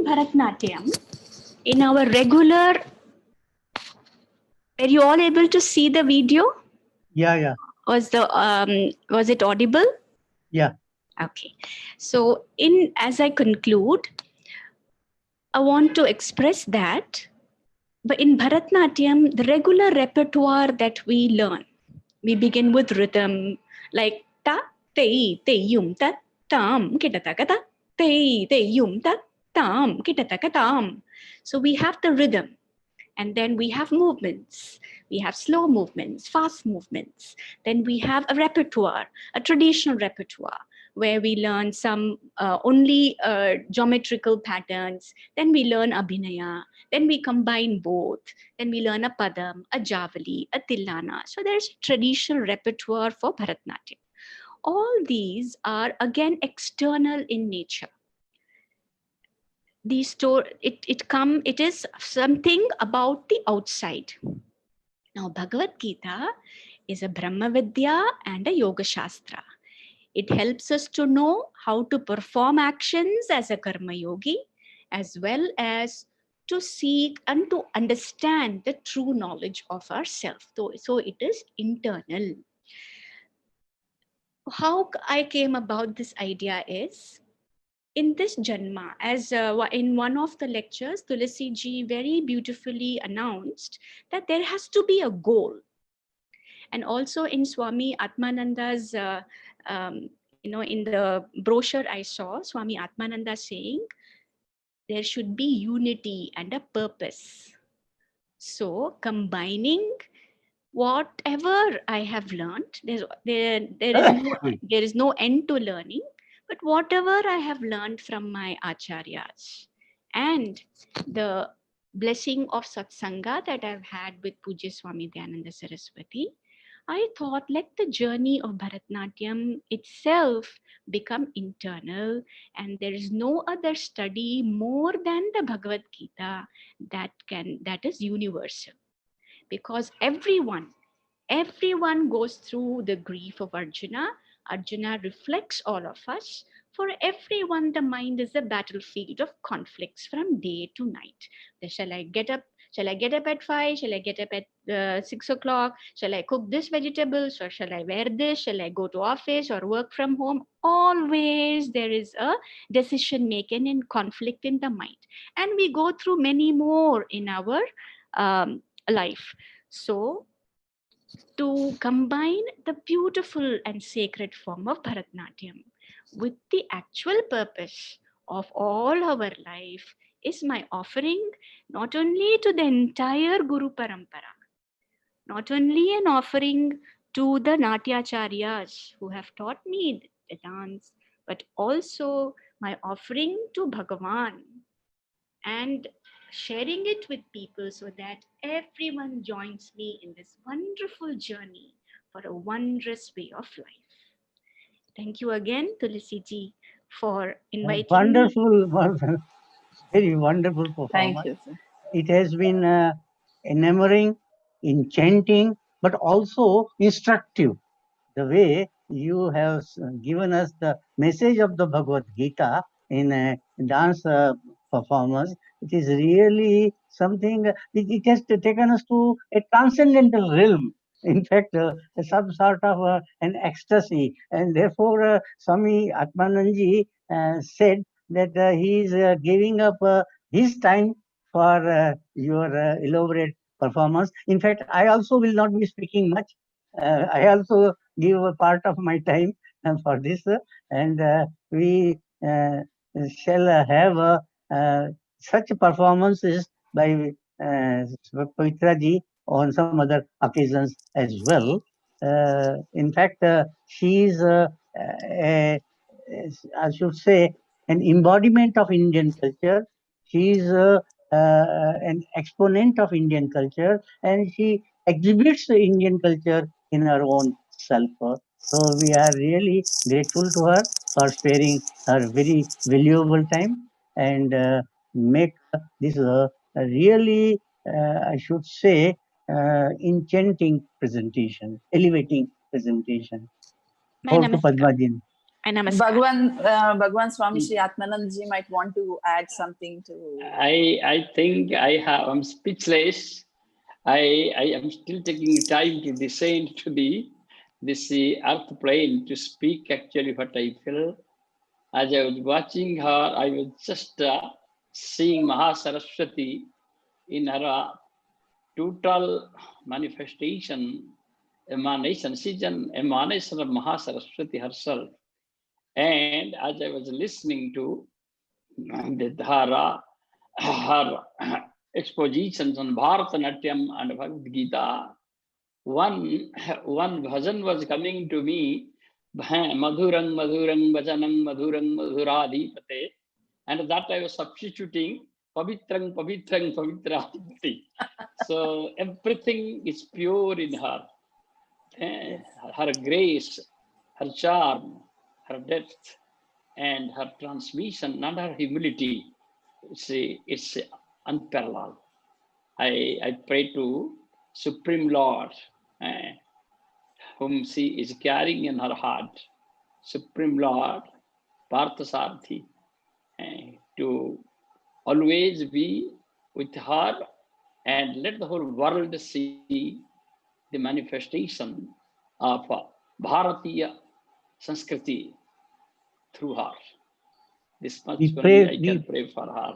Bharatnatyam, in our regular, were you all able to see the video? Yeah. Was it audible? Yeah. Okay. So as I conclude, I want to express that, but in Bharatnatyam, the regular repertoire that we learn, we begin with rhythm like ta, te, yum, ta, tam, kitataka, te, yum, ta, tam, kitataka, tam. So we have the rhythm, and then we have movements. We have slow movements, fast movements. Then we have a repertoire, a traditional repertoire, where we learn some only geometrical patterns. Then we learn abhinaya. Then we combine both. Then we learn a padam, a javali, a tilana. So there's a traditional repertoire for Bharatnatyam. All these are again external in nature. It is something about the outside. Now, Bhagavad Gita is a Brahma Vidya and a Yoga Shastra. It helps us to know how to perform actions as a Karma Yogi, as well as to seek and to understand the true knowledge of ourselves. So it is internal. How I came about this idea is, in this Janma, as in one of the lectures, Tulasi ji very beautifully announced that there has to be a goal. And also in Swami Atmananda's, in the brochure I saw, Swami Atmananda saying, there should be unity and a purpose. So combining whatever I have learned, there is no end to learning, but whatever I have learned from my acharyas and the blessing of satsanga that I've had with Pujya Swami Dayananda Saraswati, I thought, let the journey of Bharatnatyam itself become internal, and there is no other study more than the Bhagavad Gita that is universal. Because everyone goes through the grief of Arjuna. Arjuna reflects all of us. For everyone, the mind is a battlefield of conflicts from day to night. Shall I get up at 5? Shall I get up at 6 o'clock? Shall I cook this vegetables? Or shall I wear this? Shall I go to office or work from home? Always there is a decision making and conflict in the mind. And we go through many more in our life. So, to combine the beautiful and sacred form of Bharatnatyam with the actual purpose of all our life is my offering, not only to the entire Guru Parampara, not only an offering to the Natyacharyas who have taught me the dance, but also my offering to Bhagavan, and sharing it with people so that everyone joins me in this wonderful journey for a wondrous way of life. Thank you again, Tulasi ji, for inviting Wonderful, very wonderful performance. Thank you, sir. It has been enamoring, enchanting, but also instructive. The way you have given us the message of the Bhagavad Gita in a dance performance, it is really something, it has taken us to a transcendental realm. In fact, some sort of an ecstasy. And therefore, Swami Atmanandaji said that he is giving up his time for your elaborate performance. In fact, I also will not be speaking much. I also give a part of my time for this, and we shall have such performances by Pavitra ji on some other occasions as well. In fact, she is, I should say, an embodiment of Indian culture. She is an exponent of Indian culture, and she exhibits the Indian culture in her own self. So we are really grateful to her for sparing her very valuable time and make this a really, I should say, enchanting presentation, elevating presentation. Over to Padma ji. And namaskar. Bhagwan Swami Sri Atmanandaji might want to add something to. I think I'm speechless. I am still taking time to descend to this earth plane to speak actually what I feel. As I was watching her, I was just seeing Mahasaraswati in her total manifestation, emanation. She's an emanation of Mahasaraswati herself. And as I was listening to her expositions on Bharatanatyam and Bhagavad Gita, one bhajan was coming to me, Madhurang Madhurang Bhajanang Madhurang Madhuradhipate, and that I was substituting Pavitrang Pavitrang Pavitradhipati. So everything is pure in her. Her grace, her charm, her depth, and her transmission and her humility, it's unparalleled. I pray to Supreme Lord, whom she is carrying in her heart, Supreme Lord, Parthasarathi, to always be with her and let the whole world see the manifestation of Bharatiya Sanskriti through her. This much only I can pray for her.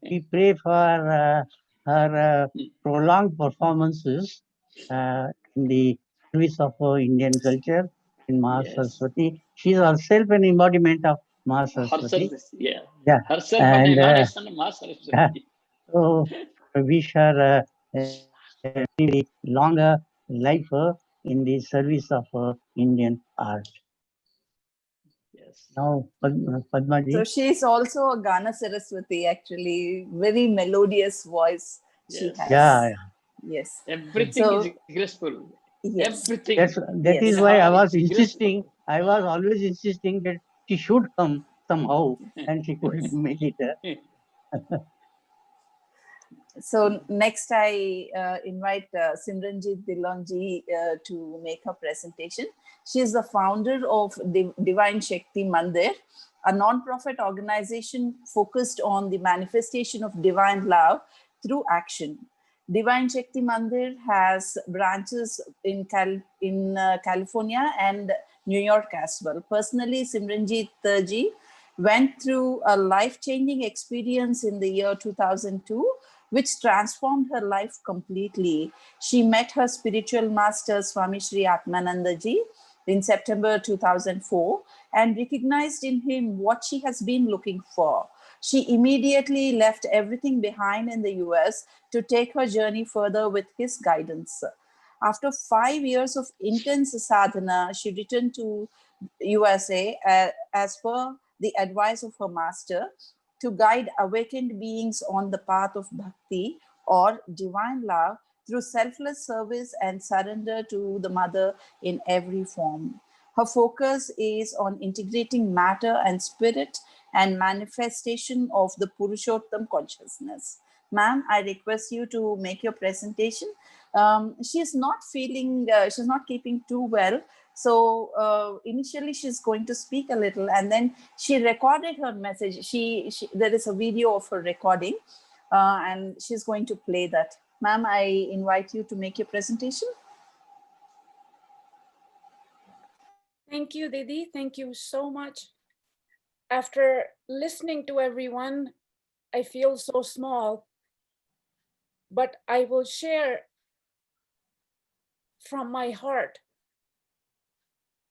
We pray for her prolonged performances in the service of Indian culture in Mahasaraswati. She is herself an embodiment of Mahasaraswati. Herself, herself an emanation of Mahasaraswati. So I wish her a longer life in the service of Indian art. Now, Padmaji. So she is also a Gana Saraswati, actually. Very melodious voice she has. Yeah. Yes. Everything is graceful. Yes. Everything. That is why I was insisting. I was always insisting that she should come somehow, and she couldn't make it. So next I invite Simranjit Dhillonji to make her presentation. She is the founder of Divine Shakti Mandir, a non-profit organization focused on the manifestation of divine love through action. Divine Shakti Mandir has branches in California and New York as well. Personally, Simranjit ji went through a life-changing experience in the year 2002, which transformed her life completely. She met her spiritual master, Swami Sri Atmanandaji, in September 2004 and recognized in him what she has been looking for. She immediately left everything behind in the US to take her journey further with his guidance. After 5 years of intense sadhana, she returned to USA as per the advice of her master to guide awakened beings on the path of bhakti or divine love through selfless service and surrender to the mother in every form. Her focus is on integrating matter and spirit and manifestation of the Purushottam consciousness. Ma'am, I request you to make your presentation. She's not feeling, she's not keeping too well. So initially she's going to speak a little and then she recorded her message. There is a video of her recording and she's going to play that. Ma'am, I invite you to make your presentation. Thank you, Didi. Thank you so much. After listening to everyone, I feel so small, but I will share from my heart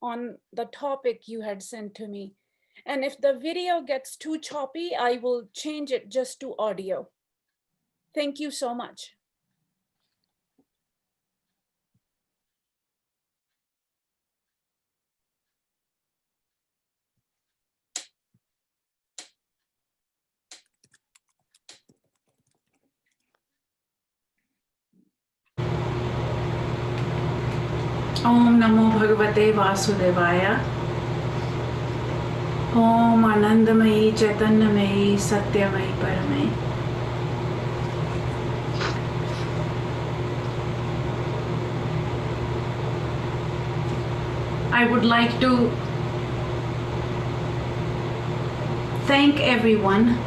on the topic you had sent to me. And if the video gets too choppy, I will change it just to audio. Thank you so much. Om Namo Bhagavate Vasudevaya. Om Anandamayi Chaitanyamayi Satyamayi Paramayi. I would like to thank everyone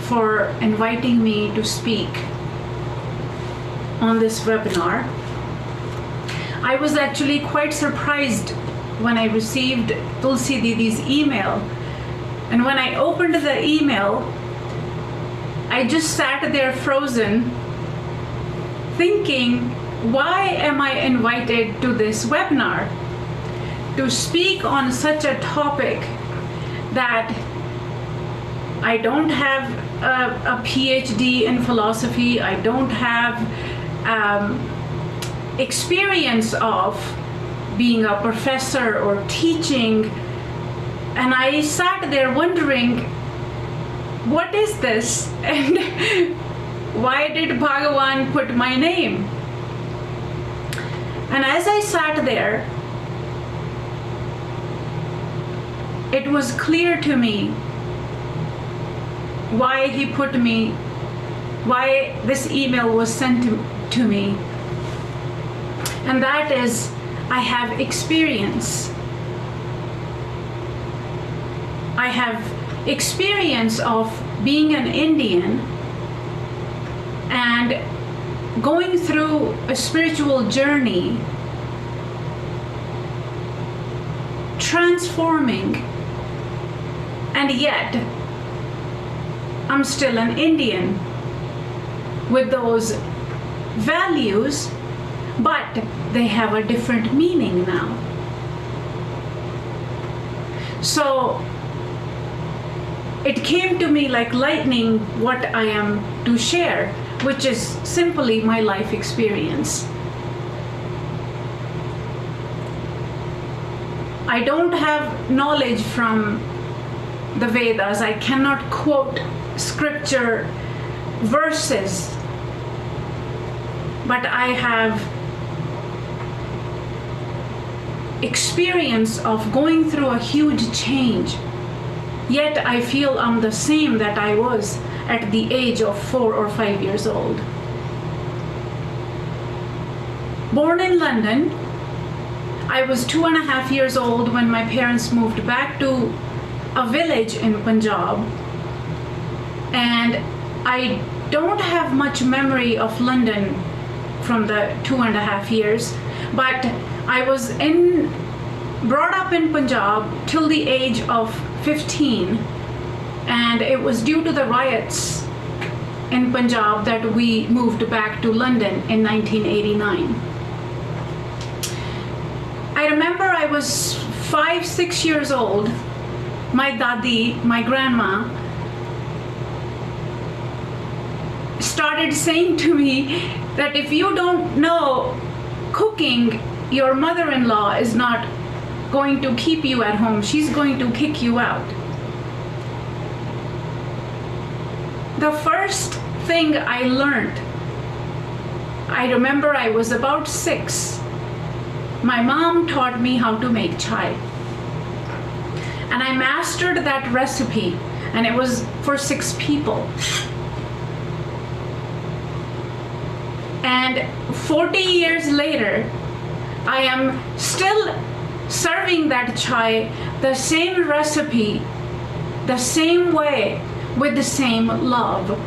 for inviting me to speak on this webinar. I was actually quite surprised when I received Tulsi Didi's email. And when I opened the email, I just sat there frozen, thinking, why am I invited to this webinar? To speak on such a topic that I don't have a PhD in philosophy, I don't have experience of being a professor or teaching. And I sat there wondering, what is this? And why did Bhagavan put my name? And as I sat there, it was clear to me why he put me, why this email was sent to me. And that is, I have experience. I have experience of being an Indian and going through a spiritual journey, transforming, and yet I'm still an Indian with those values, but they have a different meaning now. So it came to me like lightning what I am to share, which is simply my life experience. I don't have knowledge from the Vedas. I cannot quote scripture verses, but I have experience of going through a huge change. Yet I feel I'm the same that I was at the age of 4 or 5 years old. Born in London, I was 2.5 years old when my parents moved back to a village in Punjab. And I don't have much memory of London from the 2.5 years, but I was brought up in Punjab till the age of 15, and it was due to the riots in Punjab that we moved back to London in 1989. I remember I was 5-6 years old. My dadi, my grandma, started saying to me that if you don't know cooking, your mother-in-law is not going to keep you at home. She's going to kick you out. The first thing I learned, I remember I was about 6. My mom taught me how to make chai. And I mastered that recipe, and it was for 6 people. And 40 years later, I am still serving that chai, the same recipe, the same way, with the same love.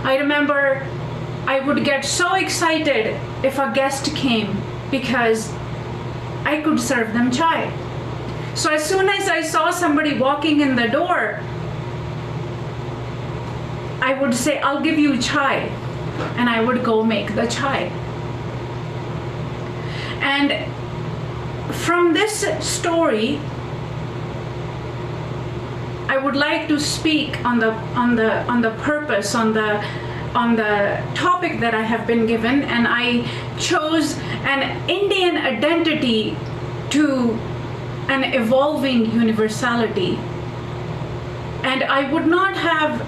I remember I would get so excited if a guest came because I could serve them chai. So as soon as I saw somebody walking in the door, I would say, I'll give you chai, and I would go make the chai. And from this story, I would like to speak on the purpose, on the topic that I have been given, and I chose an Indian identity to an evolving universality. And I would not have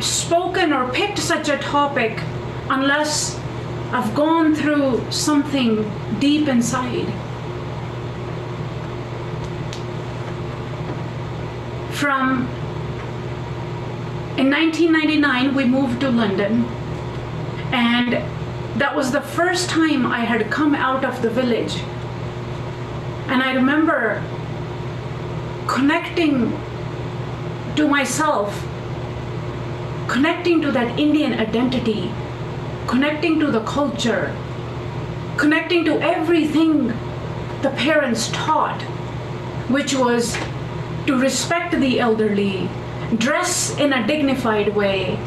spoken or picked such a topic unless I've gone through something deep inside. In 1999, we moved to London, and that was the first time I had come out of the village. And I remember connecting to myself, connecting to that Indian identity, connecting to the culture, connecting to everything the parents taught, which was to respect the elderly, dress in a dignified way,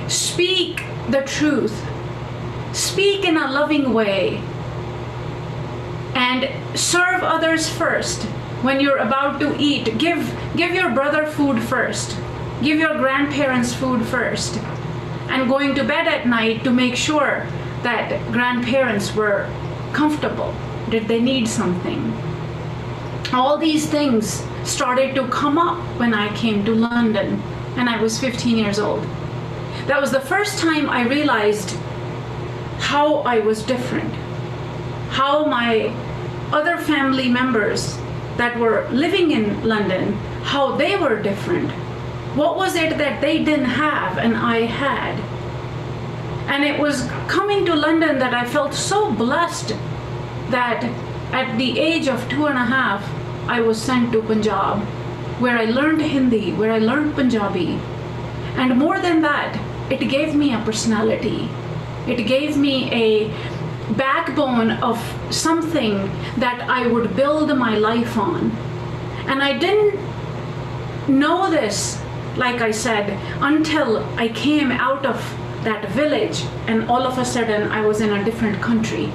speak the truth, speak in a loving way, and serve others first. When you're about to eat, give your brother food first, give your grandparents food first, and going to bed at night to make sure that grandparents were comfortable. Did they need something? All these things started to come up when I came to London and I was 15 years old. That was the first time I realized how I was different, how my other family members that were living in London, how they were different. What was it that they didn't have and I had? And it was coming to London that I felt so blessed that at the age of 2.5, I was sent to Punjab, where I learned Hindi, where I learned Punjabi. And more than that, it gave me a personality. It gave me a backbone of something that I would build my life on. And I didn't know this, like I said, until I came out of that village and all of a sudden I was in a different country.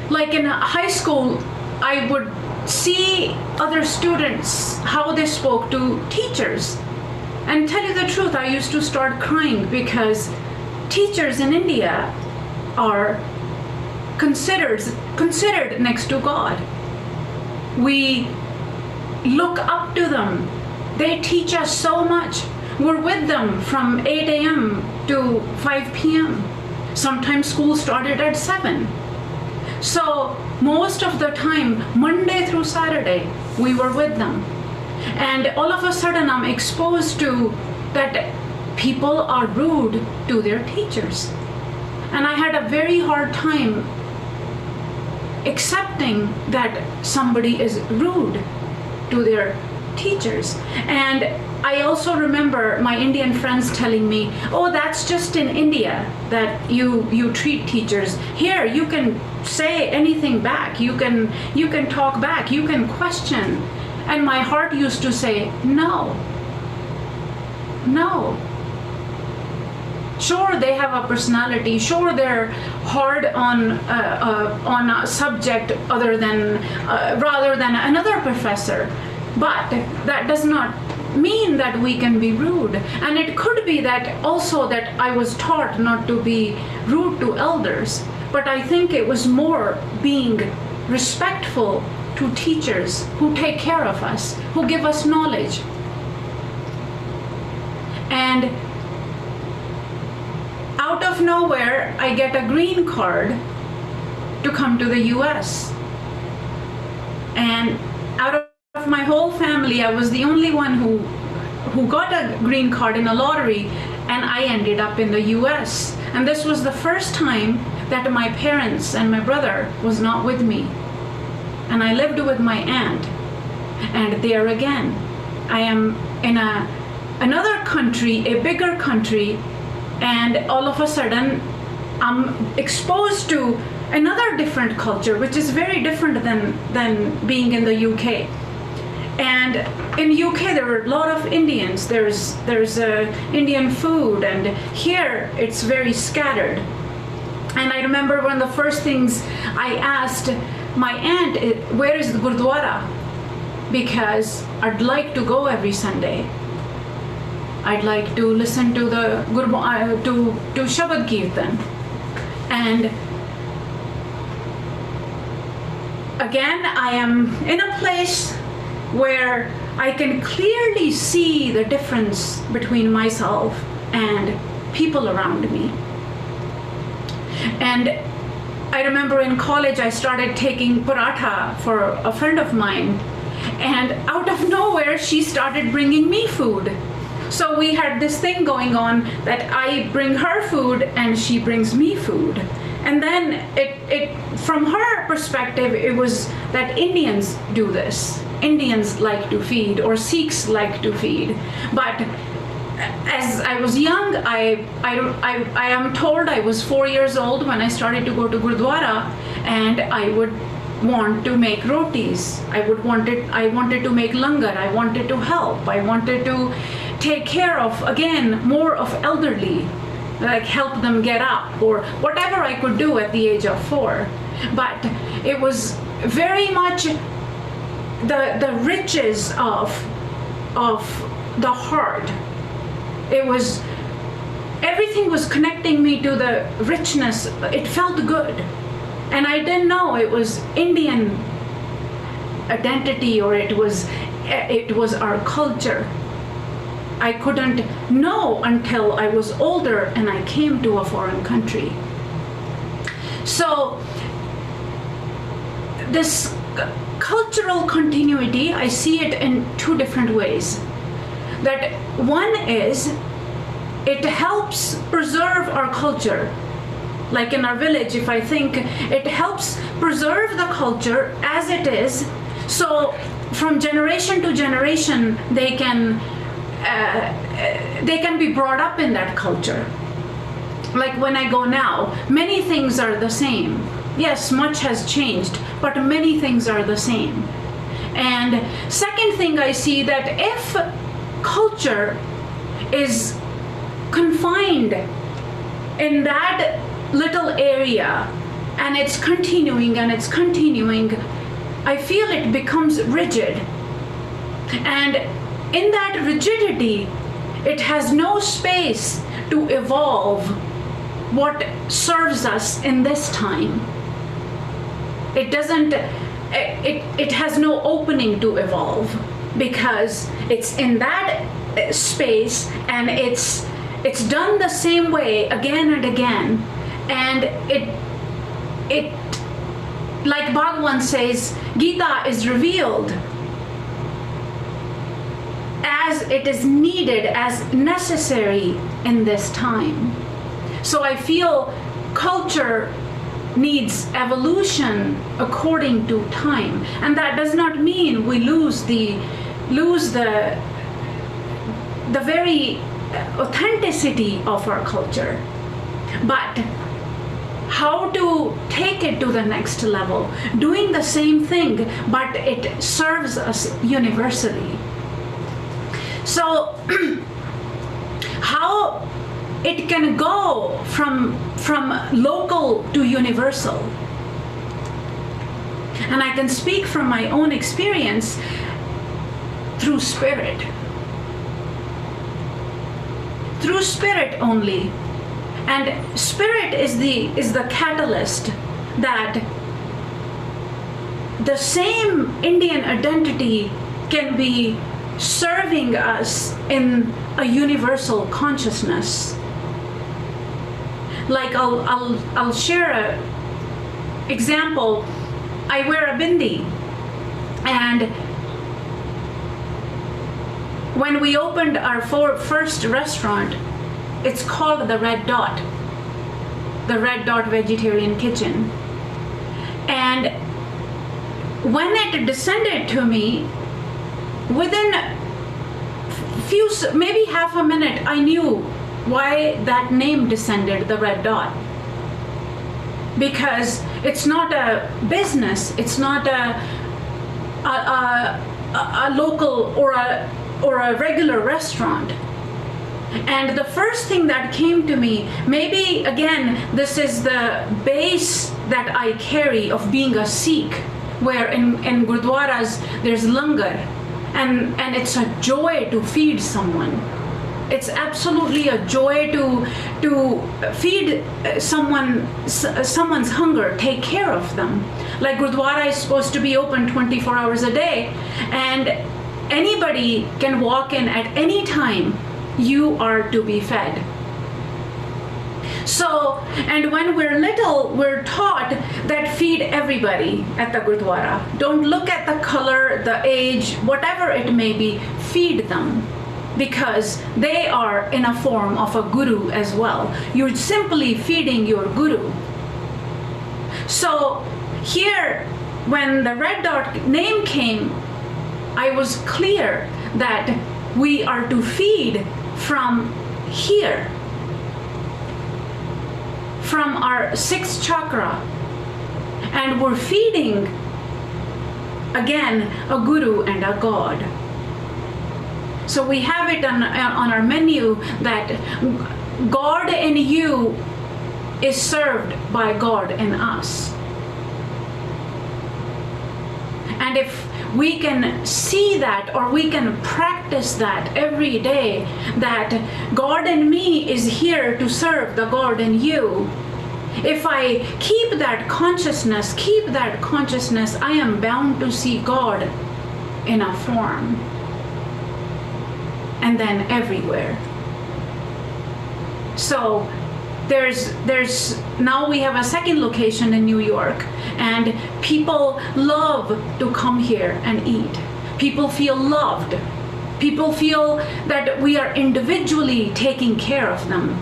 Like in high school, I would see other students, how they spoke to teachers. And tell you the truth, I used to start crying because teachers in India are considered next to God. We look up to them. They teach us so much. We're with them from 8 a.m. to 5 p.m. Sometimes school started at 7. So most of the time, Monday through Saturday, we were with them. And all of a sudden, I'm exposed to that people are rude to their teachers. And I had a very hard time accepting that somebody is rude to their teachers. And I also remember my Indian friends telling me, oh, that's just in India that you treat teachers. Here, you can say anything back. You can talk back. You can question. And my heart used to say, no. Sure, they have a personality. Sure, they're hard on a subject rather than another professor. But that does not mean that we can be rude. And it could be that also that I was taught not to be rude to elders. But I think it was more being respectful to teachers who take care of us, who give us knowledge. And out of nowhere, I get a green card to come to the US. And out of my whole family, I was the only one who got a green card in a lottery, and I ended up in the US. And this was the first time that my parents and my brother was not with me. And I lived with my aunt. And there again, I am in another country, a bigger country, and all of a sudden I'm exposed to another different culture, which is very different than being in the UK. And in UK there are a lot of Indians. There's Indian food, and here it's very scattered. And I remember one of the first things I asked my aunt, where is the Gurdwara? Because I'd like to go every Sunday. I'd like to listen to the to Shabad Kirtan. And again, I am in a place where I can clearly see the difference between myself and people around me. And I remember in college, I started taking paratha for a friend of mine. And out of nowhere, she started bringing me food. So we had this thing going on that I bring her food and she brings me food. And then from her perspective, it was that Indians do this. Indians like to feed, or Sikhs like to feed. But as I was young, I am told I was 4 years old when I started to go to Gurdwara, and I would want to make rotis. I wanted to make langar. I wanted to help. I wanted to take care of, again, more of elderly, like help them get up, or whatever I could do at the age of 4. But it was very much the riches of the heart. It was, everything was connecting me to the richness. It felt good. And I didn't know it was Indian identity, or it was our culture. I couldn't know until I was older and I came to a foreign country. So this cultural continuity, I see it in 2 different ways. That one is, it helps preserve our culture. Like in our village, if I think, it helps preserve the culture as it is, so from generation to generation they can be brought up in that culture. Like when I go now, many things are the same. Yes, much has changed, but many things are the same. And second thing I see, that if culture is confined in that little area and it's continuing, I feel it becomes rigid. And in that rigidity, it has no space to evolve what serves us in this time. It doesn't, it has no opening to evolve, because it's in that space and it's done the same way again and again. And it like Bhagwan says, Gita is revealed as it is needed, as necessary in this time. So I feel culture needs evolution according to time, and that does not mean we lose the very authenticity of our culture, but how to take it to the next level, doing the same thing, but it serves us universally. So how it can go from local to universal. And I can speak from my own experience through spirit. Through spirit only. And spirit is the catalyst that the same Indian identity can be serving us in a universal consciousness. Like I'll share an example. I wear a bindi, and when we opened our first restaurant, it's called the Red Dot Vegetarian Kitchen. And when it descended to me, within maybe half a minute, I knew why that name descended, the Red Dot. Because it's not a business, it's not a local or a regular restaurant. And the first thing that came to me, maybe again, this is the base that I carry of being a Sikh, where in Gurdwaras there's langar, and it's a joy to feed someone. It's absolutely a joy to feed someone's hunger, take care of them. Like Gurdwara is supposed to be open 24 hours a day, and anybody can walk in at any time. You are to be fed. So, and when we're little, we're taught that feed everybody at the Gurdwara. Don't look at the color, the age, whatever it may be, feed them, because they are in a form of a guru as well. You're simply feeding your guru. So here, when the red dot name came, I was clear that we are to feed from here, from our sixth chakra, and we're feeding again a guru and a god. So we have it on our menu that God in you is served by God in us. And if we can see that, or we can practice that every day, that God in me is here to serve the God in you. If I keep that consciousness, I am bound to see God in a form, and then everywhere. So there's now we have a second location in New York, and people love to come here and eat. People feel loved. People feel that we are individually taking care of them.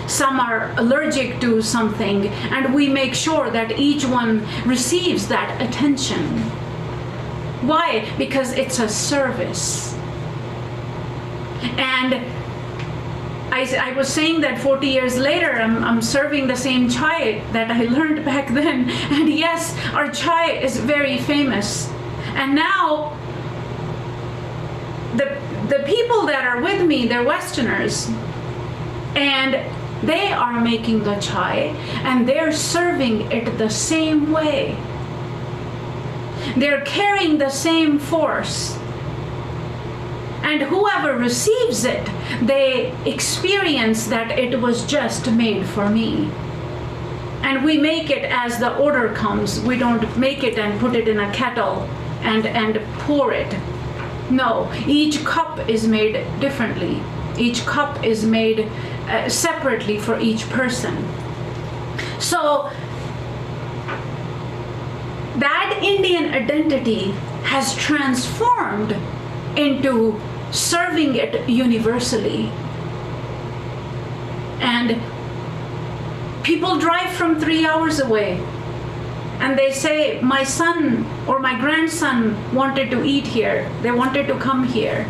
Some are allergic to something, and we make sure that each one receives that attention. Why? Because it's a service. And I was saying that 40 years later, I'm serving the same chai that I learned back then. And yes, our chai is very famous. And now, the people that are with me, they're Westerners. And they are making the chai, and they're serving it the same way. They're carrying the same force. And whoever receives it, they experience that it was just made for me. And we make it as the order comes. We don't make it and put it in a kettle and pour it. No, each cup is made differently. Each cup is made separately for each person. So that Indian identity has transformed into serving it universally. And people drive from 3 hours away, and they say, my son or my grandson wanted to eat here. They wanted to come here.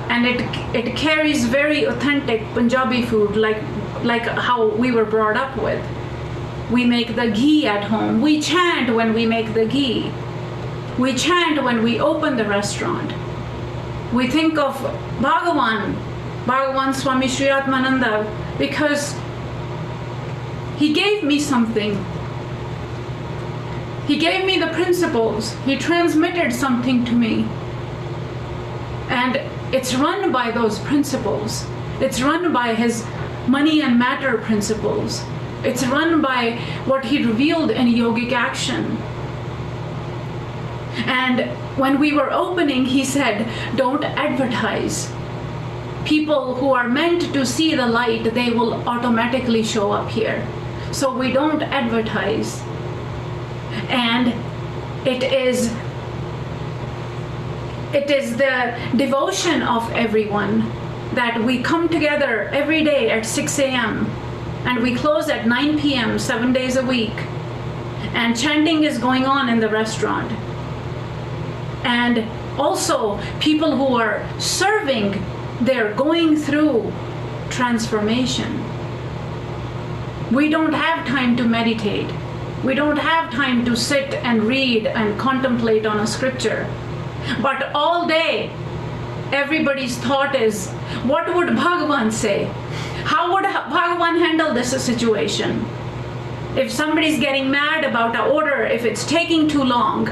And it carries very authentic Punjabi food, like how we were brought up with. We make the ghee at home. We chant when we make the ghee. We chant when we open the restaurant. We think of Bhagavan Swami Sri Atmananda, because he gave me something. He gave me the principles. He transmitted something to me. And it's run by those principles. It's run by his money and matter principles. It's run by what he revealed in yogic action. And when we were opening, he said, don't advertise. People who are meant to see the light, they will automatically show up here. So we don't advertise. And it is the devotion of everyone that we come together every day at 6 a.m. and we close at 9 p.m. 7 days a week. And chanting is going on in the restaurant. And also people who are serving, they're going through transformation. We don't have time to meditate. We don't have time to sit and read and contemplate on a scripture. But all day, everybody's thought is, what would Bhagavan say? How would Bhagavan handle this situation? If somebody's getting mad about an order, if it's taking too long,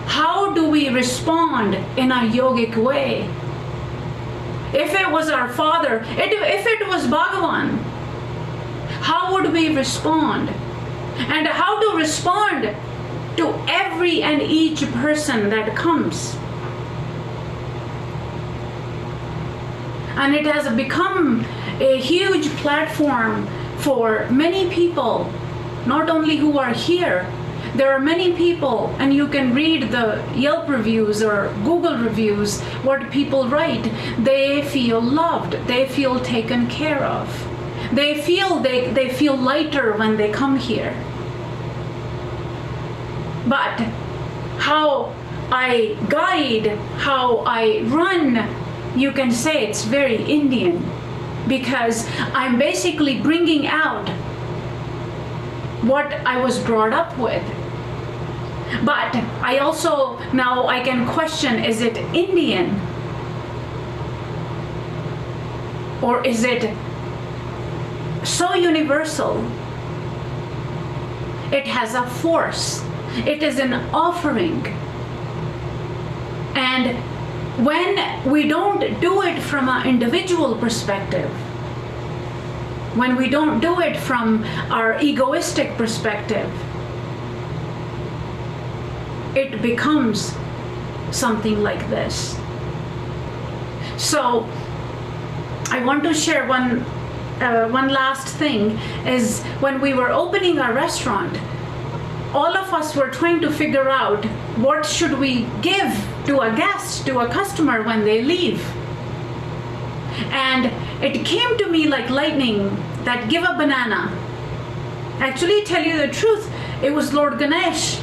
how do we respond in a yogic way? If it was our father, if it was Bhagavan, how would we respond? And how to respond to every and each person that comes. And it has become a huge platform for many people, not only who are here. There are many people, and you can read the Yelp reviews or Google reviews, what people write. They feel loved, they feel taken care of. they feel lighter when they come here. But how I guide, how I run, you can say it's very Indian, because I'm basically bringing out what I was brought up with. But I also, now I can question, is it Indian? Or is it so universal? It has a force. It is an offering. And when we don't do it from an individual perspective, when we don't do it from our egoistic perspective, it becomes something like this. So I want to share one last thing is when we were opening our restaurant, all of us were trying to figure out what should we give to a guest, to a customer when they leave. And it came to me like lightning that give a banana. Actually, tell you the truth, it was Lord Ganesh.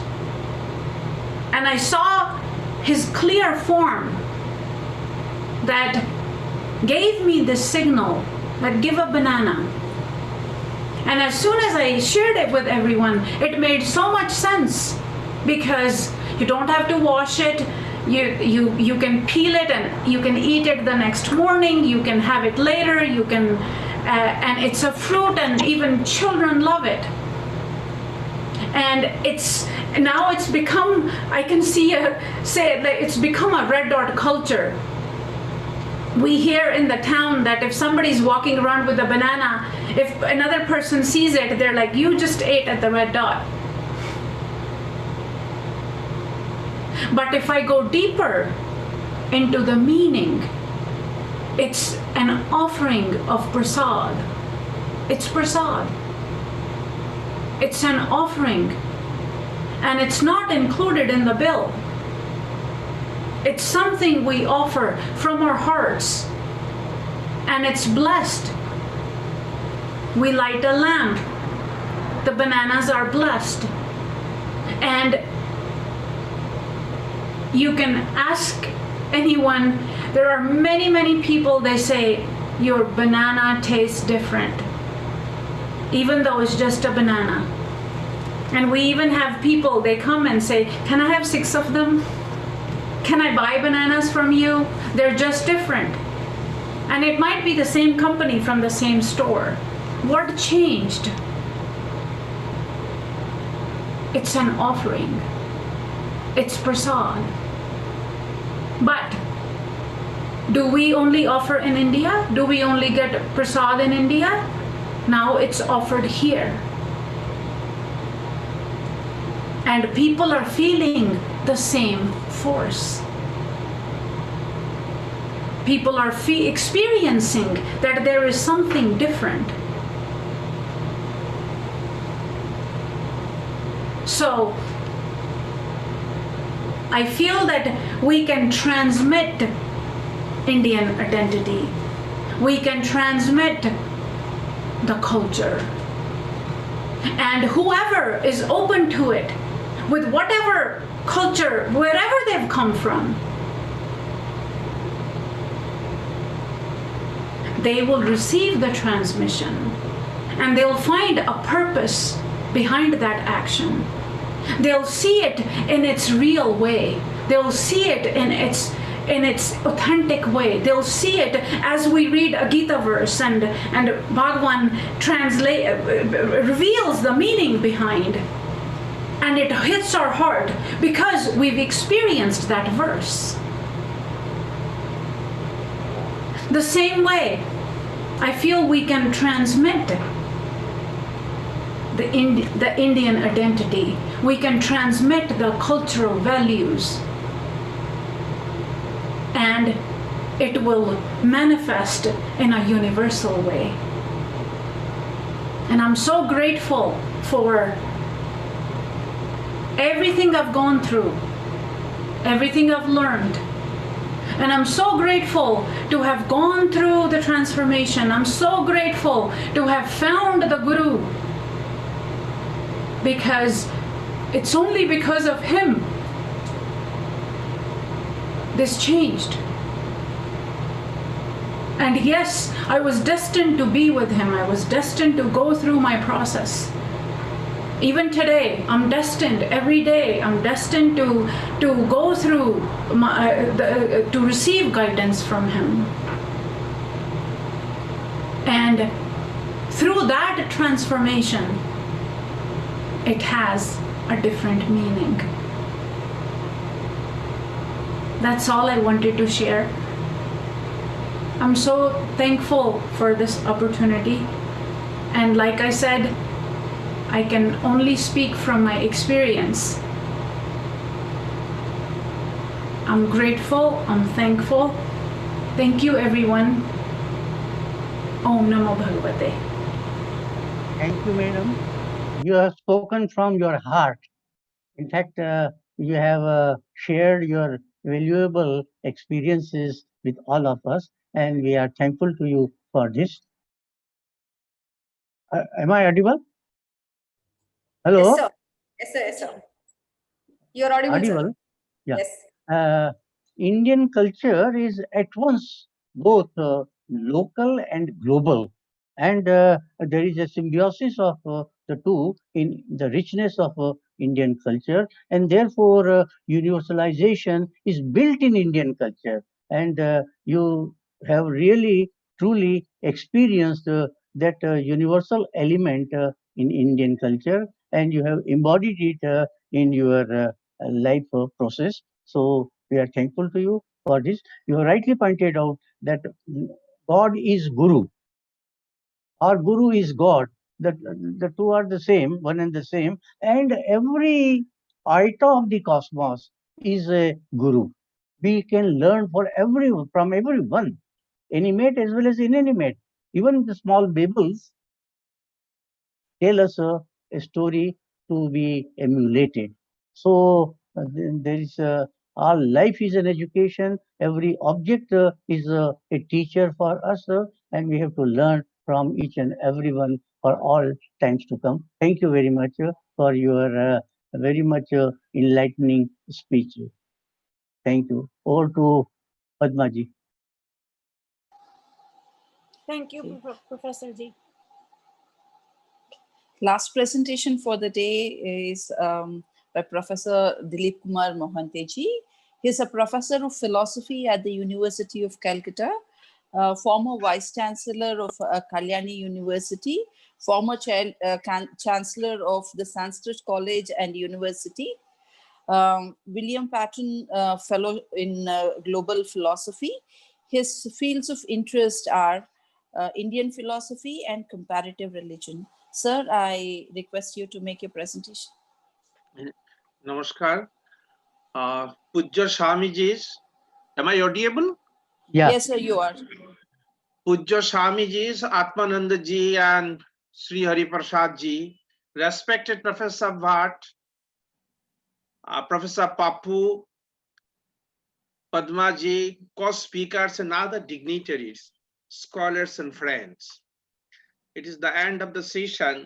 And I saw his clear form that gave me the signal that give a banana. And as soon as I shared it with everyone, it made so much sense, because you don't have to wash it. You can peel it and you can eat it the next morning. You can have it later. You can, and it's a fruit, and even children love it. And now it's become, I can say it's become a red dot culture. We hear in the town that if somebody's walking around with a banana, if another person sees it, they're like, you just ate at the red dot. But if I go deeper into the meaning, it's an offering of prasad. It's prasad. It's an offering. And it's not included in the bill. It's something we offer from our hearts. And it's blessed. We light a lamp. The bananas are blessed. And you can ask anyone. There are many, many people, they say, your banana tastes different, even though it's just a banana. And we even have people, they come and say, can I have 6 of them? Can I buy bananas from you? They're just different. And it might be the same company from the same store. What changed? It's an offering. It's prasad. But do we only offer in India? Do we only get prasad in India? Now it's offered here. And people are feeling the same force. People are experiencing that there is something different. So I feel that we can transmit Indian identity. We can transmit the culture. And whoever is open to it, with whatever culture, wherever they've come from, they will receive the transmission, and they'll find a purpose behind that action. They'll see it in its real way. They'll see it in its authentic way. They'll see it as we read a Gita verse and Bhagavan reveals the meaning behind, and it hits our heart because we've experienced that verse. The same way, I feel we can transmit the Indian identity. We can transmit the cultural values, and it will manifest in a universal way. And I'm so grateful for everything I've gone through, everything I've learned. And I'm so grateful to have gone through the transformation. I'm so grateful to have found the Guru, because it's only because of him this changed. And yes, I was destined to be with him. I was destined to go through my process. Even today, I'm destined, every day, I'm destined to go through, to receive guidance from him. And through that transformation, it has a different meaning. That's all I wanted to share. I'm so thankful for this opportunity. And like I said, I can only speak from my experience. I'm grateful, I'm thankful. Thank you, everyone. Om Namo Bhagavate. Thank you, madam. You have spoken from your heart. In fact, you have shared your valuable experiences with all of us, and we are thankful to you for this. Am I audible? Hello? Yes, sir. Yes, sir. Yes, sir. You're audible, Audible? sir. Yeah. Yes. Indian culture is at once both local and global. And there is a symbiosis of the two in the richness of Indian culture. And therefore, universalization is built in Indian culture. And you have really, truly experienced that universal element in Indian culture. And you have embodied it in your life process. So we are thankful to you for this. You have rightly pointed out that God is Guru. Our Guru is God. The two are the same, one and the same. And every iota of the cosmos is a Guru. We can learn from everyone, animate as well as inanimate. Even the small babbles tell us a story to be emulated. So there is our life is an education. Every object is a teacher for us, and we have to learn from each and every one for all times to come. Thank you very much for your very much enlightening speech. Thank you. Over to Padmaji. Thank you, Professor Ji. Last presentation for the day is by Professor Dilip Kumar Mohanty. He's a professor of philosophy at the University of Calcutta, former Vice Chancellor of Kalyani University, former Chancellor of the Sanskrit College and University, William Patton Fellow in Global Philosophy. His fields of interest are Indian philosophy and comparative religion. Sir, I request you to make your presentation. Namaskar. Pujya Swamiji's, am I audible? Yeah. Yes, sir, you are. Pujya Swamiji's, Atmananda Ji and Sri Hari Prasad Ji, respected Professor Bhatt, Professor Papu, Padma Ji, co-speakers and other dignitaries, scholars and friends. It is the end of the session.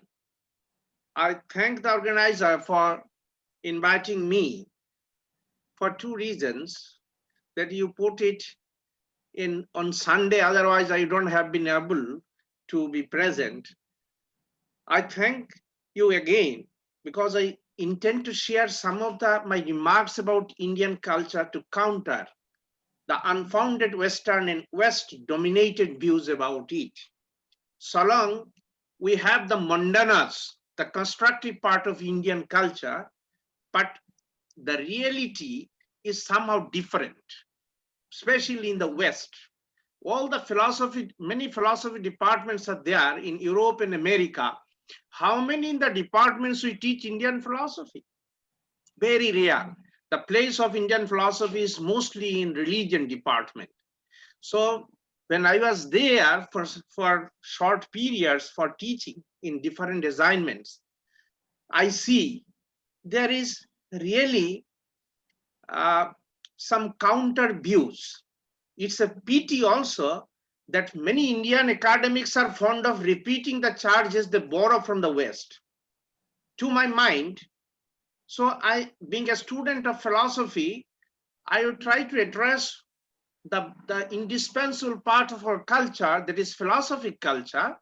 I thank the organizer for inviting me for two reasons: that you put it in on Sunday, otherwise I don't have been able to be present. I thank you again because I intend to share some of my remarks about Indian culture to counter the unfounded Western and West-dominated views about it. So long we have the mandanas, the constructive part of Indian culture, but the reality is somehow different, especially in the West. All the philosophy, many philosophy departments are there in Europe and America. How many in the departments we teach Indian philosophy? Very rare. The place of Indian philosophy is mostly in religion department. So when I was there for short periods for teaching in different assignments, I see there is really some counter views. It's a pity also that many Indian academics are fond of repeating the charges they borrow from the West. To my mind, so I, being a student of philosophy, I would try to address the indispensable part of our culture, that is philosophic culture.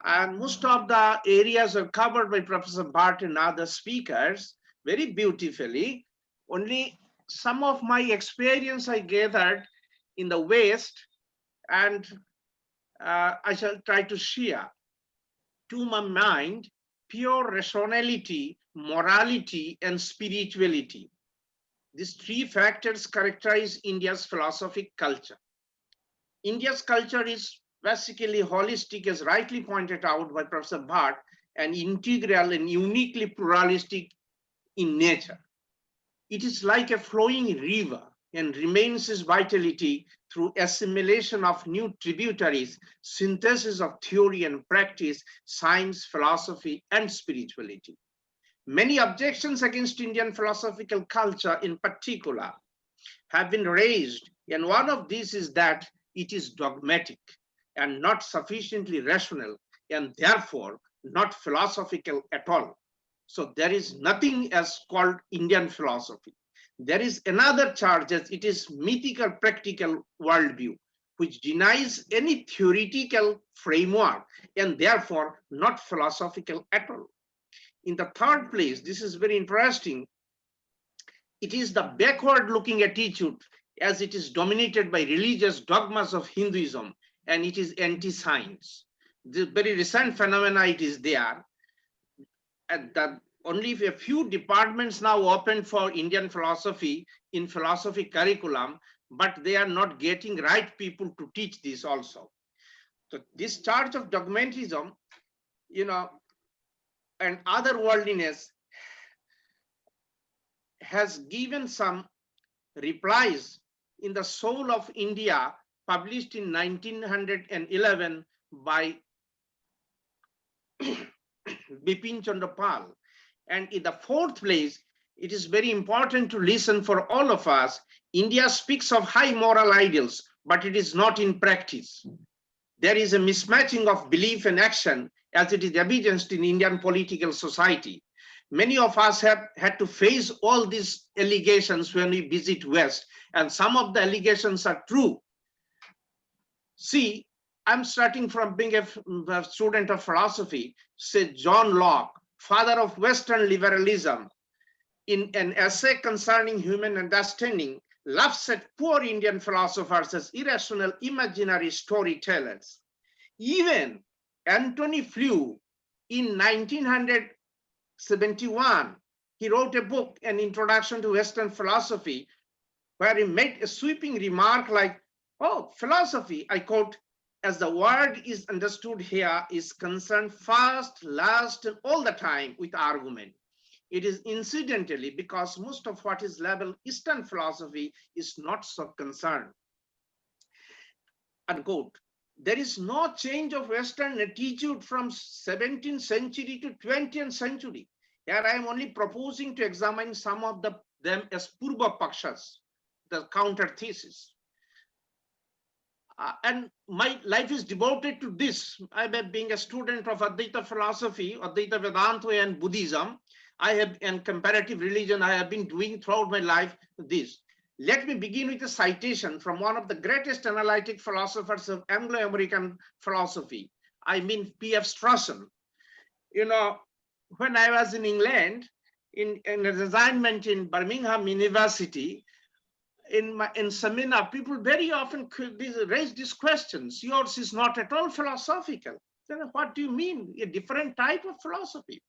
And most of the areas are covered by Professor Bhatt and other speakers very beautifully. Only some of my experience I gathered in the West, and I shall try to share. To my mind, pure rationality, morality, and spirituality. These three factors characterize India's philosophic culture. India's culture is basically holistic, as rightly pointed out by Professor Bhatt, and integral and uniquely pluralistic in nature. It is like a flowing river and remains its vitality through assimilation of new tributaries, synthesis of theory and practice, science, philosophy, and spirituality. Many objections against Indian philosophical culture in particular have been raised, and one of these is that it is dogmatic and not sufficiently rational, and therefore not philosophical at all. So there is nothing as called Indian philosophy. There is another charge, as it is mythical practical worldview, which denies any theoretical framework and therefore not philosophical at all. In the third place, this is very interesting, it is the backward-looking attitude, as it is dominated by religious dogmas of Hinduism, and it is anti-science. The very recent phenomena it is there. And that only a few departments now open for Indian philosophy in philosophy curriculum, but they are not getting right people to teach this also. So this charge of dogmatism, and otherworldliness has given some replies in The Soul of India, published in 1911 by Bipin Chandra Pal. And in the fourth place, it is very important to listen for all of us. India speaks of high moral ideals, but it is not in practice. There is a mismatching of belief and action, as it is evidenced in Indian political society. Many of us have had to face all these allegations when we visit West, and some of the allegations are true. See, I'm starting from being a student of philosophy. Say John Locke, father of Western liberalism, in an essay concerning human understanding, laughs at poor Indian philosophers as irrational imaginary storytellers. Even Antony Flew, in 1971, he wrote a book, An Introduction to Western Philosophy, where he made a sweeping remark like, oh, philosophy, I quote, as the word is understood here, is concerned first, last, and all the time with argument. It is incidentally because most of what is labeled Eastern philosophy is not so concerned. Unquote. There is no change of Western attitude from 17th century to 20th century. Here I am only proposing to examine some of them as Purva Pakshas, the counter thesis. And my life is devoted to this. I am being a student of Advaita philosophy, Advaita Vedanta and Buddhism. I have in comparative religion, I have been doing throughout my life this. Let me begin with a citation from one of the greatest analytic philosophers of Anglo-American philosophy. I mean P.F. Strawson. When I was in England, in an assignment in Birmingham University, in seminar, people very often raise these questions. Yours is not at all philosophical. Then what do you mean? A different type of philosophy.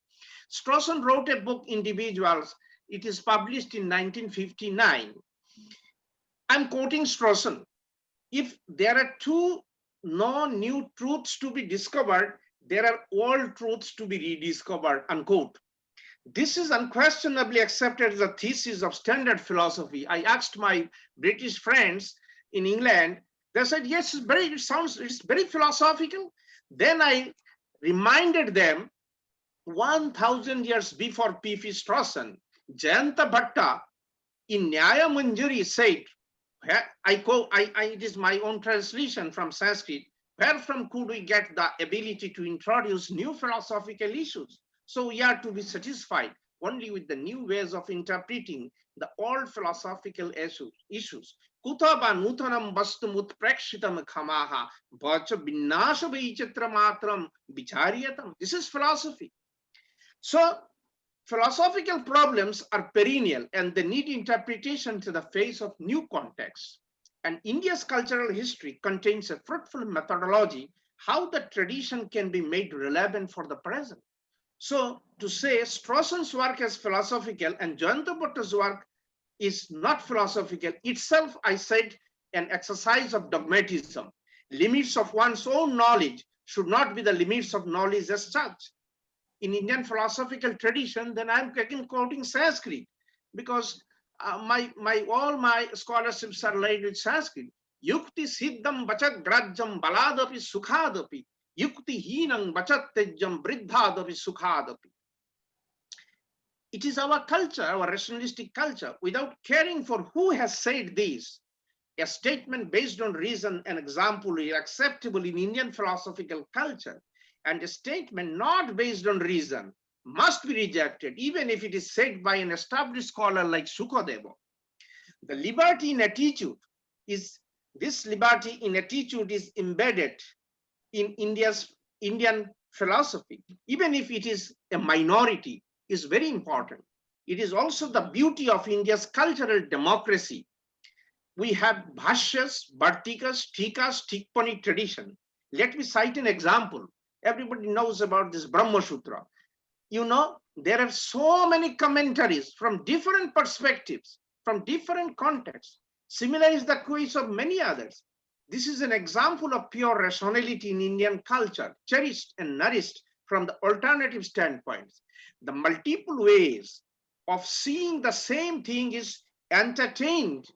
Strawson wrote a book, Individuals. It is published in 1959. I'm quoting Strawson. If there are no new truths to be discovered, there are old truths to be rediscovered, unquote. This is unquestionably accepted as a thesis of standard philosophy. I asked my British friends in England, they said, yes, it's very philosophical. Then I reminded them 1,000 years before P.F. Strawson, Jayanta Bhatta in Nyaya Manjari said, It is my own translation from Sanskrit. Where from could we get the ability to introduce new philosophical issues? So we are to be satisfied only with the new ways of interpreting the old philosophical issues. Kutaba nutanam vastum utprekshitam khamaha vacha vinnasha vichitra matram vicharyatam. This is philosophy. So philosophical problems are perennial and they need interpretation to the face of new contexts. And India's cultural history contains a fruitful methodology how the tradition can be made relevant for the present. So to say Strawson's work is philosophical and Jayanta Bhatta's work is not philosophical itself, I said, an exercise of dogmatism. Limits of one's own knowledge should not be the limits of knowledge as such. In Indian philosophical tradition, then I'm again quoting Sanskrit because all my scholarships are laid with Sanskrit. Yukti siddham bachat grajjam baladapi sukhadapi. Yukti hinang bachat tejjam briddhadapi sukhadapi. It is our culture, our rationalistic culture, without caring for who has said this. A statement based on reason and example is acceptable in Indian philosophical culture, and a statement not based on reason must be rejected, even if it is said by an established scholar like Sukadeva. The liberty in attitude is embedded in Indian philosophy, even if it is a minority, is very important. It is also the beauty of India's cultural democracy. We have bhashyas, bhartikas, tikas, tikpani tradition. Let me cite an example. Everybody knows about this Brahma Sutra. You know, there are so many commentaries from different perspectives, from different contexts. Similar is the case of many others. This is an example of pure rationality in Indian culture, cherished and nourished from the alternative standpoints. The multiple ways of seeing the same thing is entertained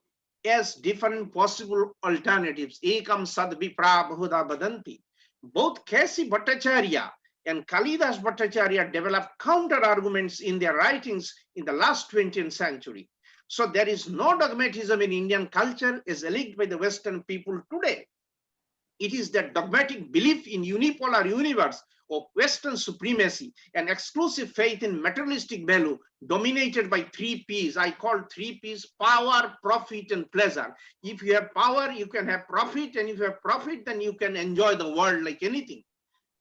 as different possible alternatives. Ekam sad vipra bahuda badanti. Both K.C. Bhattacharya and Kalidas Bhattacharya developed counter arguments in their writings in the last 20th century. So there is no dogmatism in Indian culture as alleged by the Western people today. It is that dogmatic belief in unipolar universe of Western supremacy and exclusive faith in materialistic value dominated by 3 P's. I call 3 P's: power, profit, and pleasure. If you have power, you can have profit, and if you have profit, then you can enjoy the world like anything.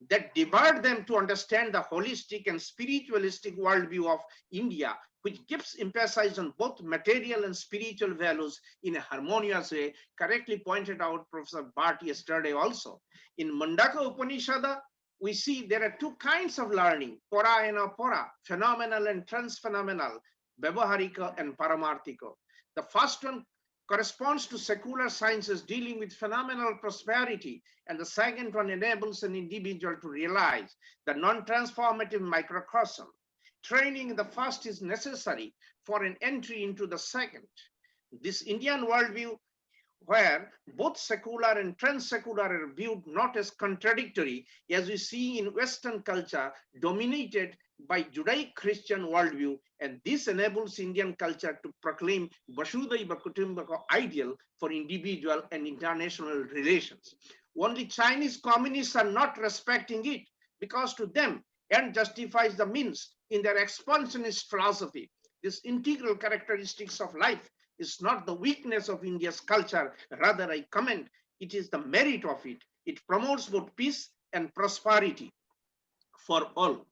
That divide them to understand the holistic and spiritualistic worldview of India, which gives emphasis on both material and spiritual values in a harmonious way, correctly pointed out Professor Bhatt yesterday also. In Mandaka Upanishad, we see there are 2 kinds of learning, pora and apora, phenomenal and transphenomenal, vyavaharika and paramarthika. The first one corresponds to secular sciences dealing with phenomenal prosperity, and the second one enables an individual to realize the non-transformative microcosm. Training in the first is necessary for an entry into the second. This Indian worldview, where both secular and trans-secular are viewed not as contradictory, as we see in Western culture dominated by Judaic-Christian worldview, and this enables Indian culture to proclaim Vasudhaiva Kutumbaka ideal for individual and international relations. Only Chinese communists are not respecting it, because to them, end justifies the means in their expansionist philosophy. This integral characteristics of life is not the weakness of India's culture, rather I comment it is the merit of it. It promotes both peace and prosperity for all.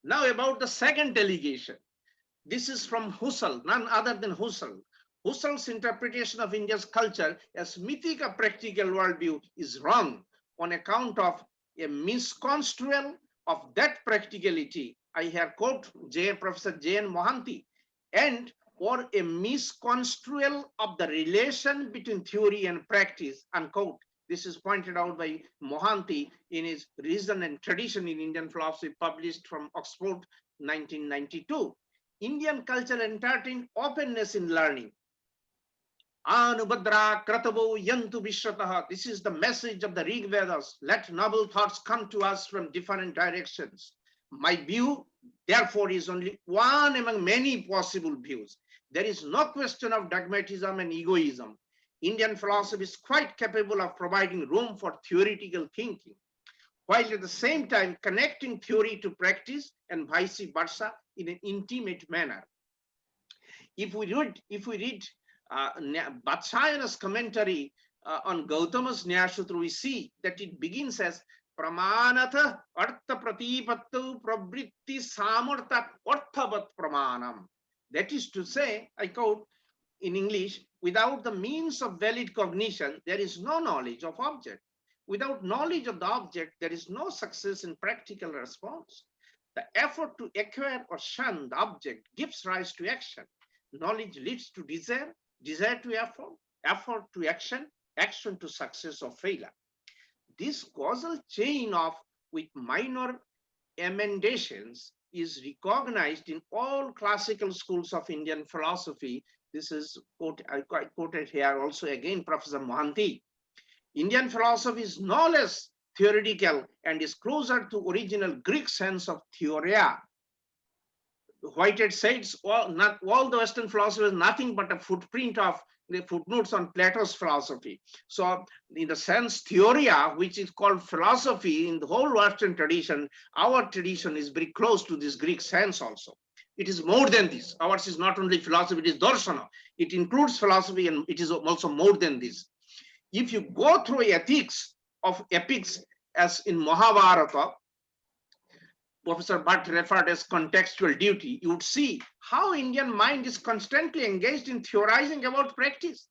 Now about the second allegation. This is from Husserl, none other than Husserl. Husserl's interpretation of India's culture as mythical practical worldview is wrong on account of a misconstrual of that practicality. I have quote Professor J.N. Mohanty, and or a misconstrual of the relation between theory and practice, unquote. This is pointed out by Mohanty in his Reason and Tradition in Indian Philosophy, published from Oxford, 1992. Indian culture entertained openness in learning. Anubhadra kratavo yantu vishwataha. This is the message of the Rig Vedas. Let noble thoughts come to us from different directions. My view, therefore, is only one among many possible views. There is no question of dogmatism and egoism. Indian philosophy is quite capable of providing room for theoretical thinking, while at the same time connecting theory to practice and vice versa in an intimate manner. If we read Vatsyayana's commentary on Gautama's Nyayasutra, we see that it begins as Pramanatha Artha Pratipattu Pravritti Samartha Arthavat Pramanam. That is to say, I quote in English, without the means of valid cognition, there is no knowledge of object. Without knowledge of the object, there is no success in practical response. The effort to acquire or shun the object gives rise to action. Knowledge leads to desire, desire to effort, effort to action, action to success or failure. This causal chain of with minor emendations is recognized in all classical schools of Indian philosophy. This is I quoted here also again, Professor Mohanty. Indian philosophy is no less theoretical and is closer to original Greek sense of theoria. Whitehead says not all the Western philosophy is nothing but a footprint of the footnotes on Plato's philosophy. So in the sense theoria, which is called philosophy in the whole Western tradition, our tradition is very close to this Greek sense also. It is more than this. Ours is not only philosophy, it is darsana. It includes philosophy and it is also more than this. If you go through ethics of epics as in Mahabharata, Professor Bhatt referred as contextual duty, you would see how Indian mind is constantly engaged in theorizing about practice.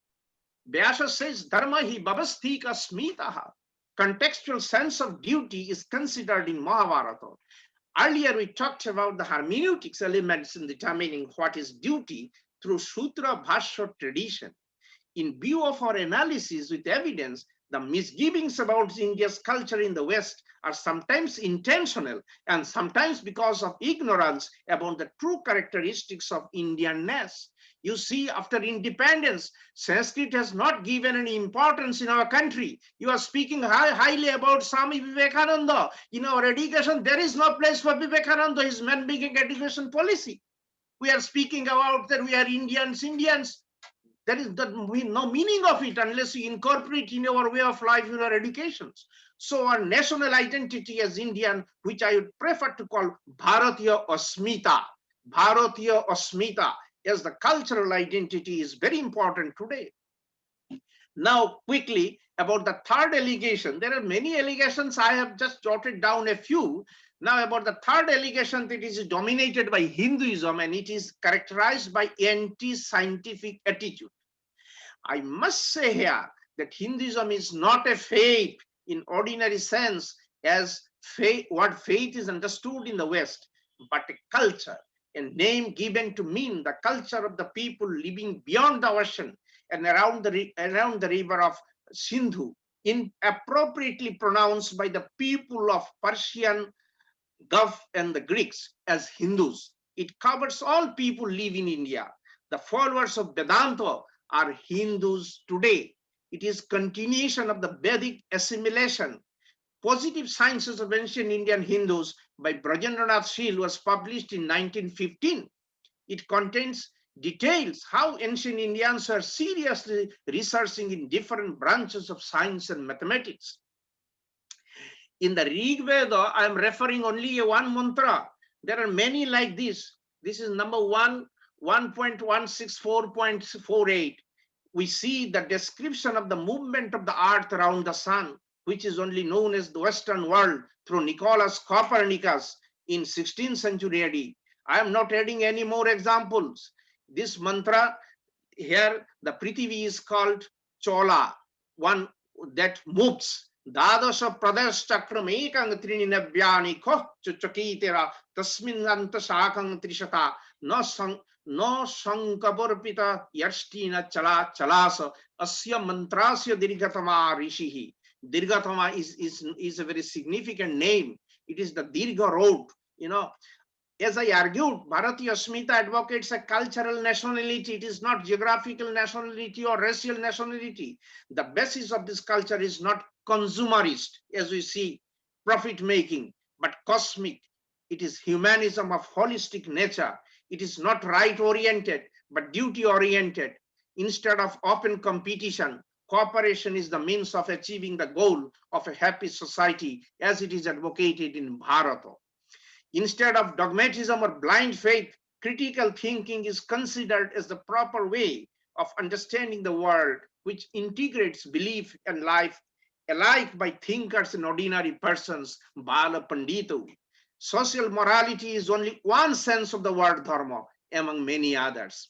Vyasa says, dharma hi babasthika smitaha. Contextual sense of duty is considered in Mahabharata. Earlier, we talked about the hermeneutics elements in determining what is duty through Sutra Bhashya tradition. In view of our analysis with evidence, the misgivings about India's culture in the West are sometimes intentional and sometimes because of ignorance about the true characteristics of Indianness. You see, after independence, Sanskrit has not given any importance in our country. You are speaking highly about Swami Vivekananda. In our education, there is no place for Vivekananda, his man-making education policy. We are speaking about that we are Indians. There is no meaning of it unless you incorporate in our way of life, in our educations. So our national identity as Indian, which I would prefer to call Bharatiya Asmita, Bharatiya Asmita as the cultural identity is very important today. Now, quickly about the third allegation. There are many allegations. I have just jotted down a few. Now about the third allegation, that is dominated by Hinduism and it is characterized by anti-scientific attitude. I must say here that Hinduism is not a faith in ordinary sense as faith, what faith is understood in the West, but a culture, a name given to mean the culture of the people living beyond the ocean and around the river of Sindhu, inappropriately pronounced by the people of Persian Gulf and the Greeks as Hindus. It covers all people live in India. The followers of Vedanta are Hindus today. It is continuation of the Vedic assimilation. Positive Sciences of Ancient Indian Hindus by Brajendranath Sheel was published in 1915. It contains details how ancient Indians are seriously researching in different branches of science and mathematics. In the Rig Veda, I am referring only a one mantra. There are many like this. This is number 1.164.48. We see the description of the movement of the earth around the sun, which is only known as the Western world through Nicholas Copernicus in 16th century AD. I am not adding any more examples. This mantra here, the Prithvi is called Chola, one that moves. Dadasha Pradesh Chakram Ekang Trini Navyani Koh Chakitera Tasmin Anta Shakang Trishata no Sankaburpita Yashtina Chala Chalasa Asya Mantrasya Dirgatama Rishihi. Dirgatama is a very significant name. It is the Dirga road. You know, as I argued, Bharatiya Asmita advocates a cultural nationality. It is not geographical nationality or racial nationality. The basis of this culture is not consumerist, as we see, profit making, but cosmic. It is humanism of holistic nature. It is not right oriented, but duty oriented. Instead of open competition, cooperation is the means of achieving the goal of a happy society as it is advocated in Bharata. Instead of dogmatism or blind faith, critical thinking is considered as the proper way of understanding the world, which integrates belief and life alike by thinkers and ordinary persons, Bala Panditu. Social morality is only one sense of the word dharma among many others.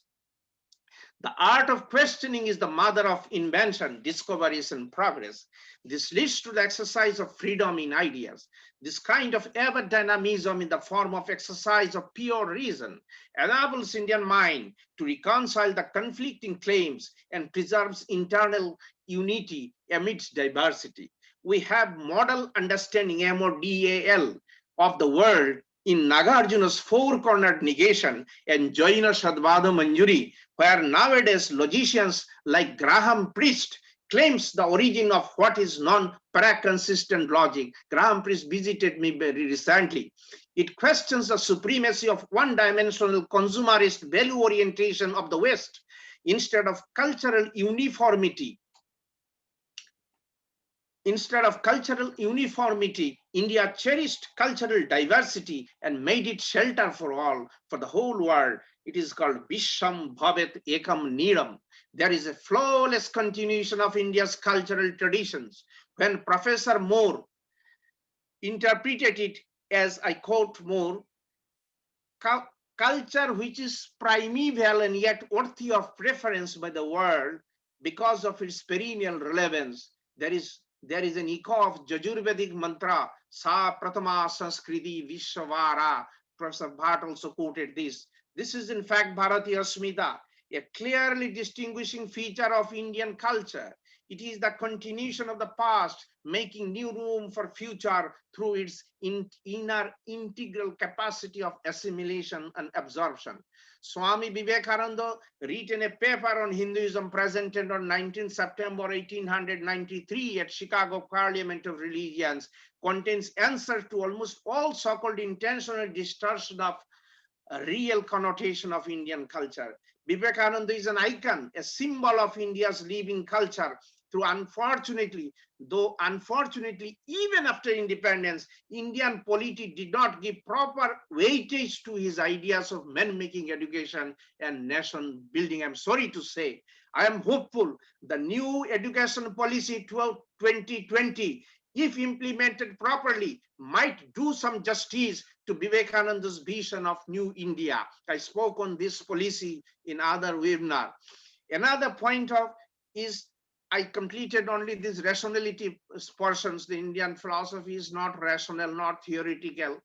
The art of questioning is the mother of invention, discoveries, and progress. This leads to the exercise of freedom in ideas. This kind of ever dynamism in the form of exercise of pure reason enables Indian mind to reconcile the conflicting claims and preserves internal unity amidst diversity. We have model understanding, MODAL, of the world in Nagarjuna's four-cornered negation and Jaina Shadvada Manjuri, where nowadays logicians like Graham Priest claims the origin of what is known para-consistent logic. Graham Priest visited me very recently. It questions the supremacy of one-dimensional consumerist value orientation of the West instead of cultural uniformity. Instead of cultural uniformity, India cherished cultural diversity and made it shelter for all, for the whole world. It is called Vishwam Bhavet Ekam Needam. There is a flawless continuation of India's cultural traditions. When Professor Moore interpreted it as, I quote Moore, culture which is primeval and yet worthy of preference by the world because of its perennial relevance. There is an echo of Jajurvedic mantra, Sa Pratama Sanskriti Vishwavara. Professor Bhatt also quoted this. This is in fact Bharatiya Smita, a clearly distinguishing feature of Indian culture. It is the continuation of the past, making new room for future through its inner integral capacity of assimilation and absorption. Swami Vivekananda, written a paper on Hinduism presented on 19 September 1893 at Chicago Parliament of Religions, contains answers to almost all so-called intentional distortion of a real connotation of Indian culture. Vivekananda is an icon, a symbol of India's living culture. Unfortunately, even after independence, Indian polity did not give proper weightage to his ideas of man-making education and nation building. I'm sorry to say, I am hopeful the new education policy 2020, if implemented properly, might do some justice to Vivekananda's vision of new India. I spoke on this policy in other webinar. Another point of is I completed only these rationality portions. The Indian philosophy is not rational, not theoretical.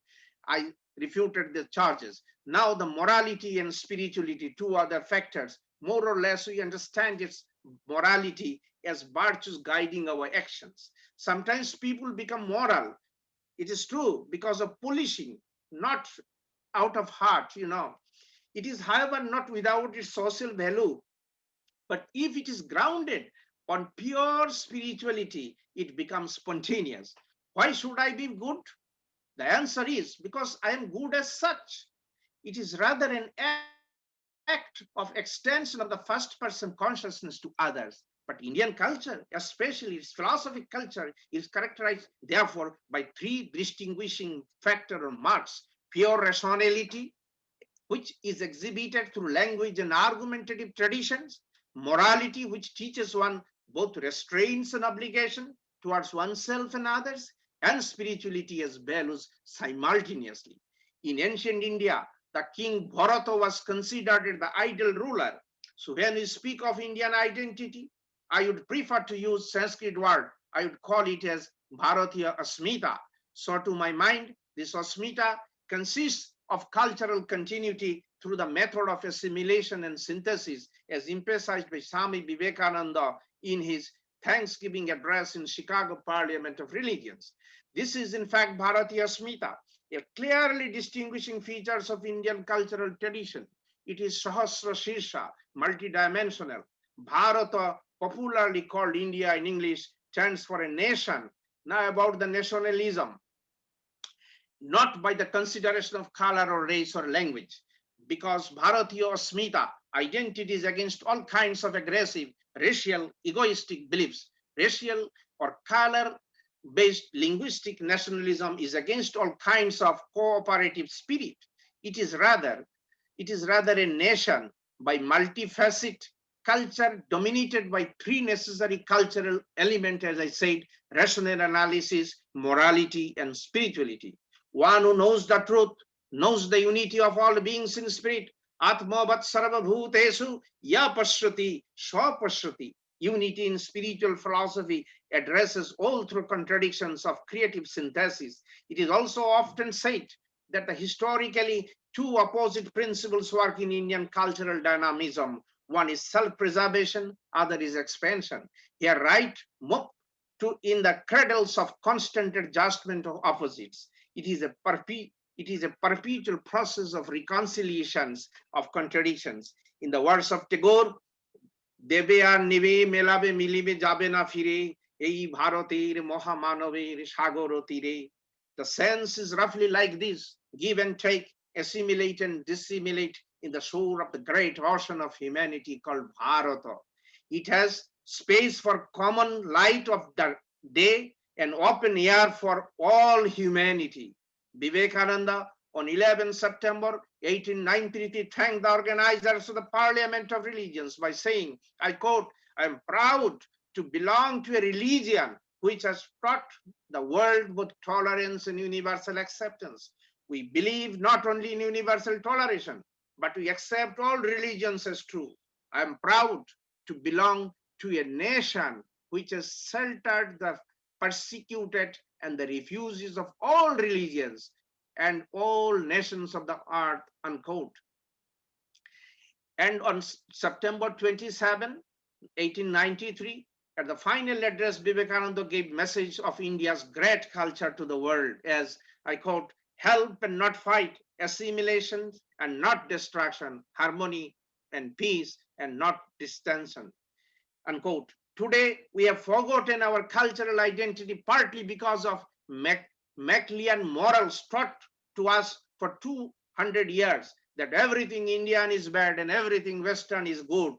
I refuted the charges. Now the morality and spirituality, two other factors. More or less we understand its morality as virtues guiding our actions. Sometimes people become moral. It is true because of polishing, not out of heart, you know. It is, however, not without its social value. But if it is grounded on pure spirituality, it becomes spontaneous. Why should I be good? The answer is because I am good as such. It is rather an act of extension of the first person consciousness to others. But Indian culture, especially its philosophic culture, is characterized therefore by three distinguishing factors or marks: pure rationality, which is exhibited through language and argumentative traditions; morality, which teaches one both restraints and obligation towards oneself and others; and spirituality as values simultaneously. In ancient India, the king Bharata was considered the ideal ruler. So when we speak of Indian identity, I would prefer to use Sanskrit word. I would call it as Bharatiya Asmita. So to my mind, this Asmita consists of cultural continuity through the method of assimilation and synthesis, as emphasized by Swami Vivekananda in his Thanksgiving address in Chicago Parliament of Religions. This is in fact Bharatiya Smita, a clearly distinguishing features of Indian cultural tradition. It is Sahasra Shirsha, multidimensional. Bharata, popularly called India in English, stands for a nation. Now about the nationalism, not by the consideration of color or race or language, because Bharatiya Asmita, identities against all kinds of aggressive, racial, egoistic beliefs. Racial or color-based linguistic nationalism is against all kinds of cooperative spirit. It is rather a nation by multifaceted culture dominated by three necessary cultural elements, as I said: rational analysis, morality, and spirituality. One who knows the truth, knows the unity of all beings in spirit. Atmavat sarvabhutesu ya pashrati swa pashrati. Unity in spiritual philosophy addresses all through contradictions of creative synthesis. It is also often said that the historically two opposite principles work in Indian cultural dynamism. One is self-preservation, other is expansion. Here, right move in the cradles of constant adjustment of opposites. It is a perpetual process of reconciliations of contradictions. In the words of Tagore, Debe ar nive melabe milibe jabe na fire, ei bharotir mohamanavir sagorotire. The sense is roughly like this: give and take, assimilate and dissimilate in the shore of the great ocean of humanity called Bharata. It has space for common light of the day and open air for all humanity. Vivekananda on 11 September 1893 thanked the organizers of the Parliament of Religions by saying, I quote, "I am proud to belong to a religion which has taught the world both tolerance and universal acceptance. We believe not only in universal toleration, but we accept all religions as true. I am proud to belong to a nation which has sheltered the persecuted and the refugees of all religions and all nations of the earth," unquote. And on September 27, 1893, at the final address, Vivekananda gave message of India's great culture to the world as, I quote, "Help and not fight, assimilation and not destruction, harmony and peace and not distension," unquote. Today, we have forgotten our cultural identity partly because of Machiavellian morals taught to us for 200 years that everything Indian is bad and everything Western is good.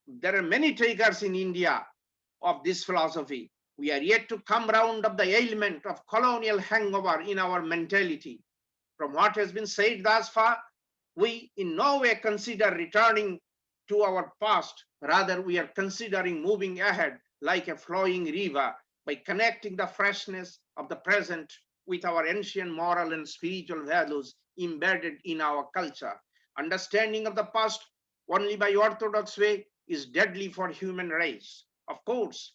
There are many takers in India of this philosophy. We are yet to come round of the ailment of colonial hangover in our mentality. From what has been said thus far, we in no way consider returning to our past. Rather, we are considering moving ahead like a flowing river by connecting the freshness of the present with our ancient moral and spiritual values embedded in our culture. Understanding of the past only by orthodox way is deadly for human race. Of course,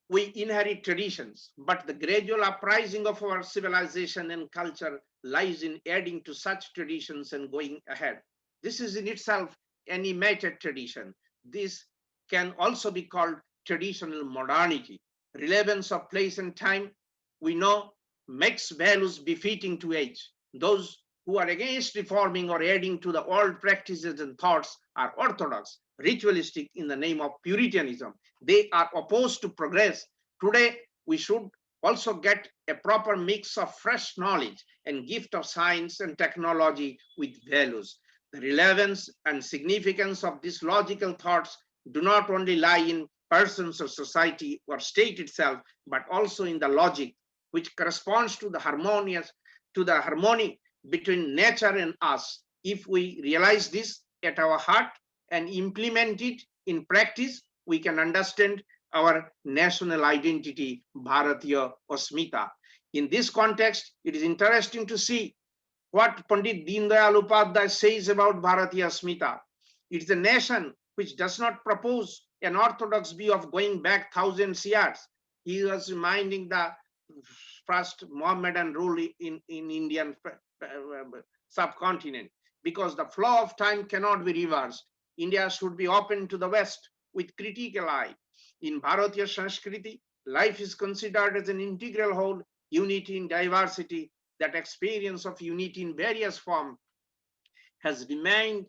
we inherit traditions, but the gradual uprising of our civilization and culture lies in adding to such traditions and going ahead. This is in itself an animated tradition. This can also be called traditional modernity. Relevance of place and time, we know, makes values befitting to age. Those who are against reforming or adding to the old practices and thoughts are orthodox, ritualistic in the name of Puritanism. They are opposed to progress. Today, we should also get a proper mix of fresh knowledge and gift of science and technology with values. The relevance and significance of these logical thoughts do not only lie in persons or society or state itself, but also in the logic which corresponds to the harmony between nature and us. If we realize this at our heart and implement it in practice, we can understand our national identity, Bharatiya Asmita. In this context, it is interesting to see what Pandit Deen Dayal Upadhyay says about Bharatiya Asmita. It is a nation which does not propose an orthodox view of going back thousands years. He was reminding the first Mohammedan rule in Indian subcontinent, because the flow of time cannot be reversed. India should be open to the West with critical eye. In Bharatiya Sanskriti, life is considered as an integral whole, unity in diversity. That experience of unity in various forms has remained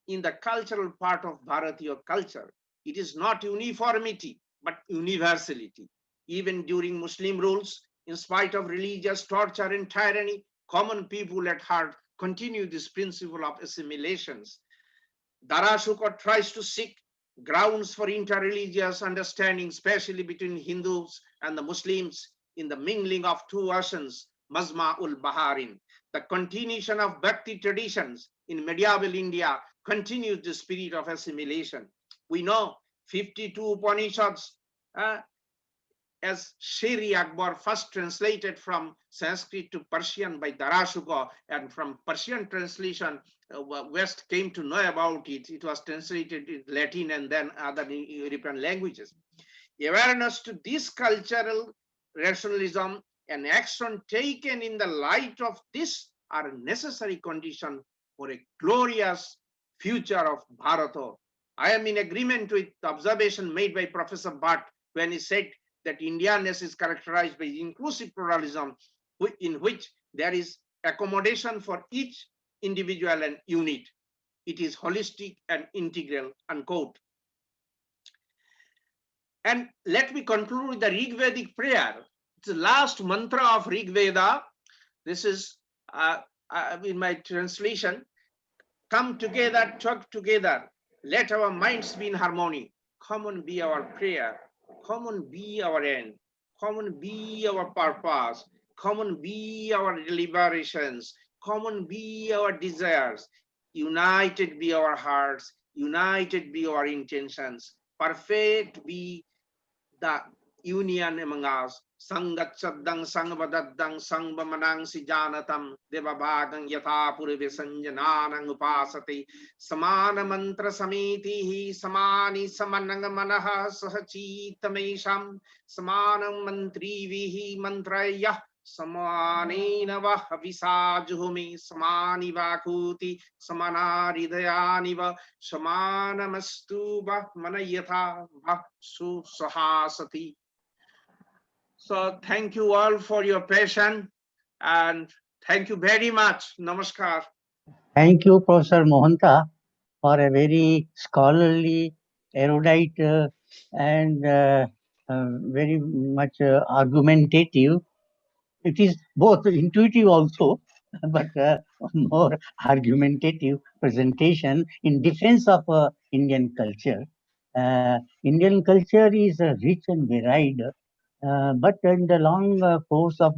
in the cultural part of Bharatiya culture. It is not uniformity, but universality. Even during Muslim rules, in spite of religious torture and tyranny, common people at heart continue this principle of assimilations. Darashuko tries to seek grounds for interreligious understanding, especially between Hindus and the Muslims in the mingling of two oceans, Majma'ul Baharin. The continuation of Bhakti traditions in medieval India continues the spirit of assimilation. We know 52 Upanishads, as Shri Akbar first translated from Sanskrit to Persian by Darashuko, and from Persian translation, West came to know about it. It was translated in Latin and then other European languages. Awareness to this cultural rationalism and action taken in the light of this are a necessary condition for a glorious future of Bharata. I am in agreement with the observation made by Professor Bhatt when he said that Indianness is characterized by inclusive pluralism in which there is accommodation for each individual and unit. It is holistic and integral, unquote. And let me conclude with the Rig Vedic prayer. It's the last mantra of Rig Veda. This is in my translation. Come together, talk together. Let our minds be in harmony. Come and be our prayer. Come and be our end. Come and be our purpose. Come and be our deliberations. Come and be our desires. United be our hearts. United be our intentions. Perfect be the union among us. Sangatsaddang sangvadaddang sangvamanang si janatam devabhagang yatha purve sanjananang upasati samana mantra samitihi samani samanang manaha sahachitamesham samanam mantrivihi mantrayah samanena vah visajuhumi samani vakuti samanaridayaneva samanamastu vah manayatha vah susahasati. So thank you all for your patience and thank you very much. Namaskar. Thank you, Professor Mohanta, for a very scholarly, erudite, and very much argumentative. It is both intuitive also, but more argumentative presentation in defense of Indian culture. Indian culture is rich and varied, but in the long course of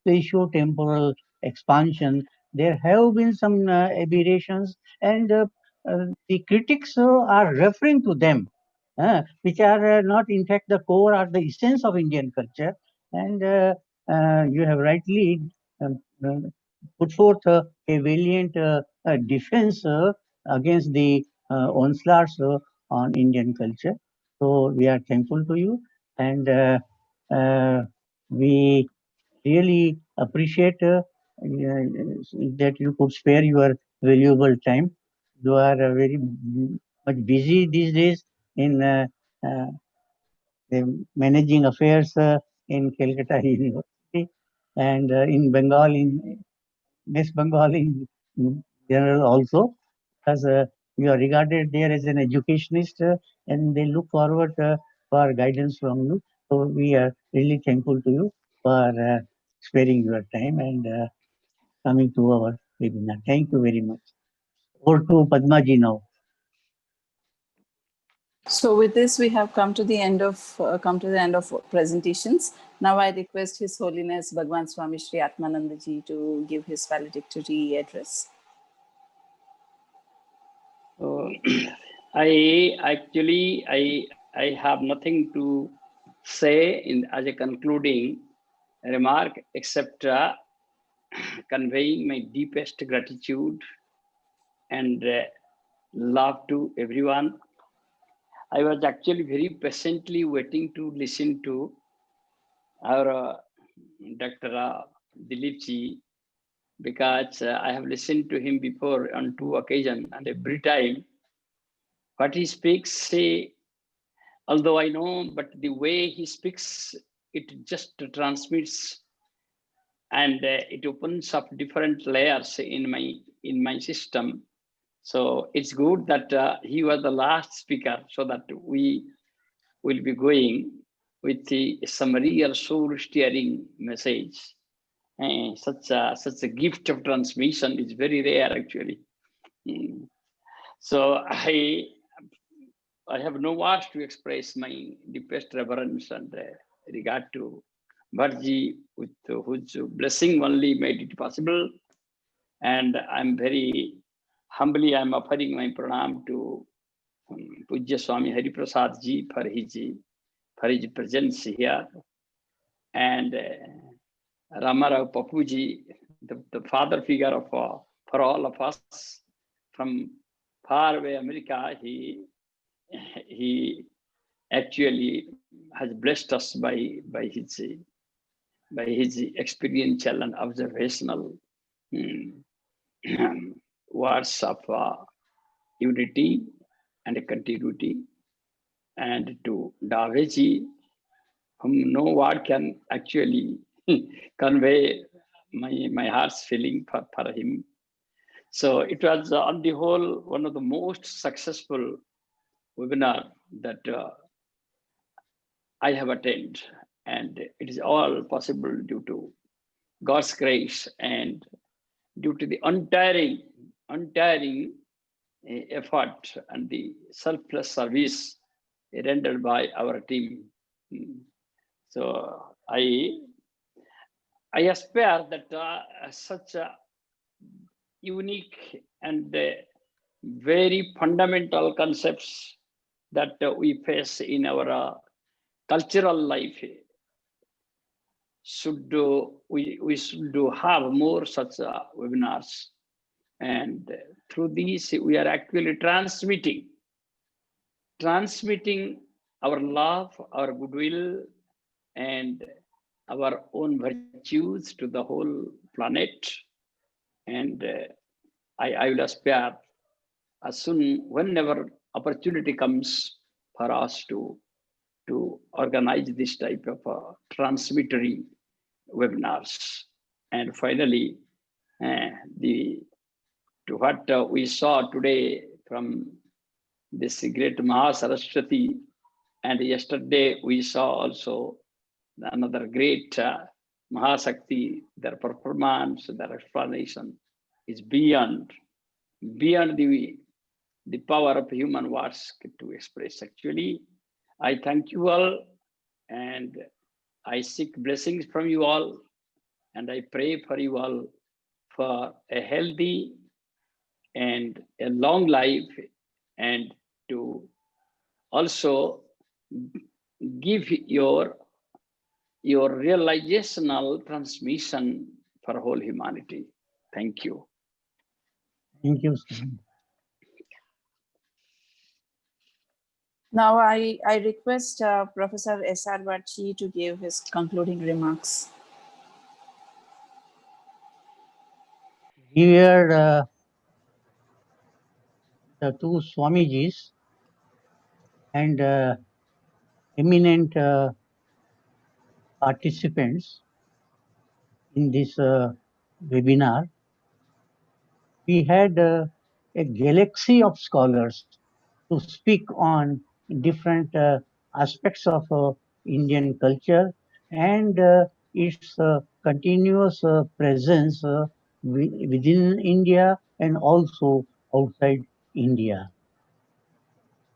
spatio-temporal expansion, there have been some aberrations, and the critics are referring to them, which are not in fact the core or the essence of Indian culture. And you have rightly put forth a valiant defense against the onslaughts on Indian culture. So we are thankful to you, and we really appreciate that you could spare your valuable time. You are very much busy these days in managing affairs in Calcutta University and in Bengal, in West Bengal in general also, because you are regarded there as an educationist and they look forward for guidance from you. So we are really thankful to you for sparing your time and coming to our webinar. Thank you very much. Over to Padmaji now. So with this, we have come to the end of presentations. Now I request His Holiness Bhagwan Swami Shri Atmananda Ji to give his valedictory address. So, I have nothing to say as a concluding remark except conveying my deepest gratitude and love to everyone. I was actually very patiently waiting to listen to our Dr. Dilip Ji, because I have listened to him before on 2 occasions, and every time what he speaks, although I know, but the way he speaks, it just transmits and it opens up different layers in my system. So it's good that he was the last speaker, so that we will be going with some real soul-stirring message. Such a gift of transmission is very rare, actually. So I have no words to express my deepest reverence and regard to Bharji, with whose blessing only made it possible. And I'm very humbly, I'm offering my pranam to Pujya Swami Hari Prasad ji for his presence here. And Ramarao Papuji, the father figure of for all of us from far away America, he actually has blessed us by his experiential and observational words of unity and continuity. And to Daveji, whom no word can actually convey my heart's feeling for him. So it was on the whole one of the most successful webinar that I have attended, and it is all possible due to God's grace and due to the untiring effort and the selfless service rendered by our team. So I aspire that such a unique and very fundamental concepts that we face in our cultural life we should have more such webinars, and through these we are actually transmitting our love, our goodwill, and our own virtues to the whole planet. And I will aspire as soon, whenever opportunity comes for us to organize this type of transmittory webinars. And finally, to what we saw today from this great Mahasaraswati, and yesterday we saw also another great Mahasakti. Their performance, their explanation is beyond the power of human words to express. Actually, I thank you all, and I seek blessings from you all, and I pray for you all for a healthy and a long life, and to also give your realizational transmission for whole humanity. Thank you. Thank you. Now I request Professor S.R. Bharji to give his concluding remarks. Here the two Swamijis and eminent participants in this webinar. We had a galaxy of scholars to speak on different aspects of Indian culture and its continuous presence within India and also outside India.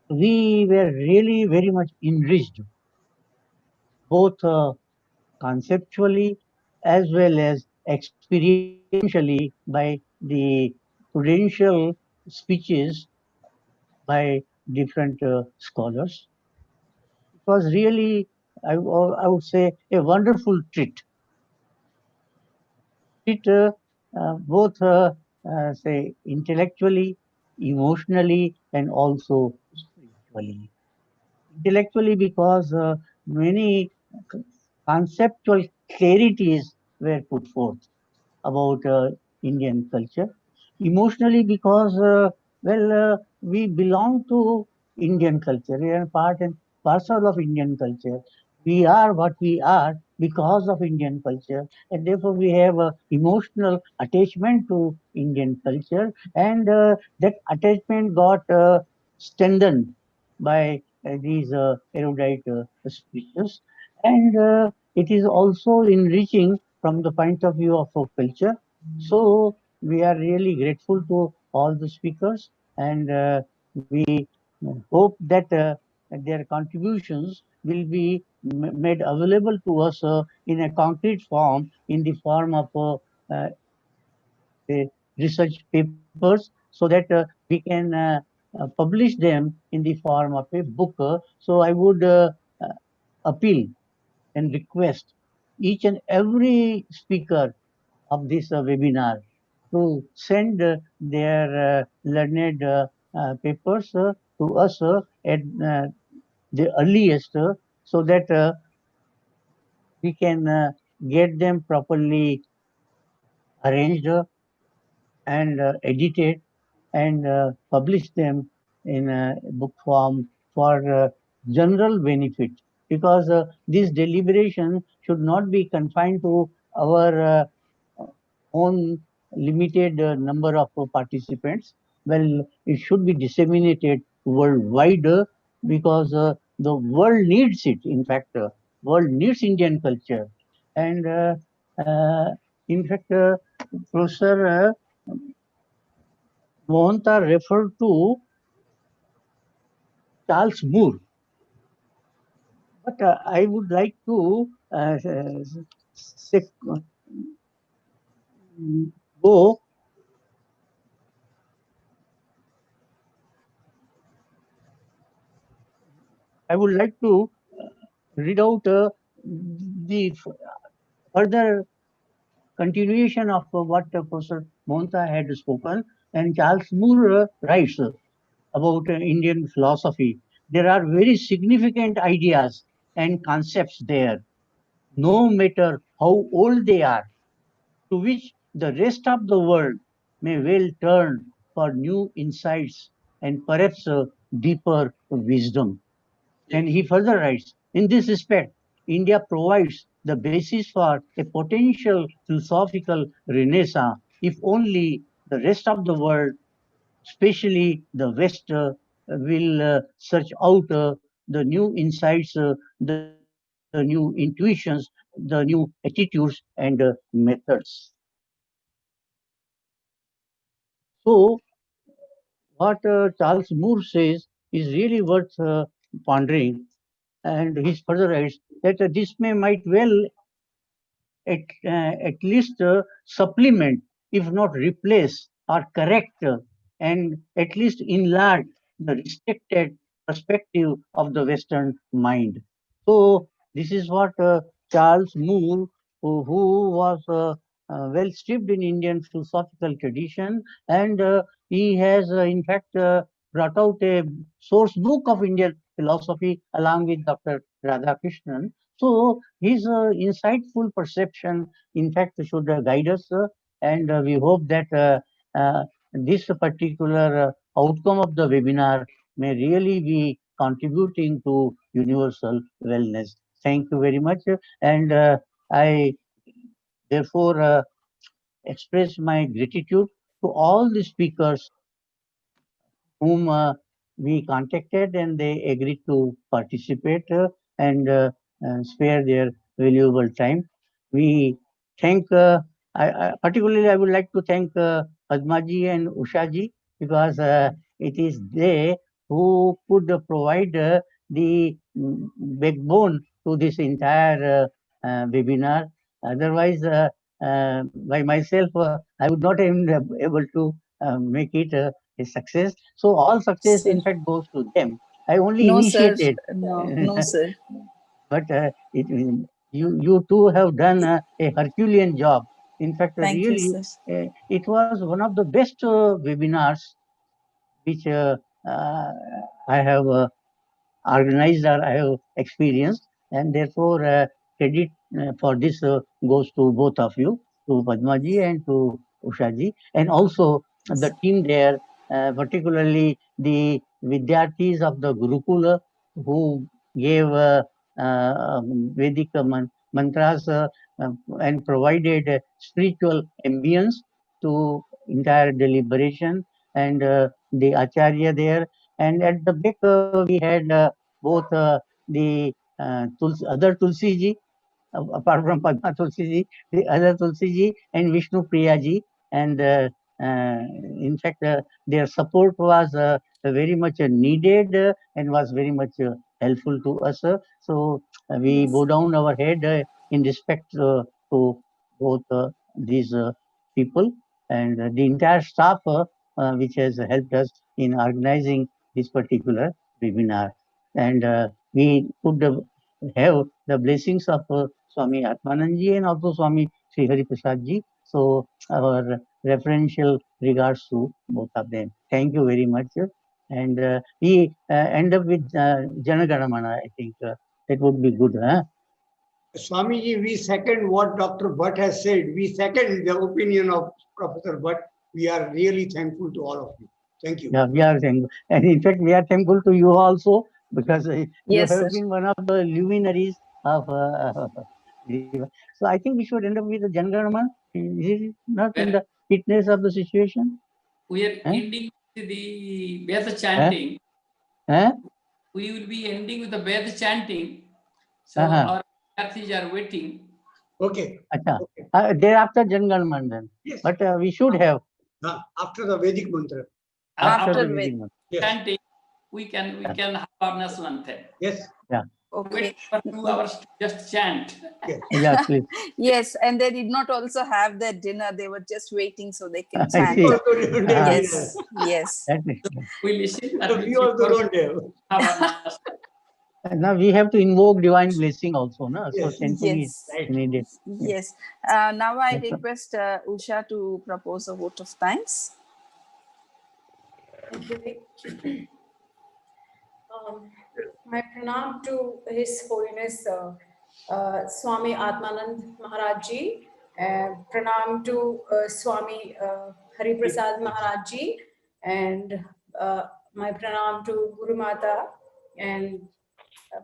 We were really very much enriched, both conceptually as well as experientially, by the prudential speeches by different scholars. It was really, I would say, a wonderful treat. Both say intellectually, emotionally, and also spiritually. Intellectually, because many conceptual clarities were put forth about Indian culture. Emotionally, because we belong to Indian culture. We are part and parcel of Indian culture. We are what we are because of Indian culture, and therefore we have a emotional attachment to Indian culture, and that attachment got strengthened by these erudite speeches, and it is also enriching from the point of view of our culture. So we are really grateful to all the speakers, and we hope that their contributions will be made available to us in a concrete form, in the form of research papers, so that we can publish them in the form of a book. So I would appeal and request each and every speaker of this webinar to send their learned papers to us at the earliest, so that we can get them properly arranged and edited and publish them in a book form for general benefit, because this deliberation should not be confined to our own limited number of participants. Well, it should be disseminated worldwide, because the world needs it. In fact, world needs Indian culture, and in fact, Professor Mohanta referred to Charles Moore, but I would like to say, go I would like to read out the further continuation of what Professor Mohanta had spoken. And Charles Moore writes about Indian philosophy. There are very significant ideas and concepts there, no matter how old they are, to which the rest of the world may well turn for new insights and perhaps deeper wisdom. And he further writes, in this respect, India provides the basis for a potential philosophical renaissance if only the rest of the world, especially the West, will search out the new insights, the new intuitions, the new attitudes and methods. So, what Charles Moore says is really worth pondering, and he further writes that this might well at least supplement, if not replace or correct, and at least enlarge the restricted perspective of the Western mind. So this is what Charles Moore, who was well steeped in Indian philosophical tradition, and he has in fact brought out a source book of Indian philosophy along with Dr. Radhakrishnan. So his insightful perception, in fact, should guide us, and we hope that this particular outcome of the webinar may really be contributing to universal wellness. Thank you very much, and I therefore express my gratitude to all the speakers whom we contacted, and they agreed to participate and spare their valuable time. We thank, particularly I would like to thank Padmaji and Ushaji, because it is they who could provide the backbone to this entire webinar. Otherwise, by myself, I would not have been able to make it a success. So all success, in fact, goes to them. I only No, sir. initiated. No, sir. But you two have done a Herculean job. In fact, Thank you, really, sir. it was one of the best webinars which I have organized or I have experienced, and therefore credit for this goes to both of you, to Padmaji and to Ushaji, and also the team there, particularly the Vidyarthis of the Gurukula who gave Vedic mantras and provided spiritual ambience to entire deliberation, and the Acharya there. And at the back, we had both the other Tulsi ji, apart from Padma Tulsi ji, the other Tulsi ji and Vishnu Priya ji, and In fact, their support was very much needed and was very much helpful to us. So we bow down our head in respect to both these people and the entire staff which has helped us in organizing this particular webinar. And we could have the blessings of Swami Atmananji and also Swami Sri Hari Prasad Ji. So our referential regards to both of them. Thank you very much. And we end up with Jana Gana Mana. I think that would be good. Huh? Swamiji, we second what Dr. Bhatt has said. We second the opinion of Professor Bhatt. We are really thankful to all of you. Thank you. Yeah, we are thankful. And in fact, we are thankful to you also because you Yes, have sir. been one of the luminaries of. So I think we should end up with the Janganama. Is it not in the fitness of the situation? We are ending with the Veda chanting. We will be ending with the Veda chanting. So our Vidyarthis are waiting. Okay. Thereafter Janganama then. Yes. But we should have. After the Vedic mantra. After the Vedic mantra. Chanting, we can have our national anthem. Yes. Yeah. Okay. Wait for 2 hours to just chant. Yeah, please. Yes, and they did not also have their dinner. They were just waiting so they can chant. see. Yes, yes. We listen. We also don't have. Now we have to invoke divine blessing also, no? So Yes. chanting is needed. Yes. Now I request Usha to propose a vote of thanks. My pranam to His Holiness Swami Atmanand Maharaj Ji, pranam to Swami Hari Prasad Maharaj Ji, and my pranam to Guru Mata, and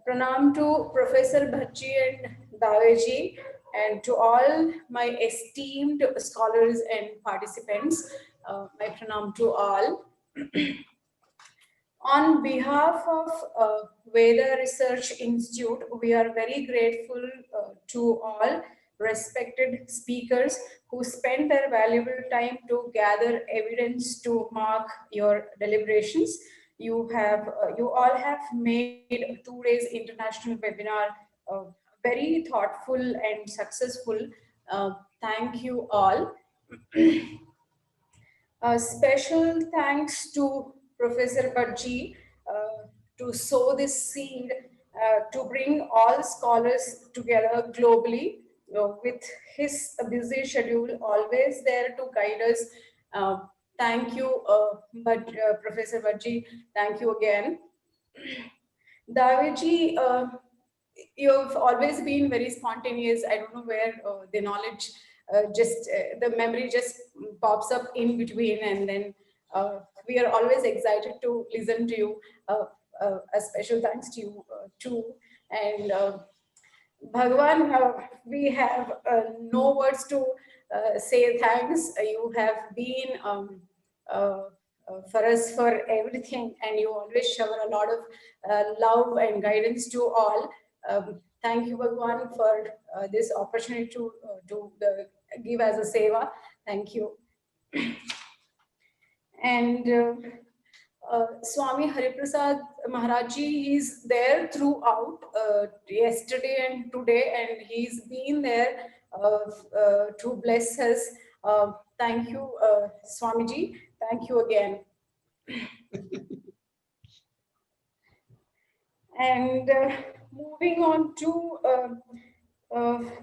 pranam to Professor Bhatt Ji and Dave Ji, and to all my esteemed scholars and participants. My pranam to all. On behalf of Veda Research Institute, we are very grateful to all respected speakers who spent their valuable time to gather evidence to mark your deliberations. You all have made today's international webinar very thoughtful and successful. Thank you all. Special thanks to Professor Bhatt Ji to sow this seed to bring all scholars together globally with his busy schedule, always there to guide us. Thank you, Professor Bhatt Ji. Thank you again. Dave Ji, you've always been very spontaneous. I don't know where the knowledge the memory just pops up in between, and then we are always excited to listen to you. A special thanks to you too. And Bhagwan, we have no words to say thanks. You have been for us for everything, and you always shower a lot of love and guidance to all. Thank you, Bhagwan, for this opportunity to give as a seva. Thank you. And Swami Hari Prasad Maharaj Ji is there throughout yesterday and today, and he's been there to bless us. Thank you, Swamiji. Thank you again. And moving on to,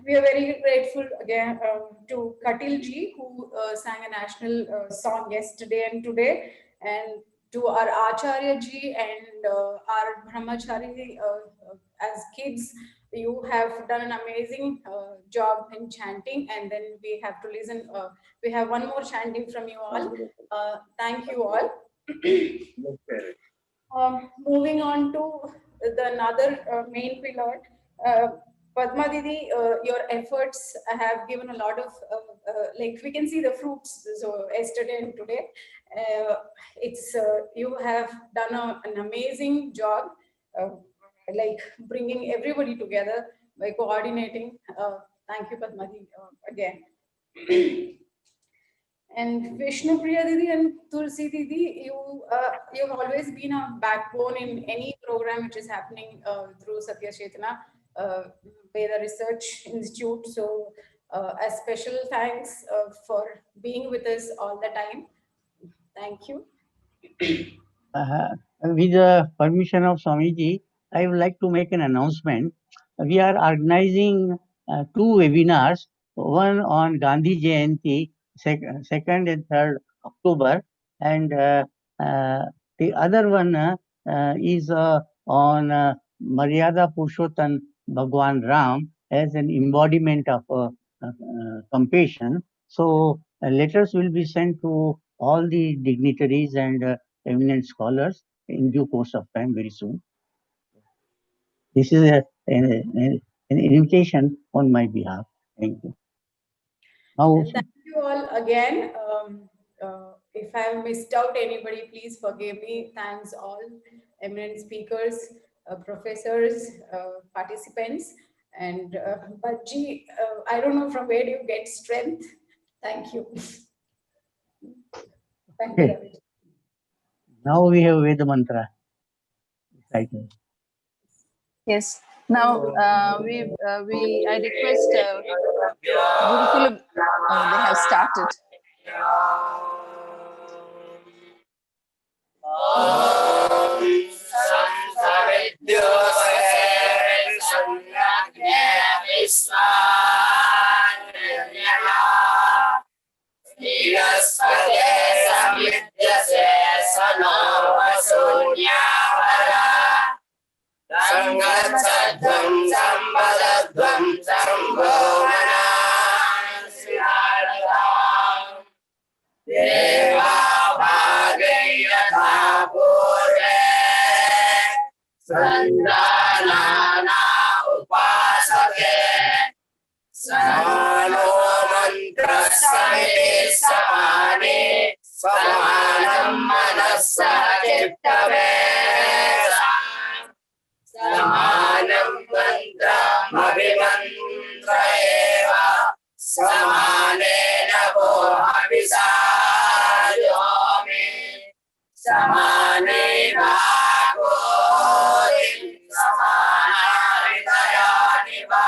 we are very grateful again to Katil Ji, who sang a national song yesterday and today, and to our Acharya Ji and our Brahmachari as kids. You have done an amazing job in chanting, and then we have to listen. We have one more chanting from you all. Thank you all. Moving on to another main pillar, Padma Didi, your efforts have given a lot of, like we can see the fruits. So yesterday and today, you have done an amazing job, like bringing everybody together by coordinating. Thank you, Padma Didi, again. And Vishnu Priya Didi and Tulsi Didi, you've always been a backbone in any program which is happening through Satya Chetana, Veda Research Institute. So a special thanks for being with us all the time. Thank you. With the permission of Swamiji, I would like to make an announcement. We are organizing 2 webinars, one on Gandhi Jayanti, 2nd and 3rd October, and the other one is on Maryada Purushottam Bhagwan Ram as an embodiment of compassion. So letters will be sent to all the dignitaries and eminent scholars in due course of time, very soon. This is an invitation on my behalf. Thank you. Now, And thank you all again. If I have missed out anybody, please forgive me. Thanks all eminent speakers, professors, participants, and Bajji, I don't know from where do you get strength. Thank you. Thank you, Ravi. now we have Veda Mantra. Yes. Now I request Gurukulam. Oh, they have started. Sangatadvam Sambadadvam Sambhovanam Deva Bhagayatha Purve Sandhanana Upasake Samano Mantra Samiti Samani Samanam Manasa Chittave Samanam Mantram Abhimantra Eva Samanena Bhohavisayomi Samane Bhagodim Samanahridayaniva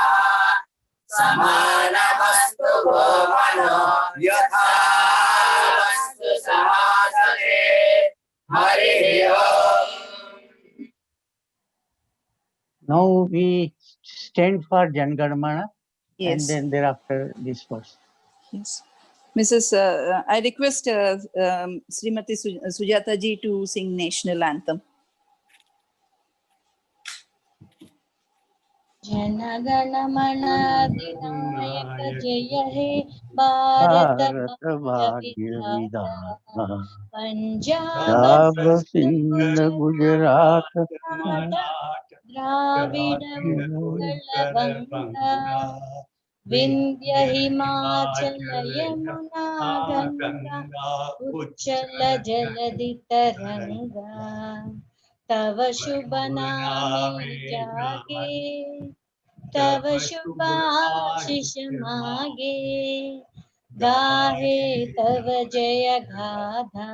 Samana Vastu Bhomano Yatha Vastu Sahasane Hari Om. Now we stand for Jangadmana, Yes. and then thereafter discourse. Yes. Mrs. I request Srimati Sujata ji to sing national anthem. जनगण मन अधिनायक जय हे भारत भाग्य विधाता पंजाब सिंध गुजरात द्राविड उत्कल बंगा विंध्य हिमाचल यमुना गंगा उच्चल जलधि तरंगा तव शुभ नामे जागे तव शुभ आशीष मागे गाहे तव जय गाथा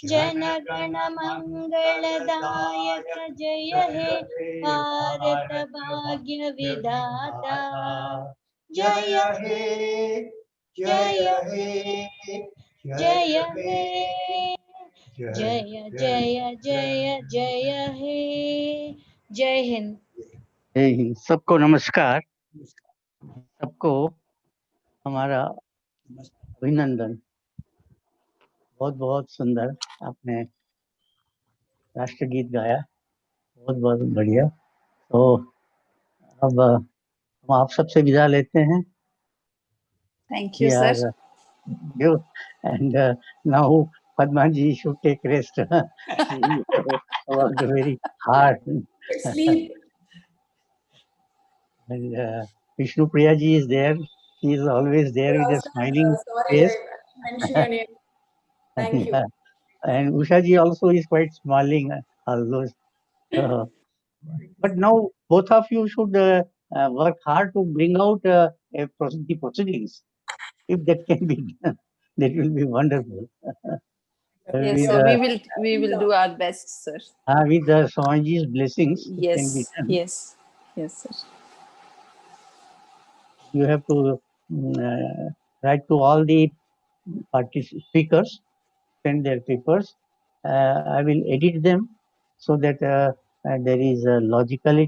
जनगण मंगलदायक जय हे भारत भाग्य विधाता जय हे जय हे जय हे जय जय जय जय हे जय हिंद। जय हिंद। सबको नमस्कार। सबको हमारा अभिनंदन। बहुत बहुत सुंदर आपने राष्ट्रगीत गाया, बहुत बहुत बढ़िया। तो अब हम आप सबसे विदा लेते हैं। Thank you, sir. You and now Padma ji should take rest. She worked very hard. Sleep. And Vishnu Priya ji is there. She is always there with a smiling face. Sorry, I mentioned your name. Thank you. And Usha ji also is quite smiling, although. But now both of you should work hard to bring out the proceedings, if that can be done. That will be wonderful. Yes, with, sir. We will do our best, sir. with the Swamiji's blessings, it can be Yes, done. yes, yes, sir. You have to write to all the speakers, send their papers. I will edit them so that there is a logicality